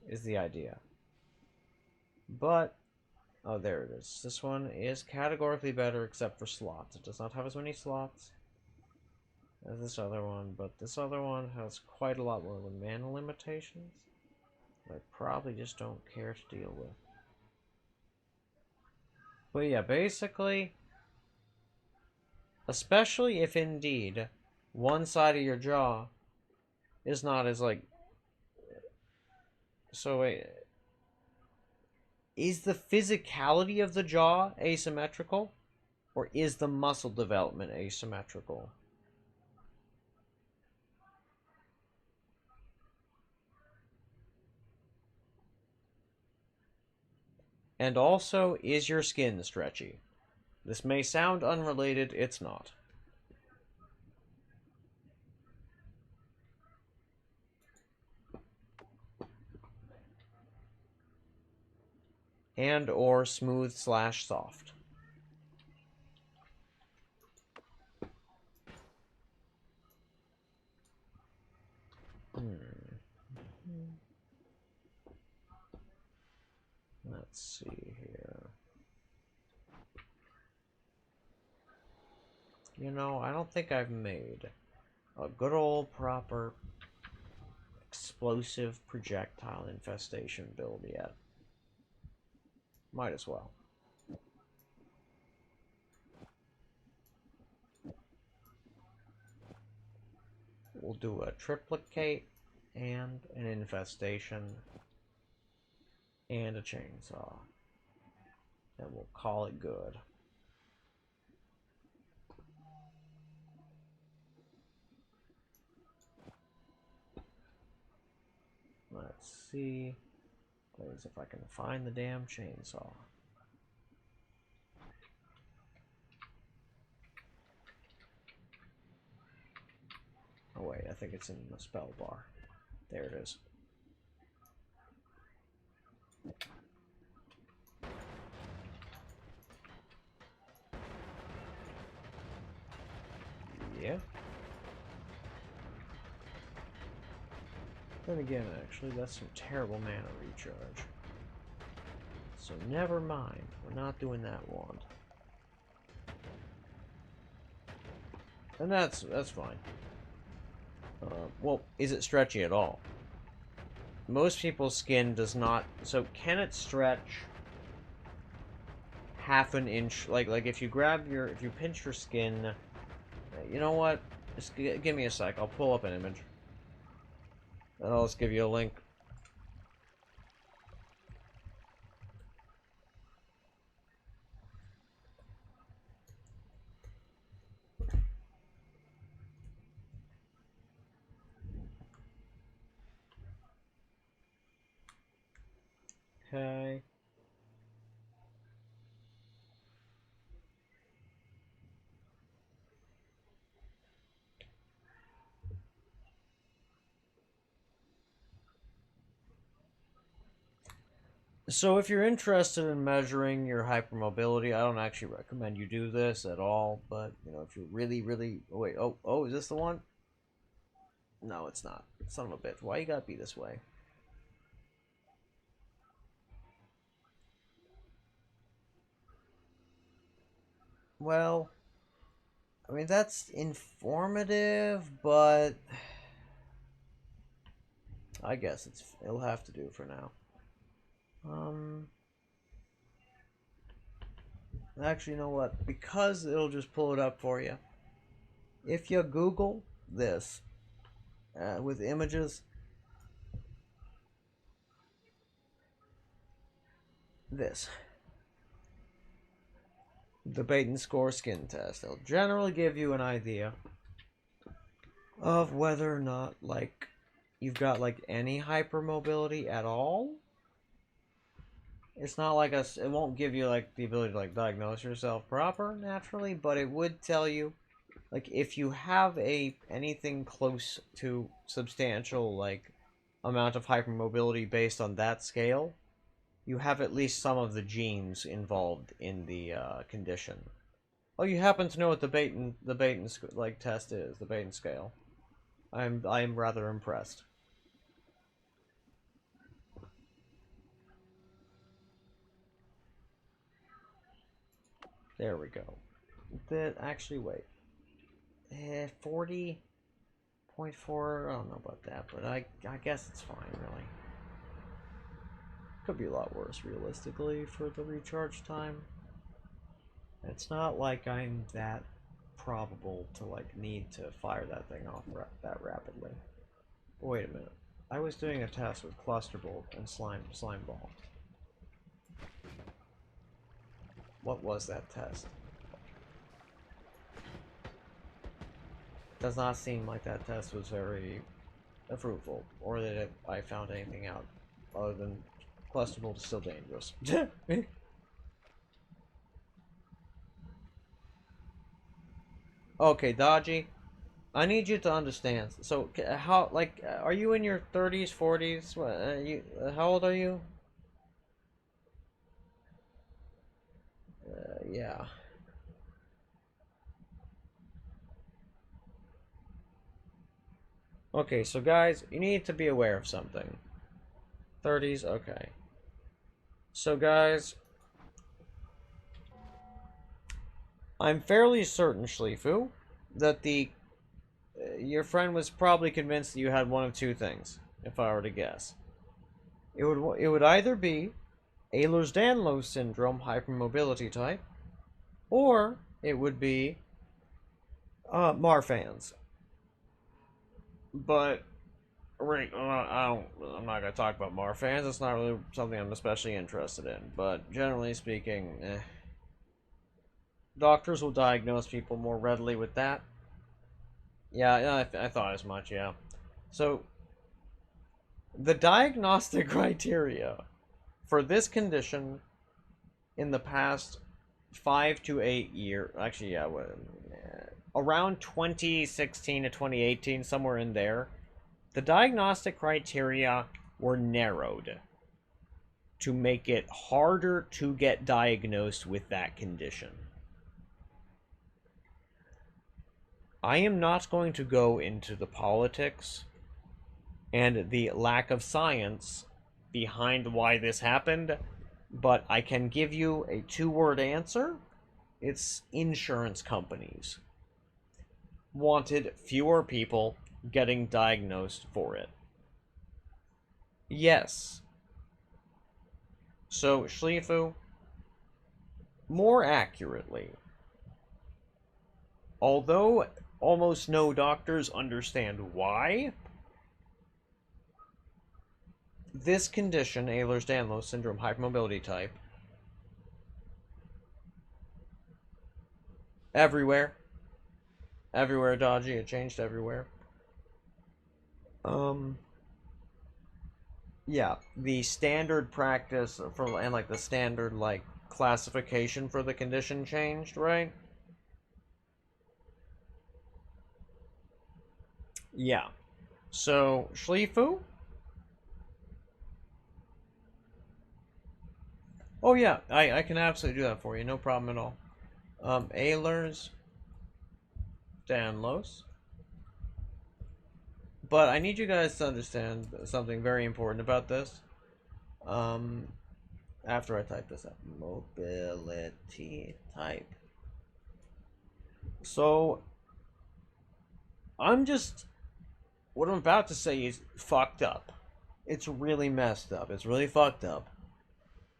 Is the idea. But, oh, there it is. This one is categorically better except for slots. It does not have as many slots as this other one, but this other one has quite a lot more mana limitations that I probably just don't care to deal with. But yeah, basically, especially if indeed one side of your jaw is not as like... So wait, is the physicality of the jaw asymmetrical? Or is the muscle development asymmetrical? And also, is your skin stretchy? This may sound unrelated, it's not. And or smooth / soft. Let's see here. You know, I don't think I've made a good old proper explosive projectile infestation build yet. Might as well. We'll do a triplicate and an infestation. and a chainsaw. And we'll call it good. Let's see. Please, if I can find the damn chainsaw. Oh wait, I think it's in the spell bar. There it is. Yeah. Then again, actually, that's some terrible mana recharge. So never mind. We're not doing that wand. And that's fine. Well, is it stretchy at all? Most people's skin does not. So can it stretch half an inch? Like if you if you pinch your skin. You know what? Just give me a sec. I'll pull up an image. And I'll just give you a link. Okay. So if you're interested in measuring your hypermobility, I don't actually recommend you do this at all, but you know, if you're really oh, wait, oh, is this the one? No, it's not. Son of a bitch. Why you gotta be this way? Well, I mean that's informative, but I guess it'll have to do for now. Actually, you know what? Because it'll just pull it up for you. If you Google this with images, this. The bait and score skin test. It'll generally give you an idea of whether or not, like, you've got, like, any hypermobility at all. It's not like it won't give you, like, the ability to, like, diagnose yourself proper, naturally, but it would tell you, like, if you have anything close to substantial, like, amount of hypermobility based on that scale, you have at least some of the genes involved in the condition. Oh, you happen to know what the bait and like test is, the bait and scale. I'm rather impressed. There we go. That actually wait. 40.4. I don't know about that, but I guess it's fine, really. Could be a lot worse, realistically, for the recharge time. It's not like I'm that probable to like need to fire that thing off that rapidly. Wait a minute. I was doing a test with cluster bolt and slime ball. What was that test? Does not seem like that test was very fruitful, or that I found anything out other than cluster bolt is still dangerous. Okay, Dodgy, I need you to understand. So, how, like, are you in your 30s, 40s? What, how old are you? Yeah. Okay, so guys, you need to be aware of something. 30s, okay. So guys, I'm fairly certain, Schlifu, that your friend was probably convinced that you had one of two things, if I were to guess. It would either be Ehlers-Danlos syndrome hypermobility type, or it would be Marfan's. But I'm not gonna talk about Marfans. It's not really something I'm especially interested in. But generally speaking, doctors will diagnose people more readily with that. Yeah, I thought as much. Yeah. So the diagnostic criteria for this condition in the past 5 to 8 years, actually, yeah, around 2016 to 2018, somewhere in there, the diagnostic criteria were narrowed to make it harder to get diagnosed with that condition. I am not going to go into the politics and the lack of science behind why this happened, but I can give you a two-word answer. It's insurance companies wanted fewer people getting diagnosed for it. Yes. So, Schlifu, more accurately, although almost no doctors understand why, this condition, Ehlers-Danlos syndrome hypermobility type, everywhere, Dodgy, it changed everywhere. Yeah, the standard practice for, and like the standard like classification for the condition changed, right? Yeah. So, Schlifu? Oh yeah, I can absolutely do that for you, no problem at all. Ehlers Danlos. But I need you guys to understand something very important about this. After I type this up, mobility type. So, what I'm about to say is fucked up. It's really messed up. It's really fucked up.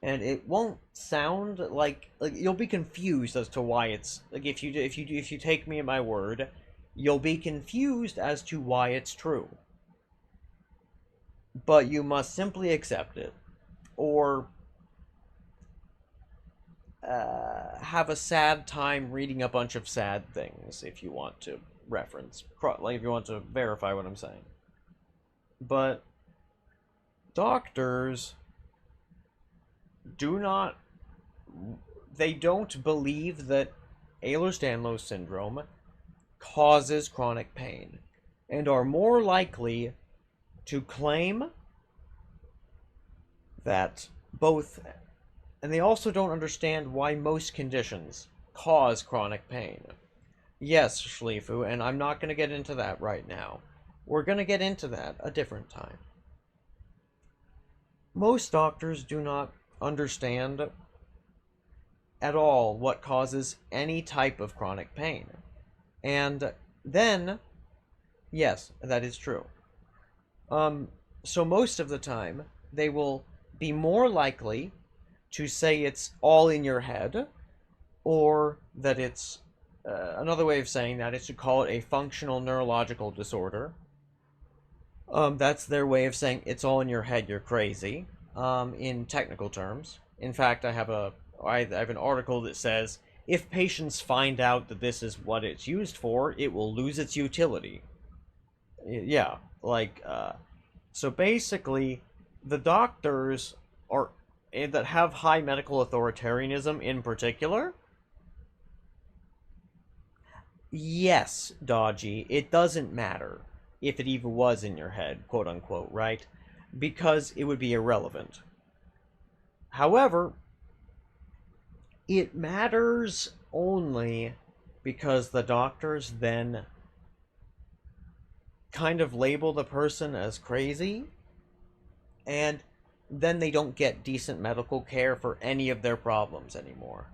And it won't sound like you'll be confused as to why it's like if you take me at my word, you'll be confused as to why it's true. But you must simply accept it, or have a sad time reading a bunch of sad things if you want to reference, like if you want to verify what I'm saying. But doctors they don't believe that Ehlers-Danlos syndrome causes chronic pain, and are more likely to claim that both, and they also don't understand why most conditions cause chronic pain. Yes, Schlifu, and I'm not going to get into that right now. We're going to get into that a different time. Most doctors do not understand at all what causes any type of chronic pain. And then, yes, that is true. So most of the time, they will be more likely to say it's all in your head, or that it's, another way of saying that is to call it a functional neurological disorder. That's their way of saying it's all in your head, you're crazy, in technical terms. In fact, I have an article that says, if patients find out that this is what it's used for, it will lose its utility. Yeah, so basically, the doctors that have high medical authoritarianism in particular, yes, Dodgy, it doesn't matter if it even was in your head, quote unquote, right? Because it would be irrelevant. However, it matters only because the doctors then kind of label the person as crazy, and then they don't get decent medical care for any of their problems anymore.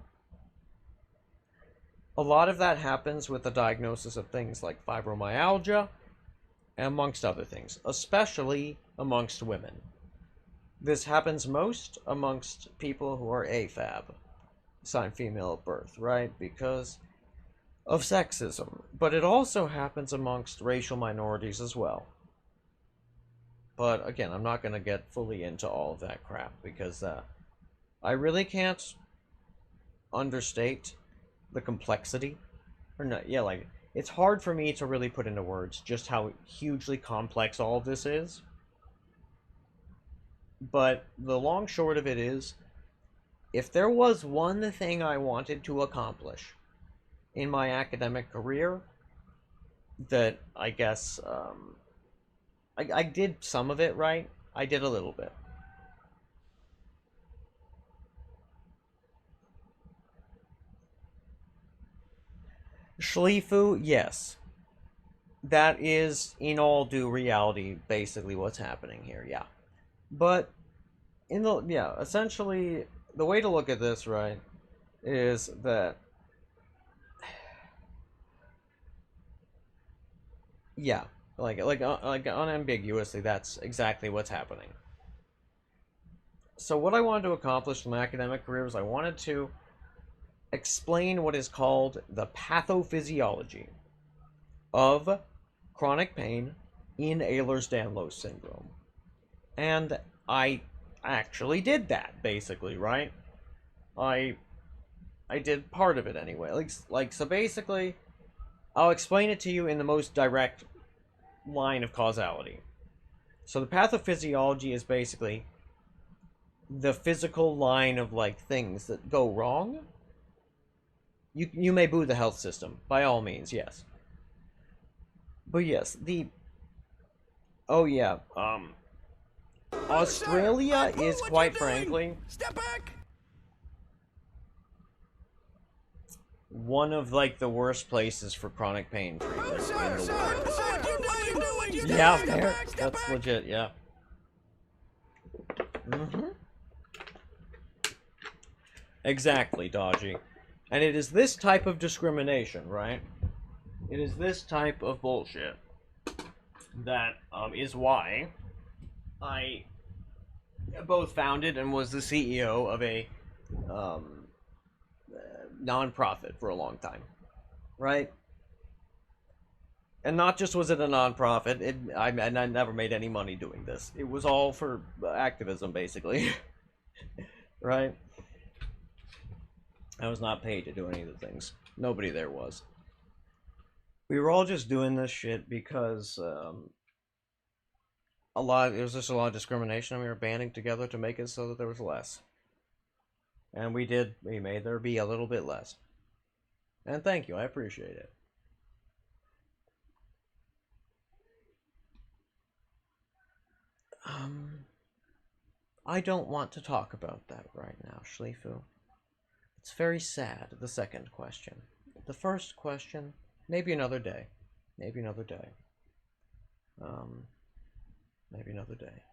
A lot of that happens with the diagnosis of things like fibromyalgia, amongst other things, especially amongst women. This happens most amongst people who are AFAB, assigned female at birth, right? Because of sexism. But it also happens amongst racial minorities as well. But again, I'm not going to get fully into all of that crap because I really can't understate the complexity. Or no, yeah, like, it's hard for me to really put into words just how hugely complex all of this is. But the long short of it is, if there was one thing I wanted to accomplish in my academic career, that I guess I did some of it right. I did a little bit. Schlifu, yes. That is, in all due reality, basically what's happening here, yeah. But, essentially, the way to look at this, right, is that, yeah, like unambiguously, that's exactly what's happening. So what I wanted to accomplish in my academic career was I wanted to explain what is called the pathophysiology of chronic pain in Ehlers-Danlos syndrome. And I actually did that, basically, right? I did part of it anyway. So basically, I'll explain it to you in the most direct line of causality. So the pathophysiology is basically the physical line of, like, things that go wrong. You may boo the health system, by all means, yes. But yes, oh yeah, Australia is, quite frankly, step back. one of, like, the worst places for chronic pain treatment in the world. What are you doing? Yeah, fair. That's legit, yeah. Exactly, Dodgy. And it is this type of discrimination, right? It is this type of bullshit that is why I both founded and was the CEO of a non-profit for a long time, right? And not just was it a non-profit, I never made any money doing this. It was all for activism, basically. Right? I was not paid to do any of the things. Nobody there was. We were all just doing this shit because there was just a lot of discrimination, and we were banding together to make it so that there was less. And we made there be a little bit less. And thank you, I appreciate it. I don't want to talk about that right now, Schlifu. It's very sad, the second question. The first question, maybe another day. Maybe another day. Maybe another day.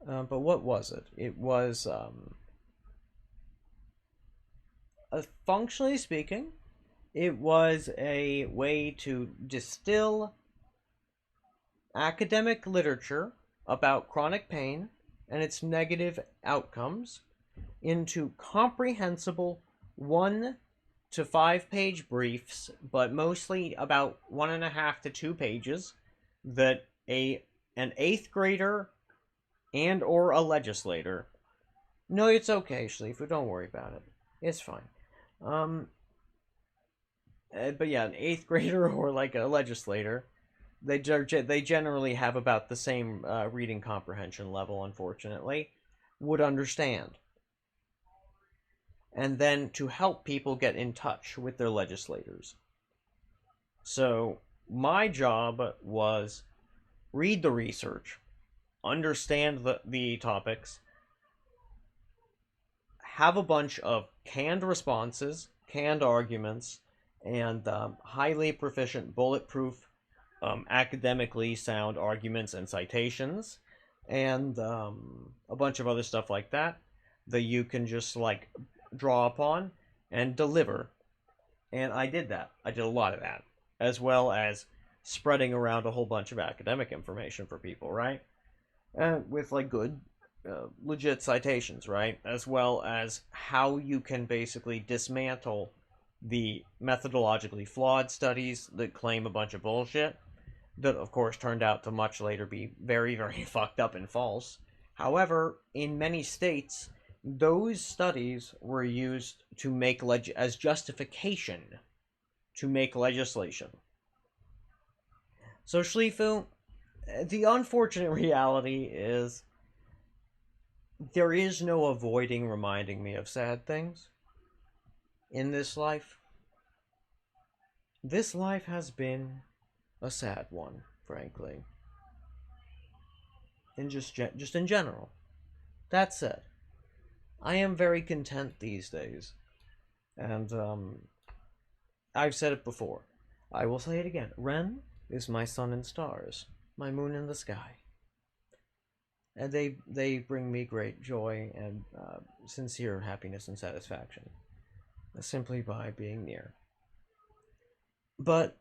But what was it? It was, functionally speaking, it was a way to distill academic literature about chronic pain and its negative outcomes into comprehensible 1 to 5 page briefs, but mostly about 1.5 to 2 pages, that an 8th grader and or a legislator. No, it's okay, Schlifu, don't worry about it. It's fine. But yeah, an 8th grader or like a legislator, they generally have about the same reading comprehension level, unfortunately, would understand. And then to help people get in touch with their legislators. So my job was read the research, understand the topics, have a bunch of canned responses, canned arguments, and highly proficient, bulletproof, academically sound arguments and citations, and a bunch of other stuff like that you can just, like, draw upon and deliver. And I did that. I did a lot of that, as well as spreading around a whole bunch of academic information for people, right? With, like, good, legit citations, right? As well as how you can basically dismantle the methodologically flawed studies that claim a bunch of bullshit, that of course turned out to much later be very, very fucked up and false. However, in many states, those studies were used to make as justification to make legislation. So Schlifu, the unfortunate reality is there is no avoiding reminding me of sad things in this life. This life has been a sad one, frankly. And just in general. That said, I am very content these days. And I've said it before. I will say it again. Ren is my sun and stars, my moon in the sky. And they bring me great joy and sincere happiness and satisfaction, simply by being near. But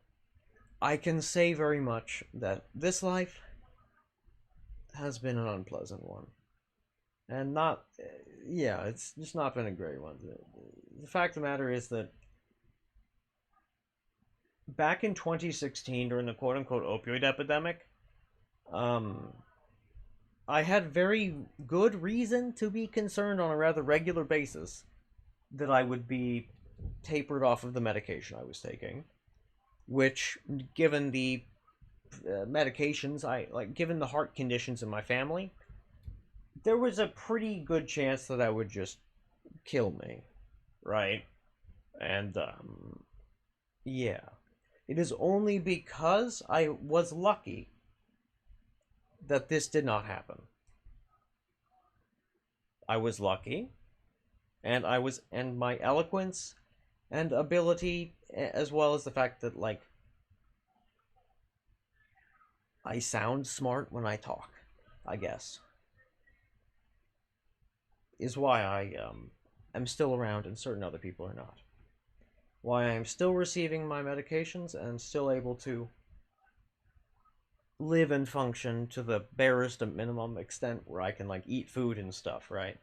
I can say very much that this life has been an unpleasant one. And not, yeah, it's just not been a great one. The fact of the matter is that back in 2016, during the quote-unquote opioid epidemic, I had very good reason to be concerned on a rather regular basis that I would be tapered off of the medication I was taking, which, given the medications, given the heart conditions in my family, there was a pretty good chance that I would just kill me, right? And, yeah. It is only because I was lucky that this did not happen. I was lucky, and my eloquence and ability, as well as the fact that, like, I sound smart when I talk, I guess, is why I am still around and certain other people are not. Why I am still receiving my medications and still able to live and function to the barest and minimum extent where I can, like, eat food and stuff, right?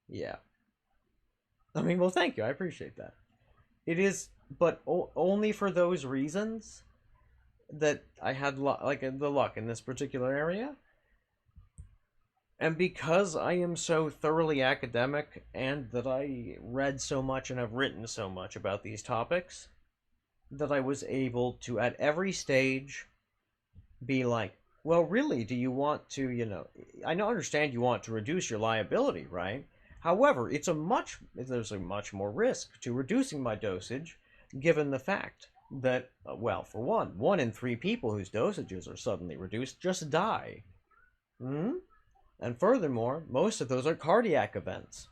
Yeah. I mean, well, thank you. I appreciate that. It is, but only for those reasons that I had, the luck in this particular area. And because I am so thoroughly academic and that I read so much and have written so much about these topics, that I was able to, at every stage, be like, well, really, do you want to, I understand you want to reduce your liability, right? However, there's a much more risk to reducing my dosage, given the fact that, well, for one in 3 people whose dosages are suddenly reduced just die. And furthermore, most of those are cardiac events.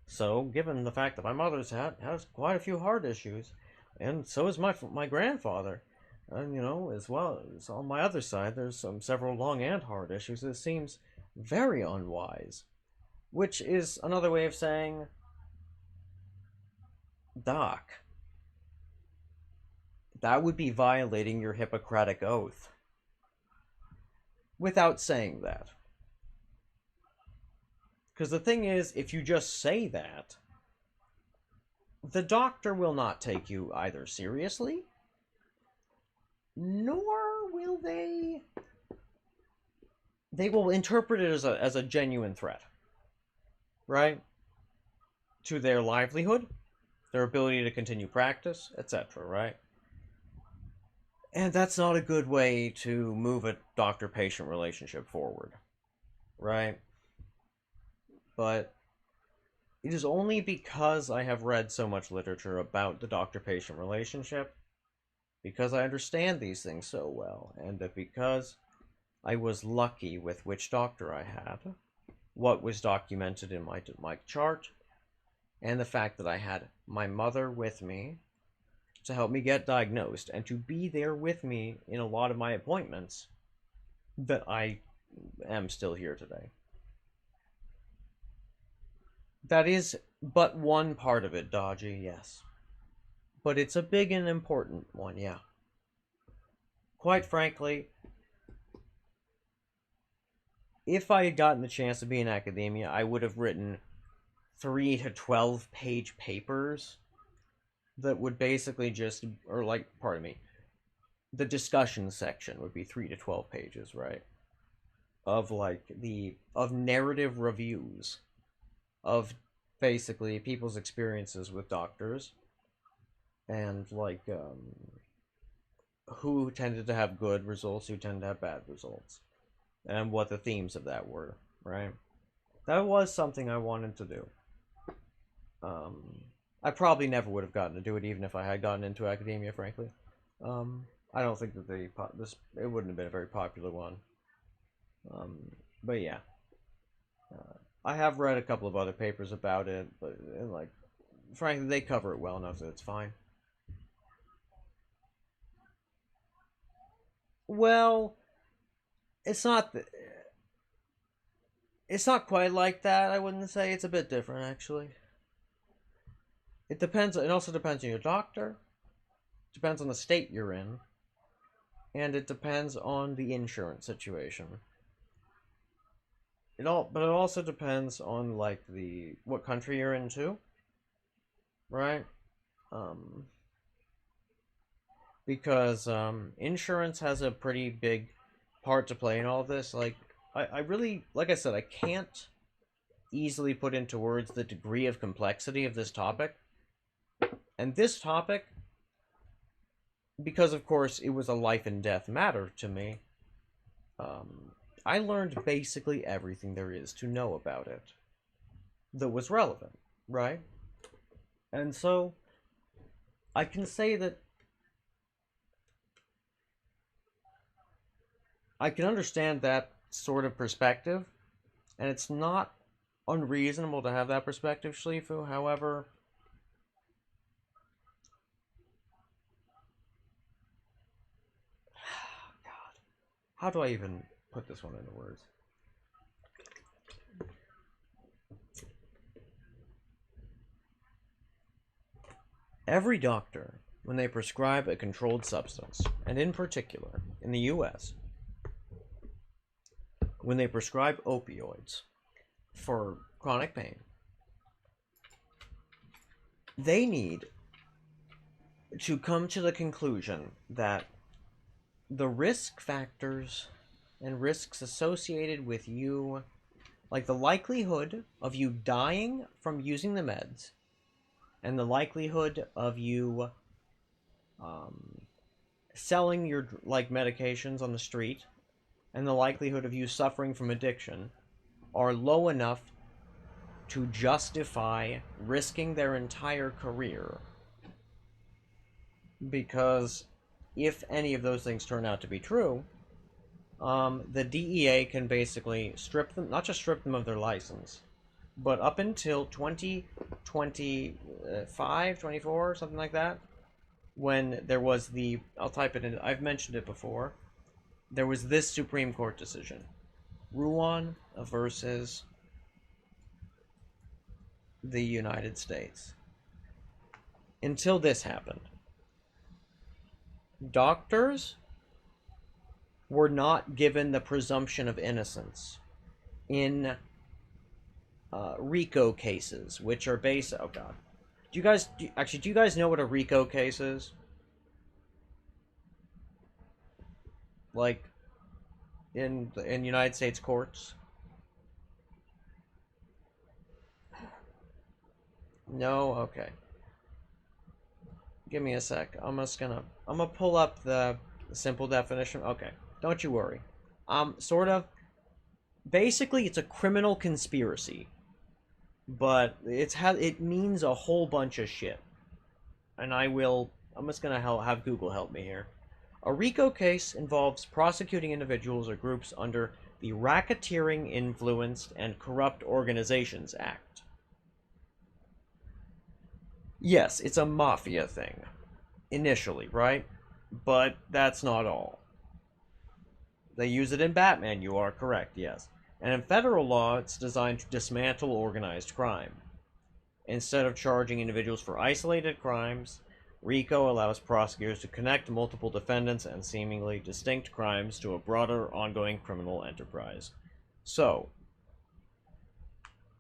So, given the fact that my mother's has quite a few heart issues, and so is my grandfather, and as well as on my other side, there's several lung and heart issues. It seems very unwise, which is another way of saying, Doc, that would be violating your Hippocratic oath. Without saying that. Because the thing is, if you just say that, the doctor will not take you either seriously, nor will they will interpret it as a genuine threat, right? To their livelihood, their ability to continue practice, etc., right? And that's not a good way to move a doctor-patient relationship forward, right? But it is only because I have read so much literature about the doctor-patient relationship, because I understand these things so well, and that because I was lucky with which doctor I had, what was documented in my chart, and the fact that I had my mother with me to help me get diagnosed and to be there with me in a lot of my appointments, that I am still here today. That is but one part of it, Dodgy, yes. But it's a big and important one, yeah. Quite frankly, if I had gotten the chance to be in academia, I would have written 3 to 12 page papers that would basically just, the discussion section would be 3 to 12 pages, right? Of of narrative reviews of basically people's experiences with doctors and who tended to have good results, who tended to have bad results, and what the themes of that were, right? That was something I wanted to do. I probably never would have gotten to do it even if I had gotten into academia, frankly. I don't think that it wouldn't have been a very popular one. But yeah, I have read a couple of other papers about it, but frankly, they cover it well enough that it's fine. Well, it's not. It's not quite like that. I wouldn't say. It's a bit different, actually. It depends. It also depends on your doctor. Depends on the state you're in, and it depends on the insurance situation. But it also depends on what country you're in too, right? Because insurance has a pretty big part to play in all this. I really, like I said, I can't easily put into words the degree of complexity of this topic. And this topic, because of course it was a life and death matter to me, I learned basically everything there is to know about it that was relevant, right? And so I can say that I can understand that sort of perspective, and it's not unreasonable to have that perspective, Schlifu. However, God, how do I even put this one into words? Every doctor, when they prescribe a controlled substance, and in particular, in the US, when they prescribe opioids for chronic pain, they need to come to the conclusion that the risk factors and risks associated with you, like the likelihood of you dying from using the meds, and the likelihood of you selling your medications on the street, and the likelihood of you suffering from addiction are low enough to justify risking their entire career. Because if any of those things turn out to be true, the DEA can basically strip them, not just strip them of their license, but up until 2025, 24, something like that, when there was I'll type it in, I've mentioned it before, there was this Supreme Court decision, Ruan versus the United States. Until this happened, doctors were not given the presumption of innocence in RICO cases, which are based. Oh God, do you guys know what a RICO case is? Like in United States courts? No, okay. Give me a sec. I'm gonna pull up the simple definition. Okay, don't you worry. Sort of. Basically, it's a criminal conspiracy, but it means a whole bunch of shit. And I'm just gonna have Google help me here. A RICO case involves prosecuting individuals or groups under the Racketeering, Influenced, and Corrupt Organizations Act. Yes, it's a mafia thing. Initially, right? But that's not all. They use it in Batman, you are correct, yes. And in federal law, it's designed to dismantle organized crime. Instead of charging individuals for isolated crimes, RICO allows prosecutors to connect multiple defendants and seemingly distinct crimes to a broader, ongoing criminal enterprise. So,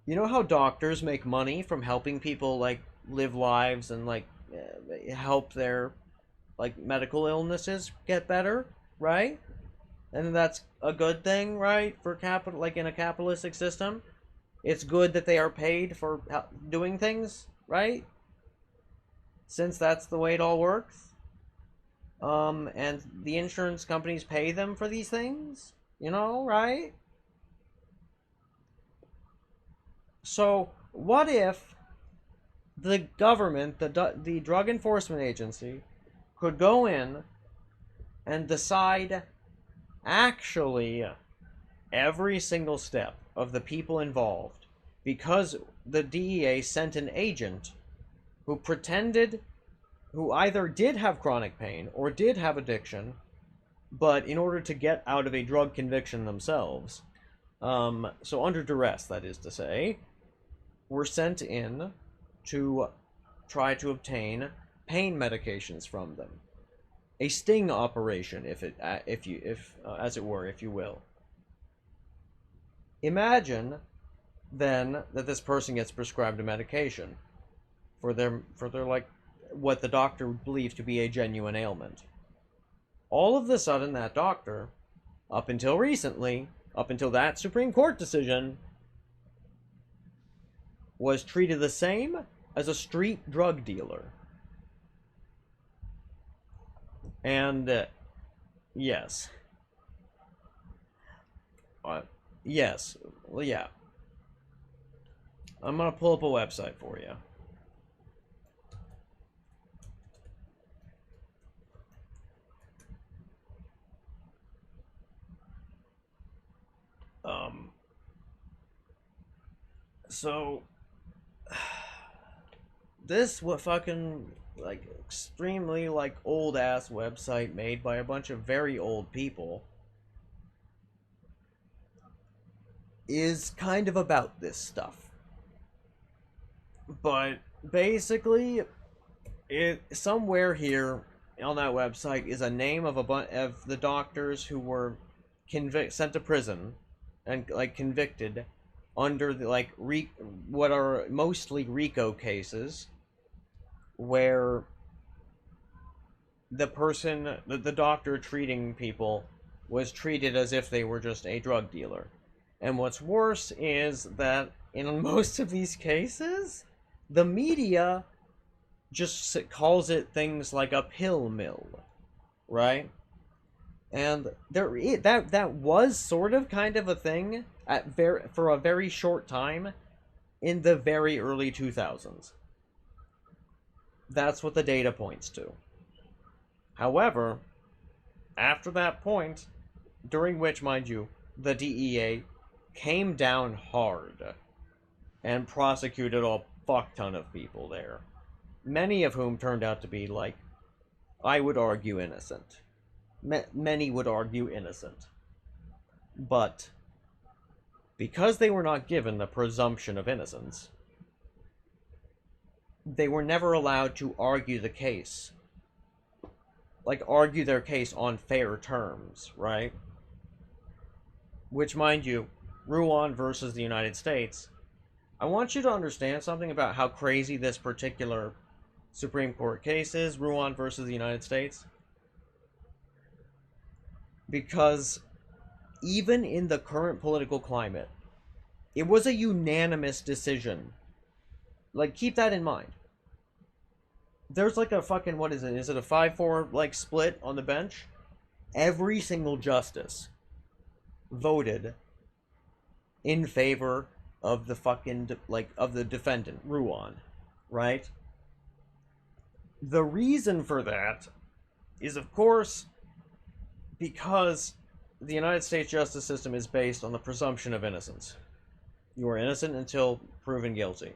you know how doctors make money from helping people, live lives and, help their, like medical illnesses get better, right? And that's a good thing, right? For capital, like in a capitalistic system, it's good that they are paid for doing things, right? Since that's the way it all works. And the insurance companies pay them for these things, you know, right? So, what if the government, the Drug Enforcement Agency, could go in and decide actually every single step of the people involved, because the DEA sent an agent who pretended, who either did have chronic pain or did have addiction, but in order to get out of a drug conviction themselves, so under duress, that is to say, were sent in to try to obtain pain medications from them. A sting operation, if as it were, if you will. Imagine then that this person gets prescribed a medication for their like what the doctor believes to be a genuine ailment. All of a sudden, that doctor, up until recently, up until that Supreme Court decision, was treated the same as a street drug dealer. And yes. Yes. Well, yeah. I'm gonna pull up a website for you. So this what fucking like extremely like old ass website made by a bunch of very old people is kind of about this stuff. But basically, it somewhere here on that website is a name of a bunch of the doctors who were sent to prison and like convicted under the like what are mostly RICO cases, where the person, the doctor treating people, was treated as if they were just a drug dealer. And what's worse is that in most of these cases, the media just calls it things like a pill mill, right? And that was sort of kind of a thing for a very short time in the very early 2000s. That's what the data points to. However, after that point, during which, mind you, the DEA came down hard and prosecuted a fuck ton of people there, many of whom turned out to be, like, I would argue innocent. Many would argue innocent. But because they were not given the presumption of innocence, they were never allowed to argue the case. Like, argue their case on fair terms, right? Which, mind you, Rwanda versus the United States, I want you to understand something about how crazy this particular Supreme Court case is, Rwanda versus the United States. Because even in the current political climate, it was a unanimous decision. Like, keep that in mind. There's like a fucking, what is it? Is it a 5-4 like split on the bench? Every single justice voted in favor of the fucking, like, of the defendant, Rwanda, right? The reason for that is, of course, because the United States justice system is based on the presumption of innocence. You are innocent until proven guilty.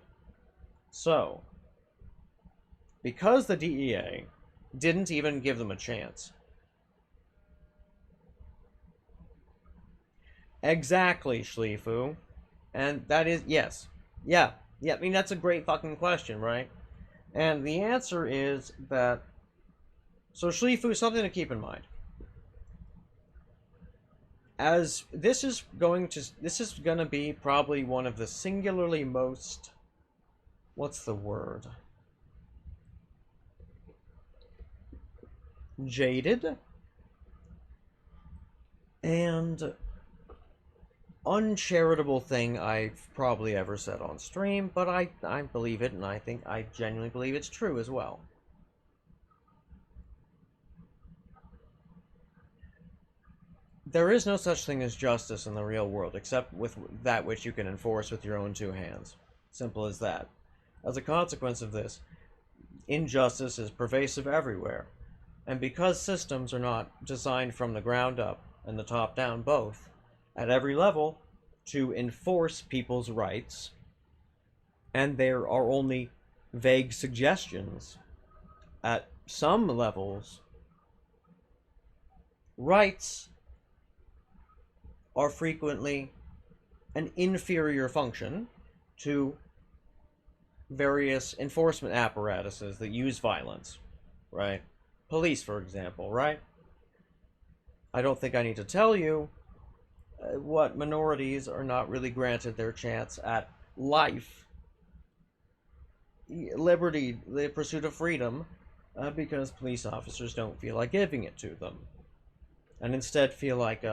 So, because the DEA didn't even give them a chance. Exactly, Schleifu. And that is, yes. Yeah, I mean, that's a great fucking question, right? And the answer is that, so Schleifu, something to keep in mind. As this is going to be probably one of the singularly most, what's the word? jaded and uncharitable thing I've probably ever said on stream, but I believe it, and I think I genuinely believe it's true as well. There is no such thing as justice in the real world, except with that which you can enforce with your own two hands. Simple as that. As a consequence of this, injustice is pervasive everywhere. And because systems are not designed from the ground up and the top down both, at every level, to enforce people's rights, and there are only vague suggestions at some levels, rights are frequently an inferior function to various enforcement apparatuses that use violence, right? Police, for example, right? I don't think I need to tell you what minorities are not really granted their chance at life, liberty, the pursuit of freedom, because police officers don't feel like giving it to them, and instead feel like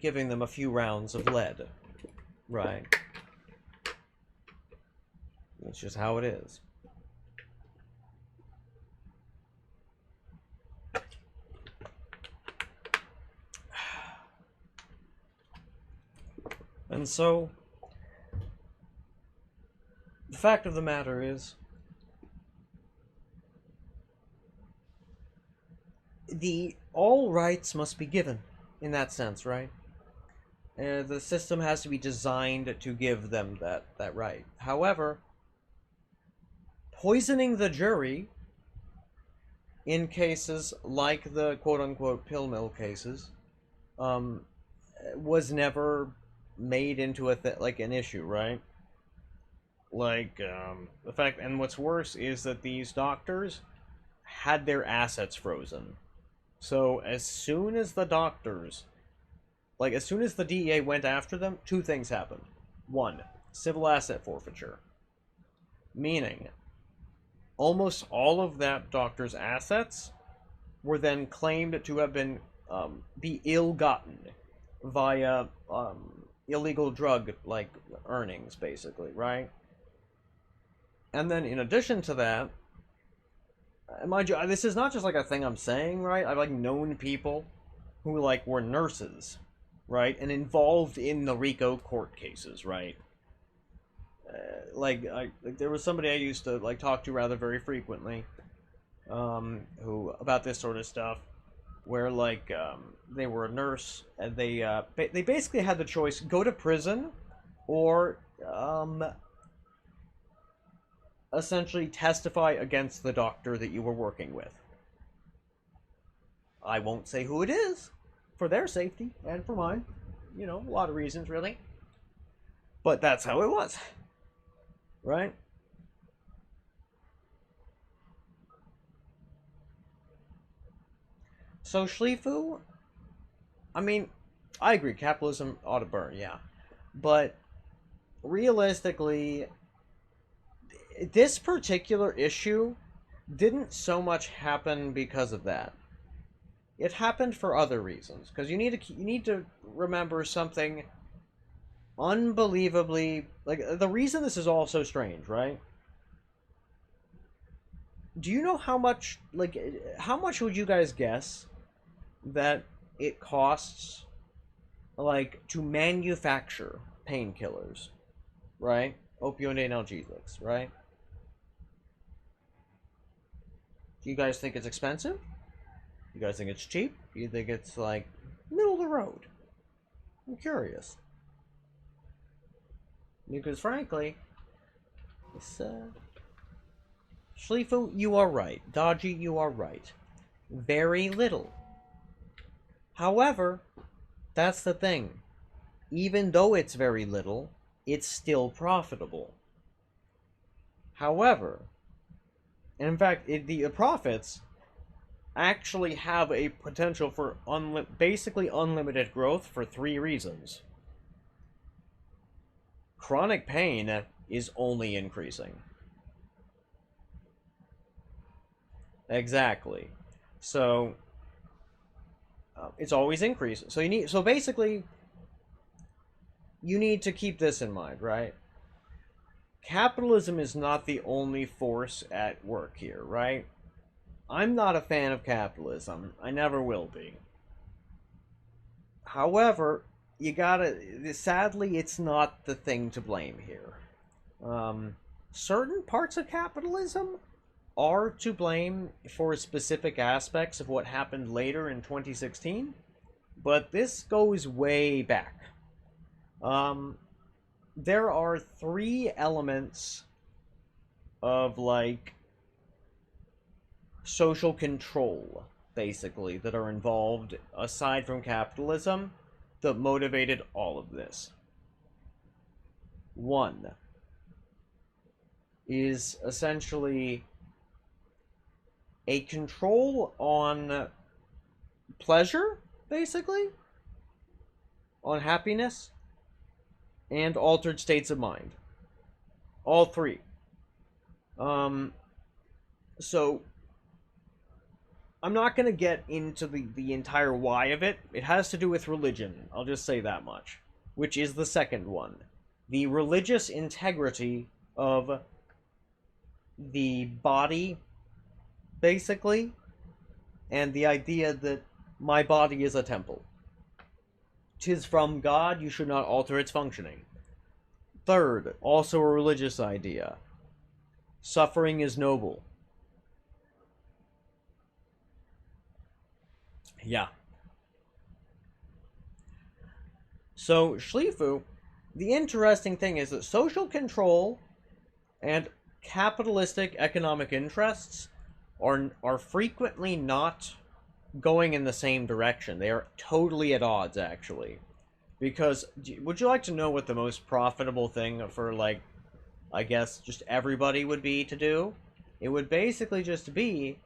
giving them a few rounds of lead, right? It's just how it is. And so, the fact of the matter is, all rights must be given, in that sense, right? The system has to be designed to give them that right. However, poisoning the jury in cases like the quote-unquote pill mill cases was never made into like an issue, right? Like the fact, and what's worse is that these doctors had their assets frozen. So as soon as the doctors, like as soon as the DEA went after them, two things happened. One, civil asset forfeiture, meaning almost all of that doctor's assets were then claimed to have been be ill-gotten via illegal drug like earnings, basically, right? And then in addition to that, mind you, this is not just like a thing I'm saying, right? I've like known people who like were nurses, right, and involved in the RICO court cases, right? Like there was somebody I used to like talk to rather very frequently, who about this sort of stuff, where like they were a nurse and they basically had the choice: go to prison, or essentially testify against the doctor that you were working with. I won't say who it is, for their safety and for mine. You know, a lot of reasons, really. But that's how it was. Right? So, Schlifu, I mean, I agree, capitalism ought to burn, yeah. But, realistically, this particular issue didn't so much happen because of that. It happened for other reasons, because you need to remember something unbelievably, like, the reason this is all so strange, right? Do you know how much, like, how much would you guys guess that it costs, like, to manufacture painkillers, right? Opioid analgesics, right? Do you guys think it's expensive? You guys think it's cheap? Do you think it's, like, middle of the road? I'm curious. Because, frankly, it's, Schlifu, you are right. Dodgy, you are right. Very little. However, that's the thing. Even though it's very little, it's still profitable. However, and in fact, the profits actually have a potential for basically unlimited growth for three reasons. Chronic pain is only increasing. Exactly. So it's always increasing. So basically, you need to keep this in mind, right? Capitalism is not the only force at work here, right? I'm not a fan of capitalism. I never will be. However, you gotta. Sadly, it's not the thing to blame here. Certain parts of capitalism are to blame for specific aspects of what happened later in 2016, but this goes way back. There are three elements of like social control, basically, that are involved aside from capitalism that motivated all of this. One is essentially a control on pleasure, basically, on happiness, and altered states of mind. All three. So I'm not going to get into the entire why of it. It has to do with religion. I'll just say that much. Which is the second one. The religious integrity of the body, basically, and the idea that my body is a temple. 'Tis from God, you should not alter its functioning. Third, also a religious idea. Suffering is noble. Yeah. So, Schlifu, the interesting thing is that social control and capitalistic economic interests are frequently not going in the same direction. They are totally at odds, actually. Because, would you like to know what the most profitable thing for, like, I guess, just everybody would be to do? It would basically just be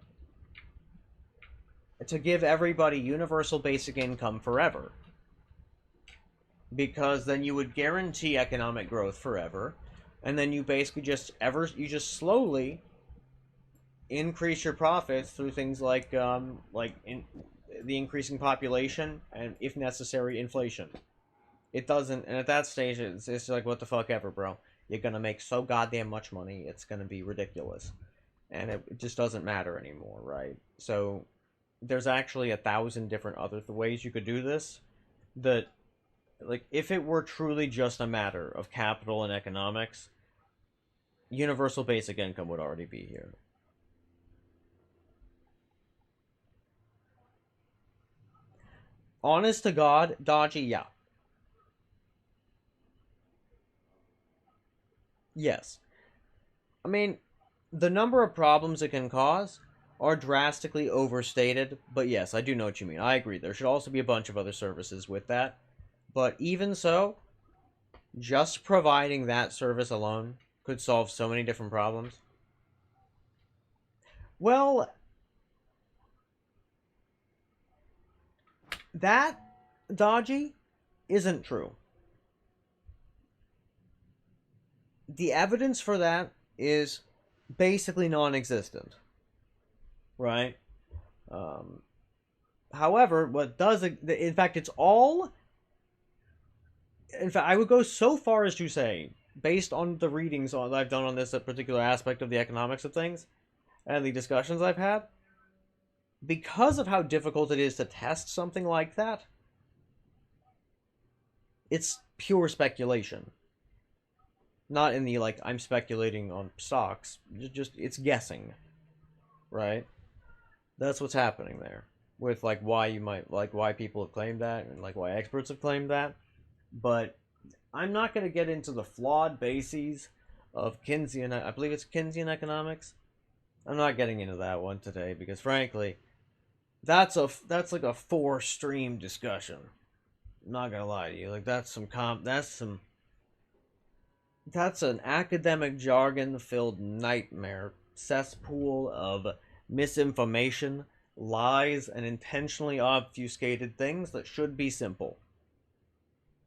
to give everybody universal basic income forever. Because then you would guarantee economic growth forever, and then you basically just slowly increase your profits through things like the increasing population and, if necessary, inflation. It doesn't, and at that stage, it's like, what the fuck ever, bro. You're gonna make so goddamn much money, it's gonna be ridiculous, and it just doesn't matter anymore, right? So there's actually 1,000 different other ways you could do this. That, like, if it were truly just a matter of capital and economics, universal basic income would already be here. Honest to God, dodgy, yeah. Yes. I mean, the number of problems it can cause are drastically overstated, but yes, I do know what you mean. I agree. There should also be a bunch of other services with that. But even so, just providing that service alone could solve so many different problems. Well, that, dodgy, isn't true. The evidence for that is basically non-existent, right? However, what does, in fact, it's all, in fact, I would go so far as to say, based on the readings I've done on this particular aspect of the economics of things, and the discussions I've had, because of how difficult it is to test something like that, it's pure speculation. Not in the, like, I'm speculating on stocks, just, it's guessing, right? That's what's happening there. With, like, why you might, like, why people have claimed that, and, like, why experts have claimed that. But I'm not going to get into the flawed bases of Keynesian, I believe it's Keynesian economics. I'm not getting into that one today, because, frankly, that's like a 4-stream discussion. I'm not gonna lie to you. Like, that's an academic jargon-filled nightmare cesspool of misinformation, lies, and intentionally obfuscated things that should be simple.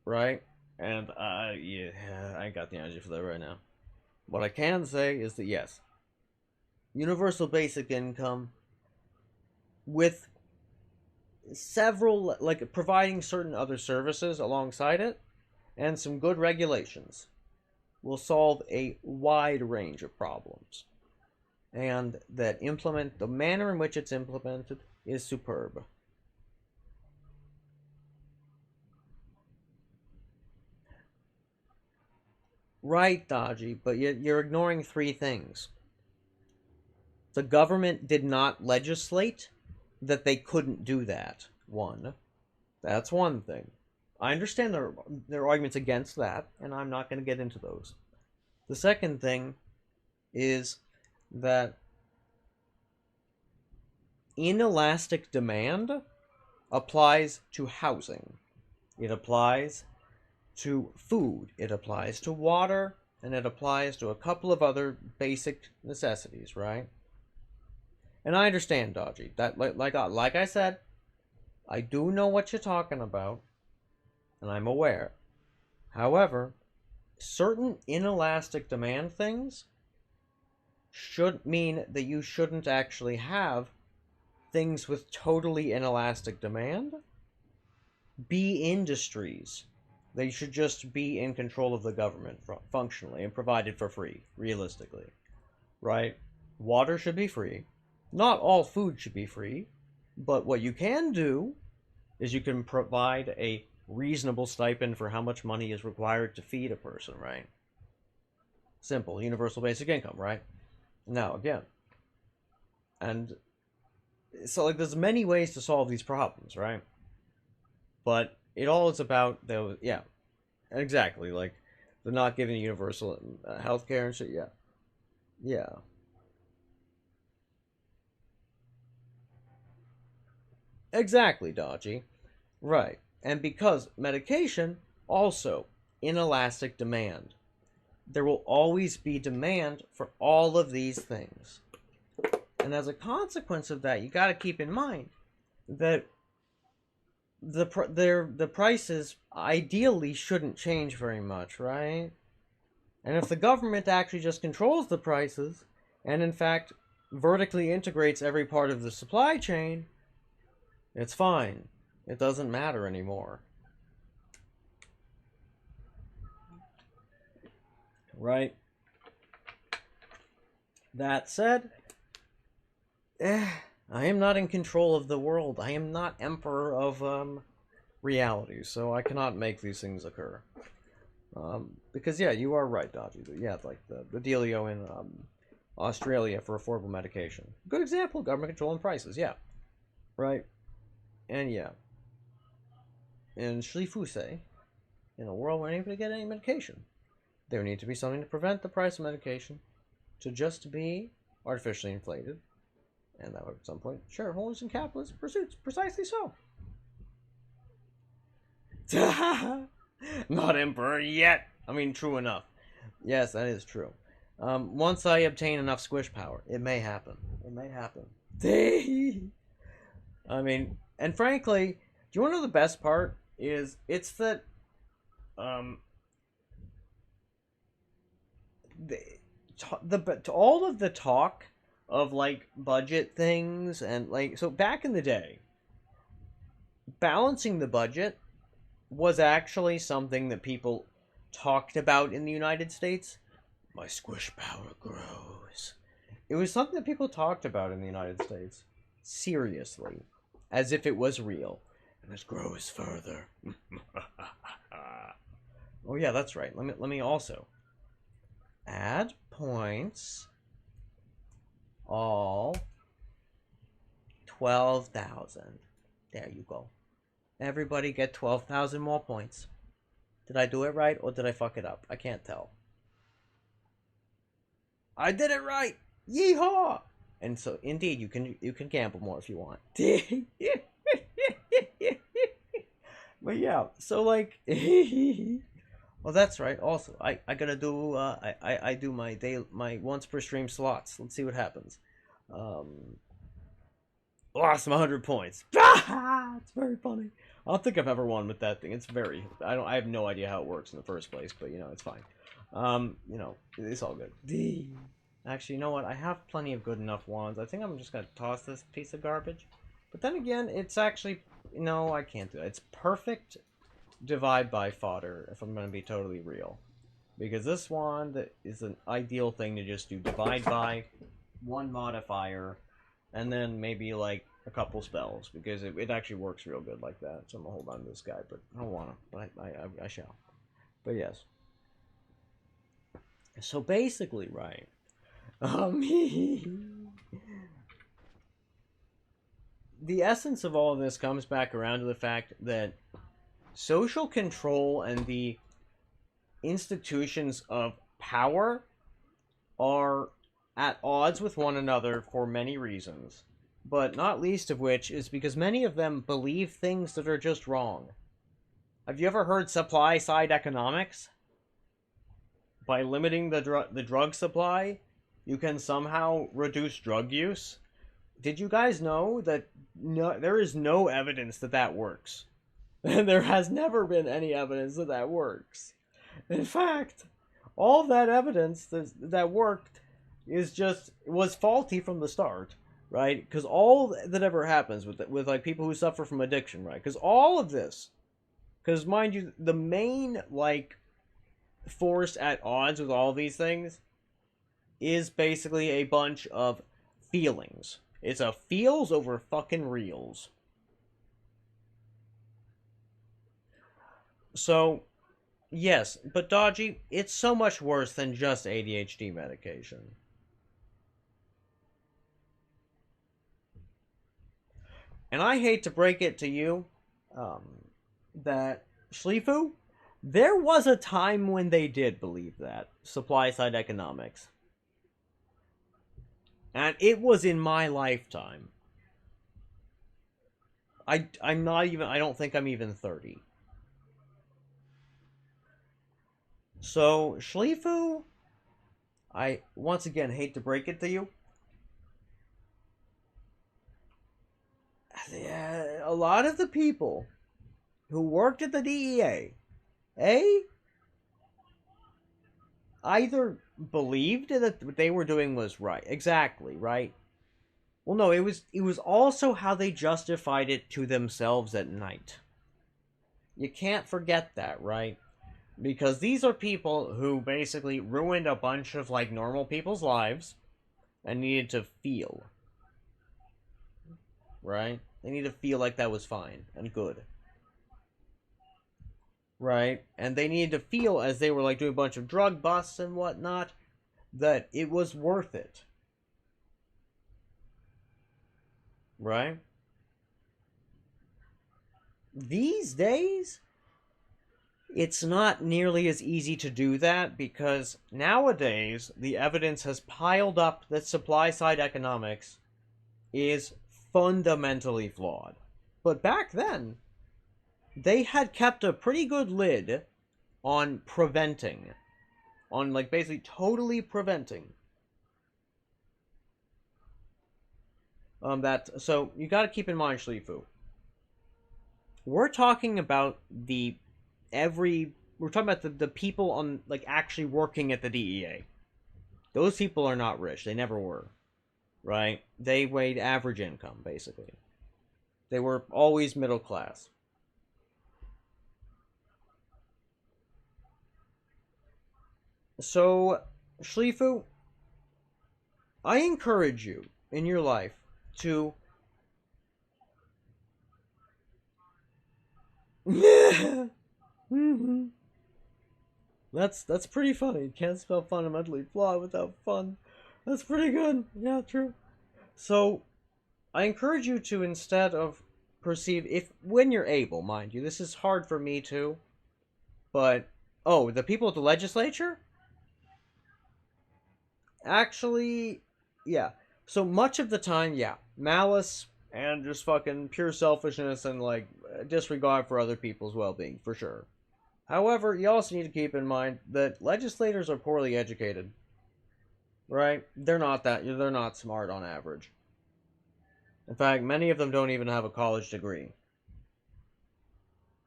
Right? And, yeah, I ain't got the energy for that right now. What I can say is that, yes, universal basic income with several, like, providing certain other services alongside it, and some good regulations, will solve a wide range of problems. And that the manner in which it's implemented is superb. Right, Dodgy, but you're ignoring three things. The government did not legislate that they couldn't do that. One. That's one thing. I understand there are arguments against that, and I'm not going to get into those. The second thing is that inelastic demand applies to housing. It applies to food. It applies to water, and it applies to a couple of other basic necessities, right? And I understand, Dodgy. That like I said, I do know what you're talking about, and I'm aware. However, certain inelastic demand things should mean that you shouldn't actually have things with totally inelastic demand be industries. They should just be in control of the government functionally and provided for free, realistically. Right? Water should be free. Not all food should be free, but what you can do is you can provide a reasonable stipend for how much money is required to feed a person, right? Simple, universal basic income, right? Now, again, and so, like, there's many ways to solve these problems, right? But it all is about those, yeah, exactly, like, they're not giving universal healthcare and shit, yeah. Yeah. Exactly, Dodgy. Right. And because medication, also, inelastic demand. There will always be demand for all of these things. And as a consequence of that, you got to keep in mind that the prices ideally shouldn't change very much, right? And if the government actually just controls the prices, and in fact vertically integrates every part of the supply chain, it's fine. It doesn't matter anymore. Right? That said, I am not in control of the world. I am not emperor of reality, so I cannot make these things occur. Because, yeah, you are right, Dodgy. Yeah, like the dealio in Australia for affordable medication. Good example, government controlling prices, yeah. Right? And yeah. In Shifuse, in a world where anybody can get any medication, there would need to be something to prevent the price of medication to just be artificially inflated. And that would at some point shareholders and capitalists pursuits precisely so. Not emperor yet. I mean, true enough. Yes, that is true. Once I obtain enough squish power, it may happen. It may happen. I mean, and frankly, do you want to know the best part? It's that all of the talk of like budget things and like, so back in the day, balancing the budget was actually something that people talked about in the United States. My squish power grows. It was something that people talked about in the United States. Seriously. As if it was real. And it grows further. Oh yeah, that's right. Let me also add points. All 12,000. There you go. Everybody get 12,000 more points. Did I do it right or did I fuck it up? I can't tell. I did it right. Yeehaw! And so, indeed, you can gamble more if you want. But yeah, so like, well, that's right. Also, I gotta do I do my once per stream slots. Let's see what happens. Lost 100 points. It's very funny. I don't think I've ever won with that thing. It's very I have no idea how it works in the first place, but you know, it's fine. You know, it's all good. Actually, you know what? I have plenty of good enough wands. I think I'm just gonna toss this piece of garbage But then again, it's actually... No, I can't do it. It's perfect divide by fodder, if I'm going to be totally real. Because this wand is an ideal thing to just do divide by, one modifier, and then maybe like a couple spells, because it actually works real good like that. So I'm going to hold on to this guy, but I don't want to, but I shall. But yes. So basically, right. The essence of all of this comes back around to the fact that social control and the institutions of power are at odds with one another for many reasons, but not least of which is because many of them believe things that are just wrong. Have you ever heard supply side economics? By limiting the drug supply, you can somehow reduce drug use. Did you guys know that there is no evidence that that works? And there has never been any evidence that that works. In fact, all of that evidence that worked was faulty from the start, right? Because all that ever happens with like people who suffer from addiction, right? Because all of this, because mind you, the main like force at odds with all these things is basically a bunch of feelings. It's a feels over fucking reals. So, yes, but Dodgy, it's so much worse than just ADHD medication. And I hate to break it to you, that Schlifu, there was a time when they did believe that. Supply side economics. And it was in my lifetime. I'm not even, I don't think I'm even 30. So, Schlifu, I once again hate to break it to you. A lot of the people who worked at the DEA, either believed that what they were doing was right. Exactly, right? Well, no, it was also how they justified it to themselves at night. You can't forget that, right? Because these are people who basically ruined a bunch of, like, normal people's lives and needed to feel. Right? They need to feel like that was fine and good. Right? And they needed to feel, as they were, like, doing a bunch of drug busts and whatnot, that it was worth it. Right? These days, it's not nearly as easy to do that because nowadays the evidence has piled up that supply side economics is fundamentally flawed. But back then, they had kept a pretty good lid on preventing. On, like, basically totally preventing. So, you gotta keep in mind, Schlifu. We're talking about we're talking about the people on, like, actually working at the DEA. Those people are not rich. They never were. Right? They weighed average income, basically. They were always middle class. So, Schlifu, I encourage you in your life to That's pretty funny. Can't spell fundamentally flawed without fun. That's pretty good. Yeah, true. So, I encourage you to, instead of perceive, when you're able, mind you, this is hard for me too, but, the people at the legislature? Actually, yeah. So much of the time, yeah, malice and just fucking pure selfishness and, like, disregard for other people's well-being, for sure. However, you also need to keep in mind that legislators are poorly educated. Right? They're not smart on average. In fact, many of them don't even have a college degree.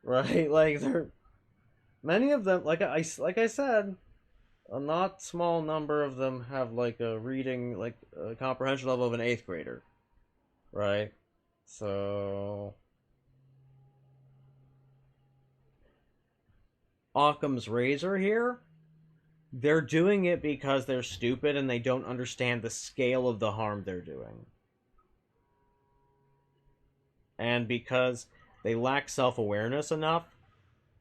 Right? Like, many of them, like I said, a not small number of them have, like, a reading, like, a comprehension level of an 8th grader. Right? So Occam's razor here, they're doing it because they're stupid and they don't understand the scale of the harm they're doing. And because they lack self-awareness enough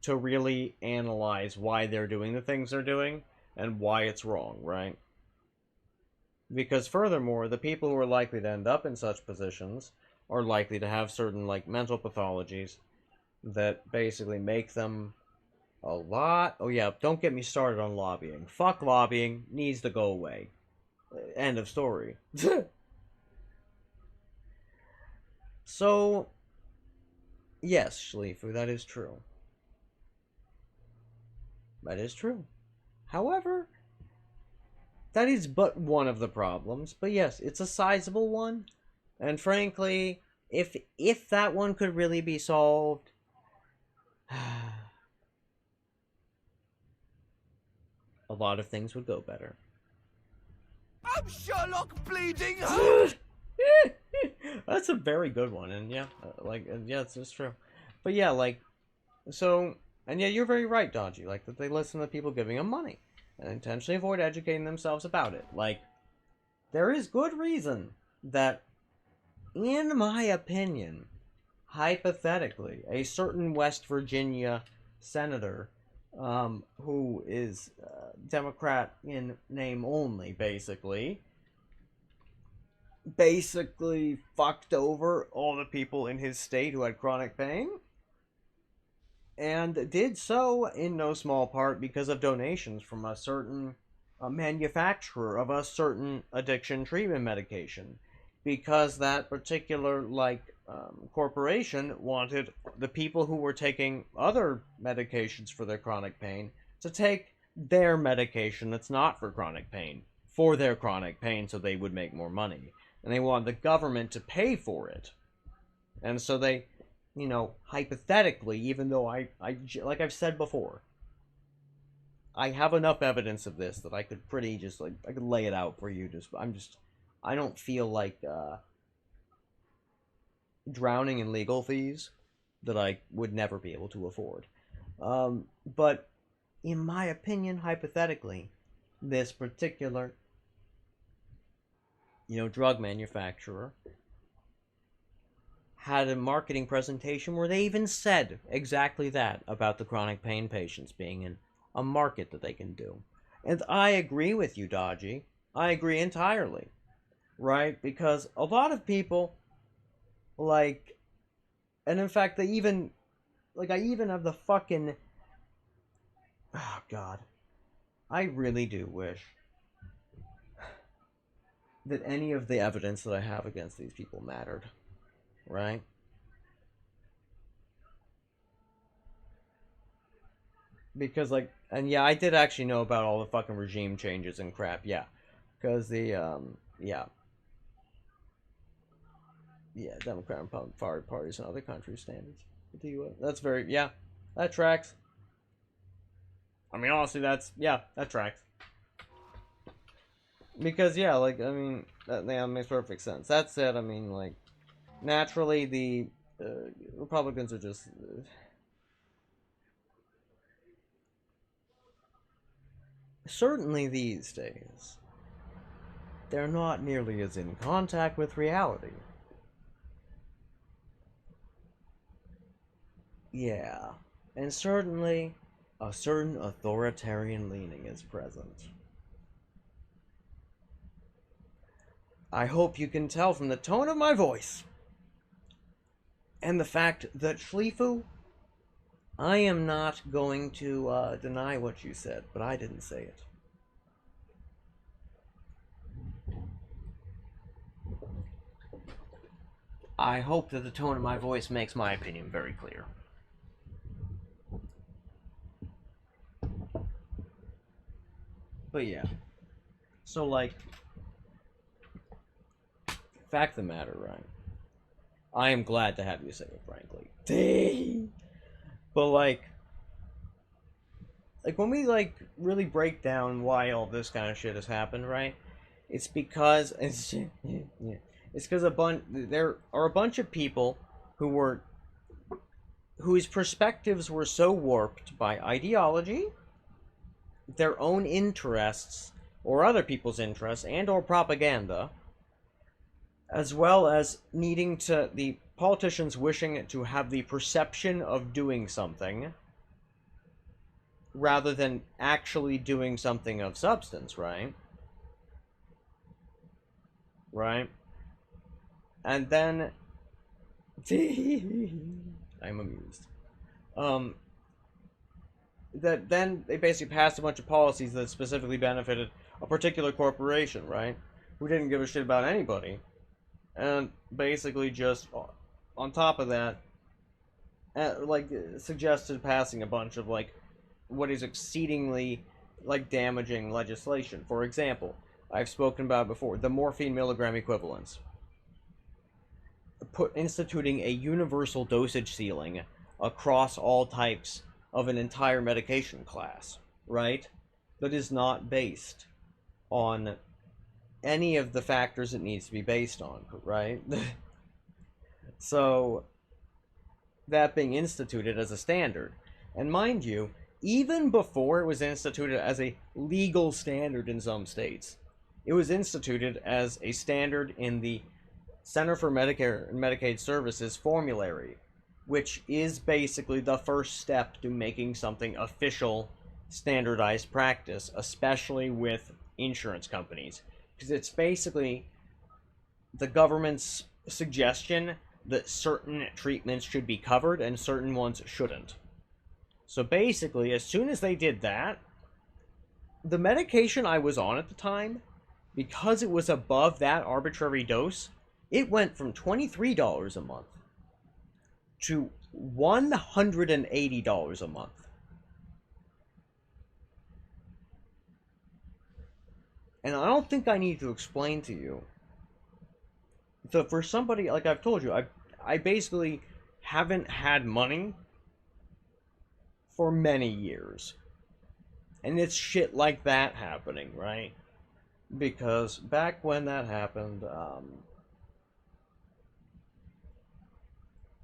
to really analyze why they're doing the things they're doing and why it's wrong, right? Because furthermore, the people who are likely to end up in such positions are likely to have certain, like, mental pathologies that basically make them a lot... Oh yeah, don't get me started on lobbying. Fuck lobbying, needs to go away. End of story. So, yes, Schleifu, that is true. That is true. However, that is but one of the problems. But yes, it's a sizable one. And frankly, if that one could really be solved, a lot of things would go better. I'm Sherlock bleeding Holmes! That's a very good one, and yeah, yeah, it's true. But yeah, like, so, and yeah, you're very right, Dodgy, like, that they listen to people giving them money, and intentionally avoid educating themselves about it. Like, there is good reason that, in my opinion, hypothetically, a certain West Virginia senator, who is Democrat in name only, basically fucked over all the people in his state who had chronic pain, and did so in no small part because of donations from a certain manufacturer of a certain addiction treatment medication, because that particular, like, corporation wanted the people who were taking other medications for their chronic pain to take their medication that's not for chronic pain for their chronic pain, so they would make more money. And they wanted the government to pay for it. And so they, you know, hypothetically, even though I like I've said before, I have enough evidence of this that I could pretty just, like, I could lay it out for you. I don't feel like drowning in legal fees that I would never be able to afford. But in my opinion, hypothetically, this particular, you know, drug manufacturer had a marketing presentation where they even said exactly that about the chronic pain patients being in a market that they can do. And I agree with you, Dodgy. I agree entirely. Right? Because a lot of people, like, and in fact, they even, like, I even have the fucking, oh god, I really do wish that any of the evidence that I have against these people mattered, right? Because, like, and yeah, I did actually know about all the fucking regime changes and crap, yeah. Because the, yeah, Democrat and parties in other countries' standards. The US. That's very, yeah, that tracks. I mean, honestly, that tracks. Because, yeah, like, I mean, that makes perfect sense. That said, I mean, like, naturally, the Republicans are just... certainly these days, they're not nearly as in contact with reality. Yeah, and certainly, a certain authoritarian leaning is present. I hope you can tell from the tone of my voice, and the fact that Schleifu, I am not going to deny what you said, but I didn't say it. I hope that the tone of my voice makes my opinion very clear. But yeah. So, like, fact of the matter, right? I am glad to have you say it, frankly. Dang. But, like, when we, like, really break down why all this kind of shit has happened, right? It's because It's because there are a bunch of people whose perspectives were so warped by ideology, their own interests, or other people's interests, and or propaganda, as well as the politicians wishing to have the perception of doing something rather than actually doing something of substance, right? Right? And then I'm amused. That then they basically passed a bunch of policies that specifically benefited a particular corporation, right? Who didn't give a shit about anybody. And basically just on top of that, like suggested passing a bunch of like what is exceedingly like damaging legislation. For example, I've spoken about before the morphine milligram equivalents. Instituting a universal dosage ceiling across all types of an entire medication class, right? That is not based on any of the factors it needs to be based on, right? So, that being instituted as a standard. And mind you, even before it was instituted as a legal standard in some states, it was instituted as a standard in the Center for Medicare and Medicaid Services formulary, which is basically the first step to making something official standardized practice, especially with insurance companies. Because it's basically the government's suggestion that certain treatments should be covered and certain ones shouldn't. So basically, as soon as they did that, the medication I was on at the time, because it was above that arbitrary dose, it went from $23 a month to $180 a month. And I don't think I need to explain to you. So for somebody, like I've told you, I basically haven't had money for many years. And it's shit like that happening, right? Because back when that happened,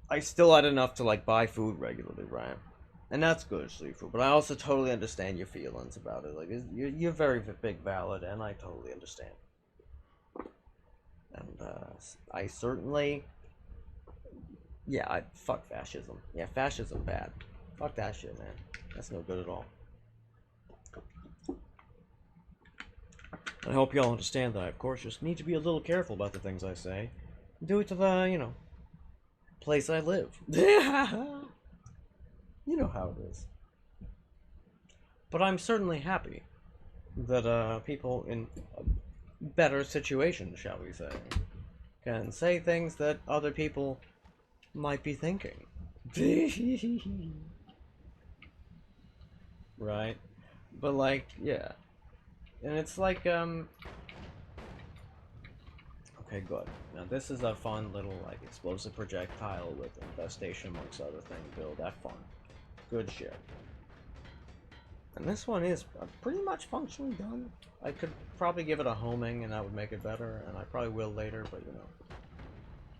I still had enough to like buy food regularly, right? And that's good, street food. But I also totally understand your feelings about it. Like you're very big valid, and I totally understand. And I certainly, yeah, fuck fascism. Yeah, fascism bad. Fuck that shit, man. That's no good at all. I hope y'all understand that I, of course, just need to be a little careful about the things I say. Due to the, place I live. You know how it is. But I'm certainly happy that people in a better situation, shall we say, can say things that other people might be thinking. Right? But like, yeah. And it's like, okay, good. Now this is a fun little, like, explosive projectile with infestation amongst other things build. That's fun. Good shit. And this one is pretty much functionally done. I could probably give it a homing and that would make it better, and I probably will later, but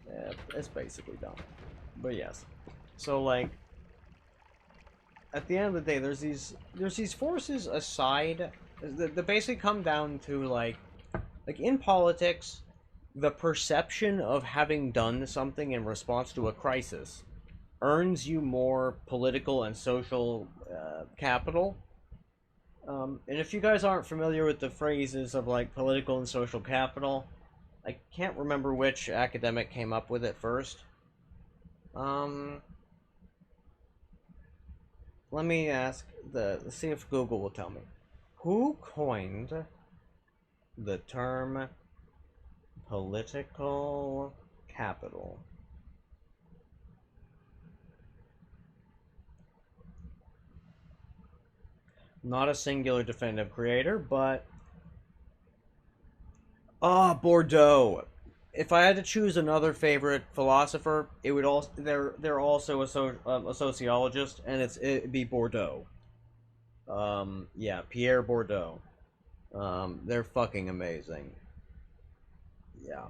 yeah, it's basically done. But yes. So, like, at the end of the day, there's these forces aside that basically come down to, like in politics, the perception of having done something in response to a crisis earns you more political and social capital. And if you guys aren't familiar with the phrases of like political and social capital, I can't remember which academic came up with it first. Let me ask see if Google will tell me. Who coined the term political capital? Not a singular definitive creator, but Bordeaux. If I had to choose another favorite philosopher, it would also they're also a sociologist, and it'd be Bordeaux. Yeah, Pierre Bordeaux. They're fucking amazing. Yeah.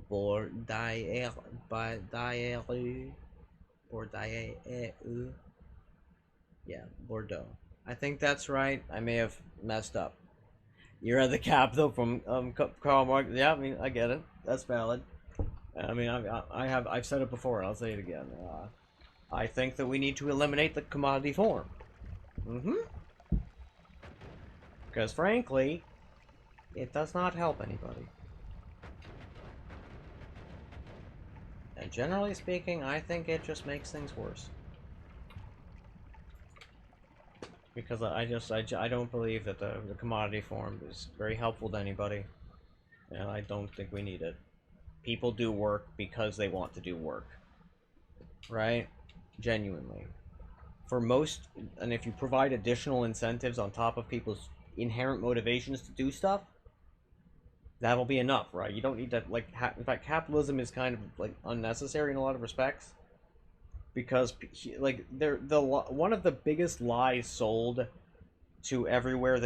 Bordeaux. Yeah, Bordeaux. I think that's right. I may have messed up. You're at the capital from Karl Marx. Yeah, I mean, I get it. That's valid. I mean, I've said it before. I'll say it again. I think that we need to eliminate the commodity form. Because frankly, it does not help anybody. And generally speaking, I think it just makes things worse. Because I don't believe that the commodity form is very helpful to anybody. And I don't think we need it. People do work because they want to do work. Right? Genuinely. For most, and if you provide additional incentives on top of people's inherent motivations to do stuff, that'll be enough, right? You don't need to, like, in fact, capitalism is kind of, like, unnecessary in a lot of respects. Because, like, one of the biggest lies sold to everywhere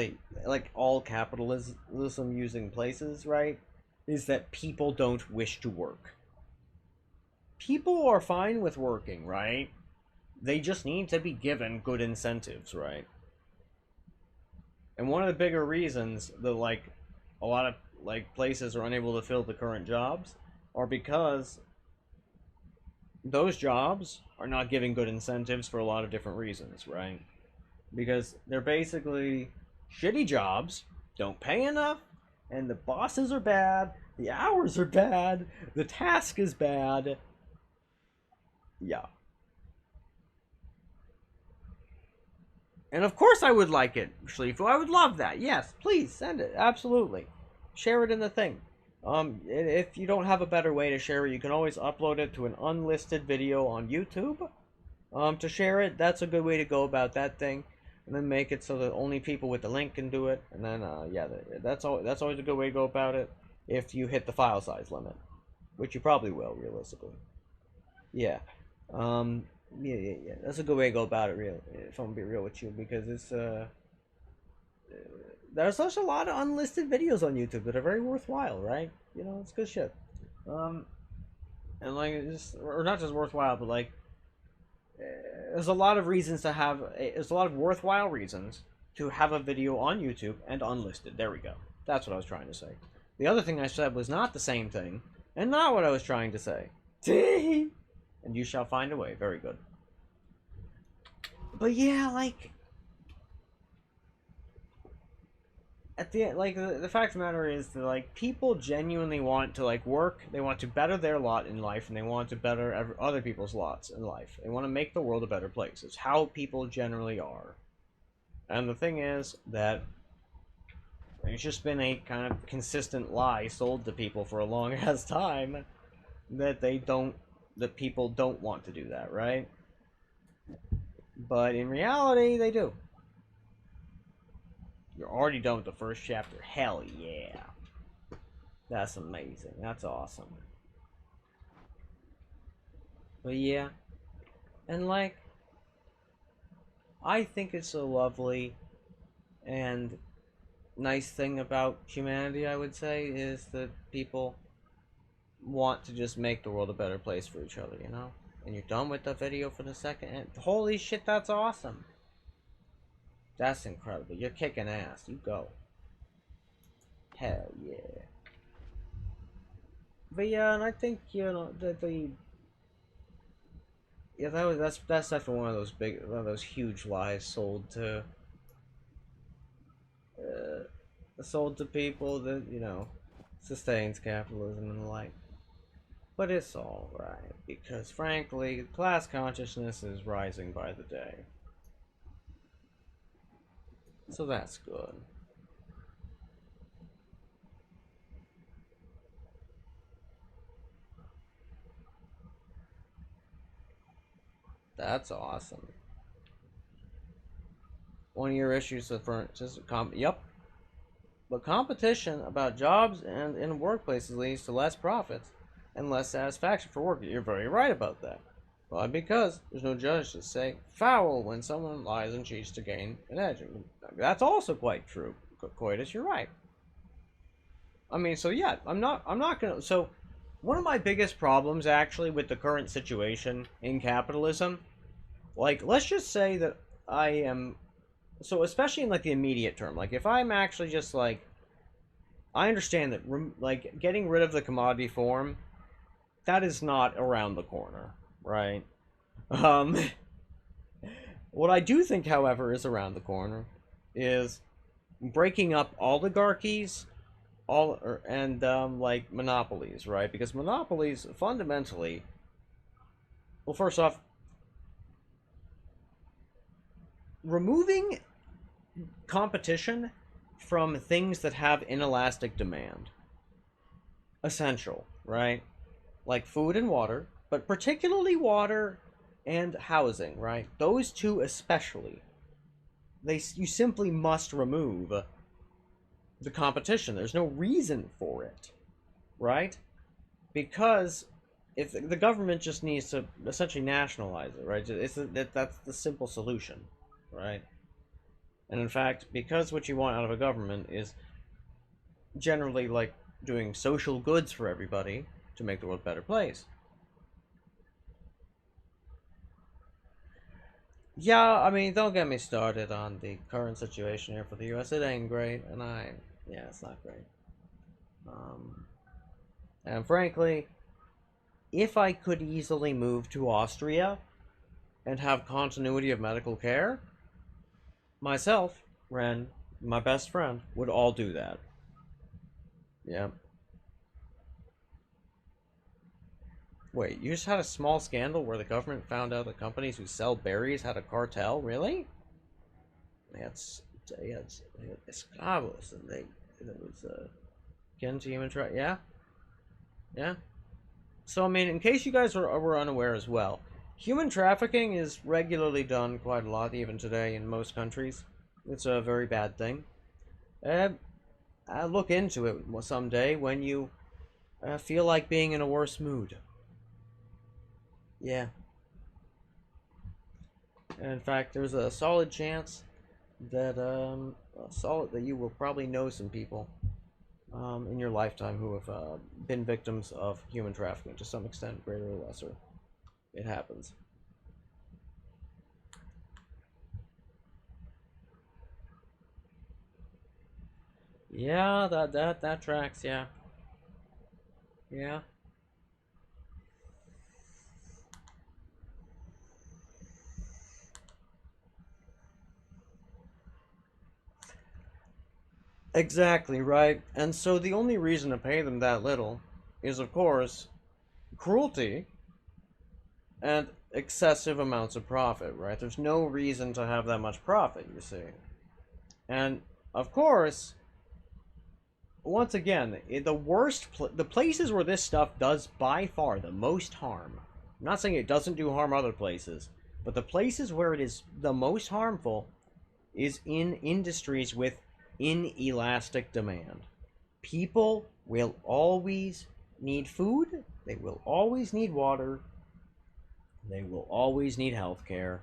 like, all capitalism using places, right, is that people don't wish to work. People are fine with working, right? They just need to be given good incentives, right? And one of the bigger reasons that, like, a lot of, like, places are unable to fill the current jobs are because those jobs are not giving good incentives for a lot of different reasons, right? Because they're basically shitty jobs, don't pay enough, and the bosses are bad, the hours are bad, the task is bad. Yeah. And of course I would like it, Shleefu. I would love that. Yes, please, send it. Absolutely. Share it in the thing. If you don't have a better way to share it, you can always upload it to an unlisted video on YouTube. To share it, that's a good way to go about that thing. And then make it so that only people with the link can do it. And then, yeah, that's always a good way to go about it. If you hit the file size limit. Which you probably will, realistically. Yeah. Yeah. That's a good way to go about it, if I'm gonna be real with you. Because it's, there's such a lot of unlisted videos on YouTube that are very worthwhile, right? You know, it's good shit. And like, or not just worthwhile, but like, there's a lot of reasons to have, there's a lot of worthwhile reasons to have a video on YouTube and unlisted. There we go. That's what I was trying to say. The other thing I said was not the same thing, and not what I was trying to say. And you shall find a way. Very good. But yeah, like, at the end, like, the fact of the matter is that, like, people genuinely want to, like, work. They want to better their lot in life, and they want to better other people's lots in life. They want to make the world a better place. It's how people generally are. And the thing is that there's just been a kind of consistent lie sold to people for a long ass time that that people don't want to do that, right? But in reality, they do. You're already done with the first chapter. Hell yeah. That's amazing. That's awesome. But yeah. And like, I think it's a lovely and nice thing about humanity, I would say, is that people want to just make the world a better place for each other, you know? And you're done with the video for the second, and holy shit, that's awesome. That's incredible. You're kicking ass. You go. Hell yeah. But yeah, and I think, you know, yeah, that's definitely one of those huge lies sold to people that, you know, sustains capitalism and the like. But it's all right, because frankly, class consciousness is rising by the day. So that's good. That's awesome. One of your issues with yep. But competition about jobs and in workplaces leads to less profits and less satisfaction for work. You're very right about that. Why? Because there's no judge to say foul when someone lies and cheats to gain an edge. That's also quite true. Coitus, you're right. I mean, so yeah, I'm not gonna. So one of my biggest problems, actually, with the current situation in capitalism, like, let's just say that I am... So, especially in, like, the immediate term, like, if I'm actually just, like... I understand that, like, getting rid of the commodity form, that is not around the corner, right? Um... What I do think, however, is around the corner is breaking up oligarchies, like monopolies, right? Because monopolies fundamentally, well, first off, removing competition from things that have inelastic demand, essential, right? Like food and water, but particularly water and housing, right? Those two especially. You simply must remove the competition. There's no reason for it, right? Because if the government just needs to essentially nationalize it, right? That's the simple solution, right? And in fact, because what you want out of a government is generally like doing social goods for everybody to make the world a better place. Yeah, I mean, don't get me started on the current situation here for the U.S. It ain't great, and yeah, it's not great. And frankly, if I could easily move to Austria and have continuity of medical care, myself, Ren, my best friend, would all do that. Yeah. Wait, you just had a small scandal where the government found out that companies who sell berries had a cartel? Really? They had esclavos, and it was again to human trafficking. Yeah, yeah. So I mean, in case you guys were unaware as well, human trafficking is regularly done quite a lot, even today in most countries. It's a very bad thing. I'll look into it someday when you feel like being in a worse mood. Yeah. And in fact, there's a solid chance that that you will probably know some people in your lifetime who have been victims of human trafficking to some extent, greater or lesser. It happens. Yeah, that tracks. Yeah. Yeah. Exactly, right? And so the only reason to pay them that little is, of course, cruelty and excessive amounts of profit, right? There's no reason to have that much profit, you see. And, of course, once again, the places where this stuff does by far the most harm. I'm not saying it doesn't do harm other places, but the places where it is the most harmful is in industries with inelastic demand. People will always need food, they will always need water, they will always need healthcare,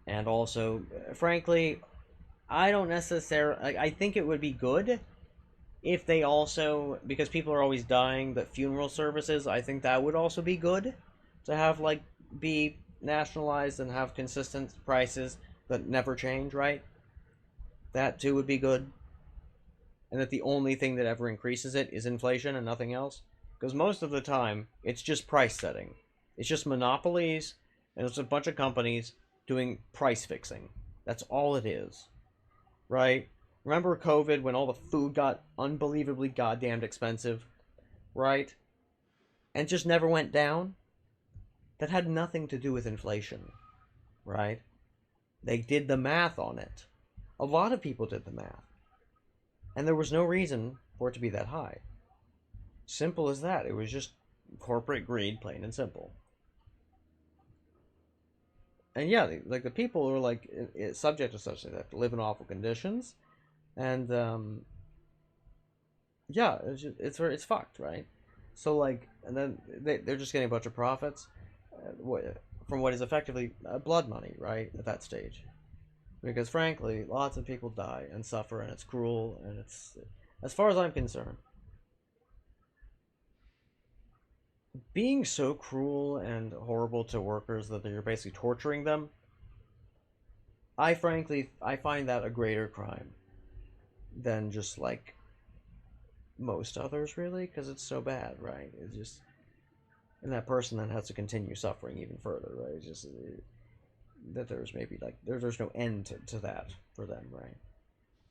and also, frankly, I don't necessarily. I think it would be good if they also, because people are always dying, that funeral services, I think that would also be good to have, like, be nationalized and have consistent prices that never change, right? That too would be good. And that the only thing that ever increases it is inflation and nothing else. Because most of the time, it's just price setting. It's just monopolies, and it's a bunch of companies doing price fixing. That's all it is. Right? Remember COVID when all the food got unbelievably goddamned expensive? Right? And just never went down? That had nothing to do with inflation. Right? They did the math on it. A lot of people did the math. And there was no reason for it to be that high. Simple as that. It was just corporate greed, plain and simple. And yeah, like the people who are like subject to such things, they have to live in awful conditions, and yeah, it's fucked, right? So like, and then they're just getting a bunch of profits from what is effectively blood money, right? At that stage, because frankly, lots of people die and suffer, and it's cruel, and it's, as far as I'm concerned, being so cruel and horrible to workers that you're basically torturing them, I find that a greater crime than just like most others, really, because it's so bad, right? It's just, and that person then has to continue suffering even further, right? It's just that there's maybe like there's no end to that for them, right?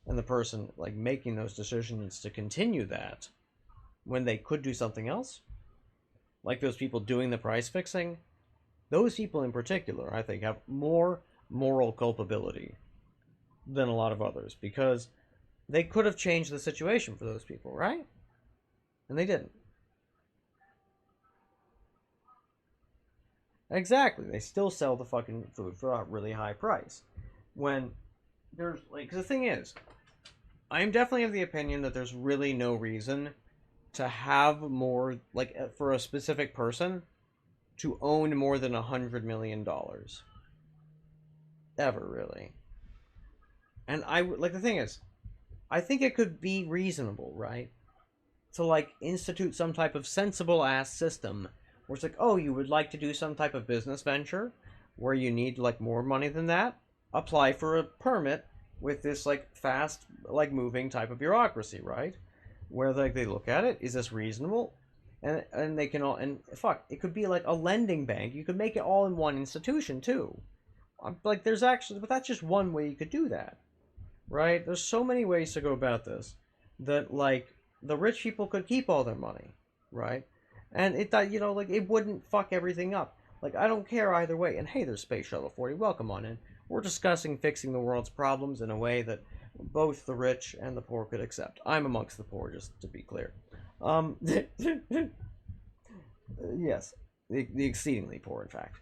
And the person like making those decisions to continue that when they could do something else, like those people doing the price fixing, those people in particular, I think, have more moral culpability than a lot of others, because they could have changed the situation for those people, right? And they didn't. Exactly. They still sell the fucking food for a really high price. When there's, like, 'cause the thing is, I'm definitely of the opinion that there's really no reason to have more, like, for a specific person to own more than $100 million. Ever, really. And like, the thing is, I think it could be reasonable, right? To, like, institute some type of sensible ass system where it's like, oh, you would like to do some type of business venture where you need, like, more money than that? Apply for a permit with this, like, fast, like, moving type of bureaucracy, right? Where, like, they look at it, is this reasonable? And they can all, and fuck, it could be like a lending bank. You could make it all in one institution, too. Like, there's actually, but that's just one way you could do that, right? There's so many ways to go about this that, like, the rich people could keep all their money, right? And it, you know, like, it wouldn't fuck everything up. Like, I don't care either way. And hey, there's Space Shuttle 40. Welcome on in. We're discussing fixing the world's problems in a way that both the rich and the poor could accept. I'm amongst the poor, just to be clear. Yes, the exceedingly poor, in fact.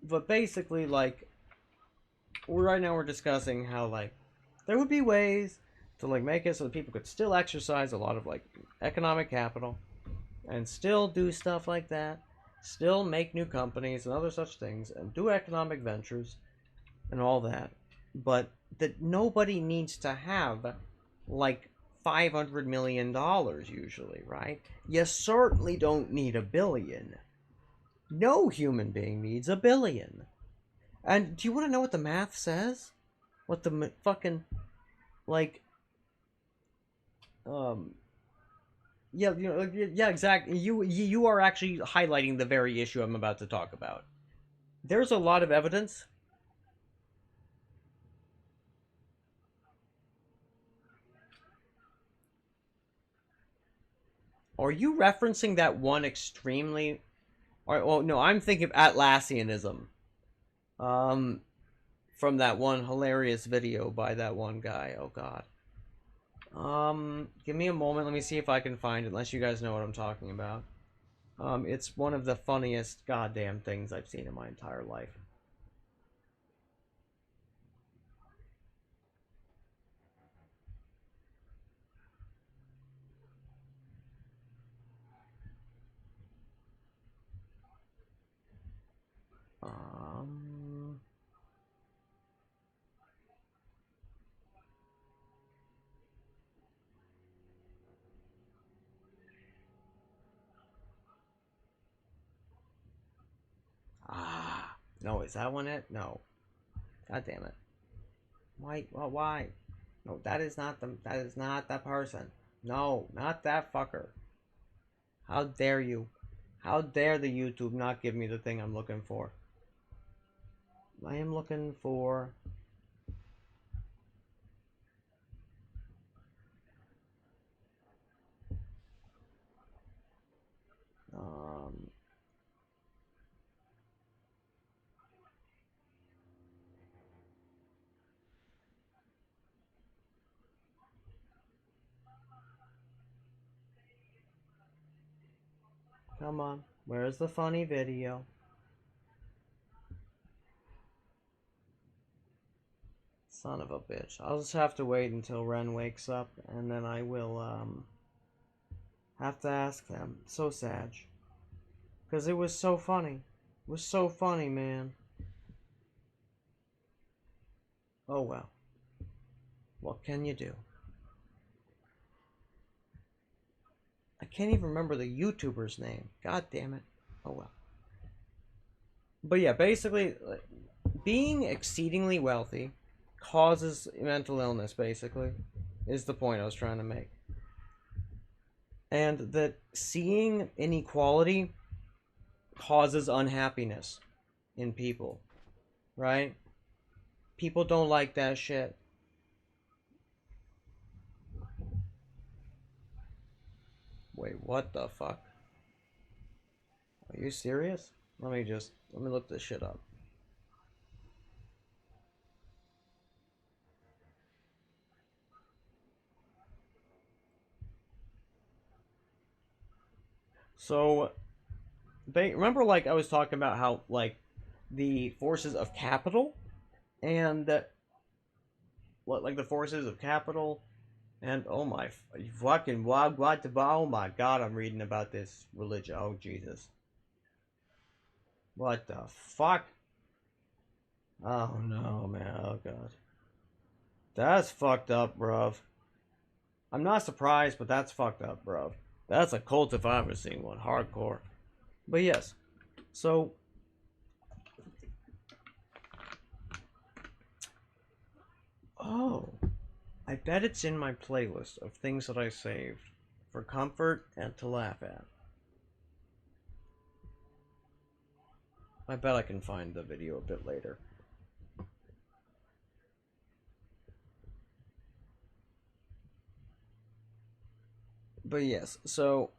But basically, like, right now we're discussing how, like, there would be ways to, like, make it so that people could still exercise a lot of, like, economic capital and still do stuff like that, still make new companies and other such things and do economic ventures and all that, but that nobody needs to have, like, $500 million usually, right? You certainly don't need $1 billion. No human being needs $1 billion. And do you want to know what the math says? What the fucking, like, yeah, you know, yeah, exactly. You are actually highlighting the very issue I'm about to talk about. There's a lot of evidence. Are you referencing that one extremely? Or, well, no, I'm thinking of Atlassianism. From that one hilarious video by that one guy. Oh God. Give me a moment. Let me see if I can find it. Unless you guys know what I'm talking about. It's one of the funniest goddamn things I've seen in my entire life. Um, no, is that one it? No. God damn it. Why? Well, why? No, that is not the. That is not that person. No, not that fucker. How dare you? How dare the YouTube not give me the thing I'm looking for? I am looking for. Um. Come on. Where's the funny video? Son of a bitch. I'll just have to wait until Ren wakes up, and then I will, have to ask them. So sad. Because it was so funny. It was so funny, man. Oh well. What can you do? I can't even remember the YouTuber's name. God damn it. Oh well. But yeah, basically, being exceedingly wealthy causes mental illness, basically, is the point I was trying to make. And that seeing inequality causes unhappiness in people, right? People don't like that shit. Wait, what the fuck? Are you serious? Let me look this shit up. So, remember, like, I was talking about how, like, the forces of capital and like the forces of capital and oh my fucking what oh my god, I'm reading about this religion. Oh Jesus. What the fuck? Oh no, man. Oh god. That's fucked up, bruv. I'm not surprised, but that's fucked up, bruv. That's a cult if I've ever seen one. Hardcore. But yes. So oh, I bet it's in my playlist of things that I saved for comfort and to laugh at. I bet I can find the video a bit later. But yes, so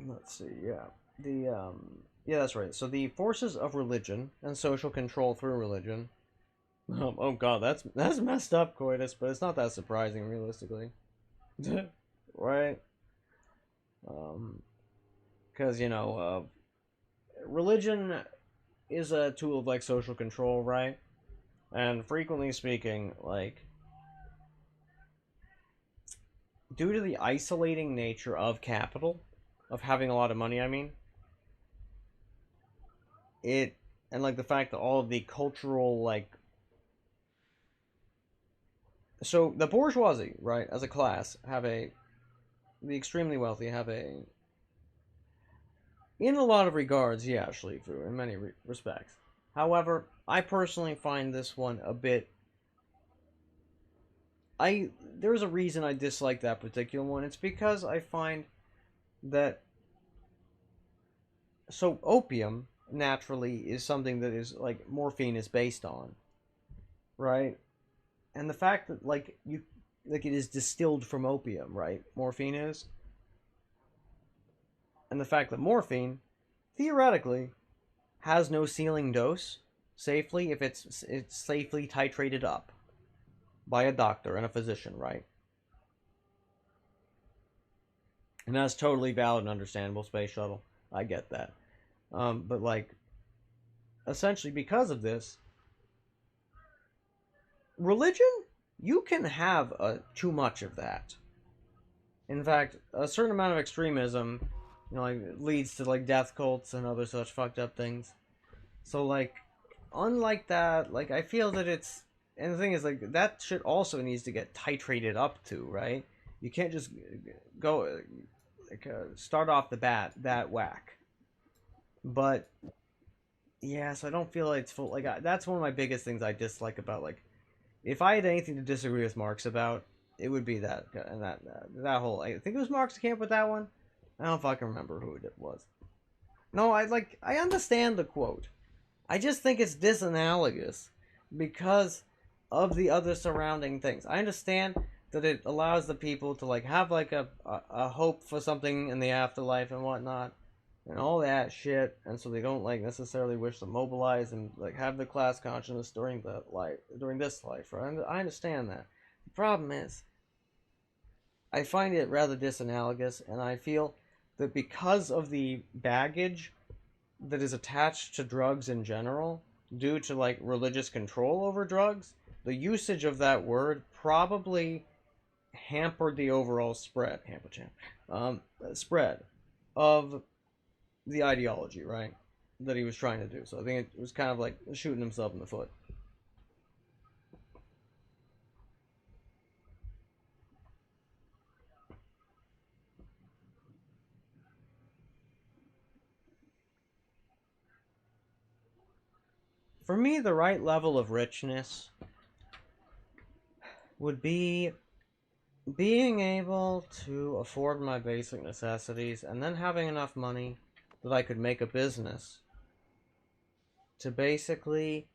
let's see, yeah. Yeah, that's right. So the forces of religion and social control through religion. Oh god, that's messed up, Coitus, but it's not that surprising realistically. Right? Because religion is a tool of like social control, right? And frequently speaking, like due to the isolating nature of capital, of having a lot of money, I mean, it and like the fact that all of the cultural like so the bourgeoisie, right, as a class, have the extremely wealthy have in a lot of regards, yeah, Shlifu, in many respects. However, I personally find this one a bit. There's a reason I dislike that particular one. It's because I find that so opium naturally is something that is like morphine is based on, right? And the fact that like it is distilled from opium, right? Morphine is, and the fact that morphine theoretically has no ceiling dose safely if it's safely titrated up by a doctor and a physician, right? And that's totally valid and understandable, Space Shuttle. I get that. But like essentially because of this religion, you can have too much of that. In fact, a certain amount of extremism, like leads to like death cults and other such fucked up things. So like, unlike that, like I feel that it's and the thing is like that shit also needs to get titrated up to, right? You can't just go like start off the bat that whack. But yeah, so I don't feel like it's full. Like that's one of my biggest things I dislike about like if I had anything to disagree with Marx about, it would be that and that whole. I think it was Marx came up with that one. I don't fucking remember who it was. No, I understand the quote. I just think it's disanalogous because of the other surrounding things. I understand that it allows the people to like have like a hope for something in the afterlife and whatnot and all that shit, and so they don't like necessarily wish to mobilize and like have the class consciousness during this life, right? I understand that. The problem is I find it rather disanalogous, and I feel that because of the baggage that is attached to drugs in general, due to like religious control over drugs, the usage of that word probably hampered the overall spread of the ideology, right? That he was trying to do. So I think it was kind of like shooting himself in the foot. For me, the right level of richness would be being able to afford my basic necessities and then having enough money that I could make a business to basically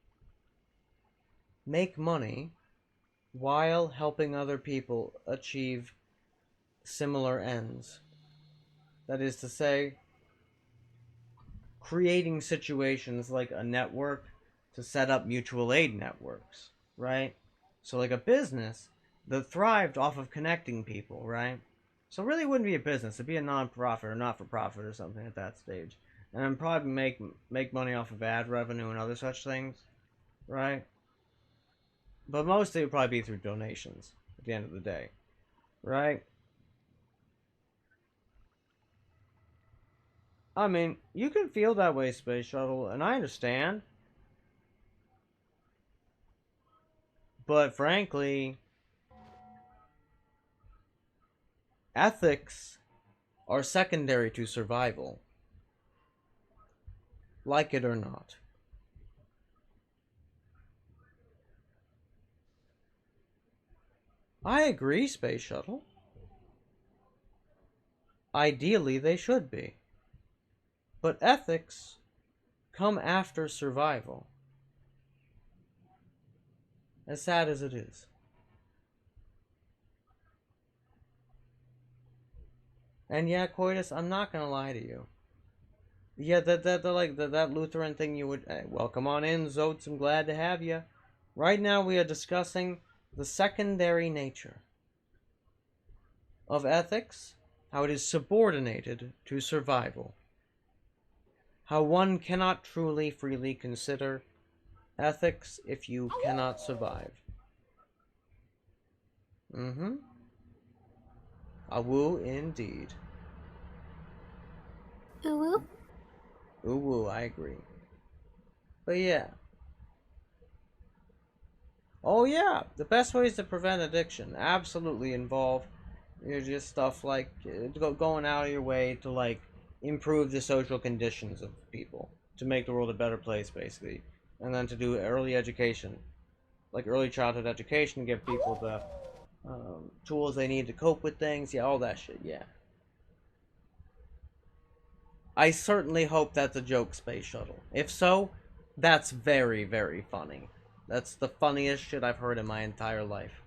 make money while helping other people achieve similar ends. That is to say, creating situations like a network to set up mutual aid networks, right? So like a business that thrived off of connecting people, right? So it really wouldn't be a business, it'd be a non-profit or not-for-profit or something at that stage. And I'd probably make money off of ad revenue and other such things, right? But mostly it would probably be through donations at the end of the day, right? I mean, you can feel that way, Space Shuttle, and I understand. But frankly, ethics are secondary to survival. Like it or not. I agree, Space Shuttle. Ideally, they should be. But ethics come after survival. As sad as it is. And yeah, Coitus, I'm not gonna lie to you. Yeah, that Lutheran thing you would... well, come on in, Zotes, I'm glad to have you. Right now we are discussing the secondary nature of ethics, how it is subordinated to survival. How one cannot truly freely consider ethics if you cannot survive. Mm-hmm. A woo indeed. Ooh woo. Ooh woo, I agree. But yeah. Oh yeah, the best ways to prevent addiction absolutely involve just stuff like going out of your way to like improve the social conditions of people, to make the world a better place basically, and then to do early education, like early childhood education, give people the tools they need to cope with things, yeah, all that shit, yeah. I certainly hope that's a joke, Space Shuttle. If so, that's very, very funny. That's the funniest shit I've heard in my entire life.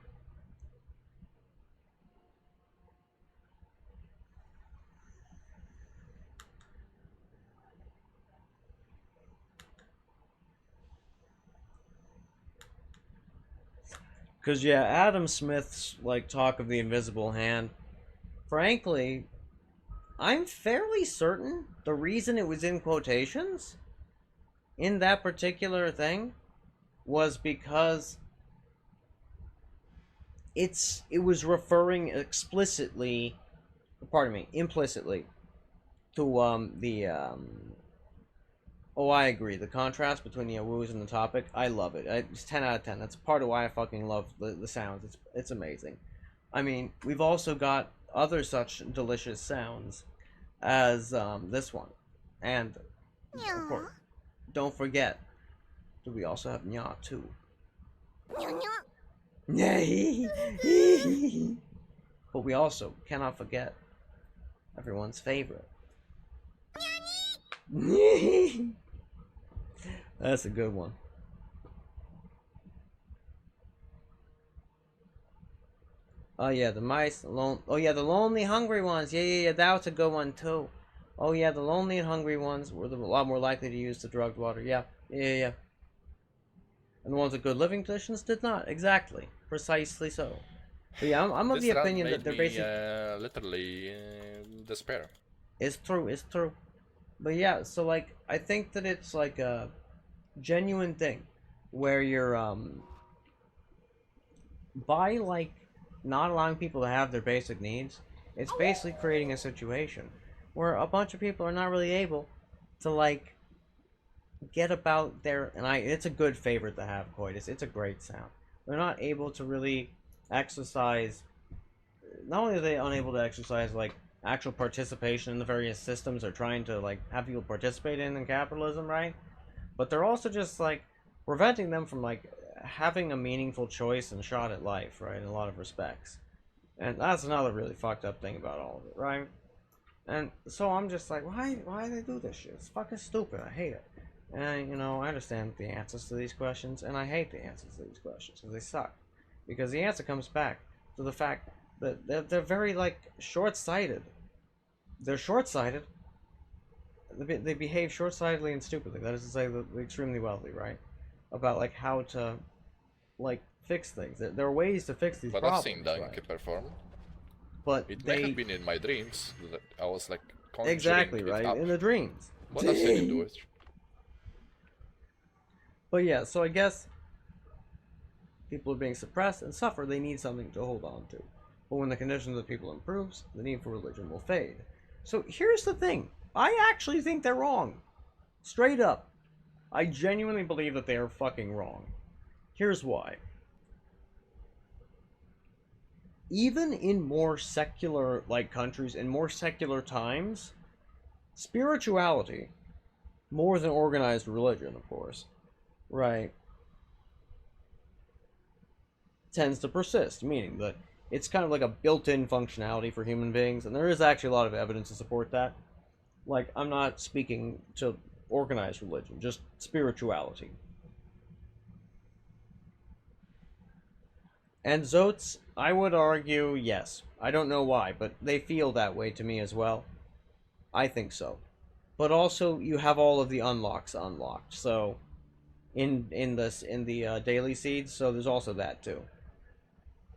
Cause yeah, Adam Smith's like talk of the invisible hand, frankly, I'm fairly certain the reason it was in quotations in that particular thing was because it was referring explicitly, pardon me, implicitly to oh, I agree. The contrast between the woos and the topic, I love it. It's 10 out of 10. That's part of why I fucking love the sounds. It's amazing. I mean, we've also got other such delicious sounds as this one. And, of course, don't forget that we also have nya, too. But we also cannot forget everyone's favorite. That's a good one. Oh yeah, the mice, oh yeah, the lonely, hungry ones. Yeah, that was a good one too. Oh yeah, the lonely and hungry ones were a lot more likely to use the drugged water. Yeah. And the ones with good living conditions did not. Exactly, precisely so. But yeah, I'm of the opinion that they're basically literally despair. It's true. But yeah, so like I think that it's like a genuine thing where you're by like not allowing people to have their basic needs, it's basically creating a situation where a bunch of people are not really able to like get about their, and it's a good favorite to have, Coitus. It's a great sound. They're not able to really exercise. Not only are they unable to exercise like actual participation in the various systems they're trying to like have people participate in capitalism, right? But they're also just like preventing them from like having a meaningful choice and shot at life, right? In a lot of respects. And that's another really fucked up thing about all of it, right? And so I'm just like, why do they do this shit? It's fucking stupid. I hate it. And, you know, I understand the answers to these questions, and I hate the answers to these questions, because they suck. Because the answer comes back to the fact that they're very, like, short-sighted. They're short-sighted. They behave short-sightedly and stupidly. That is to say, extremely wealthy, right? About, like, how to, like, fix things. There are ways to fix these But problems, I've seen Donkey right? perform. But It they... may have been in my dreams that I was like conjuring Exactly, it right? up. In the dreams. But I've seen him do it. But yeah, so I guess people are being suppressed and suffer, they need something to hold on to. But when the conditions of people improves, the need for religion will fade. So here's the thing. I actually think they're wrong. Straight up. I genuinely believe that they are fucking wrong. Here's why. Even in more secular, like, countries, in more secular times, spirituality, more than organized religion, of course, right, tends to persist, meaning that it's kind of like a built-in functionality for human beings, and there is actually a lot of evidence to support that. Like, I'm not speaking to organized religion, just spirituality. And Zotes, I would argue, yes. I don't know why, but they feel that way to me as well. I think so. But also, you have all of the unlocks unlocked, so... In the daily seeds, so there's also that too.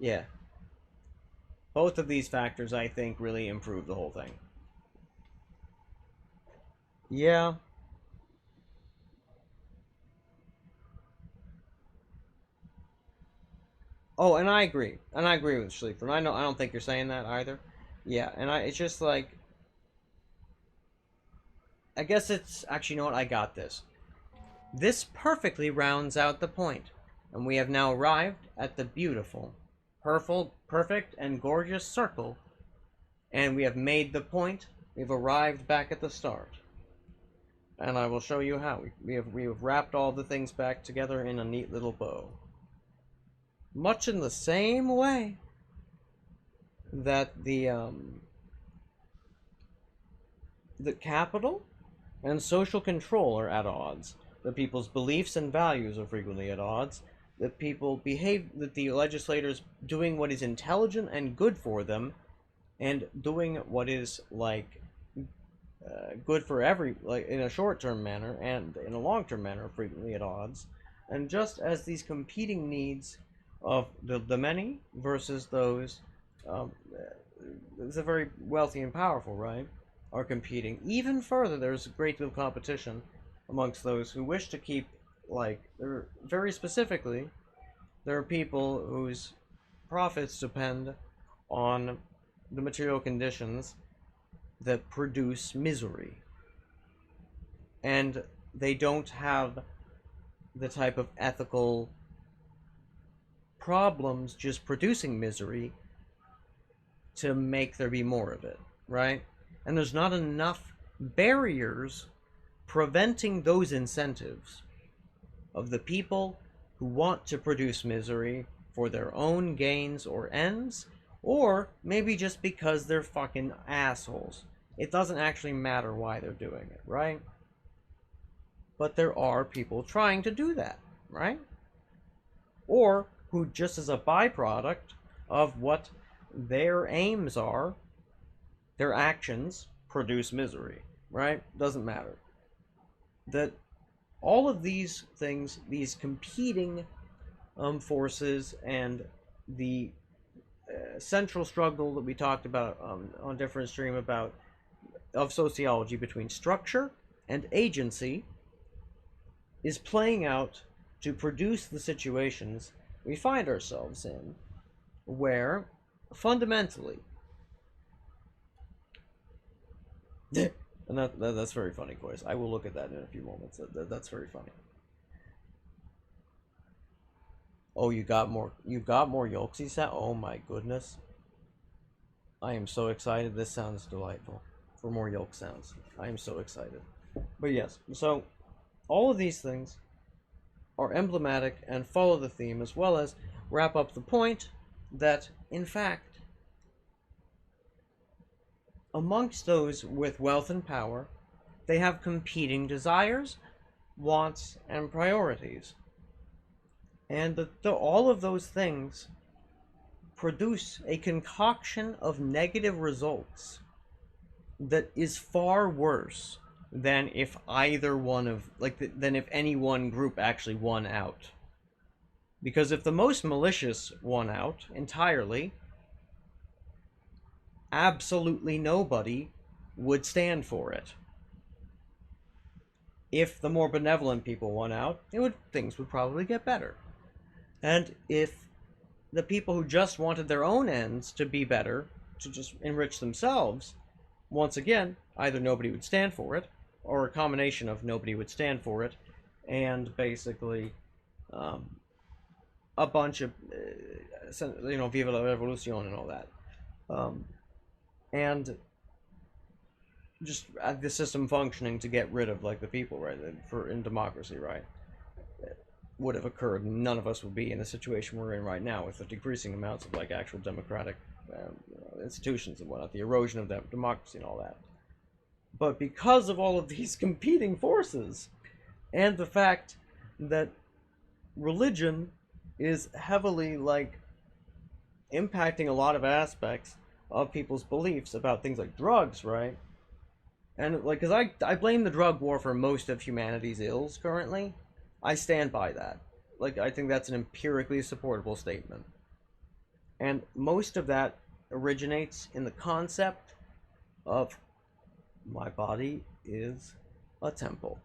Yeah. Both of these factors, I think, really improve the whole thing. Yeah. Oh, and I agree. And I agree with Sleeper. And I don't think you're saying that either. Yeah, and it's just like... I guess it's... Actually, you know what? I got this. This perfectly rounds out the point. And we have now arrived at the beautiful, perfect, and gorgeous circle. And we have made the point. We've arrived back at the start. And I will show you how. We have wrapped all the things back together in a neat little bow. Much in the same way that the capital and social control are at odds. That people's beliefs and values are frequently at odds. That the legislators doing what is intelligent and good for them, and doing what is like good for like in a short-term manner and in a long-term manner, are frequently at odds. And just as these competing needs of the many versus those, it's a very wealthy and powerful, right, are competing. Even further, there's a great deal of competition amongst those who wish to keep, like, very specifically, there are people whose profits depend on the material conditions that produce misery. And they don't have the type of ethical problems just producing misery to make there be more of it, right? And there's not enough barriers preventing those incentives of the people who want to produce misery for their own gains or ends, or maybe just because they're fucking assholes. It doesn't actually matter why they're doing it, right? But there are people trying to do that, right? Or who, just as a byproduct of what their aims are, their actions produce misery, right? Doesn't matter. That all of these things, these competing forces, and the central struggle that we talked about on different stream about of sociology between structure and agency is playing out to produce the situations we find ourselves in, where fundamentally and that's very funny, Coys. I will look at that in a few moments. That's very funny. Oh, you got more Yolksy sound? Oh my goodness. I am so excited. This sounds delightful. For more Yolk sounds. I am so excited. But yes, so all of these things are emblematic and follow the theme, as well as wrap up the point that, in fact, amongst those with wealth and power, they have competing desires, wants, and priorities. And all of those things produce a concoction of negative results that is far worse than if either one of, than if any one group actually won out. Because if the most malicious won out entirely, absolutely nobody would stand for it. If the more benevolent people won out, things would probably get better. And if the people who just wanted their own ends to be better, to just enrich themselves, once again, either nobody would stand for it, or a combination of nobody would stand for it, and basically a bunch of, Viva la Revolucion and all that. And just the system functioning to get rid of, the people, right, in democracy, right, would have occurred. None of us would be in the situation we're in right now with the decreasing amounts of, actual democratic institutions and whatnot, the erosion of that democracy and all that. But because of all of these competing forces, and the fact that religion is heavily, impacting a lot of aspects of people's beliefs about things like drugs, right? And, because I blame the drug war for most of humanity's ills currently. I stand by that. I think that's an empirically supportable statement. And most of that originates in the concept of my body is a temple.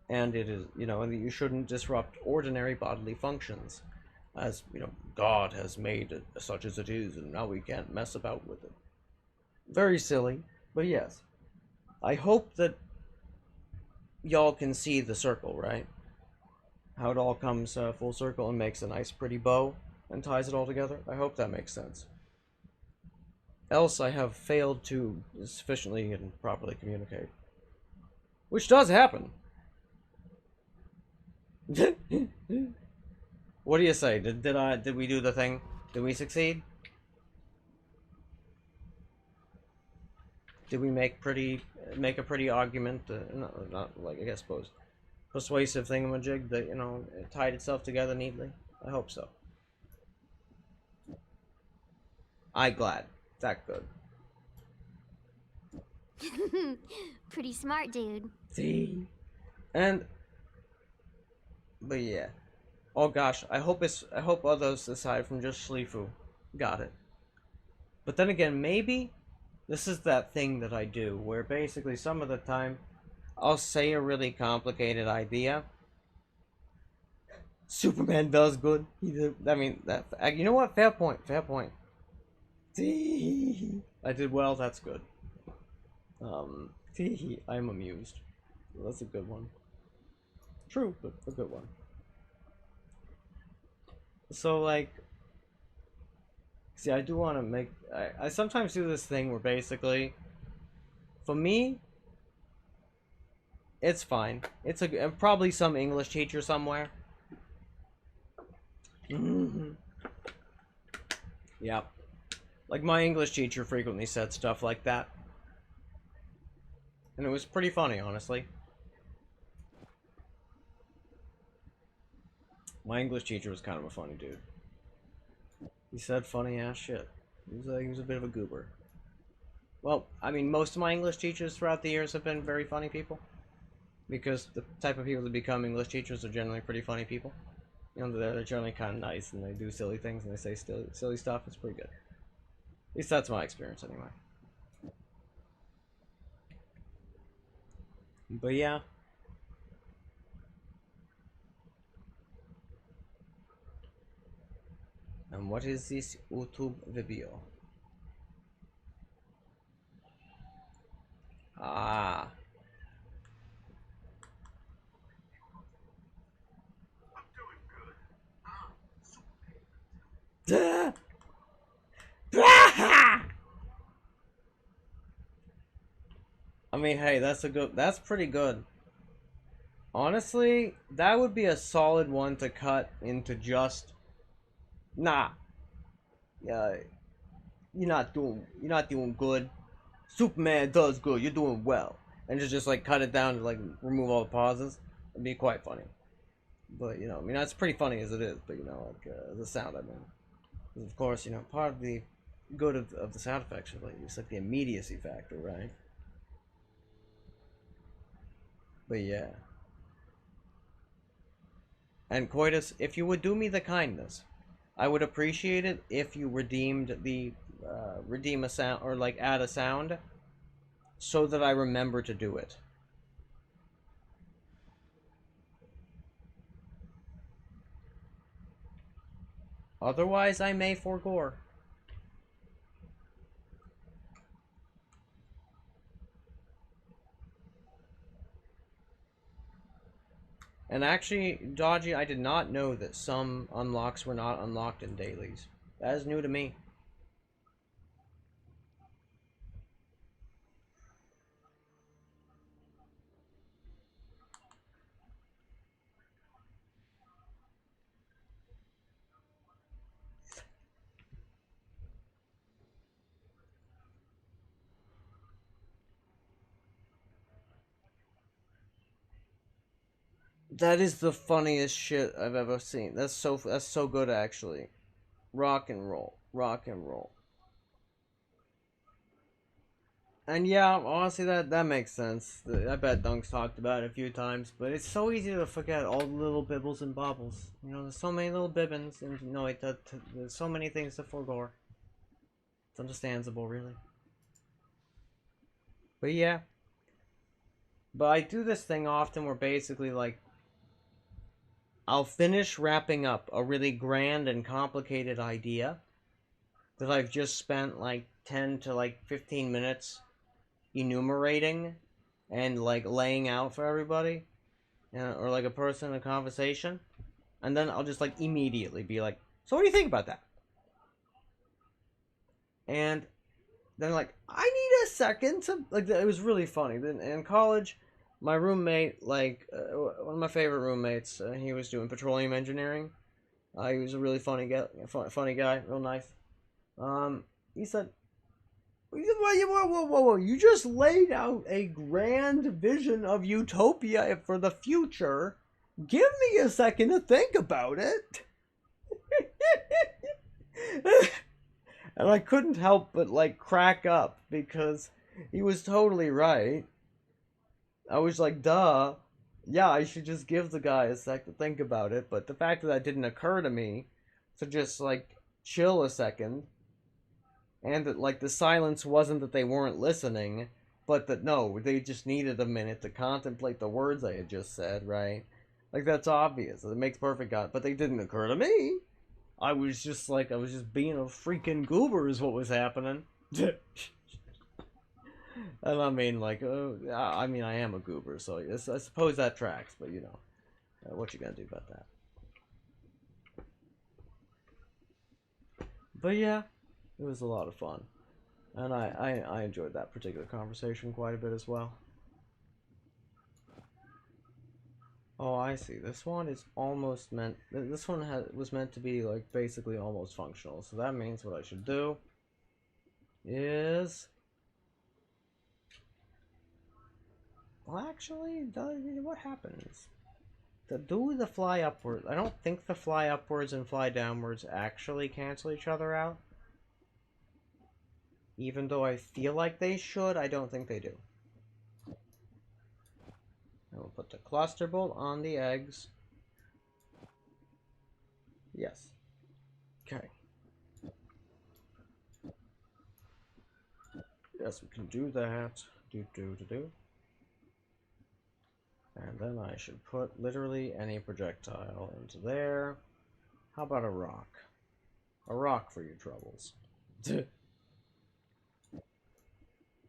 And it is, and that you shouldn't disrupt ordinary bodily functions. As, God has made it such as it is, and now we can't mess about with it. Very silly, but yes. I hope that y'all can see the circle, right? How it all comes full circle and makes a nice pretty bow and ties it all together. I hope that makes sense. Else I have failed to sufficiently and properly communicate. Which does happen. What do you say? Did we do the thing? Did we succeed? Did we make a pretty argument? Not I suppose persuasive thingamajig that it tied itself together neatly. I hope so. I glad. That good. Pretty smart, dude. See, but yeah. Oh gosh, I hope others aside from just Schlifu got it. But then again, maybe this is that thing that I do where basically some of the time I'll say a really complicated idea. Superman does good. I mean, you know what? Fair point. Fair point. I did well. That's good. I'm amused. That's a good one. True, but a good one. So, see, I do want to make... I sometimes do this thing where basically, for me, it's fine. It's probably some English teacher somewhere. Yeah. My English teacher frequently said stuff like that. And it was pretty funny, honestly. My English teacher was kind of a funny dude. He said funny ass shit. He was a bit of a goober. Well, I mean, most of my English teachers throughout the years have been very funny people. Because the type of people that become English teachers are generally pretty funny people. They're generally kind of nice, and they do silly things, and they say silly stuff. It's pretty good. At least that's my experience, anyway. But yeah. And what is this YouTube video? Ah. I mean, hey, that's pretty good. Honestly, that would be a solid one to cut into just, nah, yeah, you're not doing good. Superman does good. You're doing well, and just like cut it down to like remove all the pauses. It'd be quite funny. But I mean, that's pretty funny as it is. But like the sound, I mean, of course, part of the good of the sound effects are like it's like the immediacy factor, right? But yeah. And Coitus, if you would do me the kindness, I would appreciate it if you redeem a sound or like add a sound so that I remember to do it. Otherwise, I may forego. And actually, Dodgy, I did not know that some unlocks were not unlocked in dailies. That is new to me. That is the funniest shit I've ever seen. That's so good actually. Rock and roll. Rock and roll. And yeah, honestly, that makes sense. I bet Dunk's talked about it a few times, but it's so easy to forget all the little bibbles and bobbles. There's so many little bibbins, and there's so many things to forego. It's understandable, really. But yeah. But I do this thing often where basically, like, I'll finish wrapping up a really grand and complicated idea that I've just spent, like, 10 to, like, 15 minutes enumerating and like laying out for everybody, or like a person in a conversation, and then I'll just like immediately be like, "So what do you think about that?" And then like, I need a second to like. It was really funny. Then in college, my roommate, like one of my favorite roommates, he was doing petroleum engineering. He was a really funny guy, real nice. He said, whoa. You just laid out a grand vision of utopia for the future. Give me a second to think about it. And I couldn't help but, like, crack up because he was totally right. I was like, duh. Yeah, I should just give the guy a sec to think about it. But the fact that didn't occur to me to just, like, chill a second, and that like the silence wasn't that they weren't listening, but that no, they just needed a minute to contemplate the words I had just said, right? Like that's obvious. It makes perfect God, but they didn't occur to me. I was just being a freaking goober is what was happening. And I mean like I mean I am a goober, so I suppose that tracks, but what you gonna do about that? But yeah, it was a lot of fun. And I enjoyed that particular conversation quite a bit as well. Oh, I see. This one is almost meant... This one was meant to be, like, basically almost functional. So that means what I should do is... Well, actually, what happens? Do the fly upwards. I don't think the fly upwards and fly downwards actually cancel each other out. Even though I feel like they should, I don't think they do. I will put the cluster bolt on the eggs. Yes. Okay. Yes, we can do that. Do. And then I should put literally any projectile into there. How about a rock? A rock for your troubles.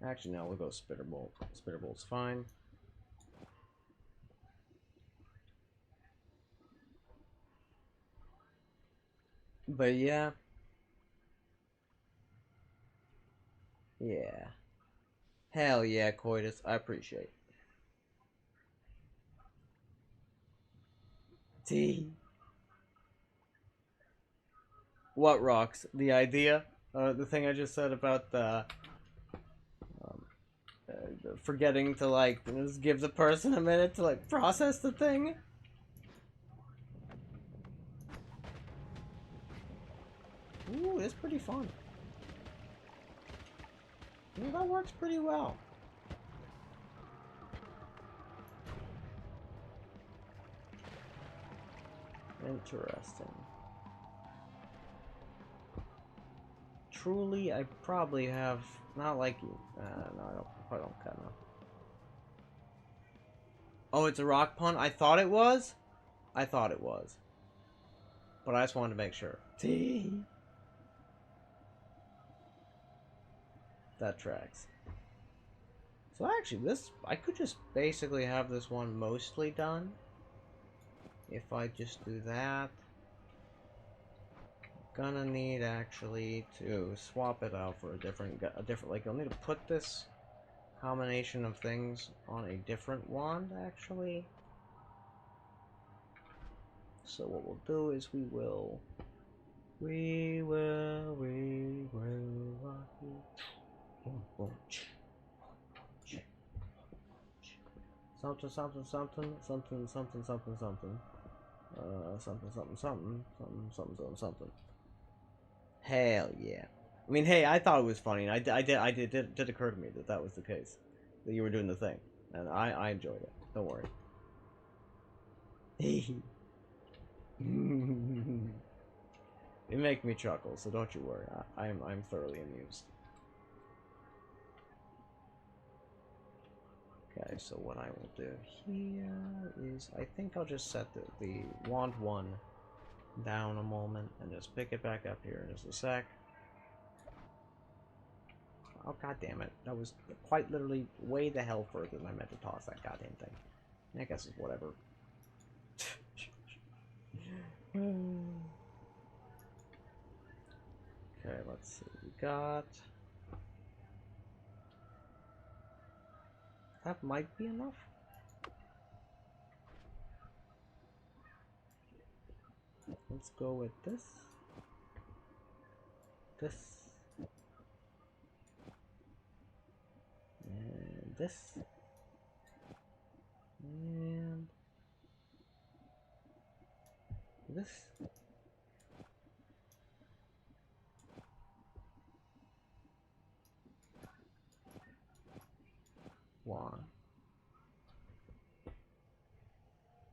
Actually, no, we'll go spitter bolt. Spitter bolt's fine. But yeah. Yeah. Hell yeah, Coitus. I appreciate it. T. What rocks? The idea? The thing I just said about the forgetting to like just give the person a minute to like process the thing. Ooh, it's pretty fun. Yeah, that works pretty well. Interesting. Truly, I probably have not like you. No, I don't kind of. Oh, it's a rock pun. I thought it was. But I just wanted to make sure. T. That tracks. So actually, this I could just basically have this one mostly done. If I just do that. Gonna need actually to swap it out for a different like I'll need to put this combination of things on a different wand actually. So what we'll do is we will rock you. Boom, boom. Something something something something something something something something something something something something something. Hell yeah. I mean, hey, I thought it was funny, and it did occur to me that that was the case. That you were doing the thing. And I enjoyed it. Don't worry. You make me chuckle, so don't you worry. I'm thoroughly amused. Okay, so what I will do here is, I think I'll just set the wand 1 down a moment and just pick it back up here in just a sec. Oh god damn it. That was quite literally way the hell further than I meant to toss that goddamn thing. I guess it's whatever. Okay, let's see. We got... That might be enough. Let's go with this. This. And this. And this. One.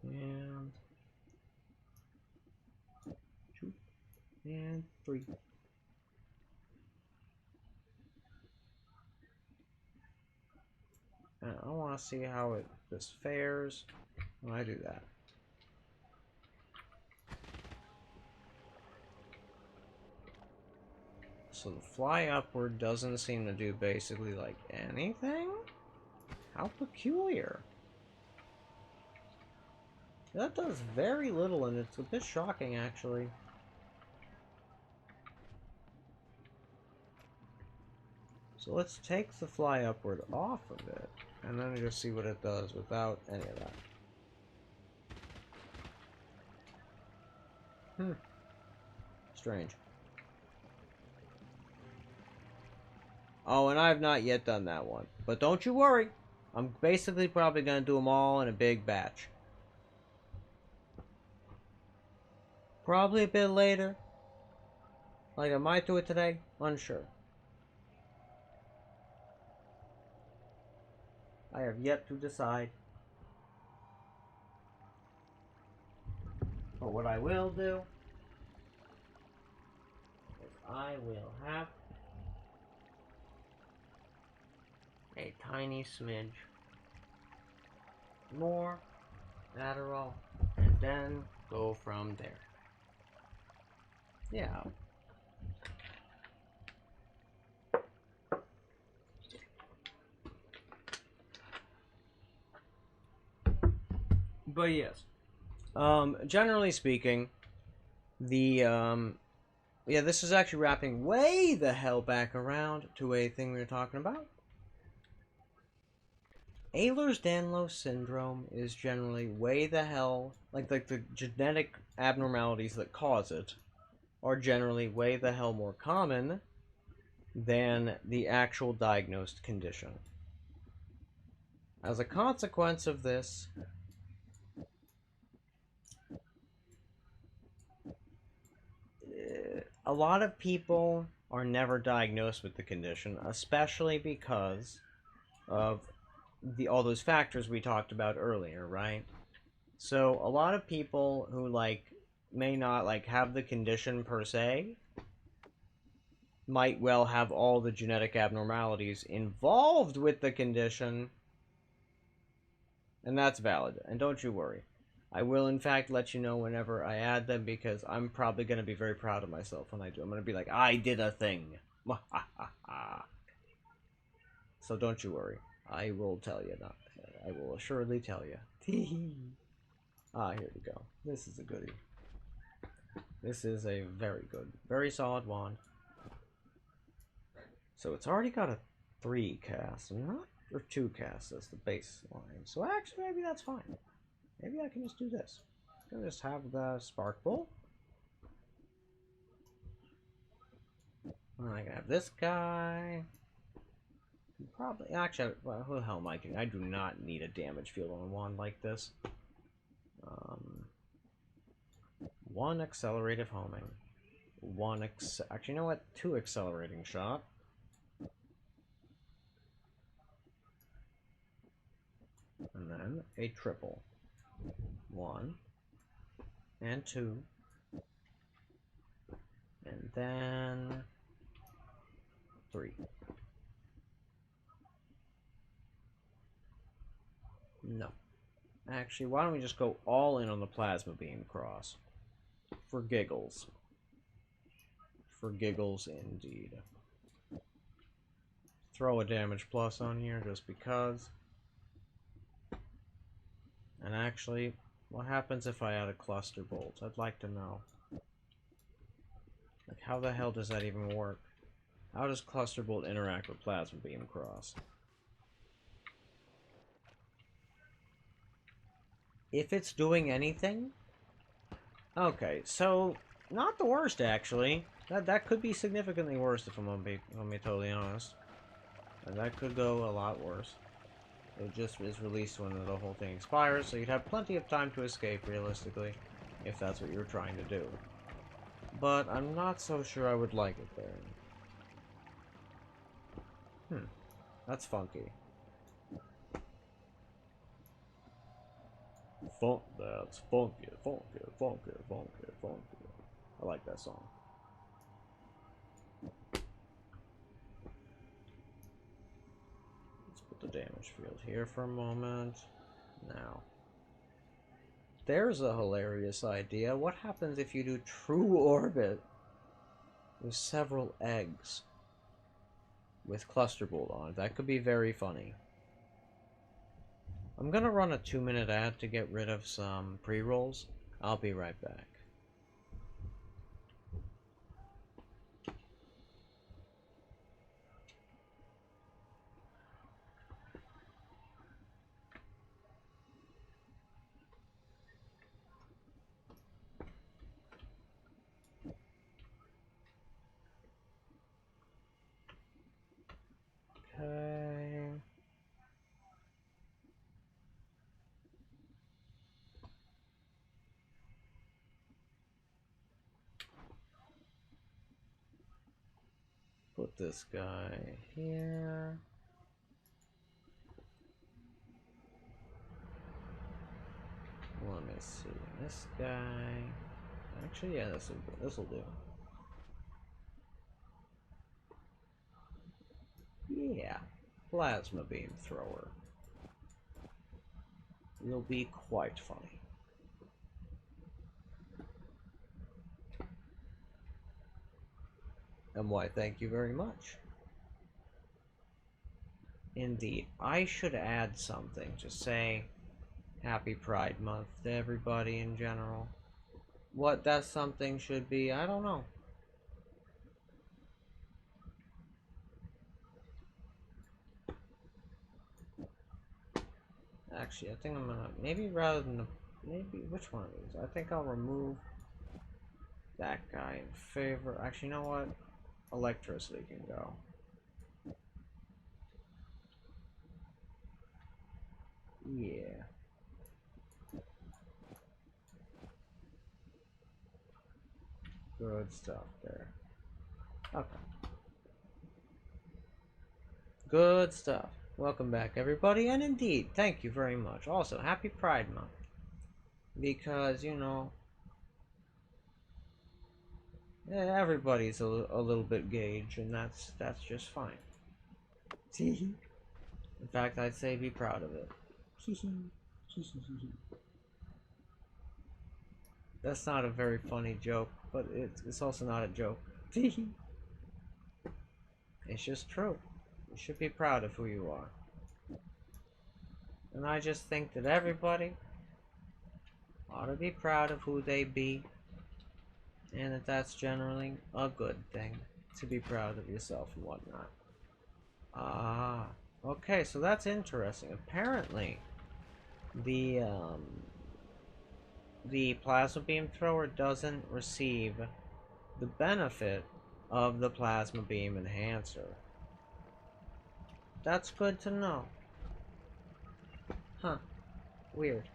And two. And three. And I want to see how this fares when I do that. So the fly upward doesn't seem to do basically like anything? How peculiar. That does very little, and it's a bit shocking actually. So let's take the fly upward off of it, and then just see what it does without any of that. Strange. Oh, and I have not yet done that one. But don't you worry. I'm basically probably going to do them all in a big batch. Probably a bit later. Like, I might do it today. Unsure. I have yet to decide. But what I will do is I will have a tiny smidge more Adderall and then go from there. Yeah. But yes. Generally speaking, the yeah, this is actually wrapping way the hell back around to a thing we were talking about. Ehlers-Danlos syndrome is generally way the hell, like the genetic abnormalities that cause it are generally way the hell more common than the actual diagnosed condition. As a consequence of this, a lot of people are never diagnosed with the condition, especially because of all those factors we talked about earlier, right? So a lot of people who may not have the condition per se might well have all the genetic abnormalities involved with the condition, and that's valid. And don't you worry. I will, in fact, let you know whenever I add them, because I'm probably going to be very proud of myself when I do. I'm going to be like, I did a thing. So don't you worry. I will tell you. Not. I will assuredly tell you. Here we go. This is a goodie. This is a very good, very solid wand. So it's already got a 3 cast, or 2 casts as the baseline. So actually, maybe that's fine. Maybe I can just do this. I'm gonna just have the spark bolt. I can have this guy. Probably, actually, well, who the hell am I doing? I do not need a damage field on a wand like this. 1 accelerative homing. Actually, you know what? 2 accelerating shot. And then a triple. 1 and 2. And then 3. No. Actually, why don't we just go all in on the plasma beam cross? For giggles. For giggles, indeed. Throw a damage plus on here just because. And actually, what happens if I add a cluster bolt? I'd like to know. Like, how the hell does that even work? How does cluster bolt interact with plasma beam cross? If it's doing anything? Okay, so not the worst actually. That could be significantly worse if I'm gonna be totally honest. And that could go a lot worse. It just is released when the whole thing expires, so you'd have plenty of time to escape realistically, if that's what you were trying to do. But I'm not so sure I would like it there. That's funky. That's funky, funky, funky, funky, funky. I like that song. Let's put the damage field here for a moment. Now, there's a hilarious idea. What happens if you do true orbit with several eggs with cluster bolt on it? That could be very funny. I'm gonna run a 2-minute ad to get rid of some pre-rolls. I'll be right back. Okay. Put this guy here. Let me see. This guy. Actually, yeah, this'll do. Yeah. Plasma beam thrower. Will be quite funny. And why, thank you very much. Indeed. I should add something to say Happy Pride Month to everybody in general. What that something should be, I don't know. Actually, I think I'm gonna, maybe rather than maybe, which one of these? I think I'll remove that guy in favor. Actually, you know what? Electricity can go. Yeah. Good stuff there. Okay. Good stuff. Welcome back, everybody, and indeed, thank you very much. Also, happy Pride Month. Because, you know, everybody's a little bit gauge, and that's just fine. In fact, I'd say be proud of it. That's not a very funny joke, but it's also not a joke. It's just true. You should be proud of who you are. And I just think that everybody ought to be proud of who they be, and that that's generally a good thing, to be proud of yourself and whatnot. Ah, okay, so that's interesting. Apparently, the plasma beam thrower doesn't receive the benefit of the plasma beam enhancer. That's good to know. Huh. Weird.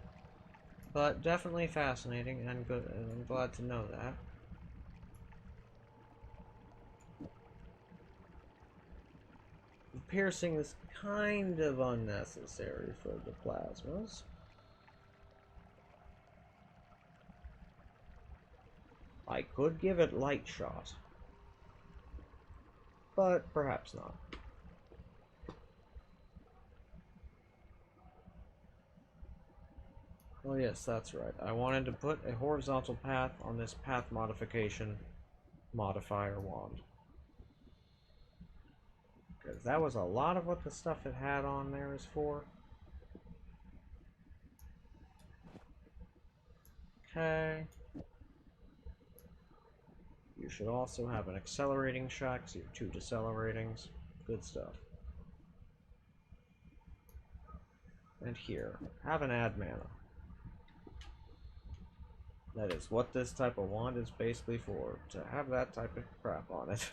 But definitely fascinating and good, and I'm glad to know that. The piercing is kind of unnecessary for the plasmas. I could give it light shot, but perhaps not. Oh yes, that's right. I wanted to put a horizontal path on this path modification modifier wand. Because that was a lot of what the stuff it had on there is for. Okay. You should also have an accelerating shack, so you have 2 deceleratings. Good stuff. And here, have an add mana. That is what this type of wand is basically for, to have that type of crap on it.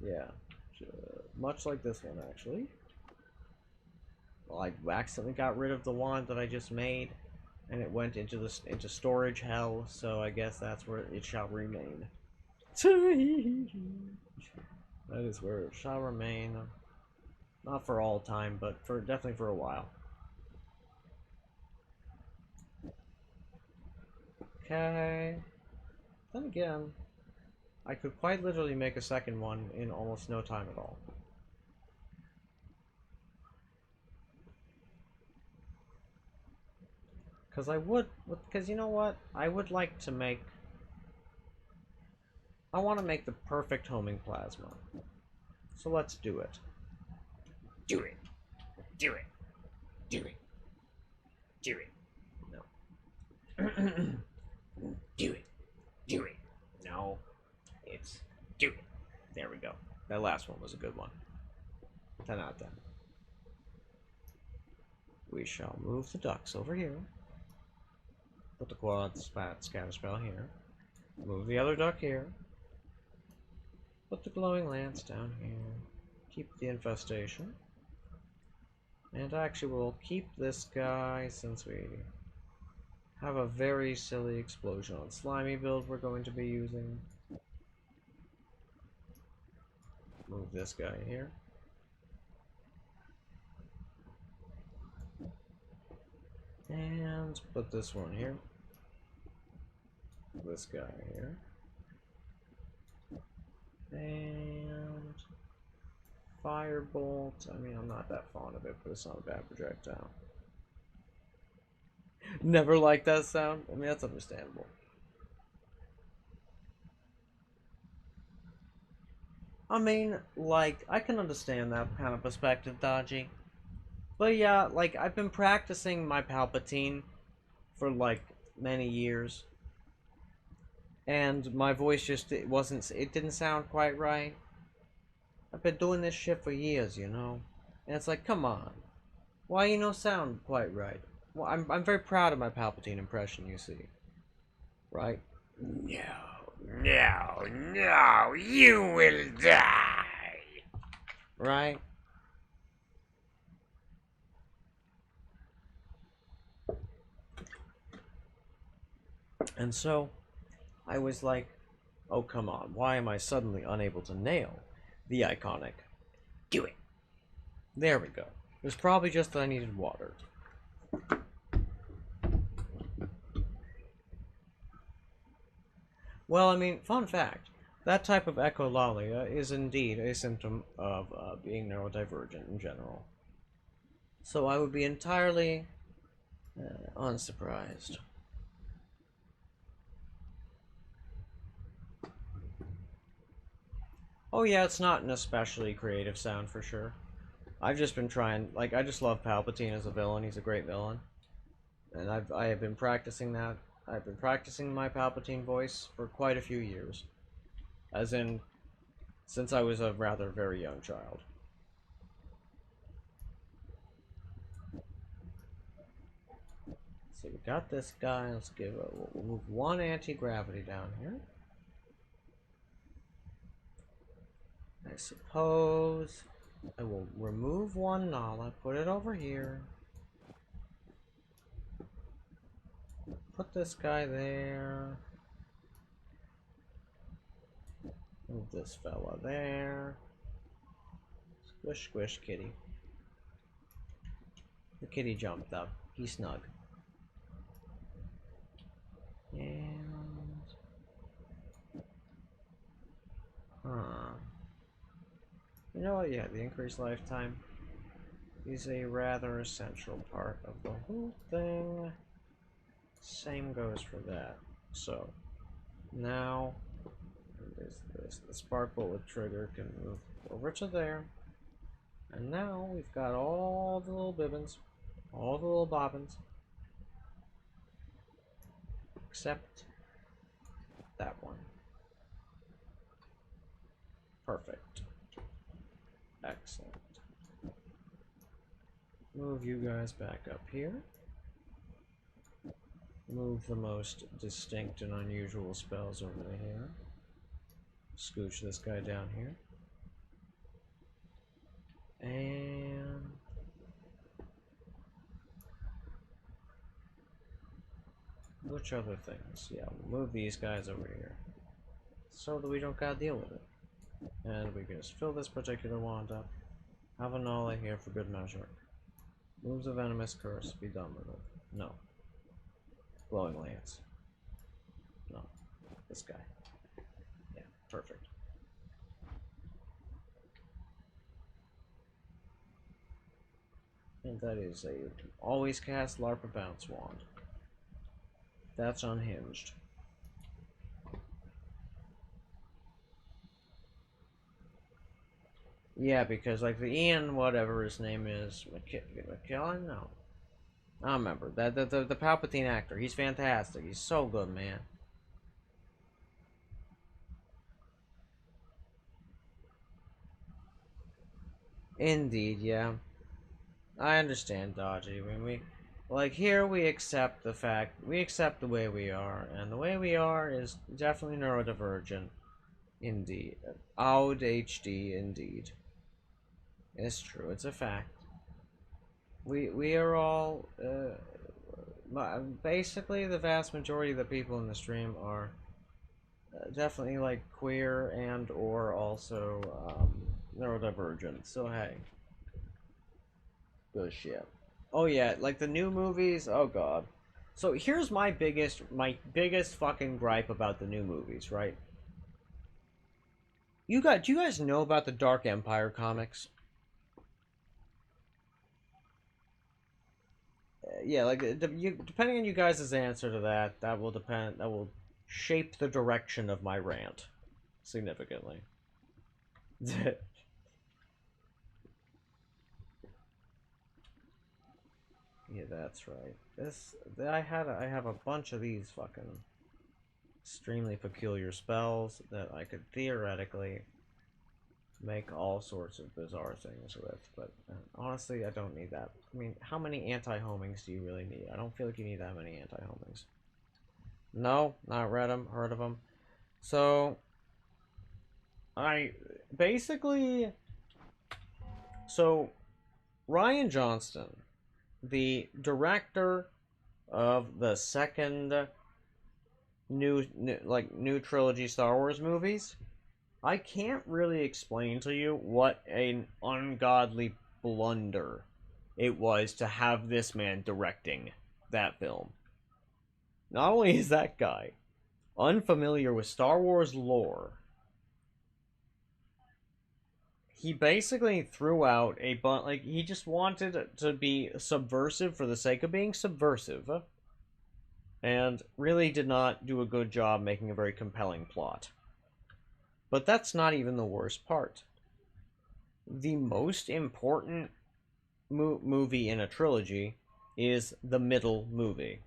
Yeah, much like this one actually. Well, I accidentally got rid of the wand that I just made, and it went into storage hell, so I guess that's where it shall remain. That is where it shall remain. Not for all time, but definitely for a while. Okay. Then again, I could quite literally make a second one in almost no time at all. Because you know what? I would like to make... I want to make the perfect homing plasma. So let's do it. Do it. Do it. Do it. Do it. No. Do it. Do it. No. It's do it. There we go. That last one was a good one. 10 out of 10. We shall move the ducks over here. Put the quad scatter spell here. Move the other duck here. Put the glowing lance down here. Keep the infestation. And actually we'll keep this guy since we have a very silly explosion on slimy build we're going to be using. Move this guy here. And put this one here. This guy here. And firebolt. I mean, I'm not that fond of it, but it's not a bad projectile. Never liked that sound. I mean, that's understandable. I mean, like, I can understand that kind of perspective, Dodgy. But yeah, like, I've been practicing my Palpatine for, like, many years. And my voice just, it didn't sound quite right. I've been doing this shit for years, you know? And it's like, come on. Why you no sound quite right? Well, I'm very proud of my Palpatine impression, you see. Right? No, no, no, you will die. Right? And so, I was like, oh come on, why am I suddenly unable to nail the iconic? Do it. There we go. It was probably just that I needed water. Well, I mean, fun fact. That type of echolalia is indeed a symptom of being neurodivergent in general. So I would be entirely unsurprised. Oh yeah, it's not an especially creative sound for sure. I've just been trying, like, I just love Palpatine as a villain. He's a great villain. And I have been practicing that. I've been practicing my Palpatine voice for quite a few years. As in, since I was a rather very young child. So we got this guy. Let's we'll move one anti-gravity down here. I suppose I will remove one Nala, put it over here. Put this guy there. Move this fella there. Squish, squish, kitty. The kitty jumped up. He's snug. And... Huh. You know what? Yeah, the increased lifetime is a rather essential part of the whole thing. Same goes for that. So, now, the spark bullet trigger can move over to there. And now we've got all the little bibbins, all the little bobbins, except that one. Perfect. Excellent. Move you guys back up here. Move the most distinct and unusual spells over to here. Scooch this guy down here. And... which other things? Yeah, we'll move these guys over here. So that we don't gotta deal with it. And we can just fill this particular wand up. Have a Nala here for good measure. Move the venomous curse, be done with it. No. Glowing lance. No. This guy. Yeah, perfect. And that is a always cast LARPA bounce wand. That's unhinged. Yeah, because like the Ian, whatever his name is, McKellen? No. I don't remember. The Palpatine actor. He's fantastic. He's so good, man. Indeed, yeah. I understand, Dodgy. When we, like, here we accept the fact, we accept the way we are, and the way we are is definitely neurodivergent. Indeed. Oud HD, indeed. It's true, it's a fact. We are all, basically the vast majority of the people in the stream are definitely, like, queer and or also, neurodivergent, so hey. Good shit. Oh yeah, like the new movies, oh god. So here's my biggest fucking gripe about the new movies, right? Do you guys know about the Dark Empire comics? Yeah, like depending on you guys' answer to that, that will shape the direction of my rant significantly. Yeah, that's right. I have a bunch of these fucking extremely peculiar spells that I could theoretically make all sorts of bizarre things with, but honestly, I don't need that. I mean, how many anti-homings do you really need? I don't feel like you need that many anti-homings. No, not read them, heard of them. So, so Ryan Johnston, the director of the second new trilogy Star Wars movies, I can't really explain to you what an ungodly blunder it was to have this man directing that film. Not only is that guy unfamiliar with Star Wars lore, he basically threw out a bunch, like, he just wanted to be subversive for the sake of being subversive, and really did not do a good job making a very compelling plot. But that's not even the worst part. The most important movie in a trilogy is the middle movie.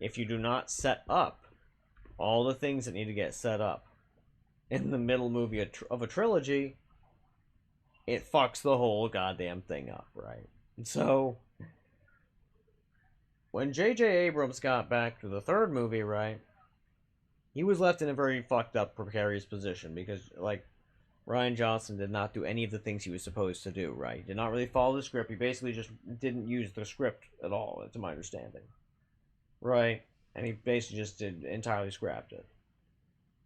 If you do not set up all the things that need to get set up in the middle movie of a trilogy, it fucks the whole goddamn thing up, right? So, when J.J. Abrams got back to the third movie, right, he was left in a very fucked up, precarious position because, like, Ryan Johnson did not do any of the things he was supposed to do, right? He did not really follow the script. He basically just didn't use the script at all, to my understanding. Right? And he basically just entirely scrapped it.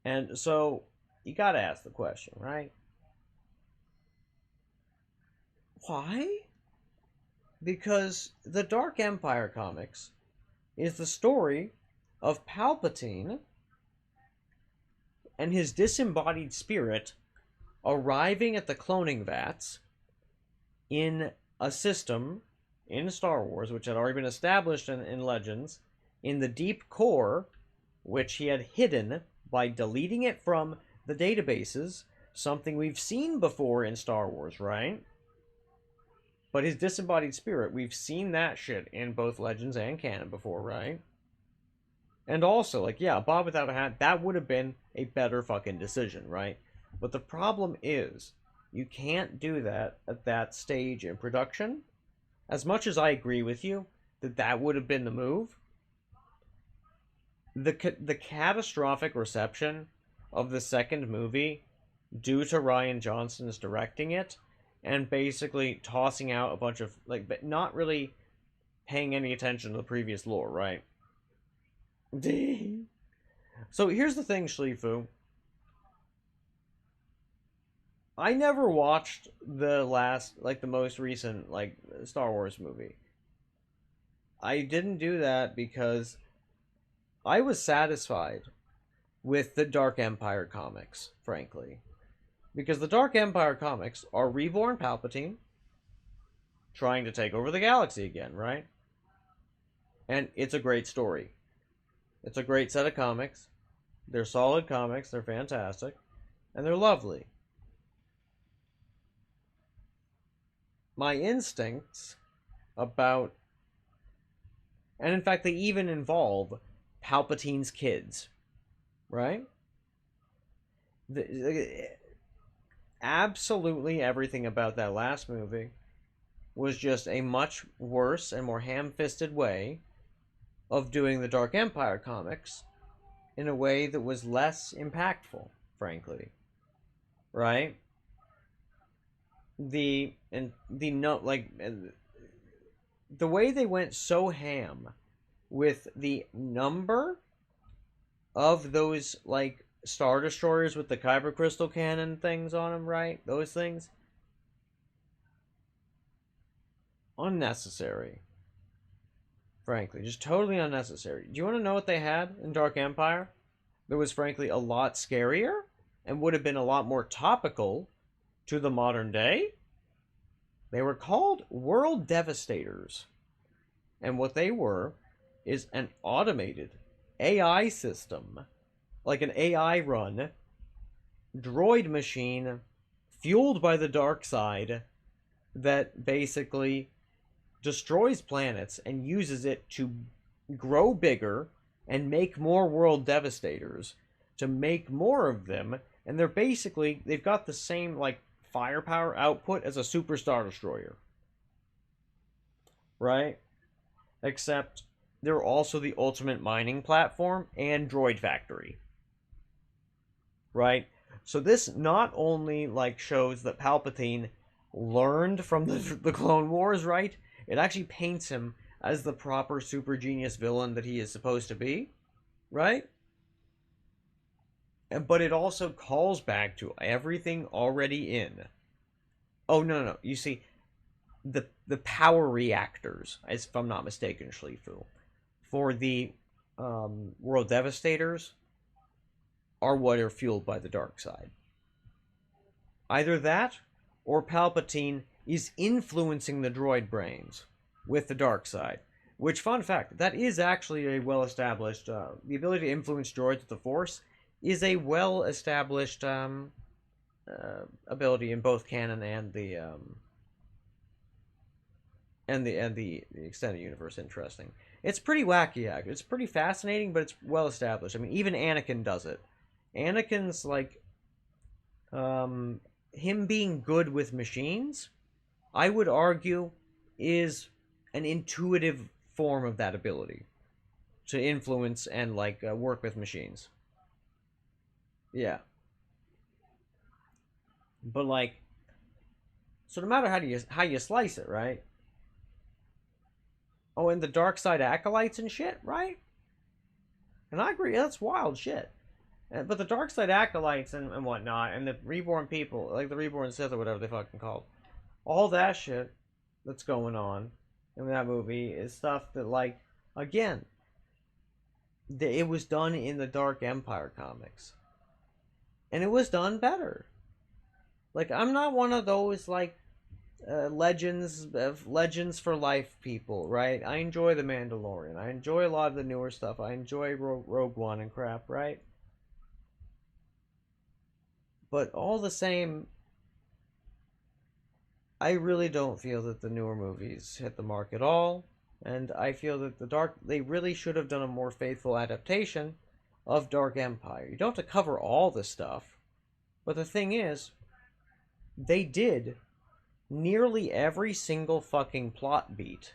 And so, you gotta ask the question, right? Why? Because the Dark Empire comics is the story of Palpatine and his disembodied spirit arriving at the cloning vats in a system in Star Wars, which had already been established in Legends, in the deep core, which he had hidden by deleting it from the databases, something we've seen before in Star Wars, right? But his disembodied spirit, we've seen that shit in both Legends and canon before, right? And also, like, yeah, Bob Without a Hat, that would have been a better fucking decision, right? But the problem is, you can't do that at that stage in production. As much as I agree with you that that would have been the move, the catastrophic reception of the second movie, due to Ryan Johnston's directing it, and basically tossing out a bunch of, like, but not really paying any attention to the previous lore, right? So here's the thing, Shlifu. I never watched the most recent, like, Star Wars movie. I didn't do that because I was satisfied with the Dark Empire comics, frankly. Because the Dark Empire comics are reborn Palpatine trying to take over the galaxy again, right? And it's a great story. It's a great set of comics. They're solid comics, they're fantastic, and they're lovely. My instincts about... And in fact, they even involve Palpatine's kids, right? Absolutely everything about that last movie was just a much worse and more ham-fisted way of doing the Dark Empire comics in a way that was less impactful, frankly. Right? The way they went so ham with the number of those, like, Star Destroyers with the Kyber Crystal Cannon things on them, right? Those things. Unnecessary. Frankly, just totally unnecessary. Do you want to know what they had in Dark Empire? That was, frankly, a lot scarier and would have been a lot more topical to the modern day? They were called World Devastators. And what they were is an automated AI system, like an AI run, droid machine, fueled by the dark side, that basically destroys planets and uses it to grow bigger and make more World Devastators, to make more of them And they've got the same, like, firepower output as a Super Star Destroyer. Right? Except they're also the ultimate mining platform and droid factory. Right? So this not only, like, shows that Palpatine learned from the Clone Wars, right? It actually paints him as the proper super genius villain that he is supposed to be, right? But it also calls back to everything already in. Oh, no. You see, the power reactors, if I'm not mistaken, Schlifu, for the World Devastators are what are fueled by the dark side. Either that, or Palpatine is influencing the droid brains with the dark side. Which, fun fact, that is actually a well-established... the ability to influence droids with the Force is a well-established ability in both canon and the extended universe. Interesting. It's pretty wacky, actually. It's pretty fascinating, but it's well-established. I mean, even Anakin does it. Anakin's, like... him being good with machines, I would argue, is an intuitive form of that ability to influence and, like, work with machines. Yeah. But, like, so no matter how you slice it, right? Oh, and the dark side acolytes and shit, right? And I agree, that's wild shit. But the dark side acolytes and whatnot, and the reborn people, like the reborn Sith or whatever they fucking called, all that shit that's going on in that movie is stuff that, like, again, it was done in the Dark Empire comics. And it was done better. Like, I'm not one of those, like, legends for life people, right? I enjoy The Mandalorian. I enjoy a lot of the newer stuff. I enjoy Rogue One and crap, right? But all the same, I really don't feel that the newer movies hit the mark at all. And I feel that they really should have done a more faithful adaptation of Dark Empire. You don't have to cover all the stuff. But the thing is, they did nearly every single fucking plot beat.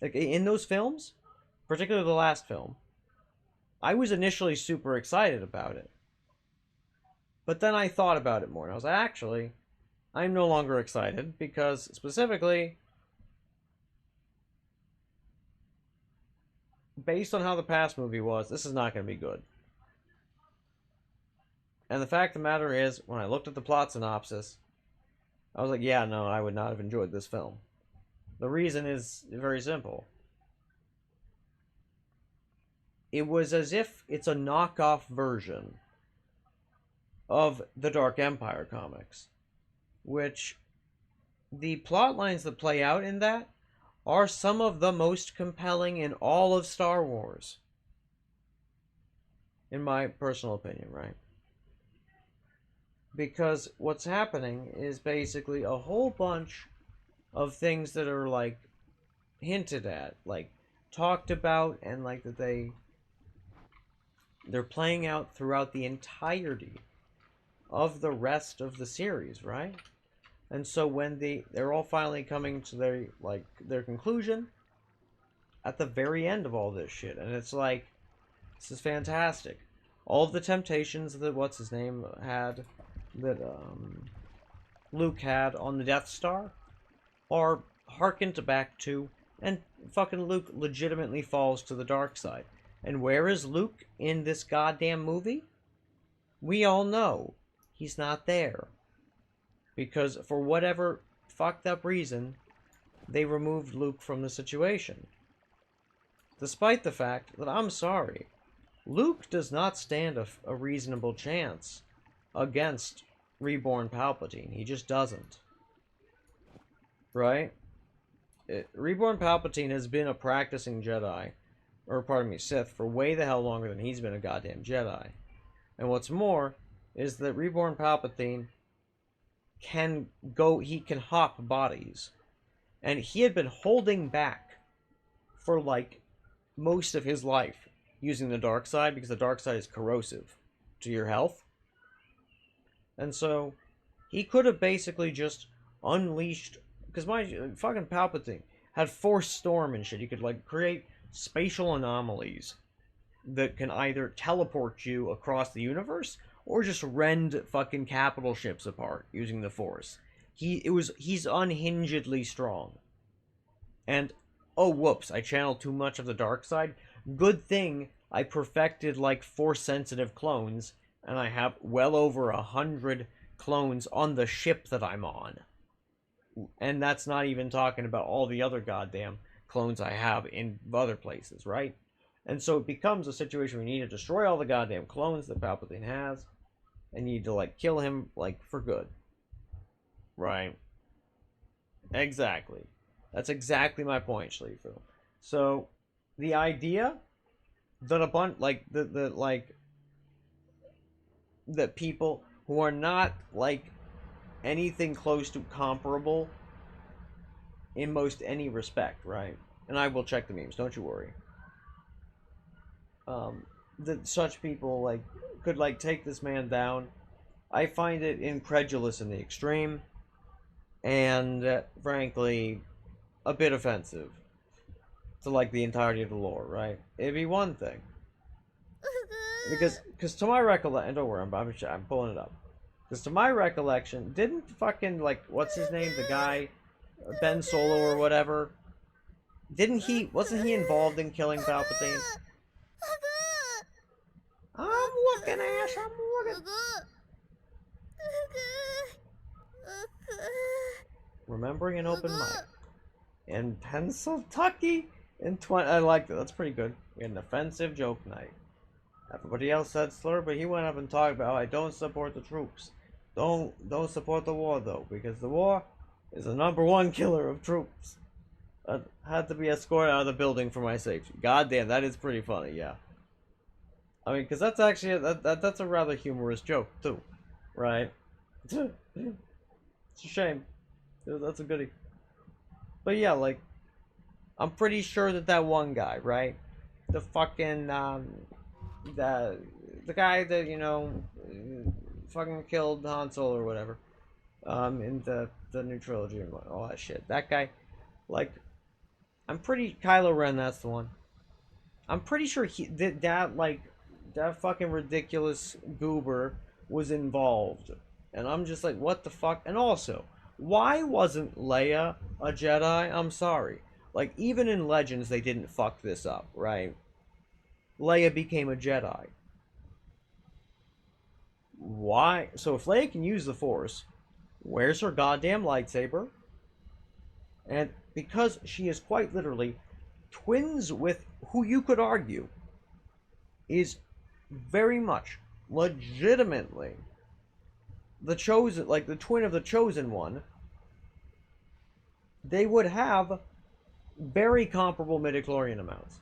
Like, in those films, particularly the last film, I was initially super excited about it. But then I thought about it more, and I was like, actually, I'm no longer excited, because, specifically, based on how the past movie was, this is not going to be good. And the fact of the matter is, when I looked at the plot synopsis, I was like, yeah, no, I would not have enjoyed this film. The reason is very simple. It was as if it's a knockoff version of the Dark Empire comics, which the plot lines that play out in that are some of the most compelling in all of Star Wars, in my personal opinion, right? Because what's happening is basically a whole bunch of things that are, like, hinted at, like, talked about, and, like, that they're playing out throughout the entirety of the rest of the series, right? And so when they're all finally coming to their conclusion at the very end of all this shit, and it's like, this is fantastic. All of the temptations that what's his name had, that Luke had on the Death Star, are harkened back to, and fucking Luke legitimately falls to the dark side. And where is Luke in this goddamn movie? We all know he's not there. Because for whatever fucked up reason, they removed Luke from the situation. Despite the fact that, I'm sorry, Luke does not stand a reasonable chance against Reborn Palpatine. He just doesn't. Right? Reborn Palpatine has been a practicing Jedi, or pardon me, Sith, for way the hell longer than he's been a goddamn Jedi. And what's more, is that Reborn Palpatine he can hop bodies. And he had been holding back for, like, most of his life using the dark side, because the dark side is corrosive to your health. And so he could have basically just unleashed, because my fucking Palpatine had Force Storm and shit. He could like create spatial anomalies that can either teleport you across the universe or just rend fucking capital ships apart using the Force. He's unhingedly strong. And oh whoops, I channeled too much of the dark side. Good thing I perfected like Force sensitive clones, and I have well over 100 clones on the ship that I'm on. And that's not even talking about all the other goddamn clones I have in other places, right? And so it becomes a situation where you need to destroy all the goddamn clones that Palpatine has, and you need to like kill him like for good. Right. Exactly. That's exactly my point, Schliefel. So the idea that a bunch like the like that people who are not like anything close to comparable in most any respect, right? And I will check the memes, don't you worry. That such people like could like take this man down. I find it incredulous in the extreme, and frankly, a bit offensive to like the entirety of the lore, right? It'd be one thing, because to my recollection, don't worry, I'm pulling it up. Because to my recollection, didn't fucking like what's his name, the guy, Ben Solo or whatever? Wasn't he involved in killing Palpatine? I'm looking, Ash. I'm looking. Remembering an open mic in Pennsylvania in 20. I liked it. That's pretty good. We had an offensive joke night. Everybody else said slur, but he went up and talked about how I don't support the troops. Don't support the war though, because the war is the #1 killer of troops. I had to be escorted out of the building for my safety. God damn, that is pretty funny. Yeah. I mean, because that's actually that's a rather humorous joke too, right? It's a shame. That's a goodie. But yeah, like, I'm pretty sure that one guy, right? The fucking the guy that fucking killed Han Solo or whatever, in the new trilogy and all that shit. That guy, like, I'm pretty Kylo Ren. That's the one. I'm pretty sure that fucking ridiculous goober was involved, and I'm just like, what the fuck? And also, why wasn't Leia a Jedi? I'm sorry. Like, even in Legends, they didn't fuck this up, right? Leia became a Jedi. Why? So if Leia can use the Force, where's her goddamn lightsaber? And because she is quite literally twins with who you could argue is very much legitimately the chosen, like the twin of the chosen one, they would have very comparable midichlorian amounts,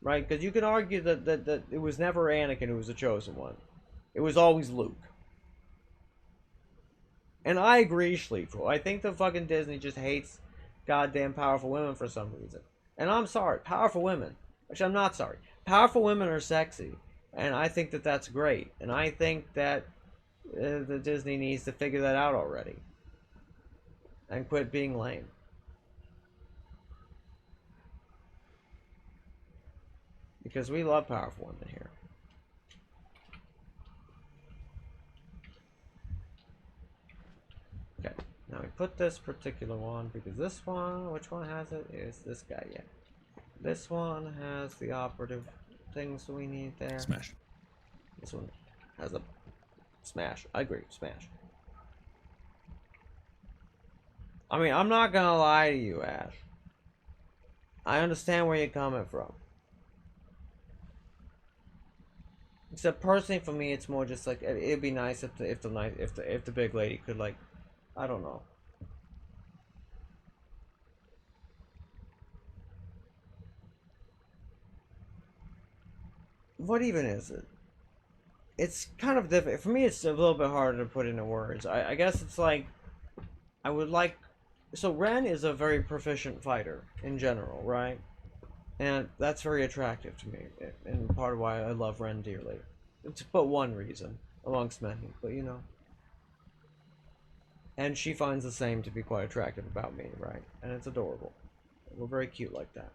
right? Because you could argue that it was never Anakin who was the chosen one. It was always Luke. And I agree, Schliefel. I think the fucking Disney just hates goddamn powerful women for some reason. And I'm sorry, powerful women. Actually, I'm not sorry. Powerful women are sexy. And I think that that's great. And I think that the Disney needs to figure that out already. And quit being lame. Because we love powerful women here. Okay, now we put this particular one, because this one, which one has it? Is this guy, yeah. This one has the operative things we need there. Smash. This one has a smash. I agree, smash. I mean, I'm not gonna lie to you, Ash. I understand where you're coming from. Except personally for me, it's more just like it'd be nice if the big lady could, like, I don't know. What even is it? It's kind of difficult. For me, it's a little bit harder to put into words. I guess it's like, I would like... So Ren is a very proficient fighter in general, right? And that's very attractive to me. And part of why I love Ren dearly. It's but one reason, amongst many. But, you know. And she finds the same to be quite attractive about me, right? And it's adorable. We're very cute like that.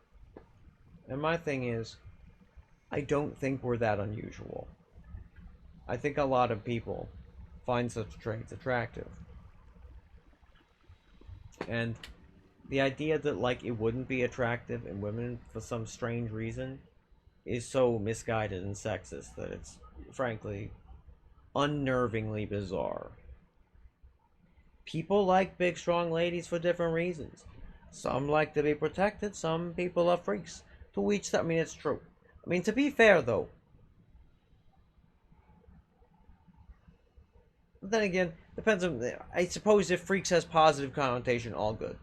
And my thing is, I don't think we're that unusual. I think a lot of people find such traits attractive. And the idea that, like, it wouldn't be attractive in women for some strange reason is so misguided and sexist that it's, frankly, unnervingly bizarre. People like big, strong ladies for different reasons. Some like to be protected, some people are freaks. To each that, I mean, it's true. I mean, to be fair, though, but then again, depends on, I suppose if freaks has positive connotation, all good.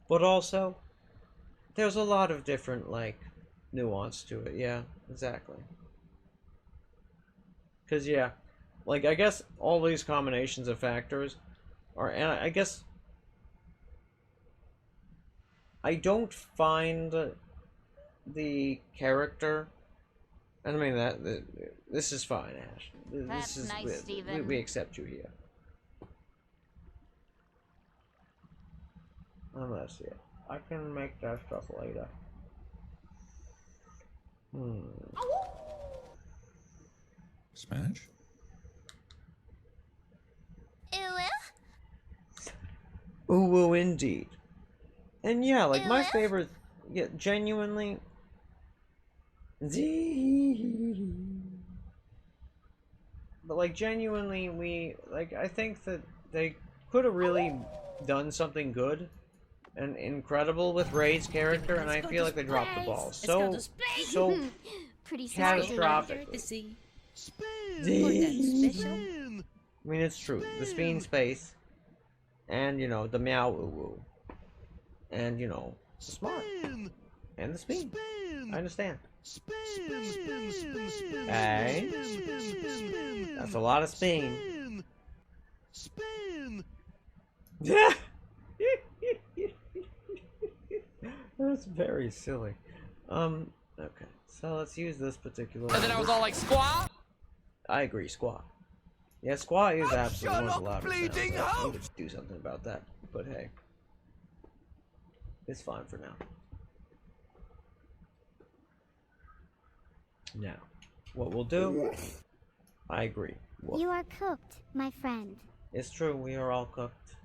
But also, there's a lot of different, like, nuance to it. Yeah, exactly. Because, yeah, like, I guess all these combinations of factors are, and I guess I don't find the character, and I mean that, this is fine, Ash. That's This is, nice, Steven. we accept you here. Unless, yeah, I can make that stuff later. Smash? Ooh, indeed. And yeah, like, my Ew. favorite, yeah, genuinely. But, like, genuinely, I think that they could have really done something good and incredible with Ray's character, and I feel like they dropped the ball. So Pretty smart, dude. catastrophically. I mean, it's true. The spin space, and, you know, the meow woo, and, you know, the smart, and the spin. I understand. Hey, that's a lot of spin. Yeah. That's very silly. Okay. So let's use this particular. And then I was all like, squaw? I agree, squaw. Yeah, squaw is absolutely one of the loudest sounds. I need to do something about that. But hey, it's fine for now. Now, what we'll do, I agree. Woof. You are cooked, my friend. It's true, we are all cooked.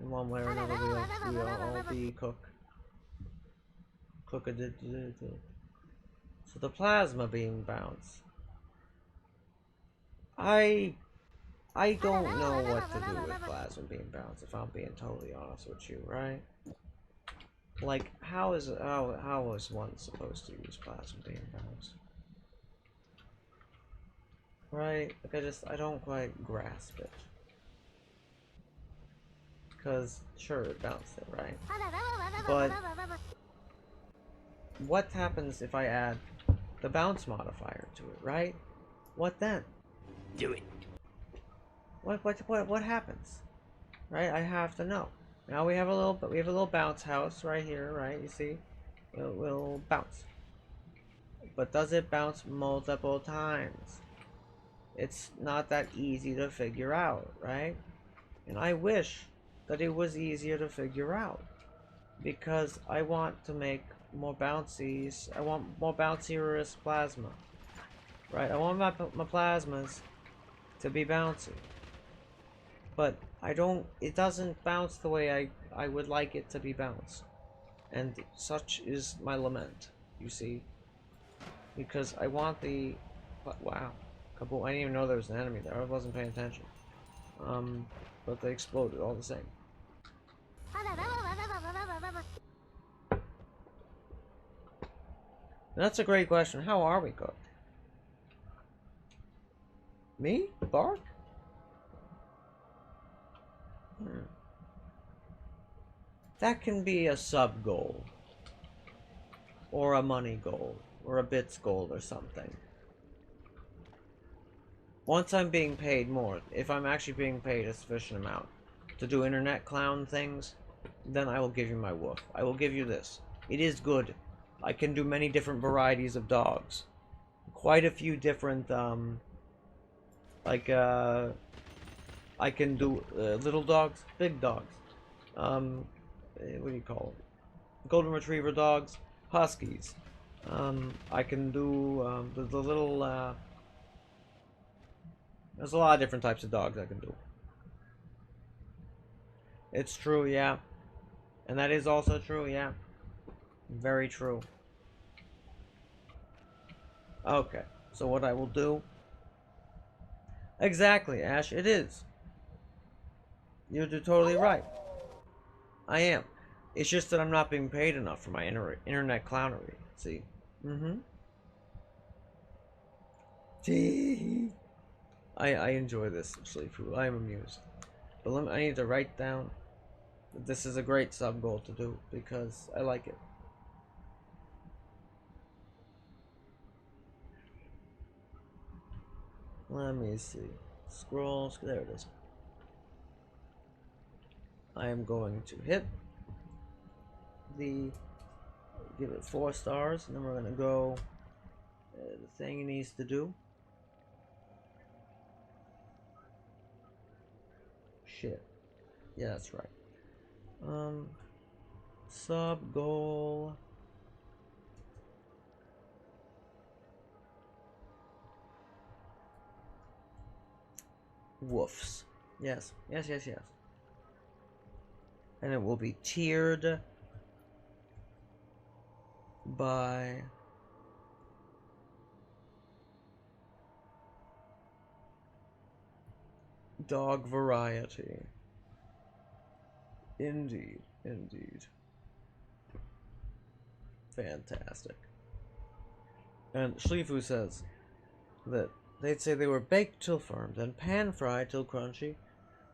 In one way or another, we are all be cooked. So the plasma beam bounce. I don't know what to do with plasma beam bounce, if I'm being totally honest with you, right? Like, how is one supposed to use plasma beam bounce? Right? Like, I don't quite grasp it. Because, sure, it bounced it, right? But what happens if I add the bounce modifier to it, right? What then? Do it. What happens? Right? I have to know. Now we have a little bounce house right here, right? You see? It will bounce. But does it bounce multiple times? It's not that easy to figure out, right? And I wish that it was easier to figure out, because I want to make more bouncies. I want more bouncy plasma, right? I want my plasmas to be bouncy, but it doesn't bounce the way I would like it to be bounced, and such is my lament, you see, because I want the, wow, kaboom, I didn't even know there was an enemy there, I wasn't paying attention, but they exploded all the same. That's a great question. How are we cooked? Me? Bark? That can be a sub goal, or a money goal, or a bits goal, or something. Once I'm being paid more, if I'm actually being paid a sufficient amount to do internet clown things, then I will give you my woof. I will give you this. It is good. I can do many different varieties of dogs. Quite a few different, I can do little dogs, big dogs. What do you call them? Golden Retriever dogs, Huskies. I can do the little. There's a lot of different types of dogs I can do. It's true, yeah. And that is also true, yeah. Very true. Okay, so what I will do. Exactly, Ash, it is. You're totally right. I am. It's just that I'm not being paid enough for my internet clownery. See? Mm-hmm. I enjoy this, Sleepu. I am amused. But I need to write down that this is a great sub goal to do because I like it. Let me see. Scroll. There it is. I am going to hit the. Give it 4 stars, and then we're gonna go. The thing it needs to do. Shit. Yeah, that's right. Sub goal. Woofs. Yes. Yes, yes, yes. And it will be tiered by dog variety. Indeed, indeed. Fantastic. And Shlifu says that they'd say they were baked till firm, then pan-fried till crunchy,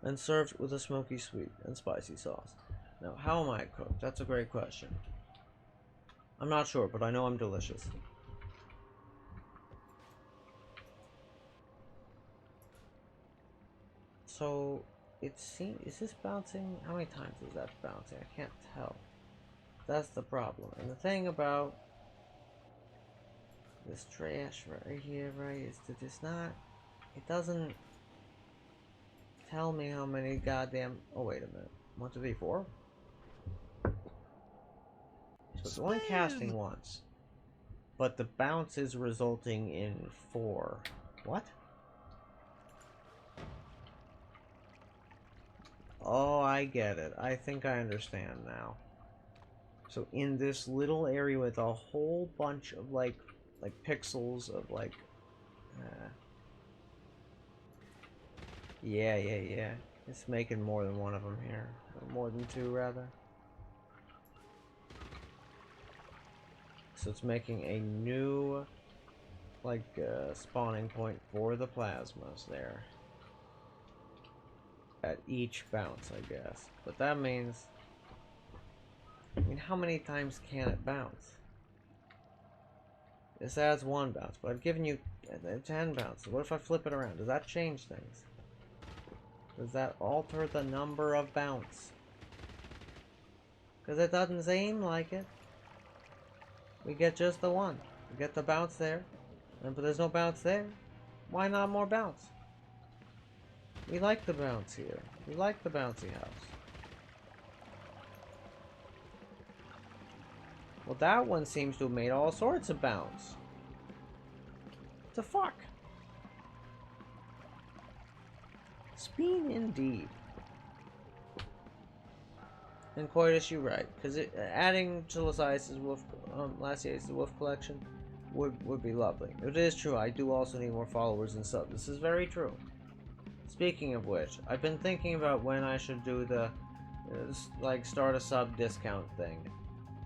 and served with a smoky sweet and spicy sauce. Now, how am I cooked? That's a great question. I'm not sure, but I know I'm delicious. So, it seems... Is this bouncing? How many times is that bouncing? I can't tell. That's the problem. And the thing about this trash right here, right, is that it's not... It doesn't tell me how many goddamn... Oh, wait a minute. 1, 2, 3, 4? So it's only casting once. But the bounce is resulting in 4. What? Oh, I get it. I think I understand now. So in this little area with a whole bunch of like pixels of like yeah, it's making more than one of them here, or more than 2 rather. So it's making a new like spawning point for the plasmas there at each bounce, I guess. But that means, I mean, how many times can it bounce? This adds 1 bounce, but I've given you 10 bounces. What if I flip it around? Does that change things? Does that alter the number of bounce? Because it doesn't seem like it. We get just the 1. We get the bounce there, but there's no bounce there. Why not more bounce? We like the bounce here. We like the bouncy house. Well, that one seems to have made all sorts of bounce. What the fuck? Speen indeed. And quite as you right, because adding to Lasius' Wolf collection would be lovely. It is true, I do also need more followers and subs. This is very true. Speaking of which, I've been thinking about when I should do the like start a sub discount thing.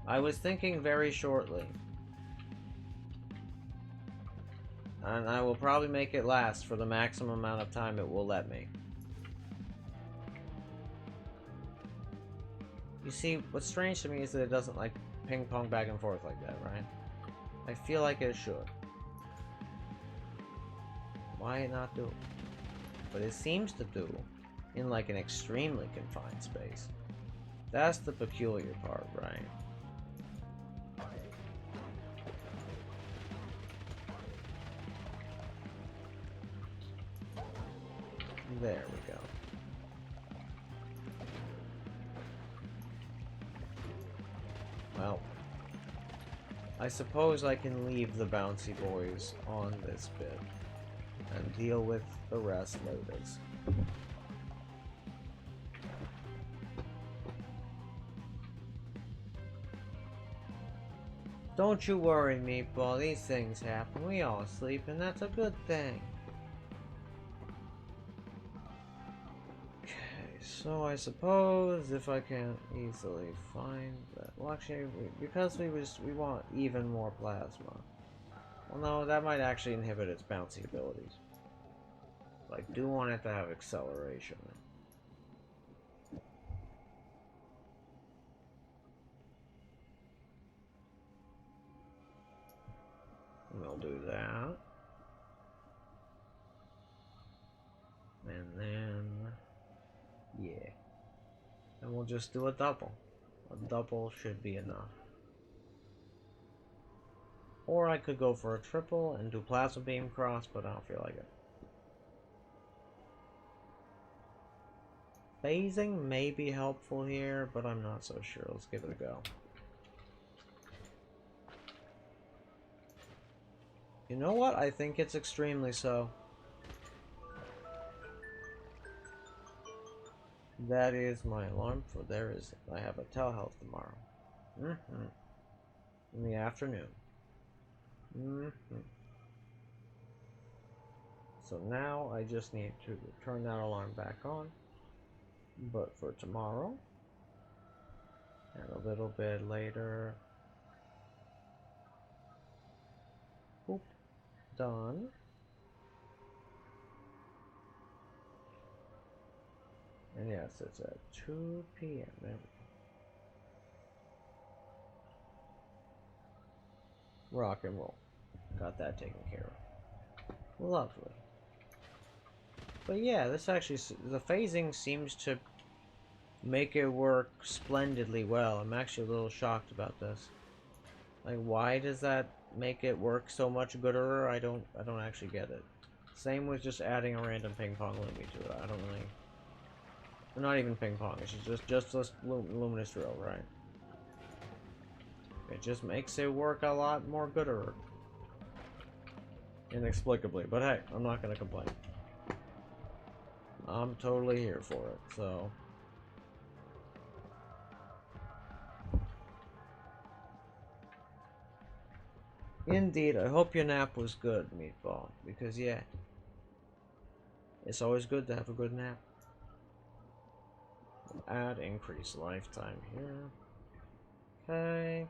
I was thinking very shortly. And I will probably make it last for the maximum amount of time it will let me. You see, what's strange to me is that it doesn't like ping pong back and forth like that, right? I feel like it should. Why not do it? But it seems to do in like an extremely confined space. That's the peculiar part, right? There we go. Well, I suppose I can leave the bouncy boys on this bit and deal with the rest later. Don't you worry, Meatball. These things happen. We all sleep, and that's a good thing. Okay, so I suppose if I can't easily find that, well, actually, because we want even more plasma. Well, no, that might actually inhibit its bouncy abilities. But I do want it to have acceleration. We'll do that. And then, yeah. And we'll just do a double. A double should be enough. Or I could go for a triple and do plasma beam cross, but I don't feel like it. Phasing may be helpful here, but I'm not so sure. Let's give it a go. You know what? I think it's extremely so. That is my alarm for I have a telehealth tomorrow. In the afternoon. So now I just need to turn that alarm back on. But for tomorrow, and a little bit later, boop, done. And yes, it's at 2 p.m. There we go. Rock and roll. Got that taken care of. Lovely. But yeah, this actually, the phasing seems to make it work splendidly well. I'm actually a little shocked about this. Like, why does that make it work so much gooder? I don't actually get it. Same with just adding a random ping pong lumi to it. I don't really. Not even ping pong. It's just this luminous drill, right? It just makes it work a lot more gooder. Inexplicably, but hey, I'm not gonna complain. I'm totally here for it, so. Indeed, I hope your nap was good, Meatball, because yeah, it's always good to have a good nap. Add increased lifetime here. Okay.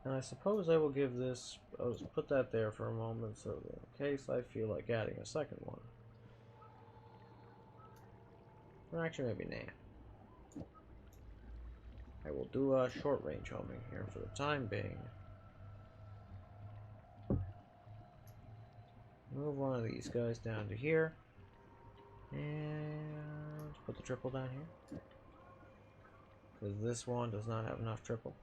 And I suppose I will give this, I'll just put that there for a moment, so in case I feel like adding a second one. Or actually, maybe nah. I will do a short range homing here for the time being. Move one of these guys down to here. And put the triple down here. Because this one does not have enough triple.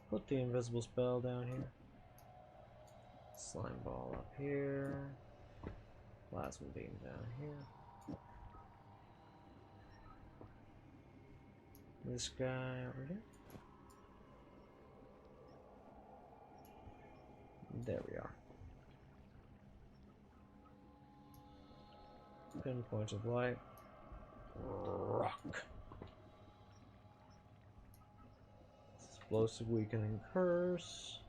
Put the invisible spell down here. Slime ball up here. Plasma beam down here. This guy over here. There we are. Pinpoints of light. Rock. Explosive weakening curse.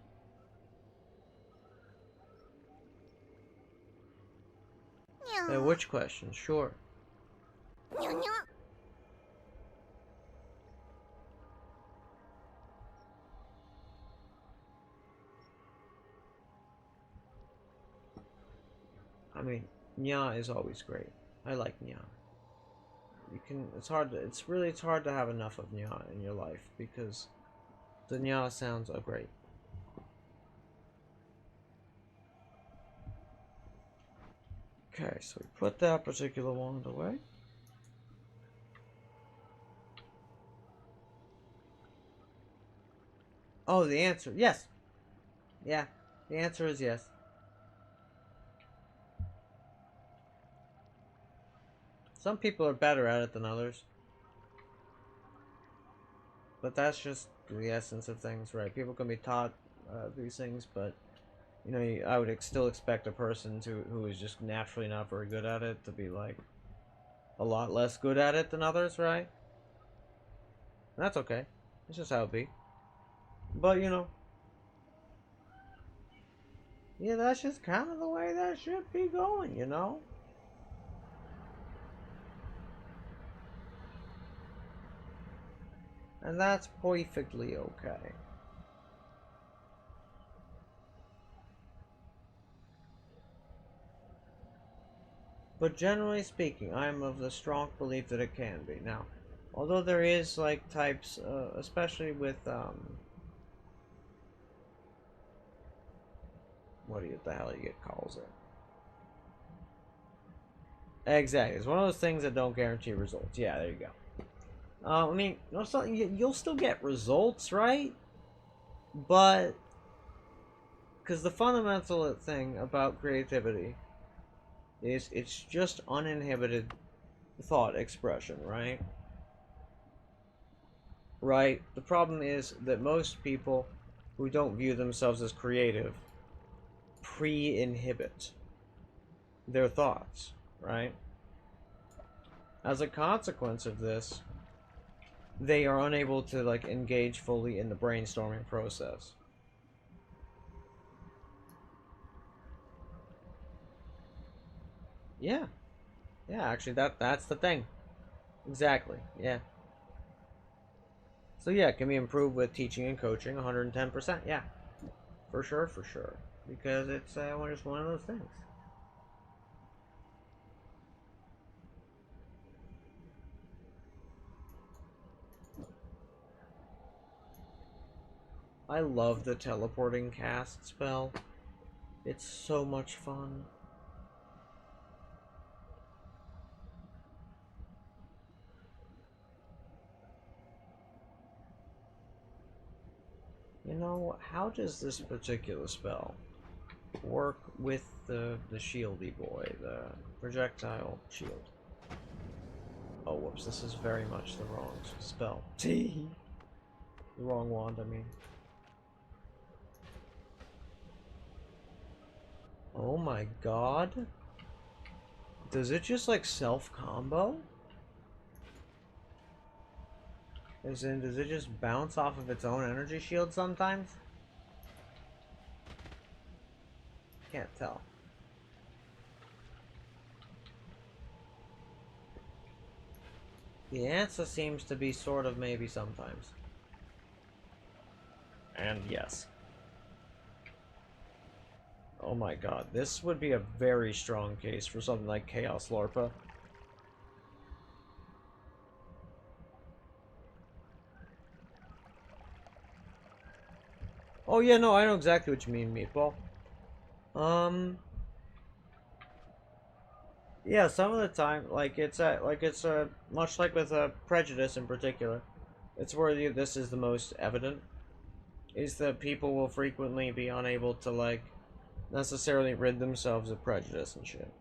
Which question? Sure. I mean, Nya is always great. I like Nya. It's hard to have enough of Nya in your life because the Nya sounds are great. Okay, so we put that particular wand away. Oh, the answer, yes. Yeah, the answer is yes. Some people are better at it than others. But that's just the essence of things, right? People can be taught these things, but you know, I would still expect a person who is just naturally not very good at it to be like a lot less good at it than others, right? And that's okay. It's just how it be. But you know, yeah, that's just kind of the way that should be going, you know? And that's perfectly okay. But generally speaking, I'm of the strong belief that it can be. Now, although there is like types, especially with what the hell you get calls it? Exactly, it's one of those things that don't guarantee results. Yeah, there you go. I mean, you'll still get results, right? But because the fundamental thing about creativity is it's just uninhibited thought expression, right? Right? The problem is that most people who don't view themselves as creative pre-inhibit their thoughts, right? As a consequence of this, they are unable to like engage fully in the brainstorming process. Yeah. Yeah, actually that's the thing. Exactly. Yeah. So yeah, it can be improved with teaching and coaching 110%. Yeah. For sure, for sure. Because it's just one of those things. I love the teleporting cast spell. It's so much fun. You know, how does this particular spell work with the shieldy boy, the projectile shield? Oh, whoops, this is very much the wrong spell. The wrong wand, I mean. Oh my god. Does it just like self-combo? As in, does it just bounce off of its own energy shield sometimes? Can't tell. The answer seems to be sort of maybe sometimes. And yes. Oh my god, this would be a very strong case for something like Chaos Lorpa. Oh yeah, no, I know exactly what you mean, Meatball. Yeah, some of the time, like it's much like with prejudice in particular, it's where this is the most evident. Is that people will frequently be unable to like necessarily rid themselves of prejudice and shit.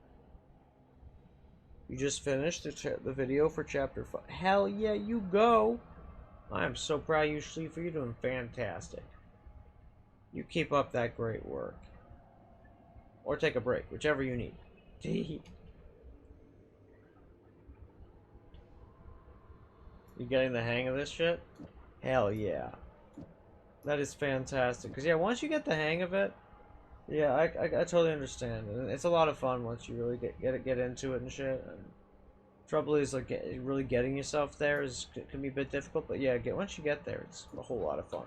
You just finished the video for chapter 5. Hell yeah, you go! I am so proud of you, Schleifer. You're doing fantastic. You keep up that great work. Or take a break, whichever you need. You getting the hang of this shit? Hell yeah. That is fantastic. Because, yeah, once you get the hang of it, yeah, I totally understand. And it's a lot of fun once you really get into it and shit. And trouble is, like, really getting yourself there can be a bit difficult. But, yeah, once you get there, it's a whole lot of fun.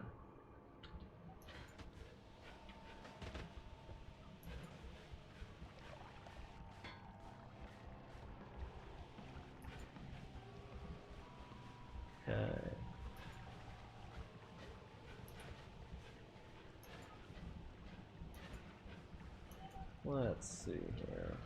Okay. Let's see here.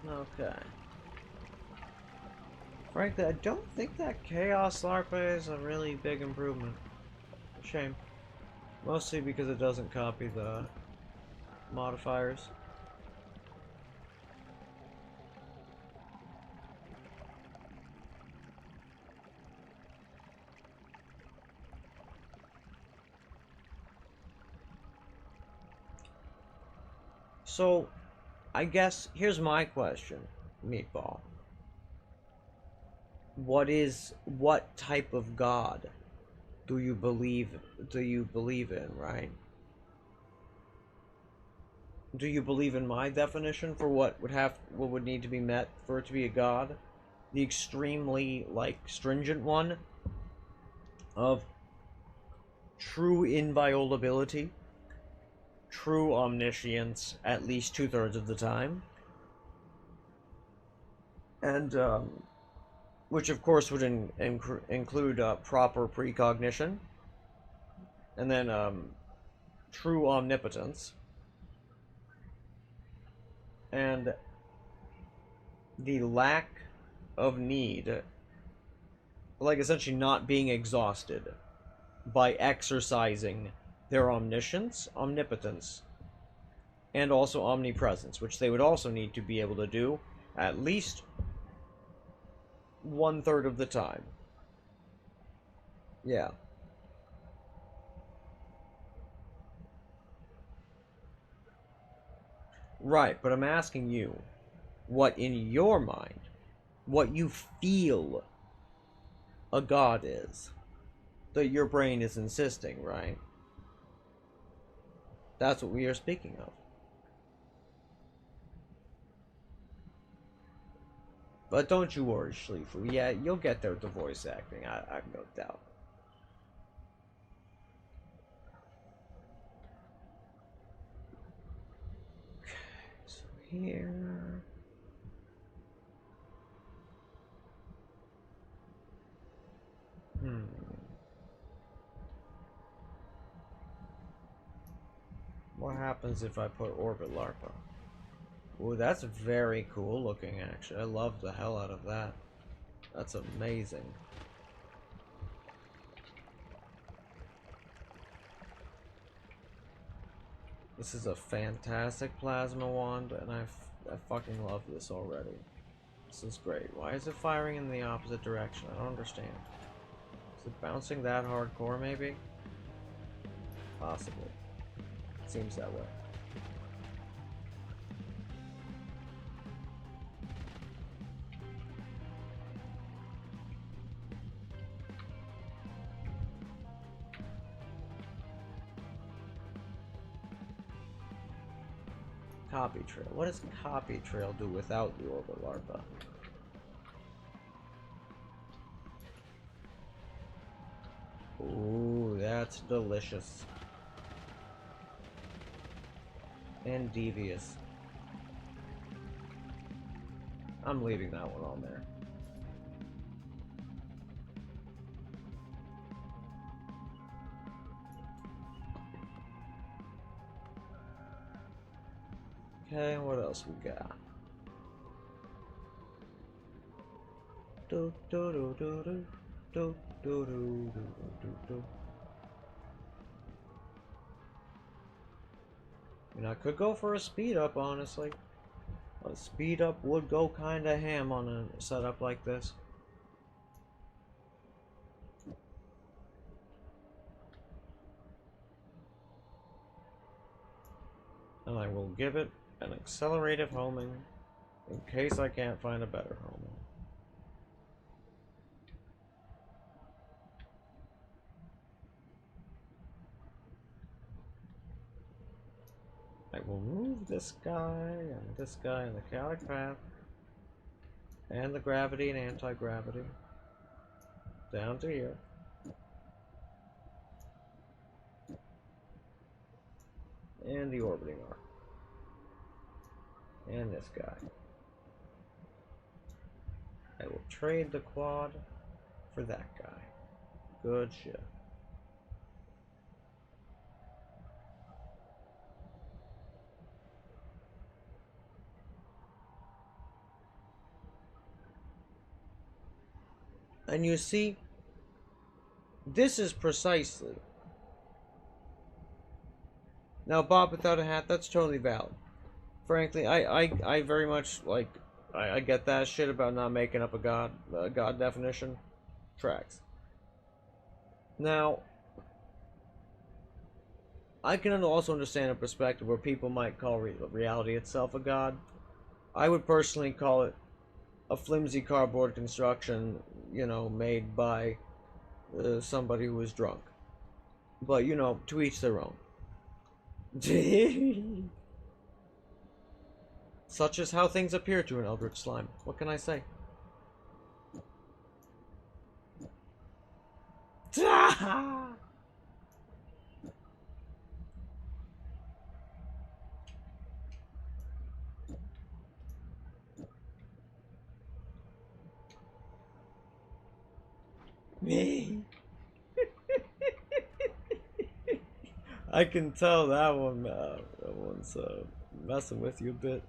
Okay. Frankly, I don't think that Chaos Larpa is a really big improvement. Shame. Mostly because it doesn't copy the modifiers. So, I guess here's my question, Meatball. What type of god do you believe in, right? Do you believe in my definition for what would need to be met for it to be a god? The extremely stringent one of true inviolability, true omniscience at least 2/3 of the time, and which of course would include proper precognition, and then true omnipotence, and the lack of need, essentially not being exhausted by exercising their omniscience, omnipotence, and also omnipresence, which they would also need to be able to do at least 1/3 of the time. Yeah. Right, but I'm asking you, what in your mind, what you feel a god is, that your brain is insisting, right? That's what we are speaking of. But don't you worry, Schleifel. Yeah, you'll get there with the voice acting, I've no doubt. Okay, so here... What happens if I put Orbit Larpa? Ooh, that's very cool looking, actually. I love the hell out of that. That's amazing. This is a fantastic plasma wand, and I fucking love this already. This is great. Why is it firing in the opposite direction? I don't understand. Is it bouncing that hardcore, maybe? Possibly. Seems that way. Copy trail. What does copy trail do without the Orbit Larpa? Ooh, that's delicious. And devious. I'm leaving that one on there. Okay, what else we got? Do do do do do do do do do do. I mean, I could go for a speed up, honestly. A speed up would go kinda ham on a setup like this. And I will give it an accelerative homing in case I can't find a better homing. I will move this guy and the chaotic path and the gravity and anti-gravity down to here. And the orbiting arc. And this guy. I will trade the quad for that guy. Good shit. And you see, this is precisely... Now, Bob without a hat, that's totally valid. Frankly, I very much, like, I get that shit about not making up a god definition. Tracks. Now, I can also understand a perspective where people might call reality itself a god. I would personally call it a flimsy cardboard construction, you know, made by somebody who is drunk. But, you know, to each their own. Such is how things appear to an eldritch slime. What can I say? Me. I can tell that one's messing with you a bit.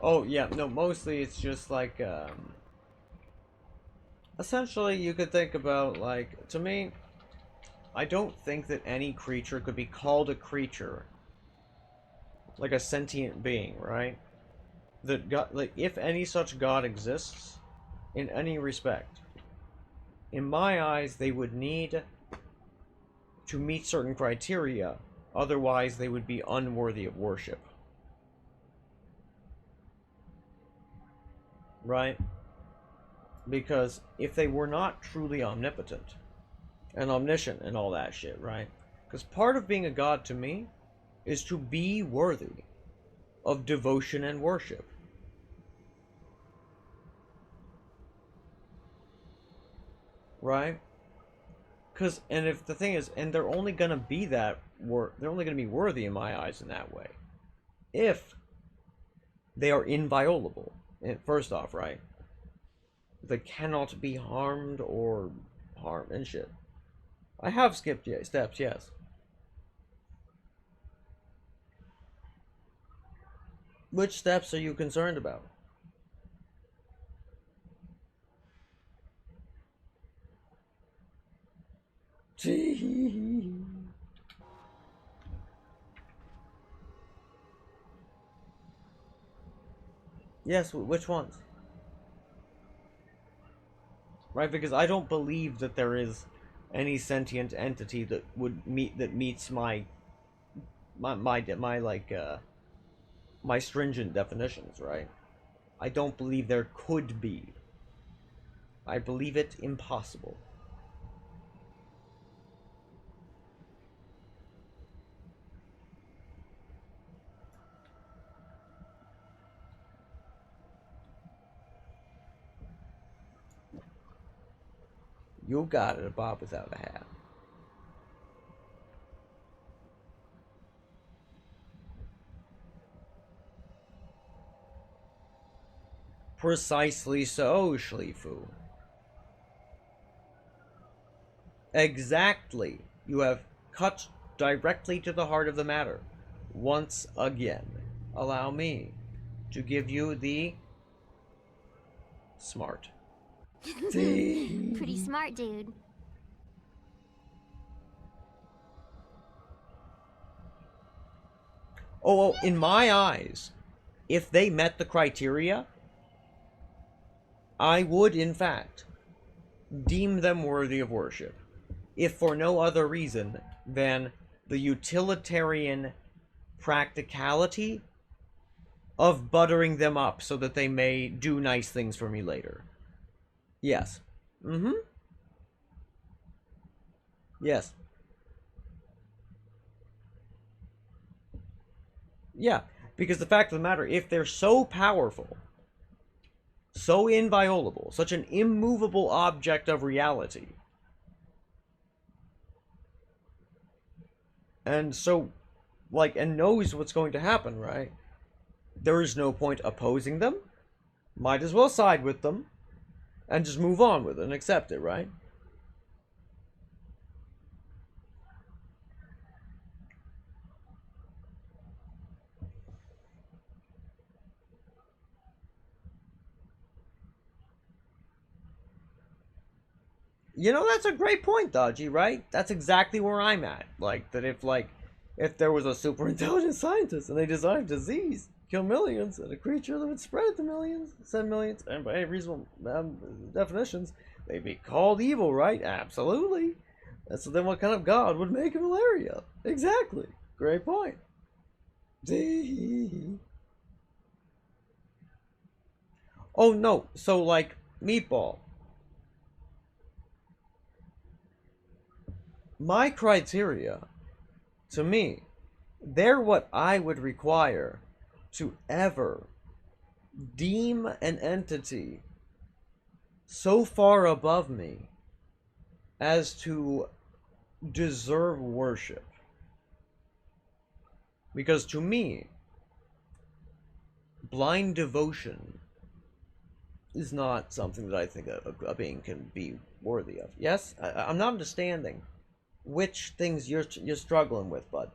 Oh yeah, no, mostly it's just like essentially you could think about, like, to me, I don't think that any creature could be called a creature, like a sentient being, right? That God, like, if any such God exists in any respect, in my eyes, they would need to meet certain criteria, otherwise they would be unworthy of worship. Right? Because if they were not truly omnipotent and omniscient and all that shit, right? Because part of being a god to me is to be worthy of devotion and worship. Right? Because, and if the thing is, and they're only gonna be they're only gonna be worthy in my eyes in that way, if they are inviolable. And first off, right? They cannot be harmed or harmed and shit. I have skipped steps, yes. Which steps are you concerned about? Yes, which ones? Right, because I don't believe that there is any sentient entity that meets my stringent definitions, right? I don't believe there could be. I believe it impossible. You got it, a Bob without a hat. Precisely so, Schleifu. Exactly. You have cut directly to the heart of the matter. Once again, allow me to give you the smart. Pretty smart, dude. Oh, in my eyes, if they met the criteria, I would, in fact, deem them worthy of worship, if for no other reason than the utilitarian practicality of buttering them up so that they may do nice things for me later. Yes. Mm-hmm. Yes. Yeah, because the fact of the matter, if they're so powerful, so inviolable, such an immovable object of reality, and so, like, and knows what's going to happen, right? There is no point opposing them. Might as well side with them, and just move on with it and accept it, right? You know, that's a great point, Dodgy, right? That's exactly where I'm at. Like, that if there was a super intelligent scientist and they designed disease, kill millions, and a creature that would spread it to millions, send millions, and by any reasonable definitions, they'd be called evil, right? Absolutely. So then what kind of god would make a malaria? Exactly. Great point. Oh, no. So, like, Meatball. My criteria, to me, they're what I would require to ever deem an entity so far above me as to deserve worship. Because to me, blind devotion is not something that I think a being can be worthy of. Yes, I'm not understanding which things you're struggling with, bud.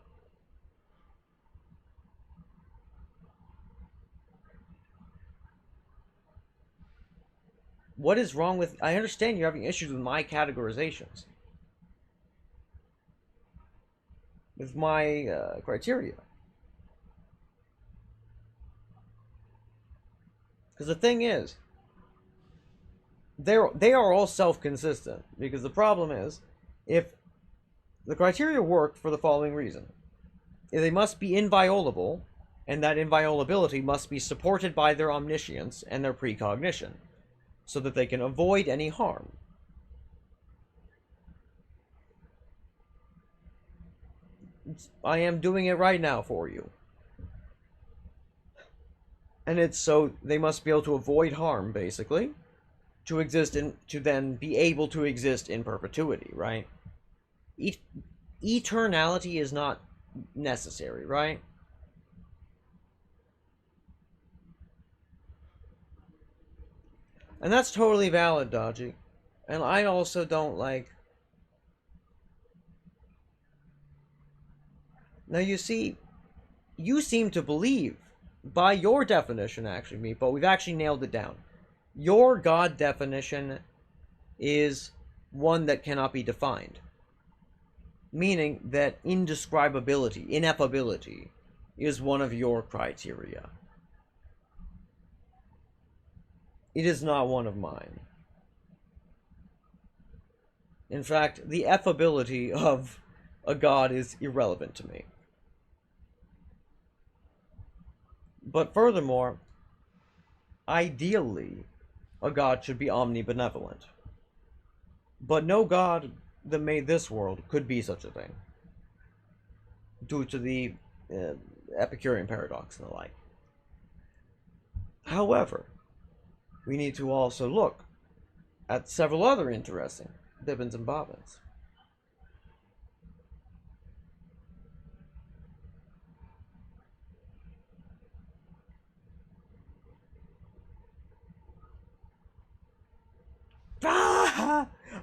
What is wrong with... I understand you're having issues with my categorizations. With my criteria. Because the thing is, they are all self-consistent. Because the problem is, if the criteria work for the following reason. They must be inviolable, and that inviolability must be supported by their omniscience and their precognition, so that they can avoid any harm. I am doing it right now for you. And it's so they must be able to avoid harm, basically, to then be able to exist in perpetuity, right? Eternality is not necessary, right? And that's totally valid, Dodgy. And I also don't like... Now, you see, you seem to believe, by your definition, actually, Meatball, we've actually nailed it down. Your God definition is one that cannot be defined. Meaning that indescribability, ineffability, is one of your criteria. It is not one of mine. In fact, the effability of a god is irrelevant to me. But furthermore, ideally, a god should be omnibenevolent. But no god that made this world could be such a thing, due to the Epicurean paradox and the like. However, we need to also look at several other interesting bibbins and bobbins.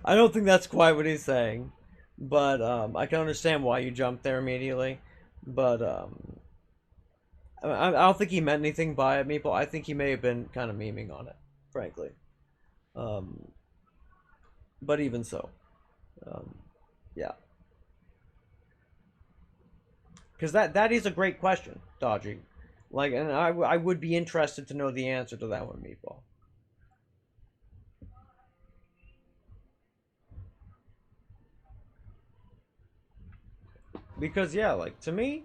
I don't think that's quite what he's saying, but I can understand why you jumped there immediately. But I don't think he meant anything by it, Meeple. I think he may have been kind of memeing on it, frankly. But even so, yeah. Because that is a great question, Dodgy. Like, and I would be interested to know the answer to that one, Meatball. Because, yeah, like, to me,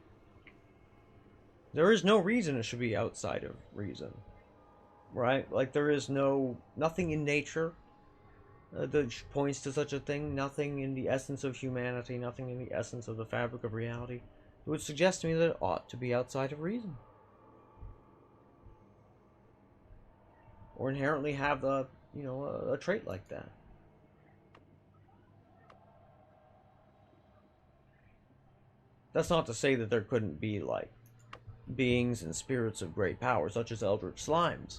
there is no reason it should be outside of reason. Right? Like, there is nothing in nature that points to such a thing. Nothing in the essence of humanity. Nothing in the essence of the fabric of reality. It would suggest to me that it ought to be outside of reason. Or inherently have a trait like that. That's not to say that there couldn't be, like, beings and spirits of great power, such as eldritch slimes.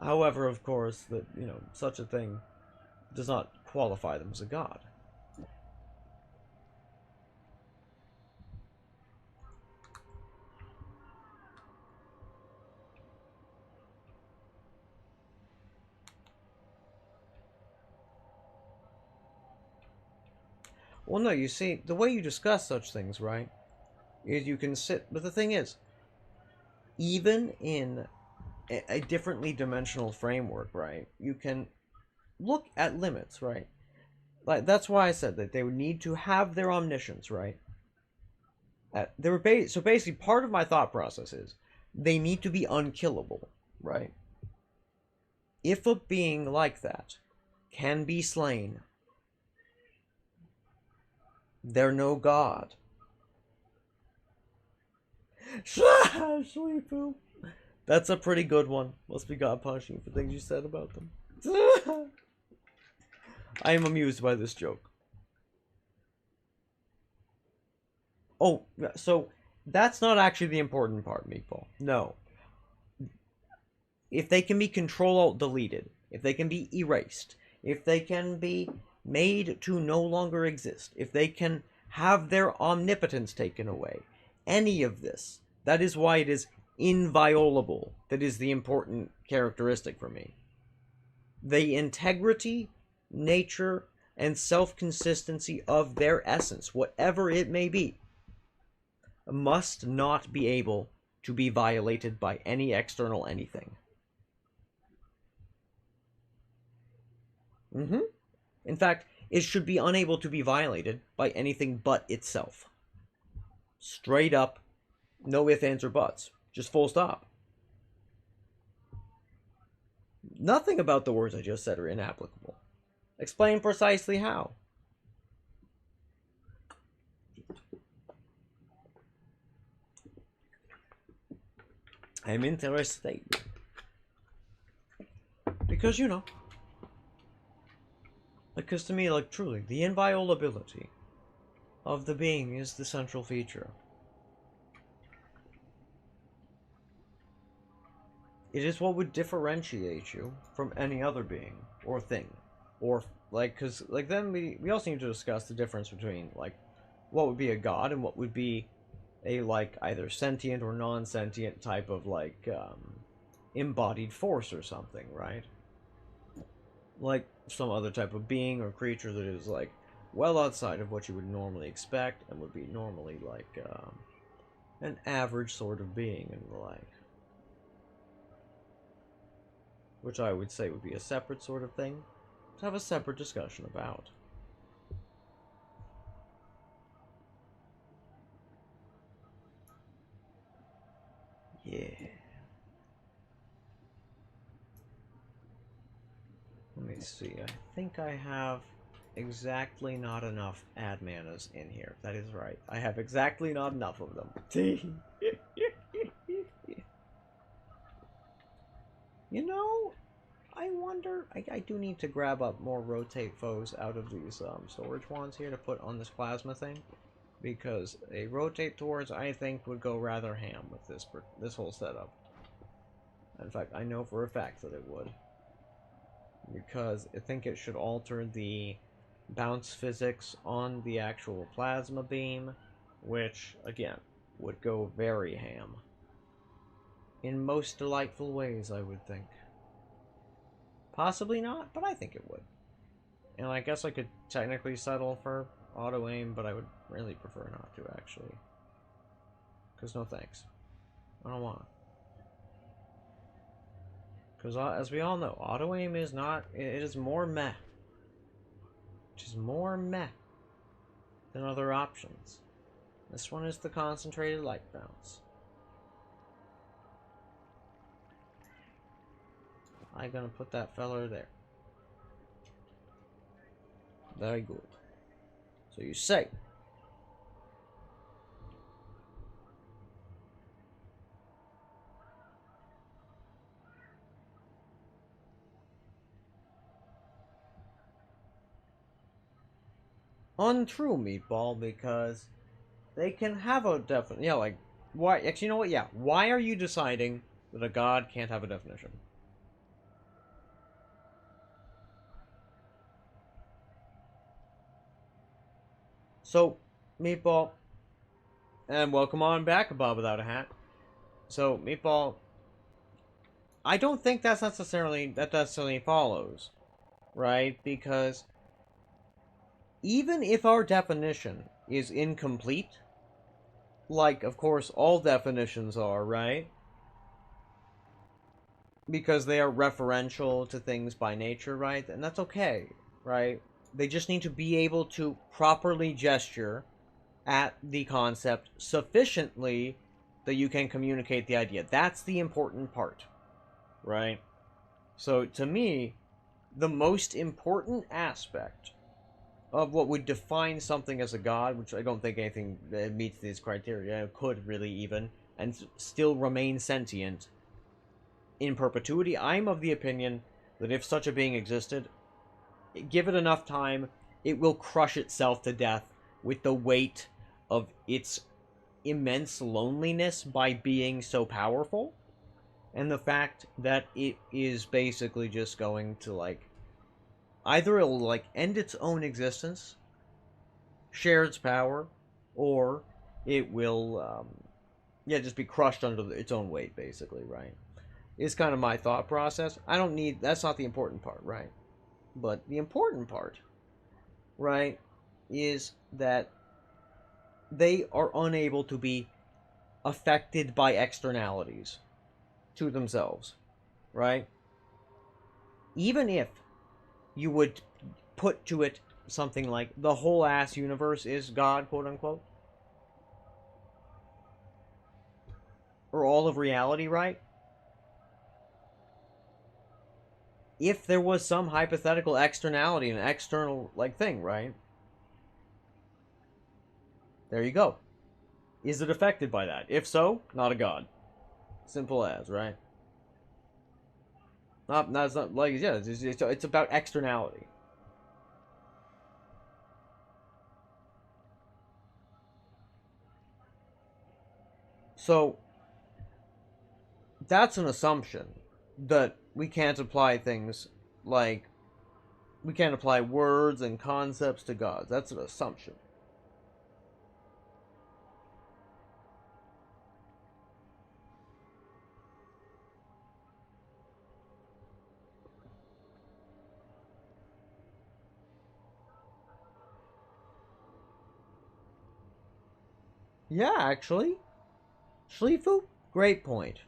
However, of course, that, such a thing does not qualify them as a god. Well, no, you see, the way you discuss such things, right, is you can sit... But the thing is, even in a differently dimensional framework, right, you can look at limits, right? Like, that's why I said that they would need to have their omniscience, right? So basically, part of my thought process is they need to be unkillable, right? If a being like that can be slain, they're no god. Sweet poop. That's a pretty good one. Must be God punishing you for things you said about them. I am amused by this joke. Oh, so that's not actually the important part, Meatball. No. If they can be Control-Alt-Deleted, if they can be erased, if they can be made to no longer exist, if they can have their omnipotence taken away, any of this, that is why it is inviolable. That is the important characteristic for me. The integrity, nature, and self-consistency of their essence, whatever it may be, must not be able to be violated by any external anything. In fact, it should be unable to be violated by anything but itself. Straight up, no ifs, ands, or buts. Just full stop. Nothing about the words I just said are inapplicable. Explain precisely how. I'm interested. Because, you know. Because to me, like, truly, the inviolability of the being is the central feature. It is what would differentiate you from any other being, or thing. Or, like, because, like, then we also need to discuss the difference between, like, what would be a god and what would be a, like, either sentient or non-sentient type of, like, embodied force or something, right? Like, some other type of being or creature that is, like, well outside of what you would normally expect and would be normally, like, an average sort of being and the like. Which I would say would be a separate sort of thing to have a separate discussion about. Yeah. Let me see. I think I have exactly not enough ad manas in here. That is right. I have exactly not enough of them. You know, I wonder... I do need to grab up more rotate foes out of these storage wands here to put on this plasma thing. Because a rotate towards, I think, would go rather ham with this whole setup. In fact, I know for a fact that it would. Because I think it should alter the bounce physics on the actual plasma beam, which, again, would go very ham. In most delightful ways, I would think. Possibly not, but I think it would. And I guess I could technically settle for auto-aim, but I would really prefer not to, actually. Because no thanks. I don't want it. Because, as we all know, auto-aim is not... It is more meh. Which is more meh than other options. This one is the concentrated light bounce. I'm gonna put that feller there. Very good. So you say... Untrue, Meatball, because they can have a definite... Yeah, like, why... Actually, you know what? Yeah, why are you deciding that a god can't have a definition? So, Meatball, and welcome on back, Bob Without a Hat. So, Meatball, I don't think that necessarily follows, right? Because even if our definition is incomplete, like, of course, all definitions are, right? Because they are referential to things by nature, right? And that's okay, right? They just need to be able to properly gesture at the concept sufficiently that you can communicate the idea. That's the important part, right? So, to me, the most important aspect of what would define something as a god, which I don't think anything that meets these criteria could really even, and still remain sentient in perpetuity. I'm of the opinion that if such a being existed, give it enough time, it will crush itself to death with the weight of its immense loneliness by being so powerful, and the fact that it is basically just going to, like, either it'll, like, end its own existence, share its power, or it will, just be crushed under its own weight, basically, right? Is kind of my thought process. I don't need... That's not the important part, right? But the important part, right, is that they are unable to be affected by externalities to themselves, right? Even if you would put to it something like the whole ass universe is God, quote unquote, or all of reality, right? If there was some hypothetical externality, an external, like, thing, right? There you go. Is it affected by that? If so, not a god. Simple as, right? It's not like, yeah, it's about externality. So, that's an assumption that we can't apply things like, we can't apply words and concepts to gods. That's an assumption. Yeah, actually. Schlifu, great point.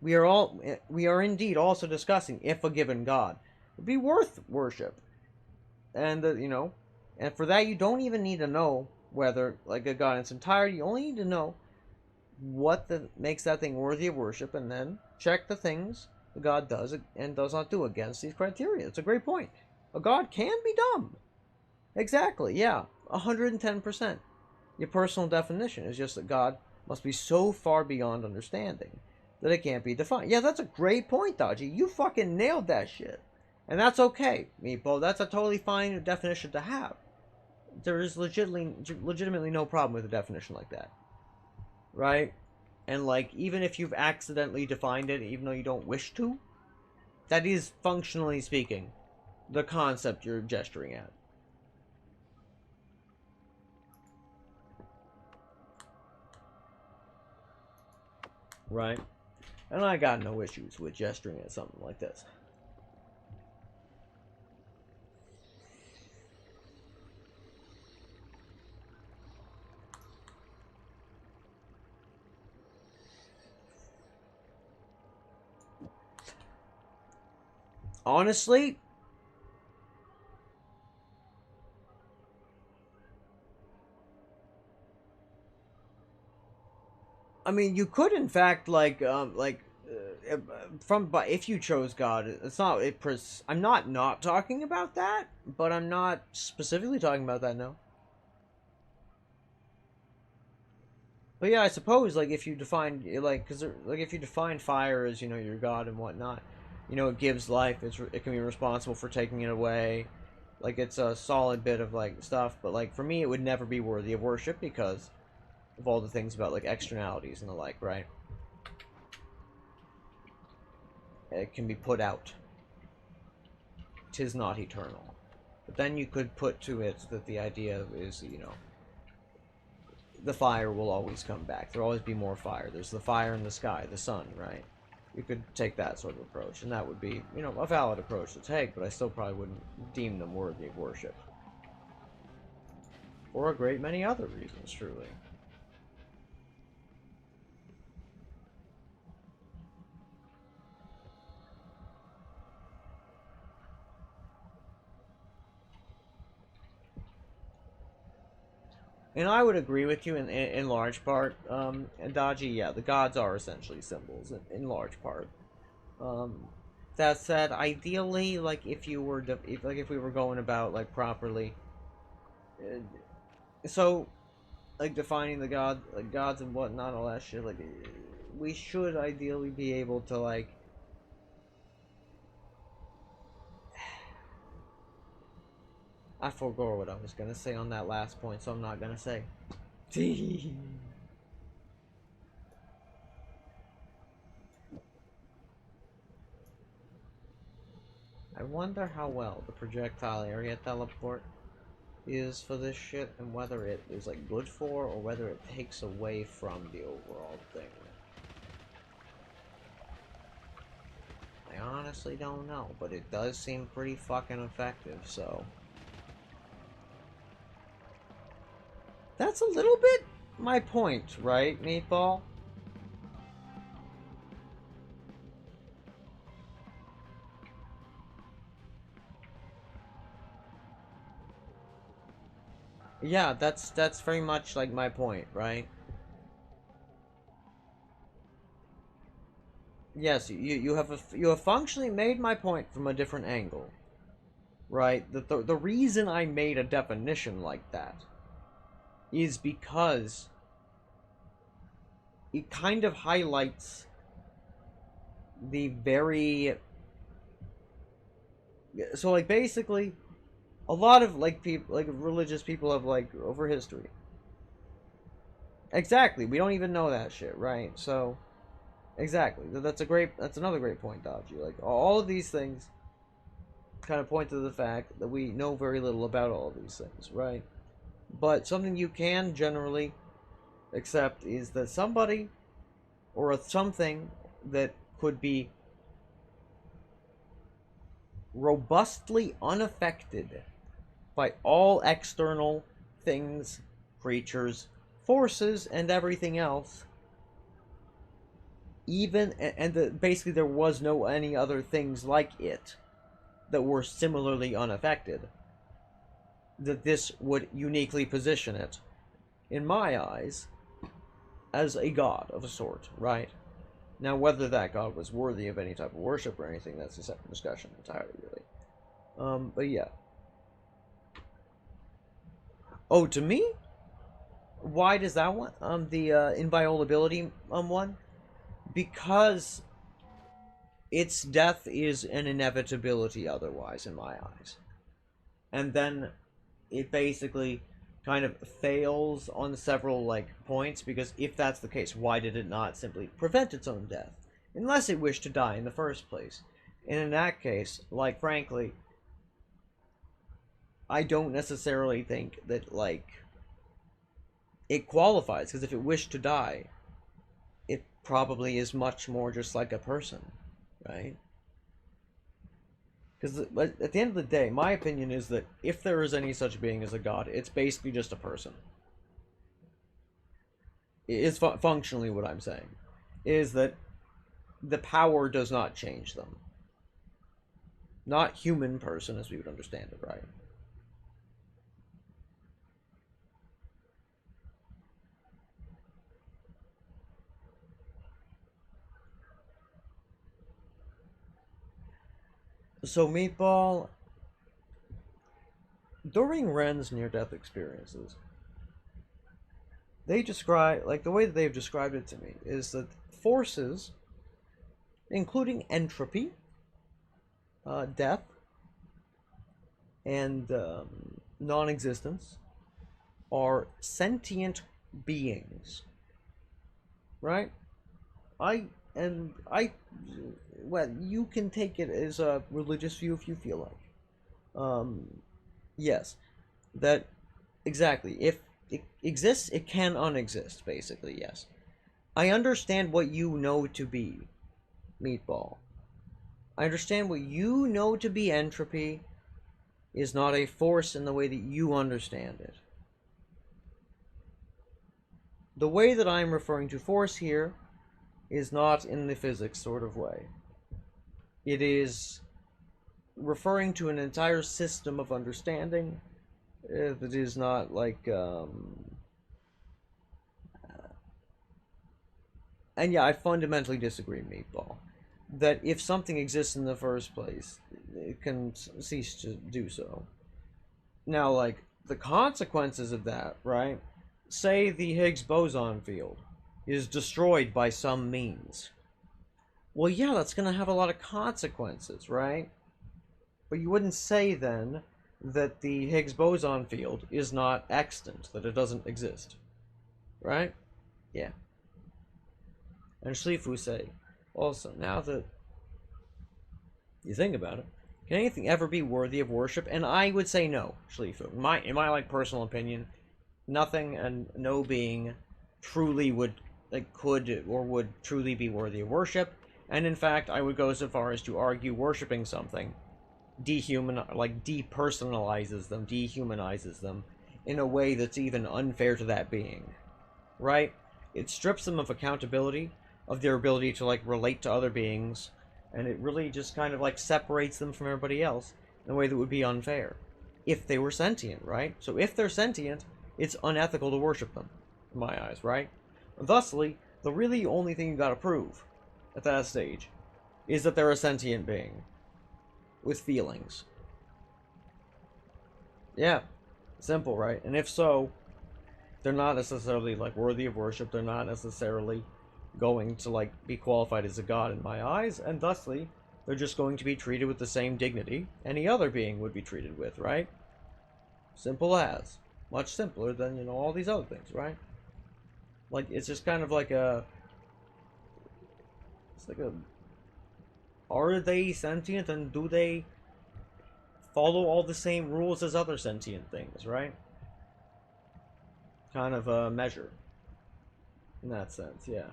We are indeed also discussing if a given god would be worth worship. And, and for that you don't even need to know whether, like, a god in its entirety. You only need to know what makes that thing worthy of worship, and then check the things the god does and does not do against these criteria. It's a great point. A god can be dumb. Exactly, yeah. 110%. Your personal definition is just that God must be so far beyond understanding that it can't be defined. Yeah, that's a great point, Dodgy. You fucking nailed that shit. And that's okay, Meepo. That's a totally fine definition to have. There is legitimately no problem with a definition like that. Right? And, like, even if you've accidentally defined it, even though you don't wish to, that is, functionally speaking, the concept you're gesturing at. Right? And I got no issues with gesturing at something like this. Honestly, I mean, you could, in fact, if you chose God, it's not, I'm not talking about that, but I'm not specifically talking about that, no. But yeah, I suppose, like, if you define, like, because, like, if you define fire as, your God and whatnot, it gives life, it can be responsible for taking it away, like, it's a solid bit of, like, stuff, but, like, for me, it would never be worthy of worship, because of all the things about, like, externalities and the like, right? It can be put out. 'Tis not eternal. But then you could put to it that the idea is, the fire will always come back. There'll always be more fire. There's the fire in the sky, the sun, right? You could take that sort of approach, and that would be, a valid approach to take, but I still probably wouldn't deem them worthy of worship. for a great many other reasons, truly. And I would agree with you in large part. And Dodgy, yeah, the gods are essentially symbols in large part. That said, ideally, like if we were going about like properly, so like defining the gods and whatnot, all that shit. Like we should ideally be able to like. I forgot what I was gonna say on that last point, so I'm not gonna say. I wonder how well the projectile area teleport is for this shit, and whether it is like good for, or whether it takes away from the overall thing. I honestly don't know, but it does seem pretty fucking effective, so... That's a little bit my point, right, Meatball? Yeah, that's very much like my point, right? Yes, you have functionally made my point from a different angle, right? The reason I made a definition like that is because it kind of highlights the very... So, like, basically, a lot of, like, people, like, religious people have, like, over history. Exactly, we don't even know that shit, right? So, exactly, that's another great point, Dodgy. Like, all of these things kind of point to the fact that we know very little about all of these things, right? But something you can generally accept is that somebody or something that could be robustly unaffected by all external things, creatures, forces, and everything else, even basically there was no any other things like it that were similarly unaffected, that this would uniquely position it, in my eyes, as a god of a sort, right? Now, whether that god was worthy of any type of worship or anything, that's a separate discussion entirely, really. But yeah. Oh, to me? Why does that one? The inviolability one? Because its death is an inevitability otherwise, in my eyes. And then it basically kind of fails on several, like, points, because if that's the case, why did it not simply prevent its own death? Unless it wished to die in the first place. And in that case, like, frankly, I don't necessarily think that, like, it qualifies, because if it wished to die, it probably is much more just like a person, right? Because at the end of the day, my opinion is that if there is any such being as a god, it's basically just a person. It's functionally what I'm saying. Is that the power does not change them. Not human person as we would understand it, right? So, Meatball, during Ren's near-death experiences, they describe, like, the way that they've described it to me is that forces, including entropy, death, and non-existence, are sentient beings, right? Well, you can take it as a religious view if you feel like. Yes, that, exactly, if it exists, it can unexist, basically, yes. I understand what you know to be, Meatball. I understand what you know to be entropy is not a force in the way that you understand it. the way that I'm referring to force here is not in the physics sort of way. It is referring to an entire system of understanding that is not like, and yeah, I fundamentally disagree, Meatball, that if something exists in the first place, it can cease to do so. Now, like, the consequences of that, right? Say the Higgs boson field is destroyed by some means. Well, yeah, that's going to have a lot of consequences, right? But you wouldn't say then that the Higgs boson field is not extant, that it doesn't exist. Right? Yeah. And Shlifu say, also, now that you think about it, can anything ever be worthy of worship? And I would say no, Shlifu. In my like personal opinion, nothing and no being truly would could or would truly be worthy of worship. And in fact, I would go so far as to argue worshiping something depersonalizes them, dehumanizes them in a way that's even unfair to that being. Right? It strips them of accountability, of their ability to like relate to other beings, and it really just kind of like separates them from everybody else in a way that would be unfair. If they were sentient, right? So if they're sentient, it's unethical to worship them, in my eyes, right? Thusly, the really only thing you gotta prove at that stage is that they're a sentient being with feelings. Yeah, simple, right? And if so, they're not necessarily like worthy of worship. They're not necessarily going to like be qualified as a god in my eyes, and thusly they're just going to be treated with the same dignity any other being would be treated with, right? Simple as. Much simpler than, you know, all these other things, right? Like, it's just kind of like a... It's like a... Are they sentient, and do they follow all the same rules as other sentient things, right? Kind of a measure. In that sense, yeah.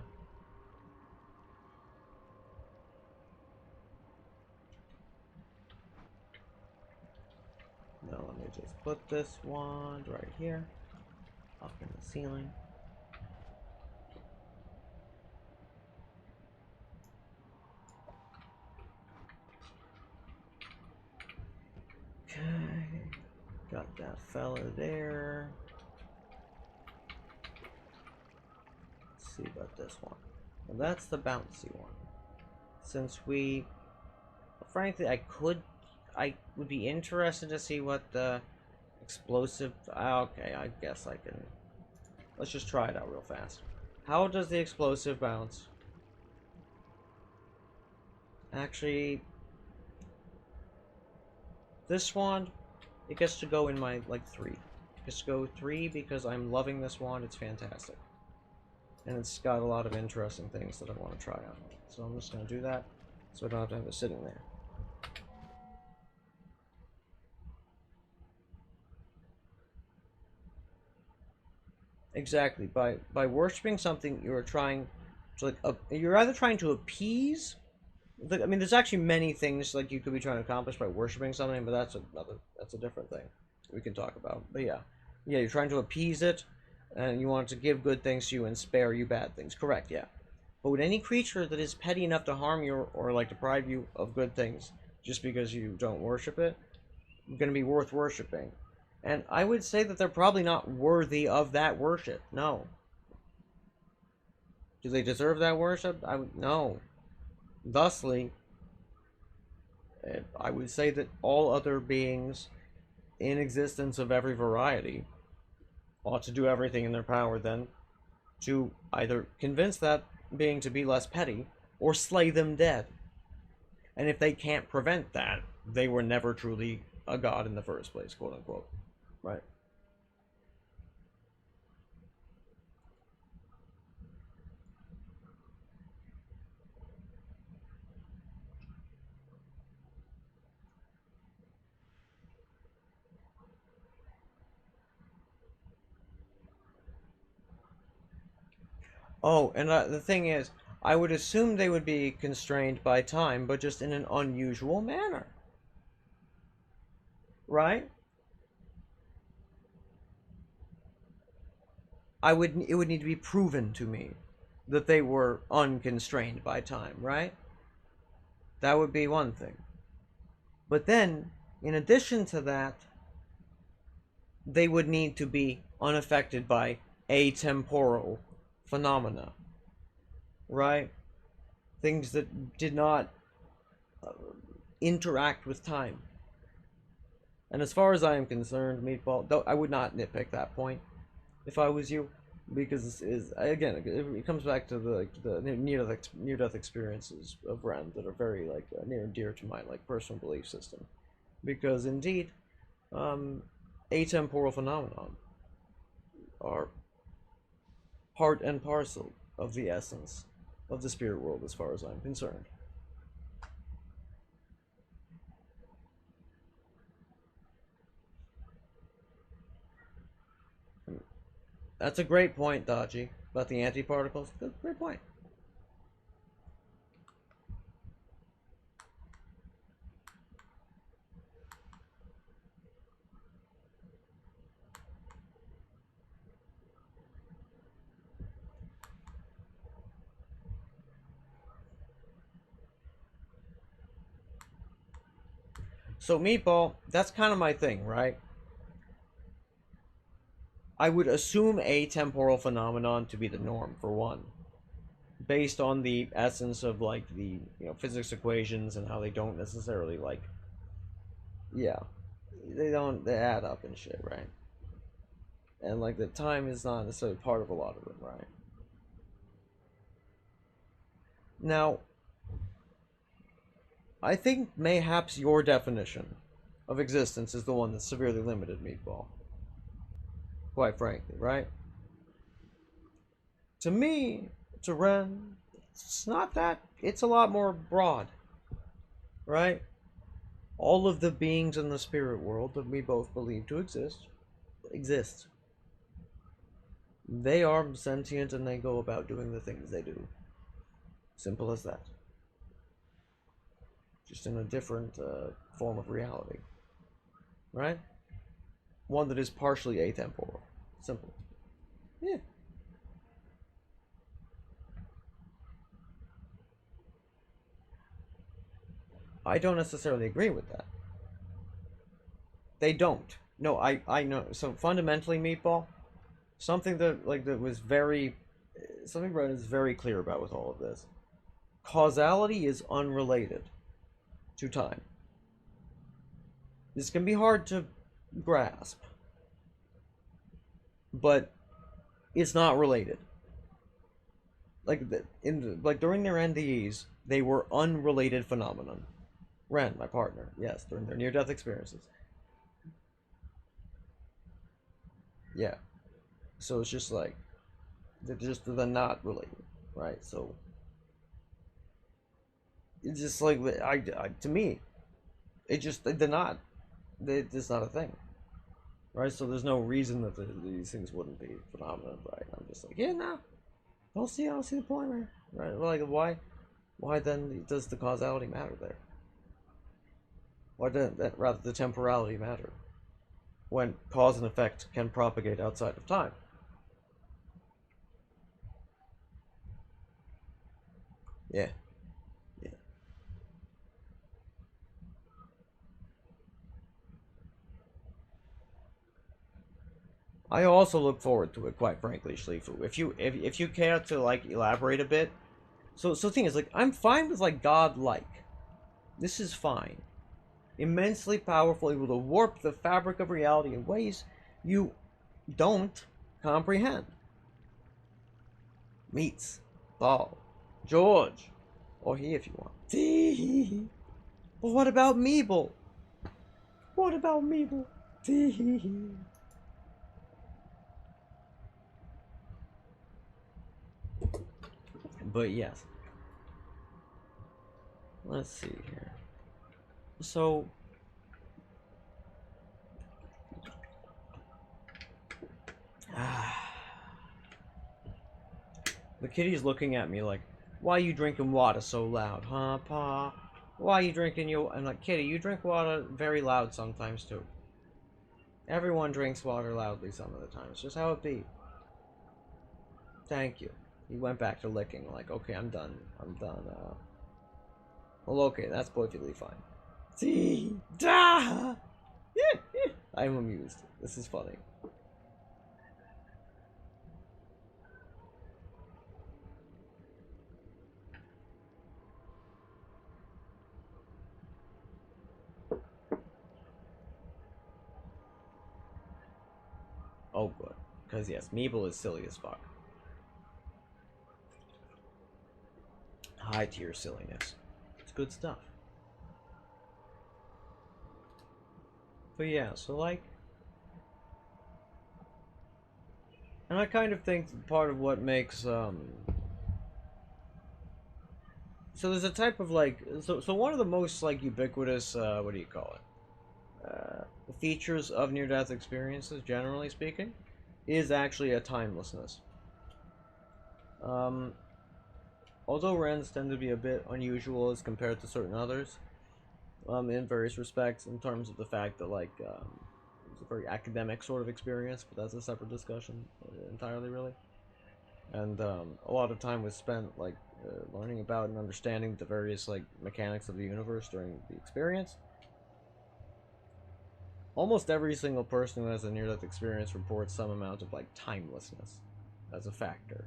Now let me just put this wand right here, up in the ceiling. Okay, got that fella there. Let's see about this one. Well, that's the bouncy one. Since we, frankly, I would be interested to see what the explosive... Okay, I guess I can... Let's just try it out real fast. How does the explosive bounce? Actually, this wand, it gets to go in my, like, 3. It gets to go 3 because I'm loving this wand. It's fantastic. And it's got a lot of interesting things that I want to try on. So I'm just going to do that so I don't have to have it sitting there. Exactly. By worshiping something, you're trying to like you're either trying to appease. I mean, there's actually many things like you could be trying to accomplish by worshiping something, but that's a different thing we can talk about. But yeah, you're trying to appease it, and you want it to give good things to you and spare you bad things. Correct. Yeah. But with any creature that is petty enough to harm you or like deprive you of good things just because you don't worship it, it's going to be worth worshiping. And I would say that they're probably not worthy of that worship. No. Do they deserve that worship? No. Thusly, I would say that all other beings in existence of every variety ought to do everything in their power then to either convince that being to be less petty or slay them dead. And if they can't prevent that, they were never truly a god in the first place, quote unquote. Right. Oh, and the thing is, I would assume they would be constrained by time, but just in an unusual manner. Right? it would need to be proven to me that they were unconstrained by time, right? That would be one thing. But then, in addition to that, they would need to be unaffected by atemporal phenomena, right? Things that did not interact with time. And as far as I am concerned, Meatball, though I would not nitpick that point if I was you, because again, it comes back to the near-death experiences of Ren that are very near and dear to my personal belief system, because indeed, atemporal phenomena are part and parcel of the essence of the spirit world, as far as I'm concerned. That's a great point, Dodgy, about the antiparticles. Great point. So, Meatball, that's kind of my thing, right? I would assume atemporal phenomenon to be the norm, for one. Based on the essence of, the, physics equations and how they don't necessarily, yeah. They add up and shit, right? And, the time is not necessarily part of a lot of them, right? Now, I think mayhaps your definition of existence is the one that's severely limited, Meatball. Quite frankly, right? To me, to Ren, it's not that. It's a lot more broad, right? All of the beings in the spirit world that we both believe to exist. They are sentient and they go about doing the things they do. Simple as that. Just in a different form of reality, right? One that is partially atemporal. Simple. Yeah. I don't necessarily agree with that. They don't. No, I know. So fundamentally, Meatball, something that that was something Brett is very clear about with all of this. Causality is unrelated to time. This can be hard to grasp, but it's not related. During their NDEs, they were unrelated phenomenon. Ren, my partner, yes, during their near-death experiences. Yeah. So it's just they're not related, right? So it's just to me, they're not. It's just not a thing, right? So there's no reason that these things wouldn't be phenomenon, right? I'm just yeah, no. I don't see the point, man. Right? Well, why then does the causality matter there? Why doesn't that rather the temporality matter? When cause and effect can propagate outside of time. Yeah. Yeah. I also look forward to it, quite frankly, Shlifu. If you care to elaborate a bit. So the thing is, I'm fine with godlike. This is fine. Immensely powerful, able to warp the fabric of reality in ways you don't comprehend. Meets Ball, George, or he if you want. But what about Meeble? What about Meeble? But yes. Let's see here. So the kitty's looking at me why are you drinking water so loud, huh, Pa? Why are you drinking your... I'm like, kitty, you drink water very loud sometimes too. Everyone drinks water loudly some of the time. It's just how it be. Thank you. He went back to licking, like, okay, I'm done. I'm done. Well, okay, that's perfectly fine. See? Da! I'm amused. This is funny. Oh, good. Because, yes, Meeble is silly as fuck. High tier silliness. It's good stuff. But yeah, so like... And I kind of think part of what makes, So there's a type of, like... So one of the most, like, ubiquitous, what do you call it? Features of near-death experiences, generally speaking, is actually a timelessness. Although Rens tend to be a bit unusual as compared to certain others, in various respects, in terms of the fact that, like, it's a very academic sort of experience, but that's a separate discussion entirely, really. And a lot of time was spent, like, learning about and understanding the various, like, mechanics of the universe during the experience. Almost every single person who has a near-death experience reports some amount of, like, timelessness as a factor.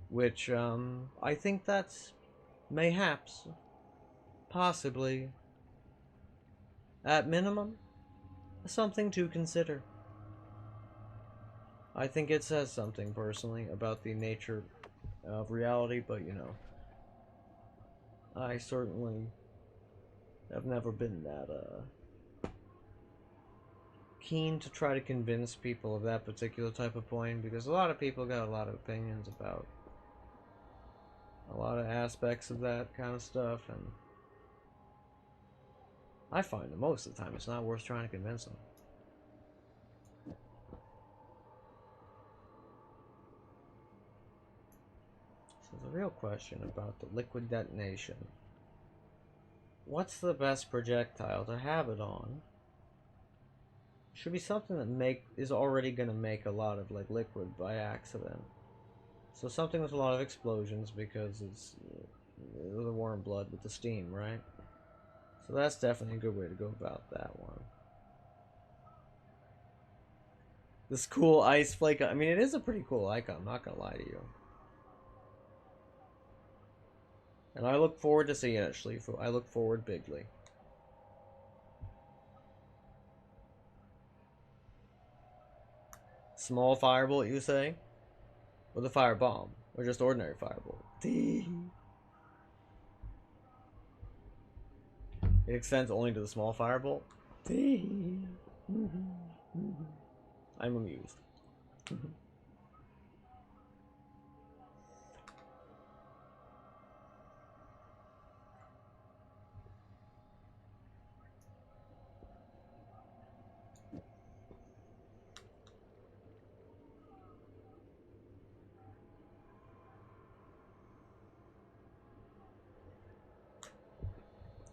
Which, I think that's mayhaps, possibly, at minimum, something to consider. I think it says something, personally, about the nature of reality, but, you know, I certainly have never been that, keen to try to convince people of that particular type of point, because a lot of people got a lot of opinions about a lot of aspects of that kind of stuff, and I find that most of the time it's not worth trying to convince them. So the real question about the liquid detonation. What's the best projectile to have it on? Should be something that is already going to make a lot of, like, liquid by accident. So something with a lot of explosions, because it's the warm blood with the steam, right? So that's definitely a good way to go about that one. This cool ice flake, I mean, it is a pretty cool icon, I'm not gonna lie to you. And I look forward to seeing it, Schleif. I look forward bigly. Small firebolt, you say? Or the firebomb? Or just ordinary firebolt? It extends only to the small firebolt? I'm amused.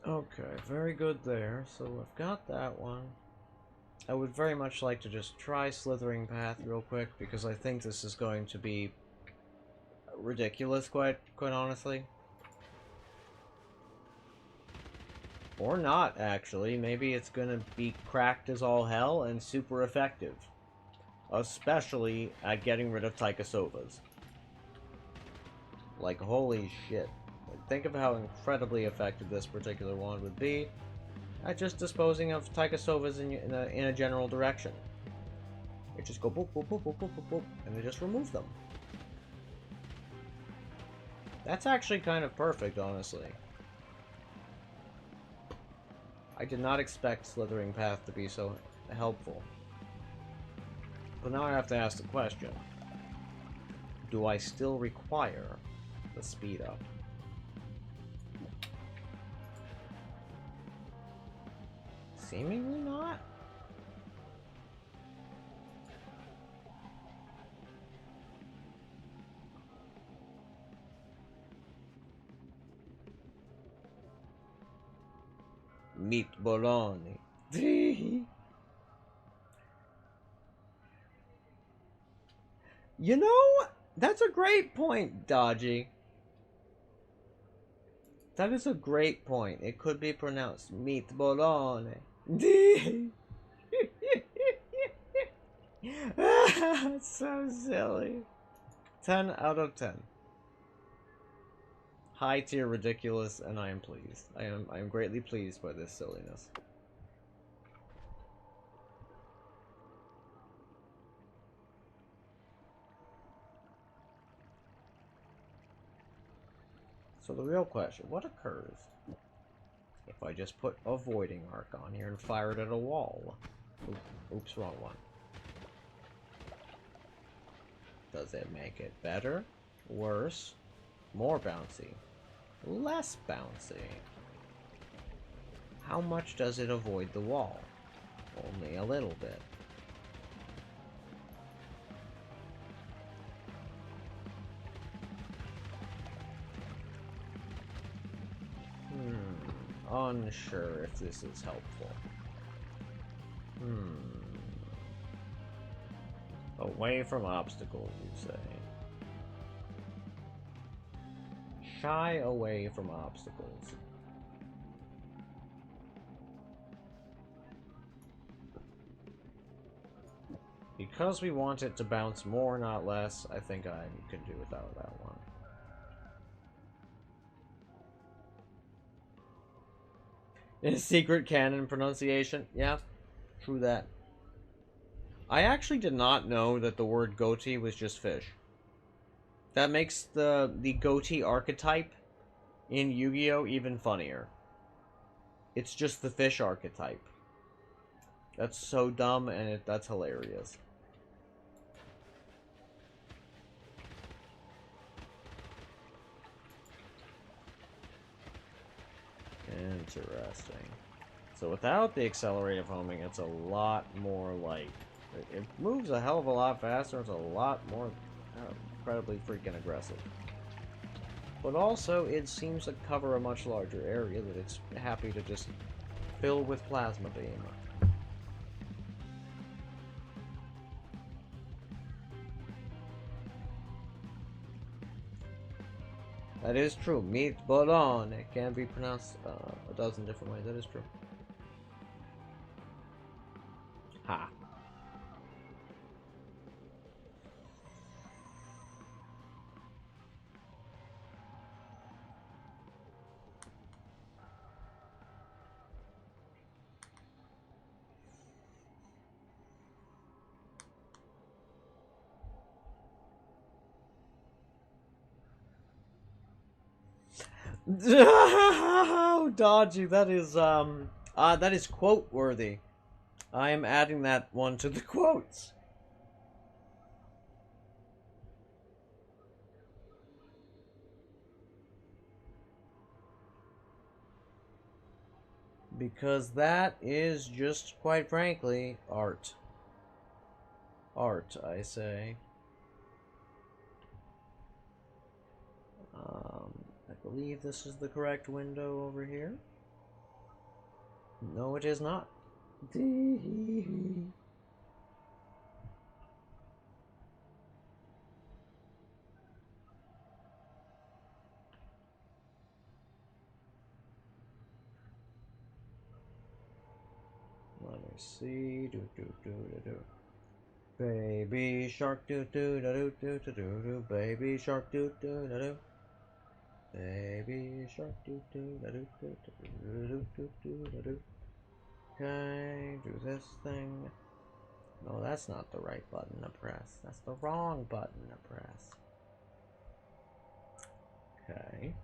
Okay, very good there. So I've got that one. I would very much like to just try Slithering Path real quick, because I think this is going to be ridiculous, quite honestly. Or not, actually. Maybe it's gonna be cracked as all hell and super effective. Especially at getting rid of Taikasovas. Like, holy shit. Think of how incredibly effective this particular wand would be at just disposing of Taikasovas in a general direction. It just go boop, boop, boop, boop, boop, boop, boop, and they just remove them. That's actually kind of perfect, honestly. I did not expect Slithering Path to be so helpful. But now I have to ask the question. Do I still require the speed up? Seemingly not. Meat bologna. You know, That's a great point, Dodgy. That is a great point. It could be pronounced meat bologna. So silly. 10 out of 10. High tier ridiculous, and I am pleased. I am greatly pleased by this silliness. So the real question, what occurs if I just put a voiding arc on here and fire it at a wall? Oops, wrong one. Does it make it better? Worse? More bouncy? Less bouncy? How much does it avoid the wall? Only a little bit. Unsure if this is helpful. Away from obstacles, you say. Shy away from obstacles. Because we want it to bounce more, not less, I think I can do without that one. Secret canon pronunciation? Yeah, true that. I actually did not know that the word goatee was just fish. That makes the goatee archetype in Yu-Gi-Oh! Even funnier. It's just the fish archetype. That's so dumb, and that's hilarious. Interesting. So without the accelerative homing, it's a lot more like... It moves a hell of a lot faster, it's a lot more incredibly freaking aggressive. But also, it seems to cover a much larger area that it's happy to just fill with plasma beam. That is true. Meat bologna. It can be pronounced a dozen different ways. That is true. Ha. Oh, dodgy. That is quote worthy. I am adding that one to the quotes. Because that is just, quite frankly, art. Art, I say. I believe this is the correct window over here. No, it is not. Let me see. Baby shark do do da do do do do do. Baby shark do do da do. Baby shark do do da do do do do do do da do. Okay, do this thing. No, that's not the right button to press. That's the wrong button to press. Okay.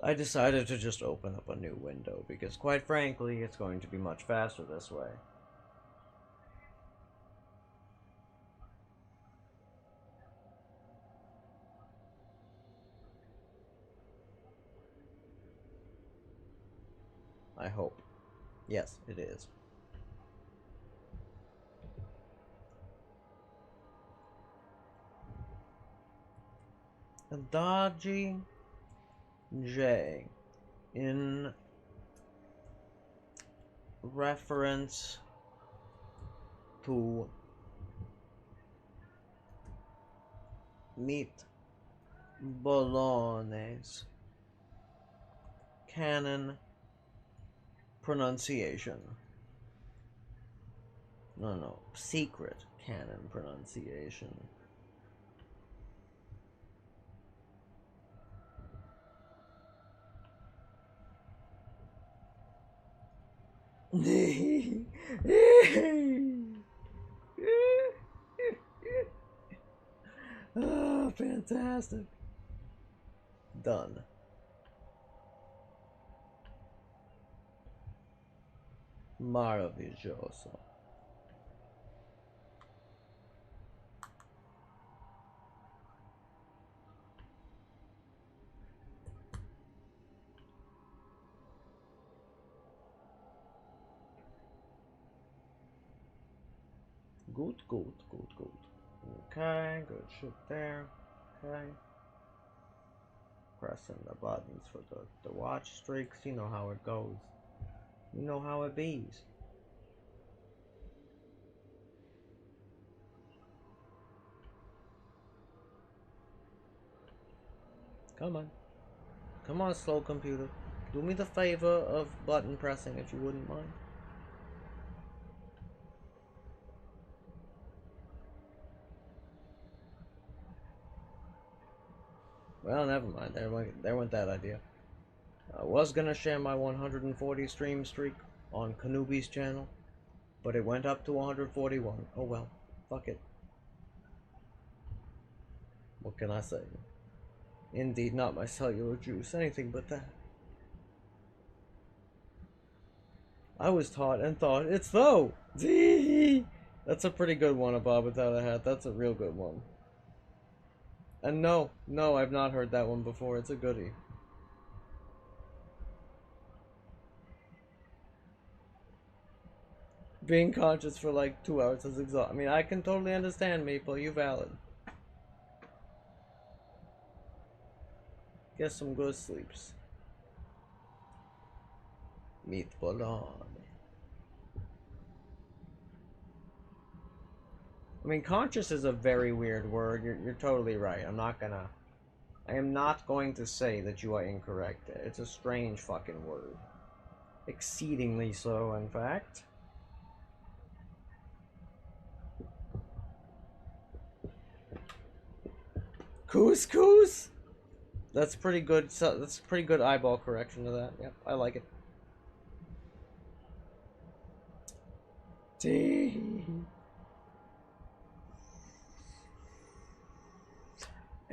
I decided to just open up a new window because, quite frankly, it's going to be much faster this way. I hope. Yes, it is. a dodgy J in reference to meat bolognese canon pronunciation. No, secret canon pronunciation. Oh, fantastic. Done. Maravilloso. Good. Okay, good shit there. Okay. Pressing the buttons for the watch streaks. You know how it goes. You know how it bees. Come on. Come on, slow computer. Do me the favor of button pressing if you wouldn't mind. Well, never mind. There went that idea. I was gonna share my 140 stream streak on Kanubi's channel, but it went up to 141. Oh well. Fuck it. What can I say? Indeed, not my cellular juice. Anything but that. I was taught and thought it's though. That's a pretty good one, a Bob without a hat. That's a real good one. And no, I've not heard that one before. It's a goodie. Being conscious for like 2 hours is exhausting. I mean, I can totally understand, Maple. You valid. Get some good sleeps. Meet Bologna. I mean, conscious is a very weird word. You're totally right. I am not going to say that you are incorrect. It's a strange fucking word. Exceedingly so, in fact. Couscous? That's pretty good. That's pretty good eyeball correction to that. Yep, I like it.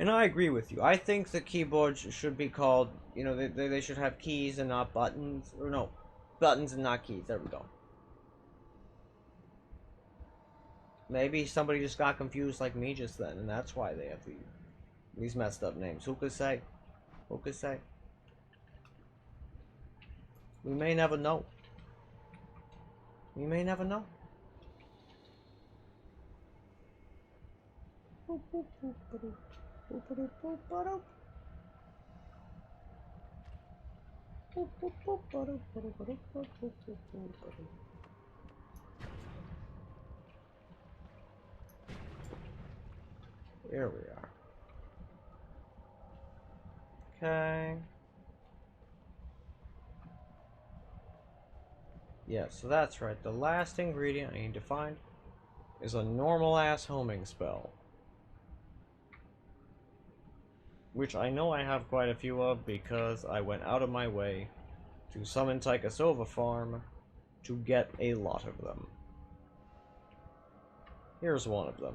And I agree with you. I think the keyboards should be called, you know, they should have keys and not buttons. Or no, buttons and not keys. There we go. Maybe somebody just got confused like me just then, and that's why they have these messed up names. Who could say? Who could say? We may never know. We may never know. Here we are. Okay. Yeah, so that's right. The last ingredient I need to find is a normal-ass homing spell. Which I know I have quite a few of because I went out of my way to summon Tykasova Farm to get a lot of them. Here's one of them.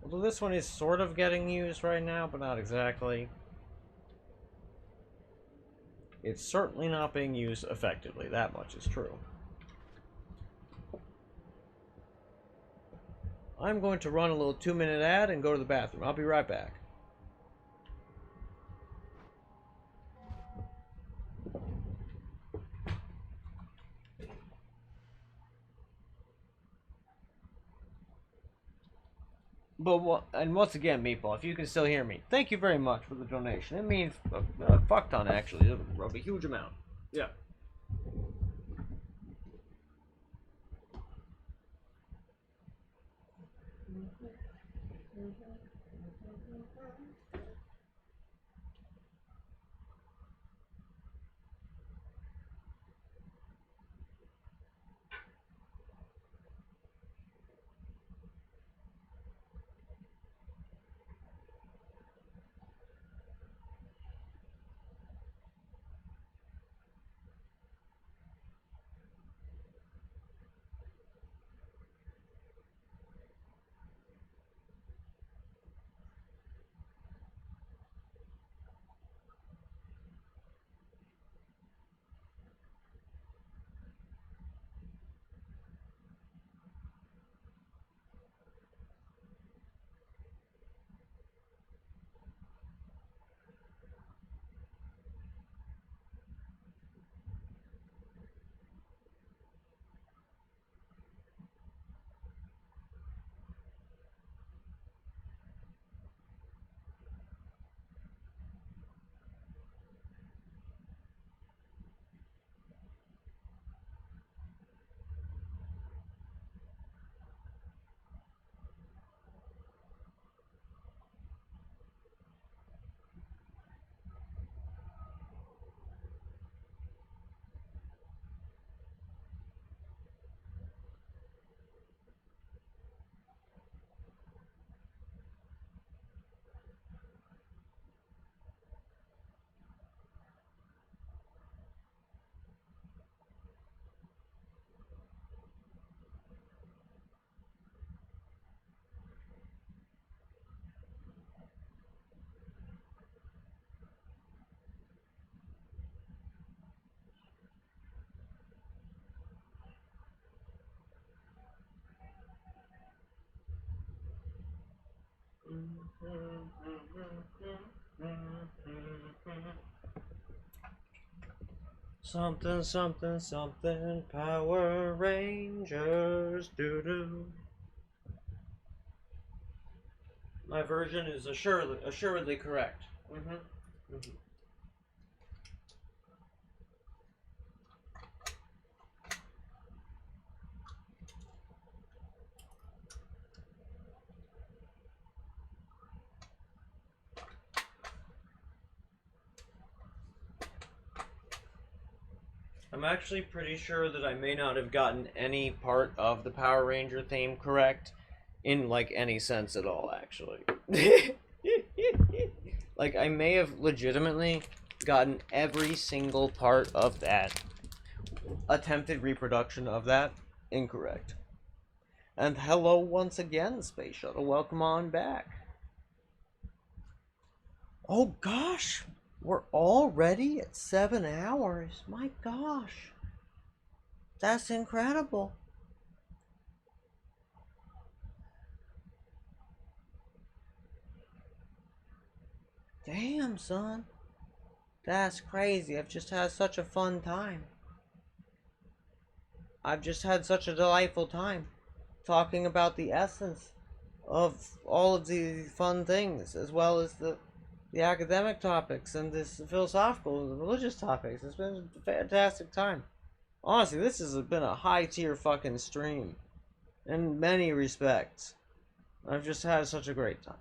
Although this one is sort of getting used right now, but not exactly. It's certainly not being used effectively, that much is true. I'm going to run a little 2-minute ad and go to the bathroom. I'll be right back. But and once again, Meatball, if you can still hear me, thank you very much for the donation. It means a fuck ton, actually. A huge amount. Yeah. Something, something, something, Power Rangers, doo-doo. My version is assuredly correct. I'm actually pretty sure that I may not have gotten any part of the Power Ranger theme correct in, like, any sense at all, actually. Like, I may have legitimately gotten every single part of that attempted reproduction of that incorrect. And hello once again, Space Shuttle. Welcome on back. Oh gosh! We're already at 7 hours. My gosh. That's incredible. Damn, son. That's crazy. I've just had such a fun time. I've just had such a delightful time talking about the essence of all of these fun things, as well as the academic topics and this philosophical and religious topics. It's been a fantastic time. Honestly, this has been a high tier fucking stream in many respects. I've just had such a great time.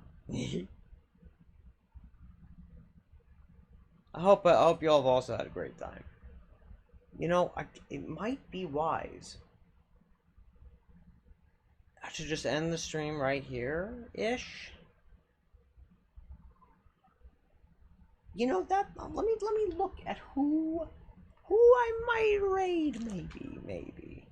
I hope y'all have also had a great time. You know, it might be wise. I should just end the stream right here-ish. You know that. Let me look at who I might raid. Maybe.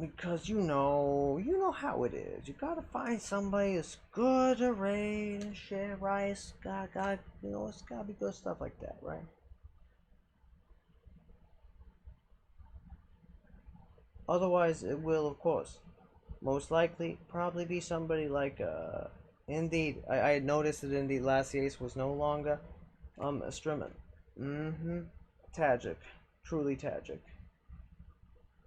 Because you know how it is. You gotta find somebody that's good to raid and shit, right? It's got, it's gotta be good stuff like that, right? Otherwise, it will, of course, most likely, probably be somebody like, Indeed. I had noticed that Indeed Last Ace was no longer, streaming. tragic. Truly tragic.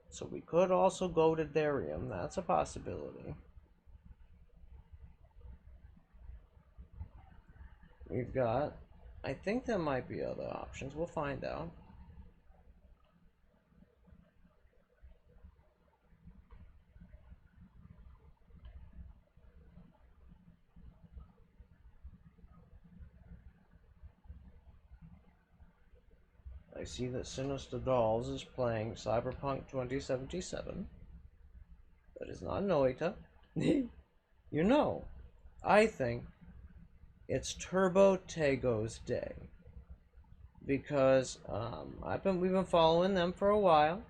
So we could also go to Darium. That's a possibility. We've got... I think there might be other options. We'll find out. I see that Sinister Dolls is playing Cyberpunk 2077. That is not Noita. You know, I think it's Turbo Tego's day. Because we've been following them for a while.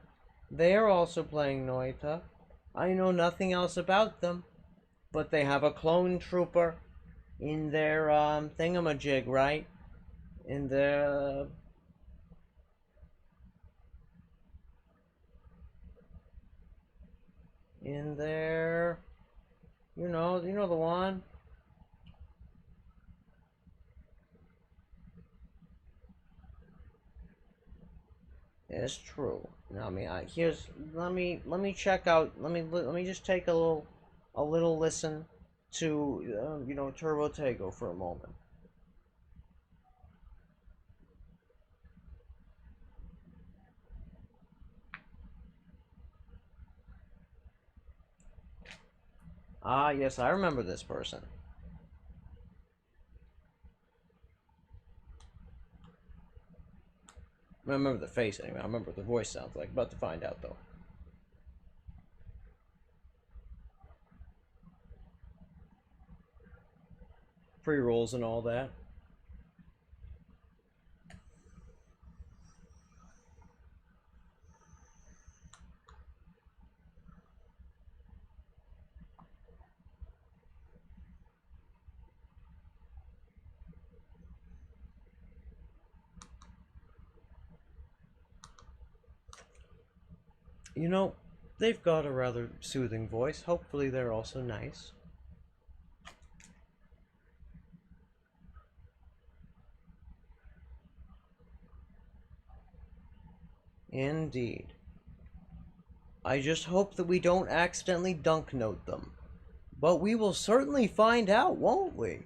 They are also playing Noita. I know nothing else about them, but they have a clone trooper in their thingamajig, right? In their you know the one. It's true. I mean, let me check out. Let me just take a little listen to you know, Turbo Tego for a moment. Ah, yes, I remember this person. I remember the face anyway. I remember what the voice sounds like. About to find out though. Pre-rolls and all that. You know, they've got a rather soothing voice. Hopefully they're also nice. Indeed. I just hope that we don't accidentally dunk note them. But we will certainly find out, won't we?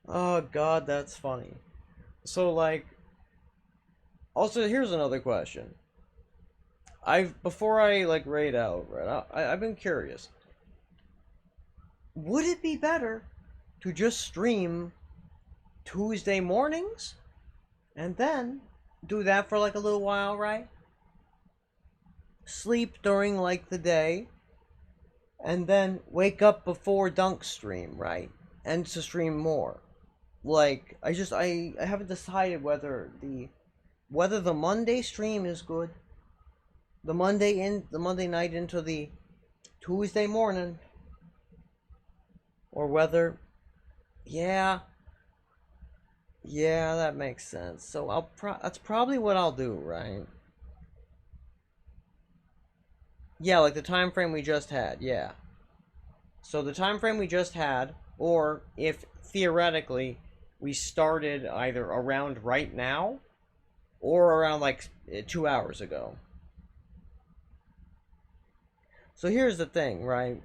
Oh god, that's funny. So like, also here's another question. Before I like raid out, right? I've been curious. Would it be better to just stream Tuesday mornings and then do that for like a little while, right? Sleep during like the day and then wake up before dunk stream, right? And to stream more. Like, I haven't decided whether the Monday stream is good. The Monday night into the Tuesday morning. Or whether, yeah, that makes sense. So that's probably what I'll do, right? Yeah, like the time frame we just had, yeah. So the time frame we just had, or if theoretically we started either around right now or around like 2 hours ago. So here's the thing, right?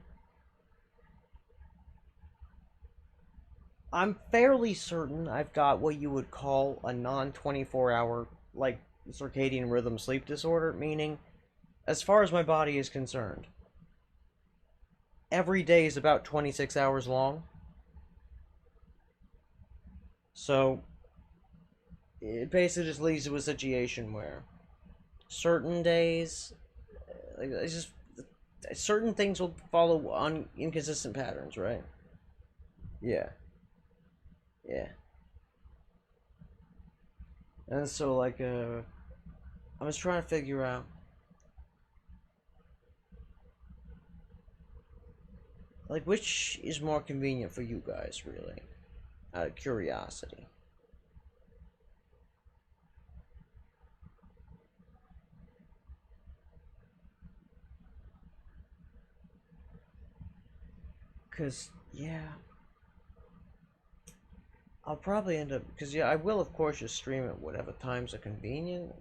I'm fairly certain I've got what you would call a non-24-hour, like, circadian rhythm sleep disorder, meaning, as far as my body is concerned, every day is about 26 hours long. So, it basically just leads to a situation where certain days, like, it's just, certain things will follow on inconsistent patterns, right? Yeah. Yeah. And so, like, I'm just trying to figure out, like, which is more convenient for you guys, really, out of curiosity. Because, yeah. I'll probably end up, because yeah, I will of course just stream at whatever times are convenient.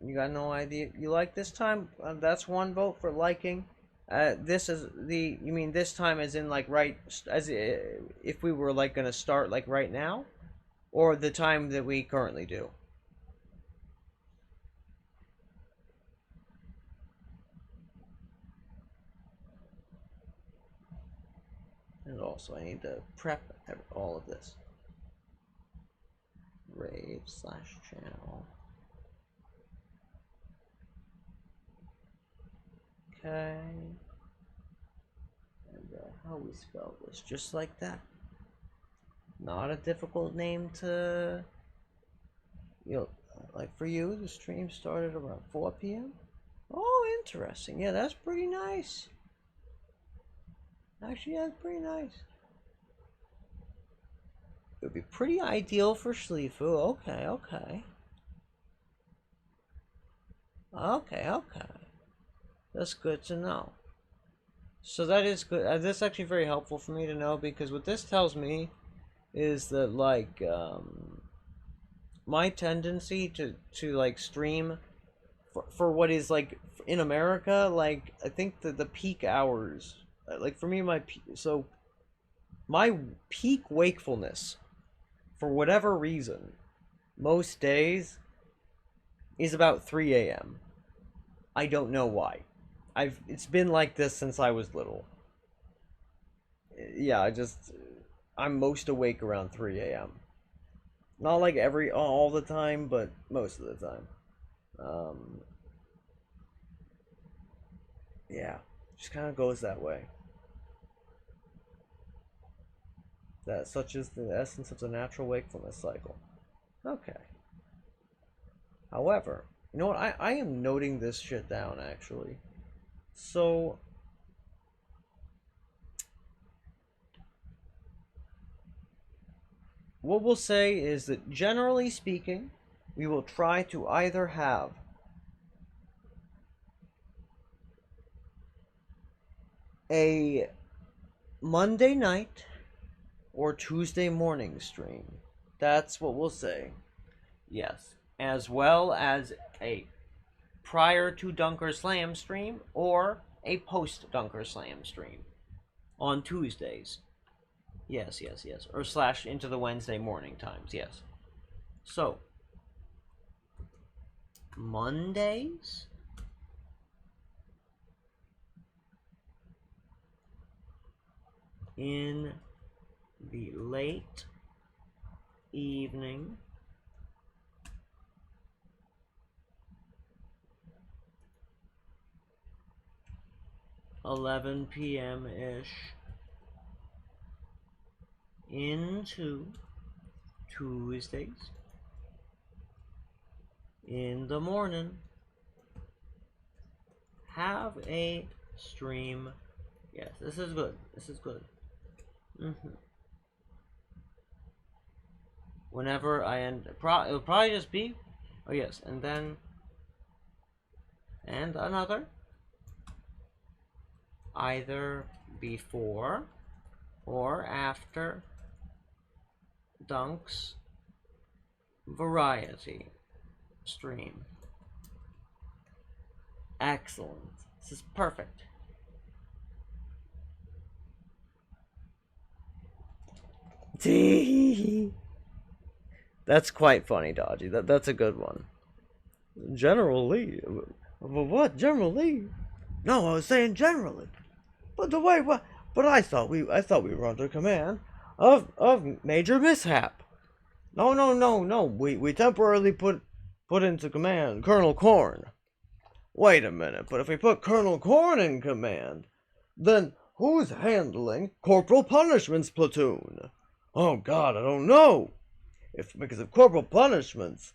You got no idea. You like this time? That's one vote for liking. This is the, you mean this time as in like right, if we were like gonna start like right now? Or the time that we currently do? And also I need to prep all of this. Rave/channel. Okay. And how we spell this, just like that. Not a difficult name to, you know, like for you, the stream started around 4 p.m. Oh, interesting. Yeah, that's pretty nice. Actually, that's pretty nice. It would be pretty ideal for Schleifu. Okay, okay. Okay. That's good to know. So that is good. That's actually very helpful for me to know, because what this tells me is that, like, my tendency to like stream for what is like in America, like I think that the peak hours, like for me, my peak wakefulness, for whatever reason, most days is about 3 a.m. I don't know why. It's been like this since I was little. Yeah, I'm most awake around 3 a.m. Not like all the time, but most of the time. Yeah, just kind of goes that way. That such is the essence of the natural wakefulness cycle. Okay. However, you know what? I am noting this shit down, actually. So, what we'll say is that, generally speaking, we will try to either have a Monday night or Tuesday morning stream. That's what we'll say. Yes. As well as a prior to Dunker Slam stream or a post Dunker Slam stream on Tuesdays. Yes. Or / into the Wednesday morning times, yes. So, Mondays in the late evening, (11 p.m.-ish) into Tuesdays in the morning, have a stream. Yes, this is good. Whenever I end, it'll probably just be, oh yes, and then, and another, either before or after Dunk's variety stream. Excellent. This is perfect. That's quite funny, Dodgy. That's a good one. General Lee? What? General Lee? No, I was saying generally. But the way what? But I thought we were under command of Major Mishap. No. We temporarily put into command Colonel Corn. Wait a minute. But if we put Colonel Corn in command, then who's handling Corporal Punishment's platoon? Oh God, I don't know. Because if Corporal Punishment's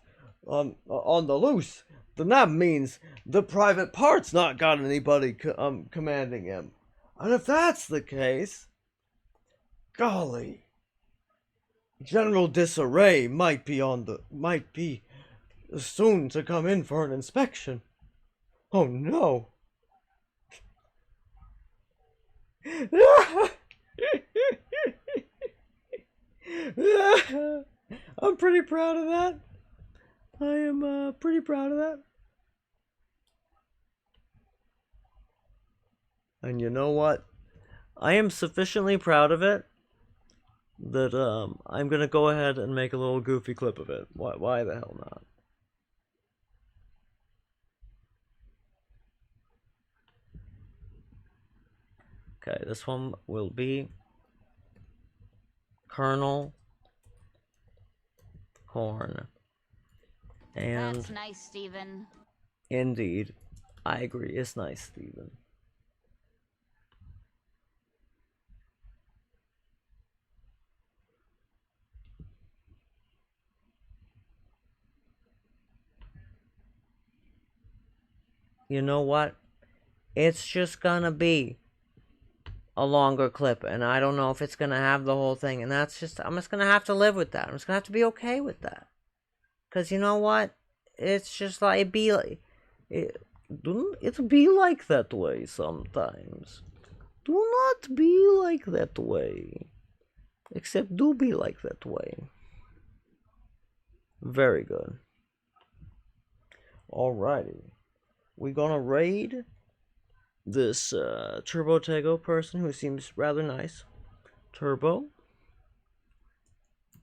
on the loose, then that means the private part's not got anybody commanding him. And if that's the case, golly, General Disarray might be soon to come in for an inspection. Oh no. I'm pretty proud of that. I am pretty proud of that. And you know what? I am sufficiently proud of it that I'm gonna go ahead and make a little goofy clip of it. Why the hell not? Okay, this one will be Colonel Horn. And That's nice, Steven. indeed, I agree. It's nice, Steven. You know what? It's just gonna be a longer clip, and I don't know if it's gonna have the whole thing, and I'm just gonna have to live with that. I'm just gonna have to be okay with that. Cause you know what? It's just like it'll be like that way sometimes. Do not be like that way. Except do be like that way. Very good. Alrighty. We're gonna raid this Turbo Tego person who seems rather nice. Turbo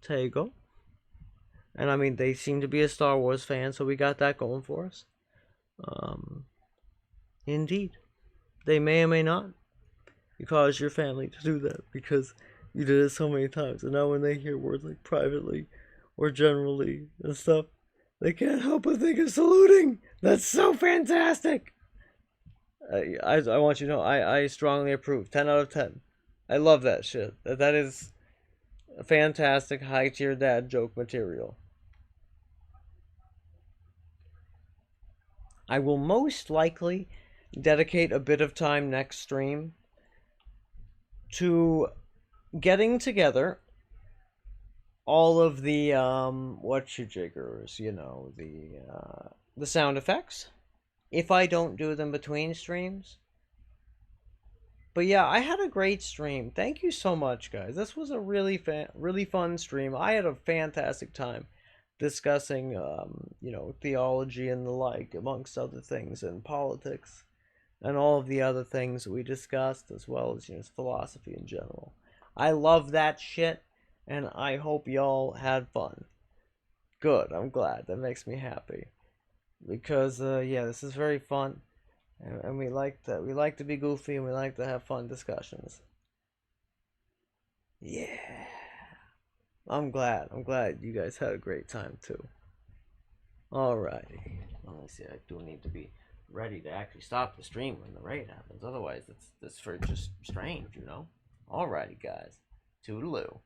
Tego. And I mean, they seem to be a Star Wars fan, so we got that going for us. Indeed. They may or may not. You cause your family to do that because you did it so many times. And now when they hear words like privately or generally and stuff, they can't help but think of saluting. That's so fantastic. I want you to know, I strongly approve. 10 out of 10. I love that shit. That is fantastic high tier dad joke material. I will most likely dedicate a bit of time next stream to getting together all of the whatchajiggers, you know, the sound effects, if I don't do them between streams. But yeah, I had a great stream. Thank you so much, guys. This was a really fun stream. I had a fantastic time discussing you know, theology and the like, amongst other things, and politics and all of the other things we discussed, as well as, you know, philosophy in general. I love that shit, and I hope y'all had fun. Good, I'm glad. That makes me happy. Because, yeah, this is very fun. And we like to be goofy, and we like to have fun discussions. Yeah. I'm glad you guys had a great time, too. Alrighty. Let me see, I do need to be ready to actually stop the stream when the raid happens. Otherwise, it's for just strange, you know? Alrighty, guys. Toodaloo.